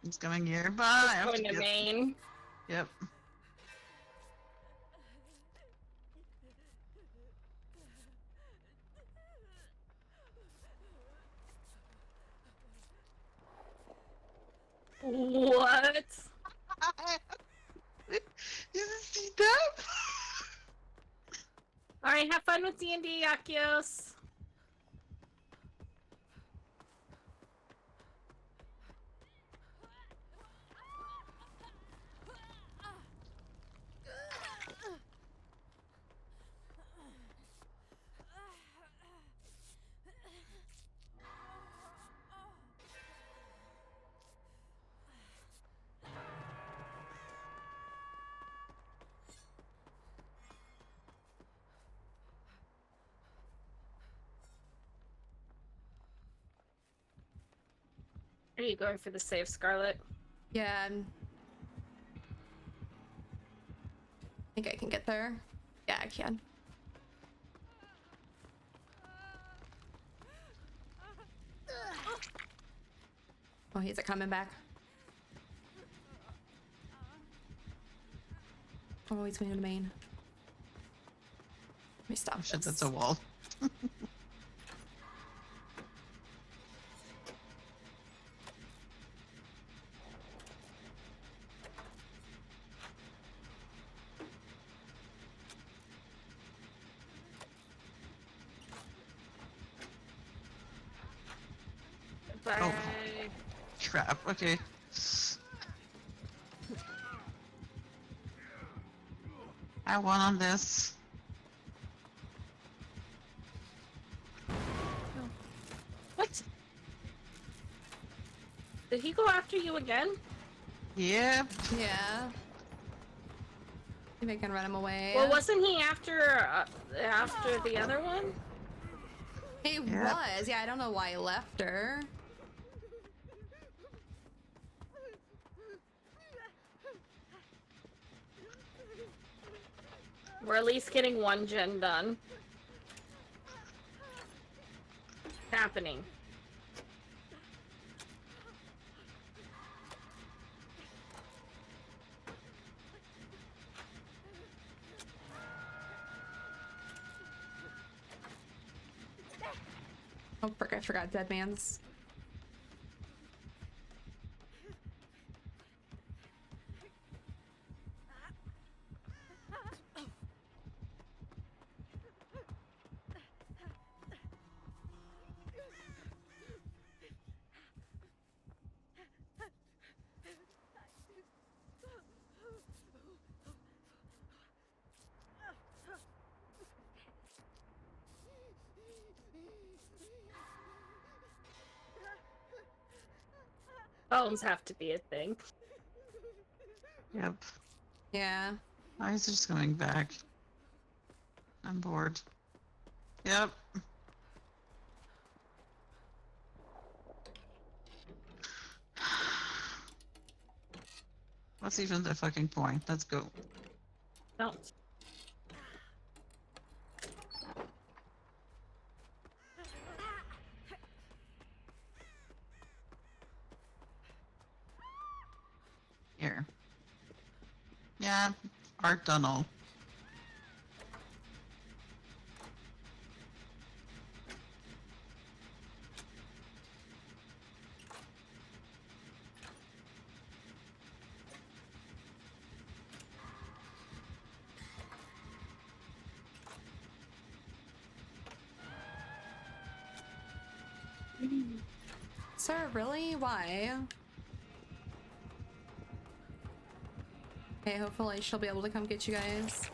It's coming here, but I have Going to get... Maine. Yep. What? You didn't see that? Alright, have fun with D&D, Akios. Are you going for the save, Scarlet? Yeah. I think I can get there. Yeah, I can. Oh, is it coming back? Oh, he's going to main. Let me stop. Shit, that's a wall. Bye. Oh. Crap, okay. I won on this. What? Did he go after you again? Yep. Yeah. Maybe I can run him away. Well, wasn't he after the other one? He was. Yeah, I don't know why he left her. We're at least getting one gen done. Happening. Oh, frick, I forgot Dead Man's. Bones have to be a thing. Yep. Yeah. Why is it just coming back? I'm bored. Yep. What's even the fucking point? Let's go. No. Here. Yeah, art tunnel. Sir, really? Why? Okay, hopefully she'll be able to come get you guys.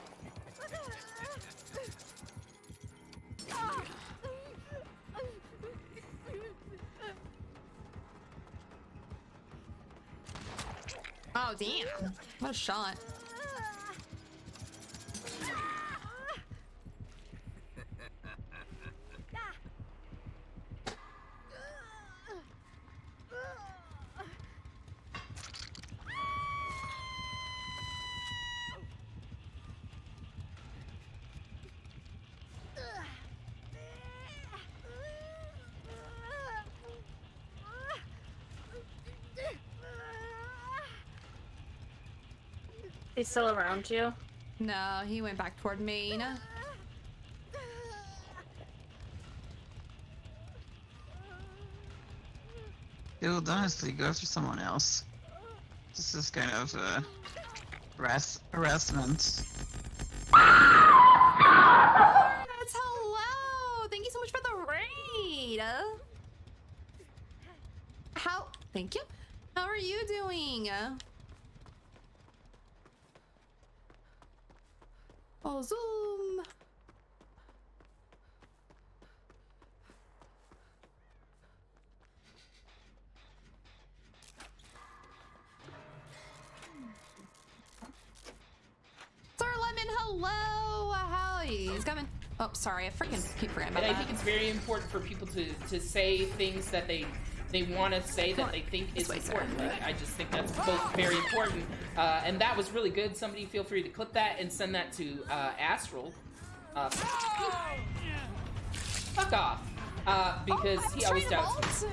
Oh, damn. What a shot. He's still around you? No, he went back toward main. Dude, honestly, go after someone else. This is kind of harassment. That's hello! Thank you so much for the raid! How? Thank you. How are you doing? Oh, zoom! Sir Lemon, hello! How he's coming. Oh, sorry, I freaking keep forgetting about And I that. think it's very important for people to say things that they want to say that they think is important. Like, I just think that's both very important. And that was really good. Somebody feel free to clip that and send that to Astral. Fuck off. Because he always doubts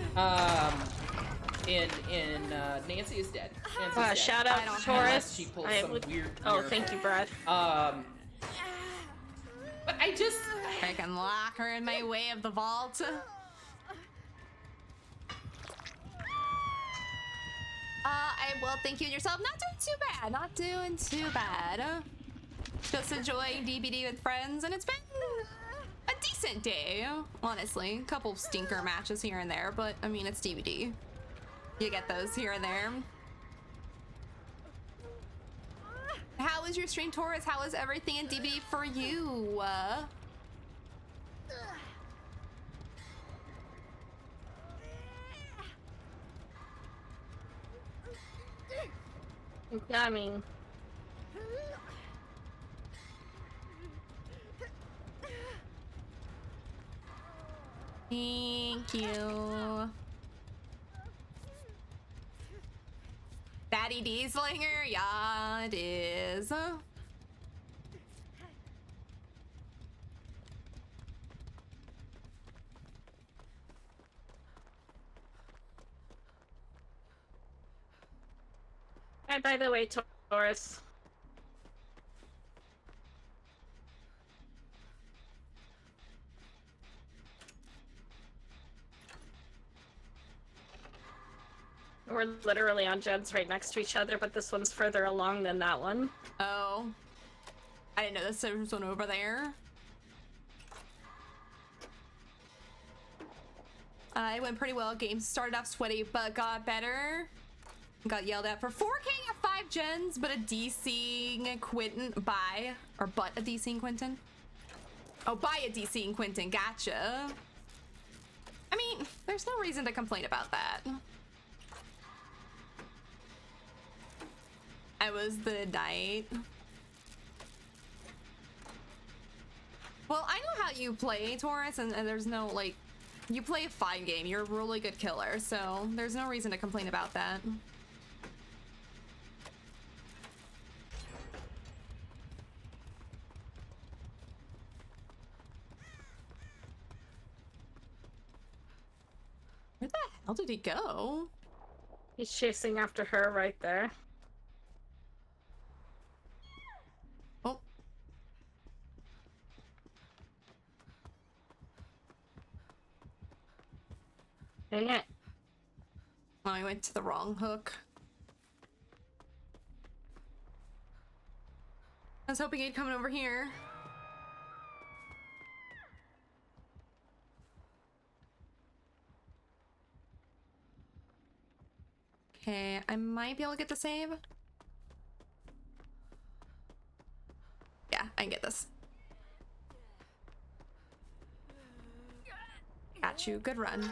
me. Nancy is dead. Nancy's dead. Shout out to Unless Taurus. she pulls I some would- weird. Oh, thank you, Brad. But I just freaking locker in my way of the vault. Well, thank you and yourself. Not doing too bad. Not doing too bad. Just enjoying DBD with friends, and it's been a decent day, honestly. A couple stinker matches here and there, but I mean, it's DBD. You get those here and there. How was your stream, Taurus? How was everything in DBD for you? I mean, thank you. Daddy D Slinger? Yeah, it is. and by the way, Taurus. We're literally on gens right next to each other, but this one's further along than that one. Oh. I didn't know there was one over there. It went pretty well. Game started off sweaty, but got better. Got yelled at for 4K at 5 gens, but a DC Quentin by, or but a DC Quentin. Oh, by a DC Quentin, gotcha. I mean, there's no reason to complain about that. I was the knight. Well, I know how you play, Taurus, and there's no, like, you play a fine game. You're a really good killer, so there's no reason to complain about that. Where the hell did he go? He's chasing after her right there. Oh. Dang it. Oh, I went to the wrong hook. I was hoping he'd come over here. Okay, I might be able to get the save. Yeah, I can get this. Got you. Good run. To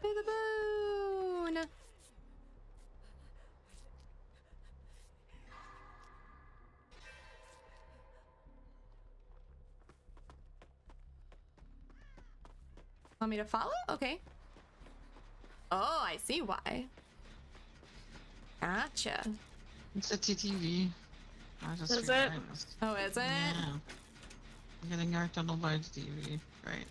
the moon. Want me to follow? Okay. Oh, I see why. Gotcha. It's a TTV. I just Is it? realized. Oh, is it? Yeah. I'm getting our tunnel by the TV, right?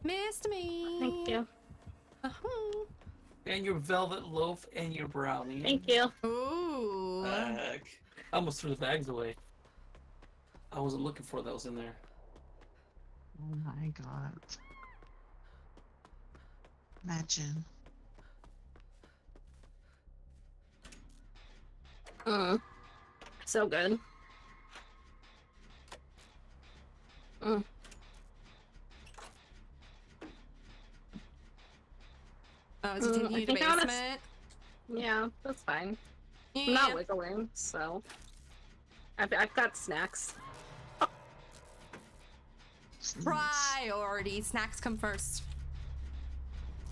Missed me. Thank you. Uh-huh. And your velvet loaf and your brownie. Thank you. Ooh. Heck. I almost threw the bags away. I wasn't looking for those in there. Oh my god. Imagine. So good. Oh, is he taking you to basement? Yeah, that's fine. Yeah. I'm not wiggling, so. I've got snacks. Priority. Snacks come first.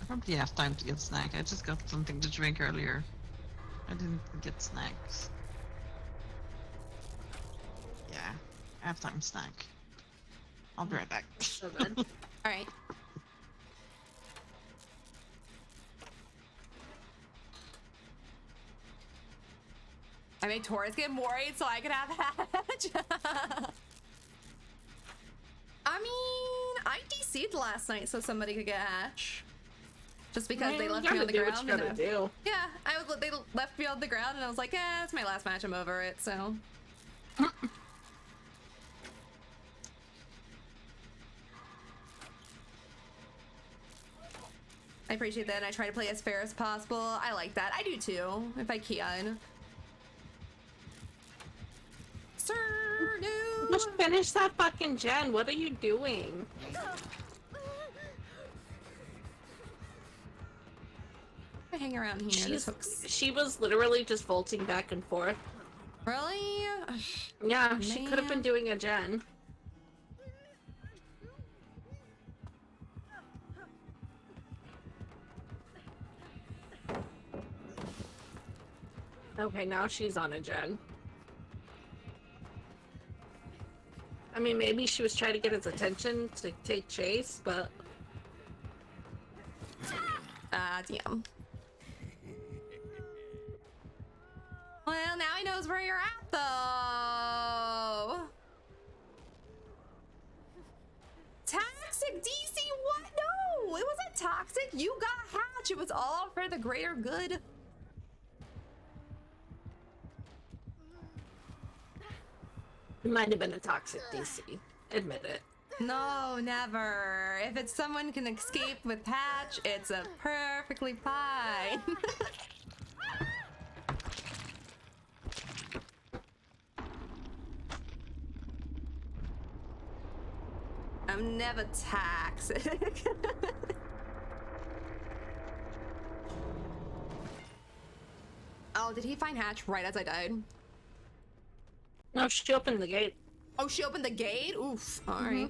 I probably have time to get snack. I just got something to drink earlier. I didn't get snacks. Yeah, I have time to snack. I'll be right back. So good. All right. I made Taurus get worried so I could have Hatch. I mean, I DC'd last night so somebody could get Hatch. Just because they left me on the ground. Yeah, they left me on the ground and I was like, yeah, it's my last match, I'm over it, so. I appreciate that, and I try to play as fair as possible. I like that. I do too, if I can. Sir, no! Just finish that fucking gen. What are you doing? I hang around here. She was literally just vaulting back and forth. Really? Yeah, she could have been doing a gen. Okay, now she's on a gen. I mean, maybe she was trying to get his attention to take chase, but... damn. Well, now he knows where you're at, though. Toxic DC, what? No, it wasn't toxic. You got Hatch. It was all for the greater good. It might have been a toxic DC. Admit it. No, never. If it's someone can escape with Hatch, it's a perfectly fine. I'm never toxic. Oh, did he find Hatch right as I died? No, she opened the gate. Oh, she opened the gate? Oof. All right.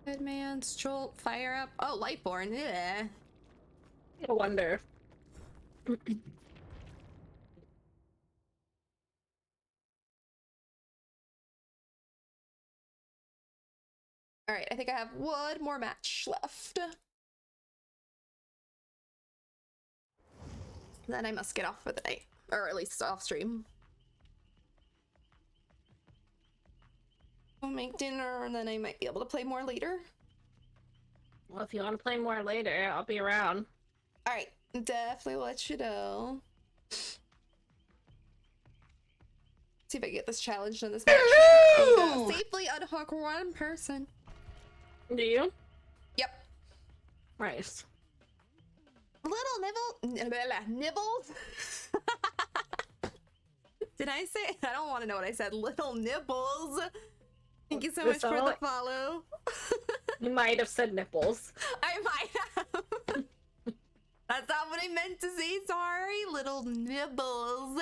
Good man's jolt, fire up. Oh, Lightborn. Yeah. I wonder. All right, I think I have one more match left. Then I must get off for the night, or at least off stream. I'll make dinner, and then I might be able to play more later. Well, if you want to play more later, I'll be around. All right, definitely let you know. See if I can get this challenge done this match. And, safely unhook one person. Do you? Yep. Nice. Little nibbles. Did I say? I don't want to know what I said. Little nibbles. Thank you so much for the follow. You might have said nipples. I might have. That's not what I meant to say. Sorry, little nibbles.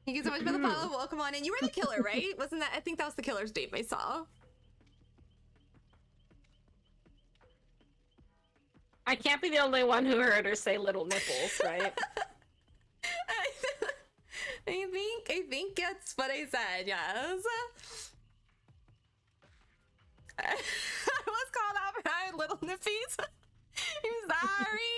Thank you so much for the follow. Welcome on in. You were the killer, right? Wasn't that? I think that was the killer's name I saw. I can't be the only one who heard her say little nipples, right? I think that's what I said, yes. I was called out for my little nippies. I'm sorry.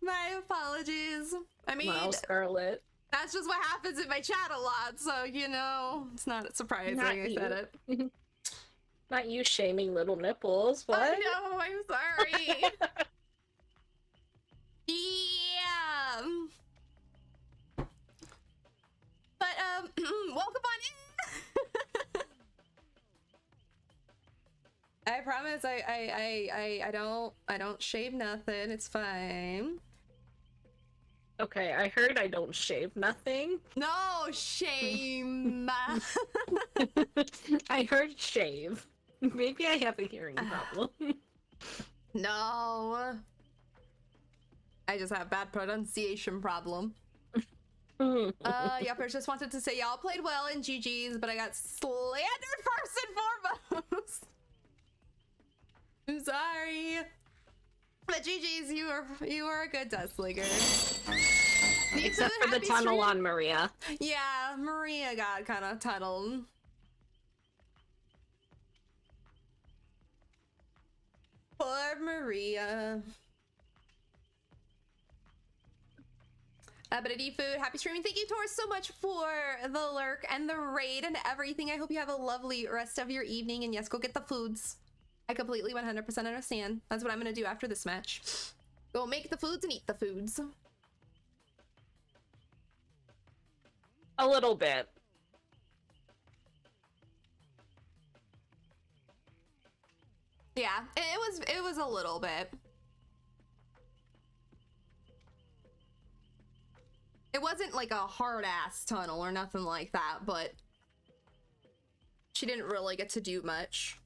My apologies. I mean, wow, Scarlet. That's just what happens in my chat a lot, so you know, it's not surprising I said it. Not you shaming little nipples. What? I know, I'm sorry. Yeah. But welcome on in. I promise I don't shave nothing. It's fine. Okay, I heard I don't shave nothing. No shame. I heard shave. Maybe I have a hearing problem. No. I just have bad pronunciation problem. Yuppers just wanted to say y'all played well in GG's, but I got slandered first and foremost. I'm sorry. But GG's, you were a good Dustlinger. Except for the tunnel on Maria. Yeah, Maria got kind of tunneled. Poor Maria. Ability Food, happy streaming. Thank you, Taurus, so much for the lurk and the raid and everything. I hope you have a lovely rest of your evening. And yes, go get the foods. I completely 100% understand. That's what I'm going to do after this match. Go make the foods and eat the foods. A little bit. Yeah, it was a little bit. It wasn't like a hard ass tunnel or nothing like that, but she didn't really get to do much.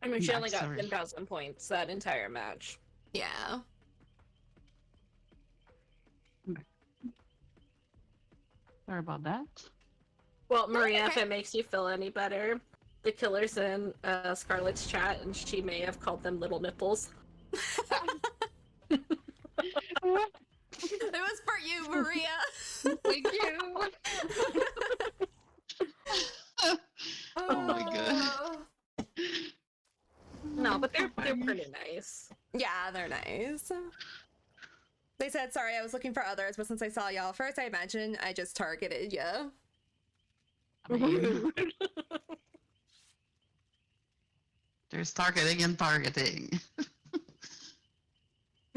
I mean, she only got 10,000 points that entire match. Yeah. Sorry about that. Well, Maria, if it makes you feel any better, the killer's in Scarlett's chat, and she may have called them little nipples. It was for you, Maria. Thank you. Oh my god. No, but they're pretty nice. Yeah, they're nice. They said, sorry, I was looking for others, but since I saw y'all first, I imagine I just targeted ya. There's targeting and targeting. I'm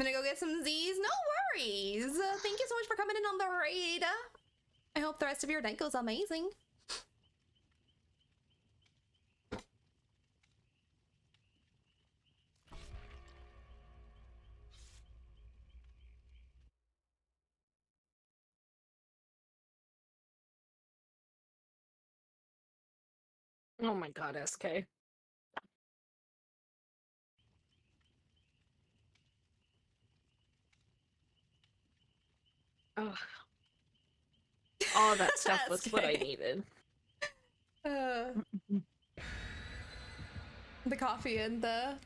gonna go get some Z's. No worries. Thank you so much for coming in on the raid. I hope the rest of your night goes amazing. Oh my god, SK. Oh. All that stuff was what I needed. The coffee and the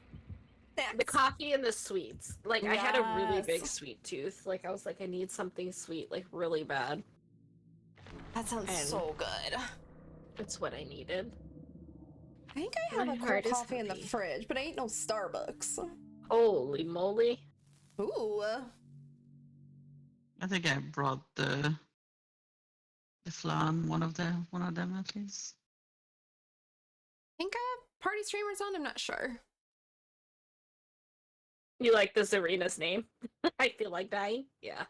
snacks. The coffee and the sweets. Like, I had a really Yes. big sweet tooth. Like, I was like, I need something sweet, like, really bad. That sounds And so good. It's what I needed. I think I have My a cold heart is coffee in the heavy. fridge, but I ain't no Starbucks. Holy moly. Ooh. I think I brought the flan, one of them at least. I think I have party streamers on, I'm not sure. You like this arena's name? I feel like dying. Yeah.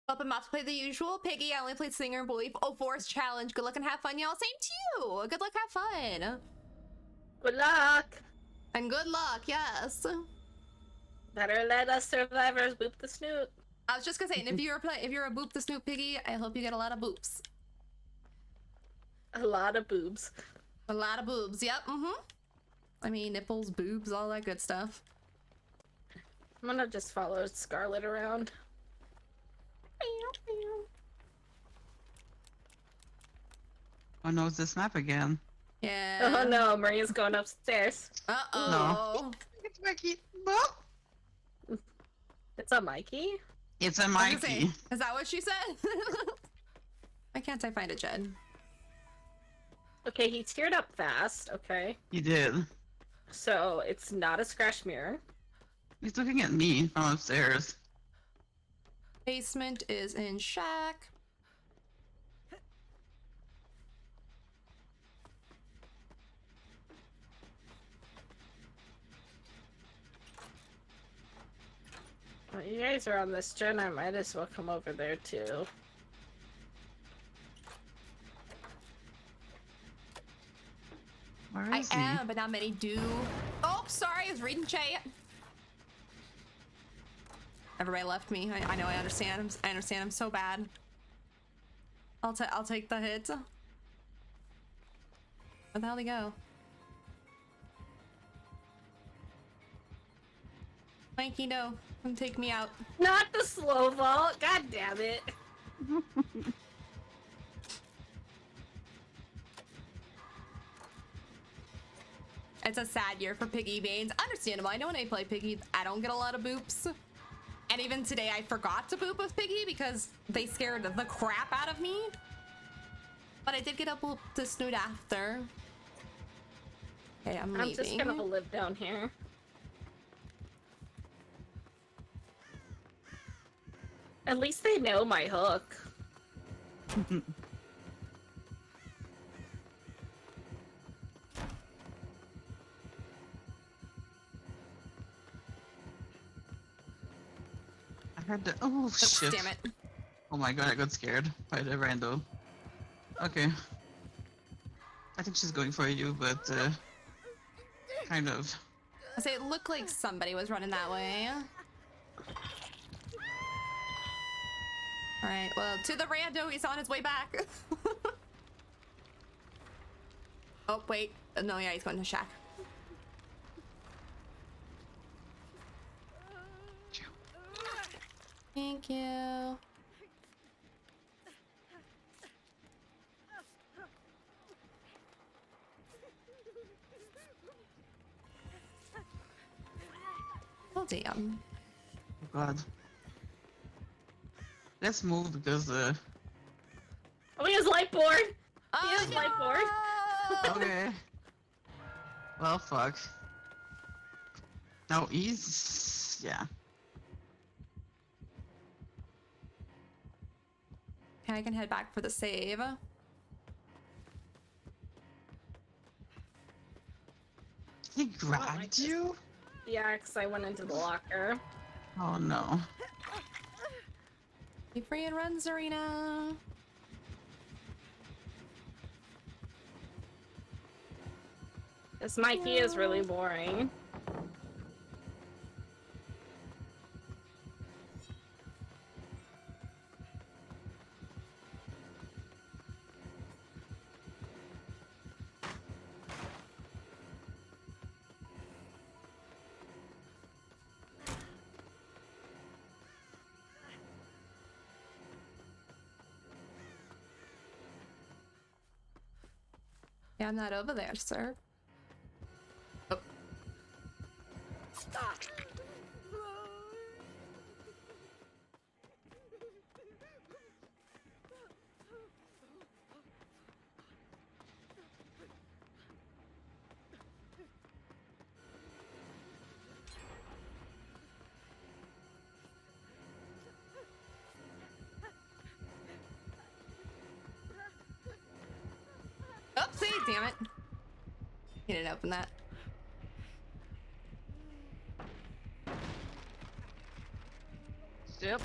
Up and about to play the usual. Piggy, I only played Singer Boy. Oh, Forest Challenge. Good luck and have fun, y'all. Same to you. Good luck, have fun. Good luck. And good luck, yes. Better let us survivors boop the snoot. I was just gonna say, and if you're a boop the Snoop Piggy, I hope you get a lot of boops. A lot of boobs. A lot of boobs, yep, I mean, nipples, boobs, all that good stuff. I'm gonna just follow Scarlet around. Oh no, it's this map again. Yeah. Oh no, Maria's going upstairs. Uh-oh. It's Mikey. No. It's a Mikey? It's a I was gonna say, Mikey. is that what she said? Why can't I find a Jed? Okay, he teared up fast, okay. He did. So, it's not a scratch mirror. He's looking at me from upstairs. Basement is in shack. Well, you guys are on this gen, I might as well come over there too. Where I is he? am, but not many do. Oh, sorry, I was reading chat. Everybody left me. I know. I understand. I understand. I'm so bad. I'll take the hit. Where the hell did he go? Mikey, no. Come take me out. Not the slow vault. God damn it. It's a sad year for Piggy Banes. Understandable. I know when I play Piggy, I don't get a lot of boops. And even today, I forgot to boop with Piggy because they scared the crap out of me. But I did get a boop to Snoot after. Okay, I'm leaving. I'm just gonna live down here. At least they know my hook. I heard the. Oh shit! Damn it! Oh my god, I got scared by the rando. Okay. I think she's going for you, but kind of. I say it looked like somebody was running that way. All right. Well, to the rando, he's on his way back. Oh wait, no, yeah, he's going to shack. Thank you. Oh damn. Oh god. Let's move because Oh, he has light board. He has no! light board. Okay. Well, fuck. No, he's yeah. Okay, I can head back for the save. He grabbed you? Yeah, because I went into the locker. Oh no. Be free and run, Zarina. This Mikey is really boring. Yeah, I'm not over there, sir. Oh. Oopsie, damn it. He didn't open that. Yep.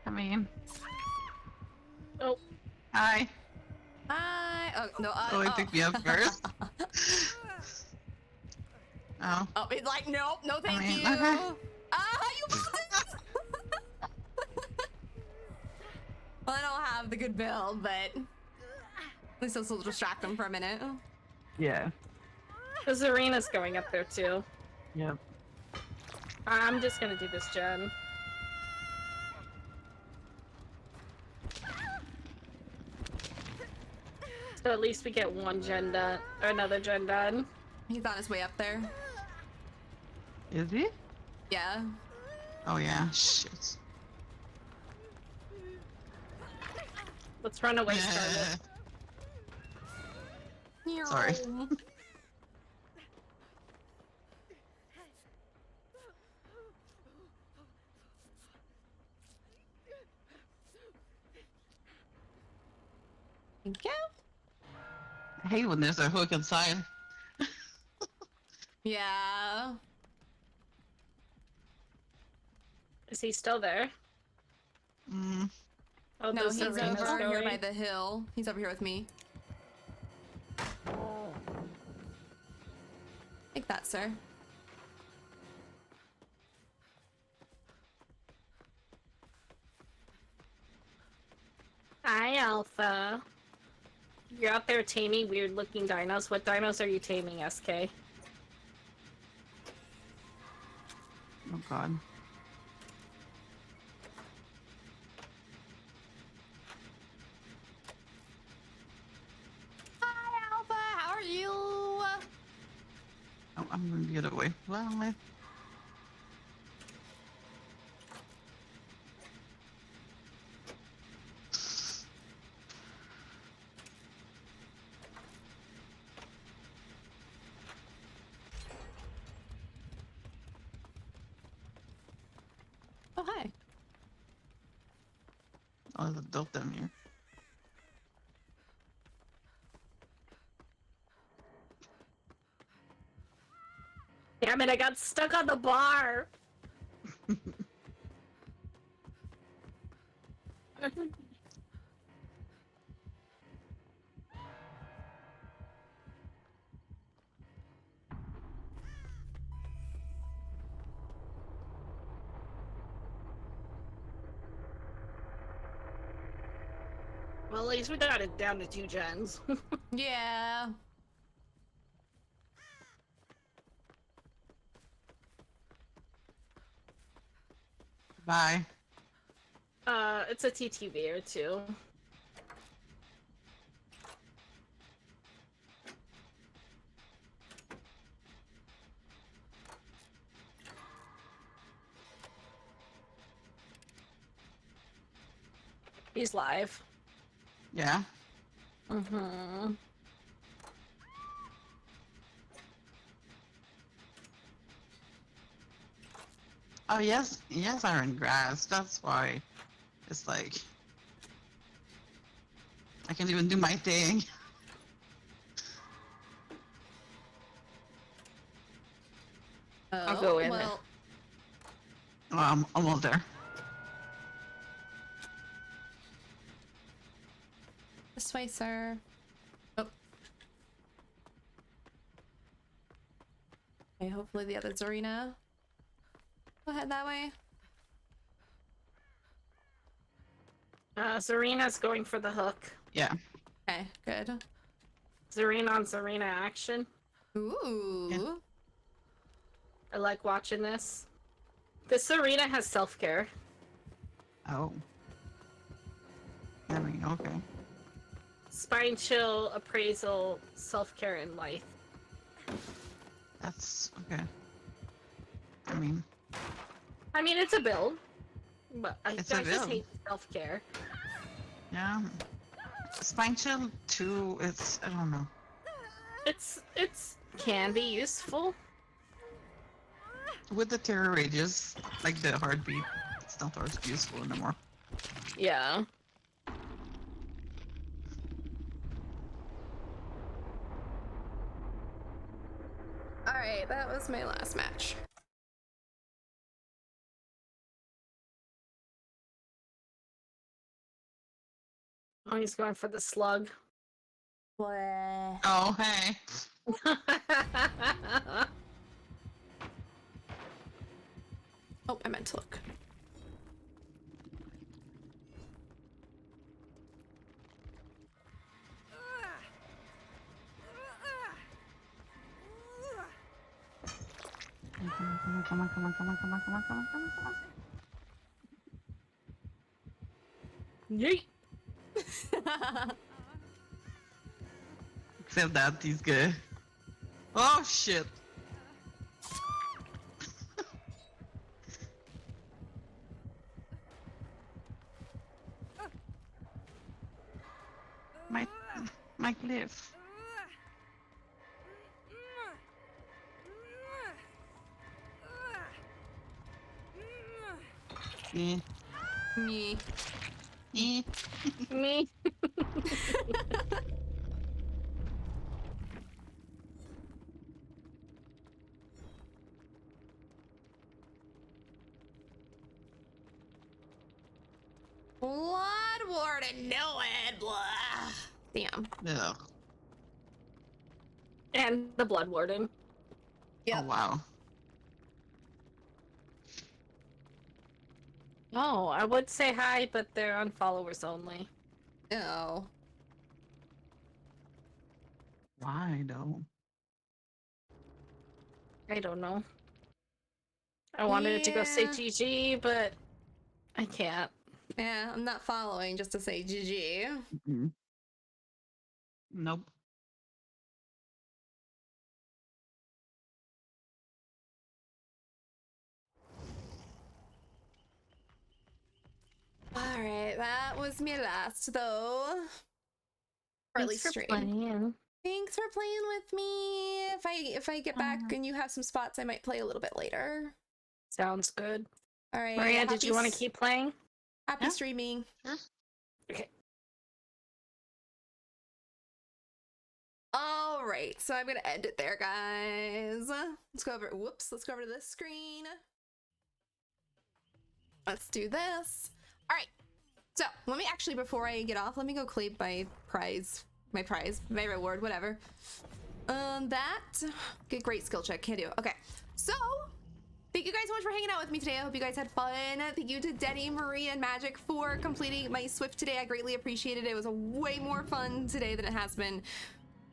I mean. Oh. Hi. Hi. Oh, no. Oh, he picked me up first. Oh. Oh, he's like, nope, no thank mean, you. okay. You bought Well, I don't have the good build, but at least this will distract him for a minute. Yeah. The Zarina's going up there too. Yep. I'm just gonna do this gen. So at least we get one gen done, or another gen done. He's on his way up there. Is he? Yeah. Oh yeah. Shit. Let's run away, Scarlet. Sorry. Thank you. I hate when there's a hook inside. Yeah. Is he still there? Mm. Oh, No, the he's Zarina's over here going. by the hill. He's over here with me. Like that, sir. Hi, Alpha. You're out there taming weird-looking dinos. What dinos are you taming, SK? Oh god. Hi, Alpha. How are you? Oh, I'm going the other way. Well, Oh, hi. oh, there's a dope down here. Damn it, I got stuck on the bar! Well, at least we got it down to 2 gens. Yeah. Bye. It's a TTV or 2. He's live. Yeah. Mm-hmm. Oh, yes. Yes, iron grass. That's why it's like... I can't even do my thing. Oh, I'll go in. well, Oh, I'm almost there. this way, sir. Oh. Okay, hopefully the other Zarina will head that way. Zarina's going for the hook. Yeah. Okay, good. Zarina on Zarina action. Ooh. Yeah. I like watching this. This Zarina has self-care. Oh. I mean, okay. Spine chill, appraisal, self-care, and life. That's okay. I mean, It's a build, but I It's a just build. hate self-care. yeah. Spine chill 2, it's, I don't know. It's can be useful. With the terror rages, like the heartbeat, it's not as useful anymore. Yeah. All right, that was my last match. Oh, he's going for the slug. Bleh. Oh, hey. Oh, I meant to look. Come on, come on, come on, come on, come on, come on, come on, come on. Yeet. Except that he's good. Oh shit. my cliff. Me. Me. Me. Me. Blood Warden, no it. Blah. Damn. Yeah. And the Blood Warden. Yep. Oh wow. Oh, I would say hi, but they're on followers only. Oh. Why though? I don't know. I wanted it to go say Yeah. GG, but I can't. Yeah, I'm not following just to say GG. Mm-hmm. Nope. Alright, that was me last though. Or at Thanks least for stream. playing. Thanks for playing with me. If I get back and you have some spots, I might play a little bit later. Sounds good. Alright. Maria, did you want to keep playing? Happy streaming. Okay. Alright, so I'm gonna end it there, guys. Let's go over let's go over to this screen. Let's do this. Alright. So let me actually, before I get off, let me go claim my prize, my reward, whatever. That good, great skill check. Can't do. Okay, so thank you guys so much for hanging out with me today. I hope you guys had fun. Thank you to Denny, Maria, and Magic for completing my Swift today. I greatly appreciated it. It was a way more fun today than it has been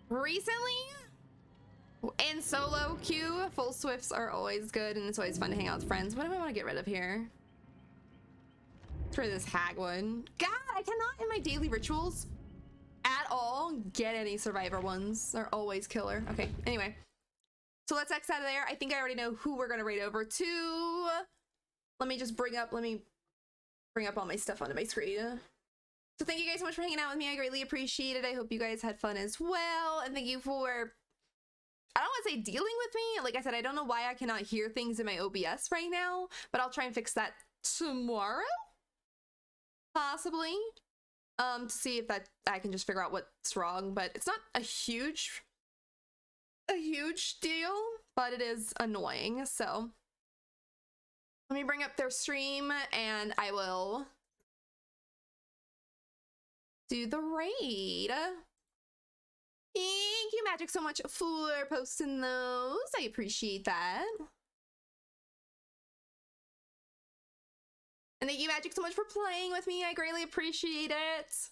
recently. And solo queue, full Swifts are always good, and it's always fun to hang out with friends. What do I want to get rid of here? For this hag one. God, I cannot in my daily rituals at all get any survivor ones. They're always killer. Okay, anyway. So let's X out of there. I think I already know who we're gonna raid over to. Let me bring up all my stuff onto my screen. So thank you guys so much for hanging out with me. I greatly appreciate it. I hope you guys had fun as well. And thank you for, I don't want to say dealing with me. Like I said, I don't know why I cannot hear things in my OBS right now, but I'll try and fix that tomorrow. Possibly, to see if that I can just figure out what's wrong, but it's not a huge deal, but it is annoying. So let me bring up their stream and I will do the raid. Thank you, Magic, so much for posting those. I appreciate that. And thank you, Magic, so much for playing with me. I greatly appreciate it.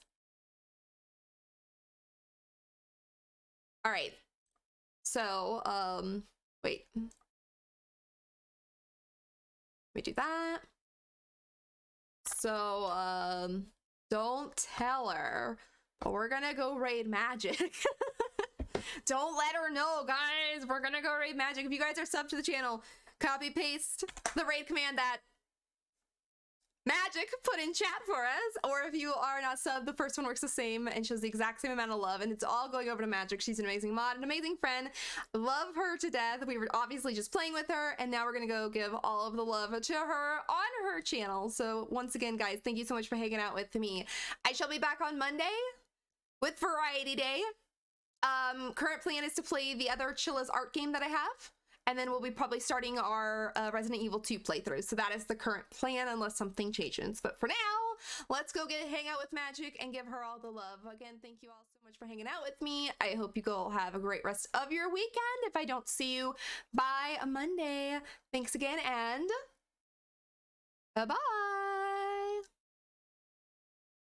All right. So, wait. Let me do that. So, don't tell her, but we're gonna go raid Magic. Don't let her know, guys. We're gonna go raid Magic. If you guys are subbed to the channel, copy paste the raid command that Magic put in chat for us, or if you are not subbed, the first one works the same and shows the exact same amount of love, and it's all going over to Magic. She's an amazing mod, an amazing friend. Love her to death. We were obviously just playing with her, and now we're gonna go give all of the love to her on her channel. So once again, guys, thank you so much for hanging out with me. I shall be back on Monday with Variety Day. Current plan is to play the other Chilla's art game that I have. And then we'll be probably starting our Resident Evil 2 playthrough. So that is the current plan unless something changes. But for now, let's go hang out with Magic and give her all the love. Again, thank you all so much for hanging out with me. I hope you all have a great rest of your weekend. If I don't see you by Monday, thanks again and bye-bye.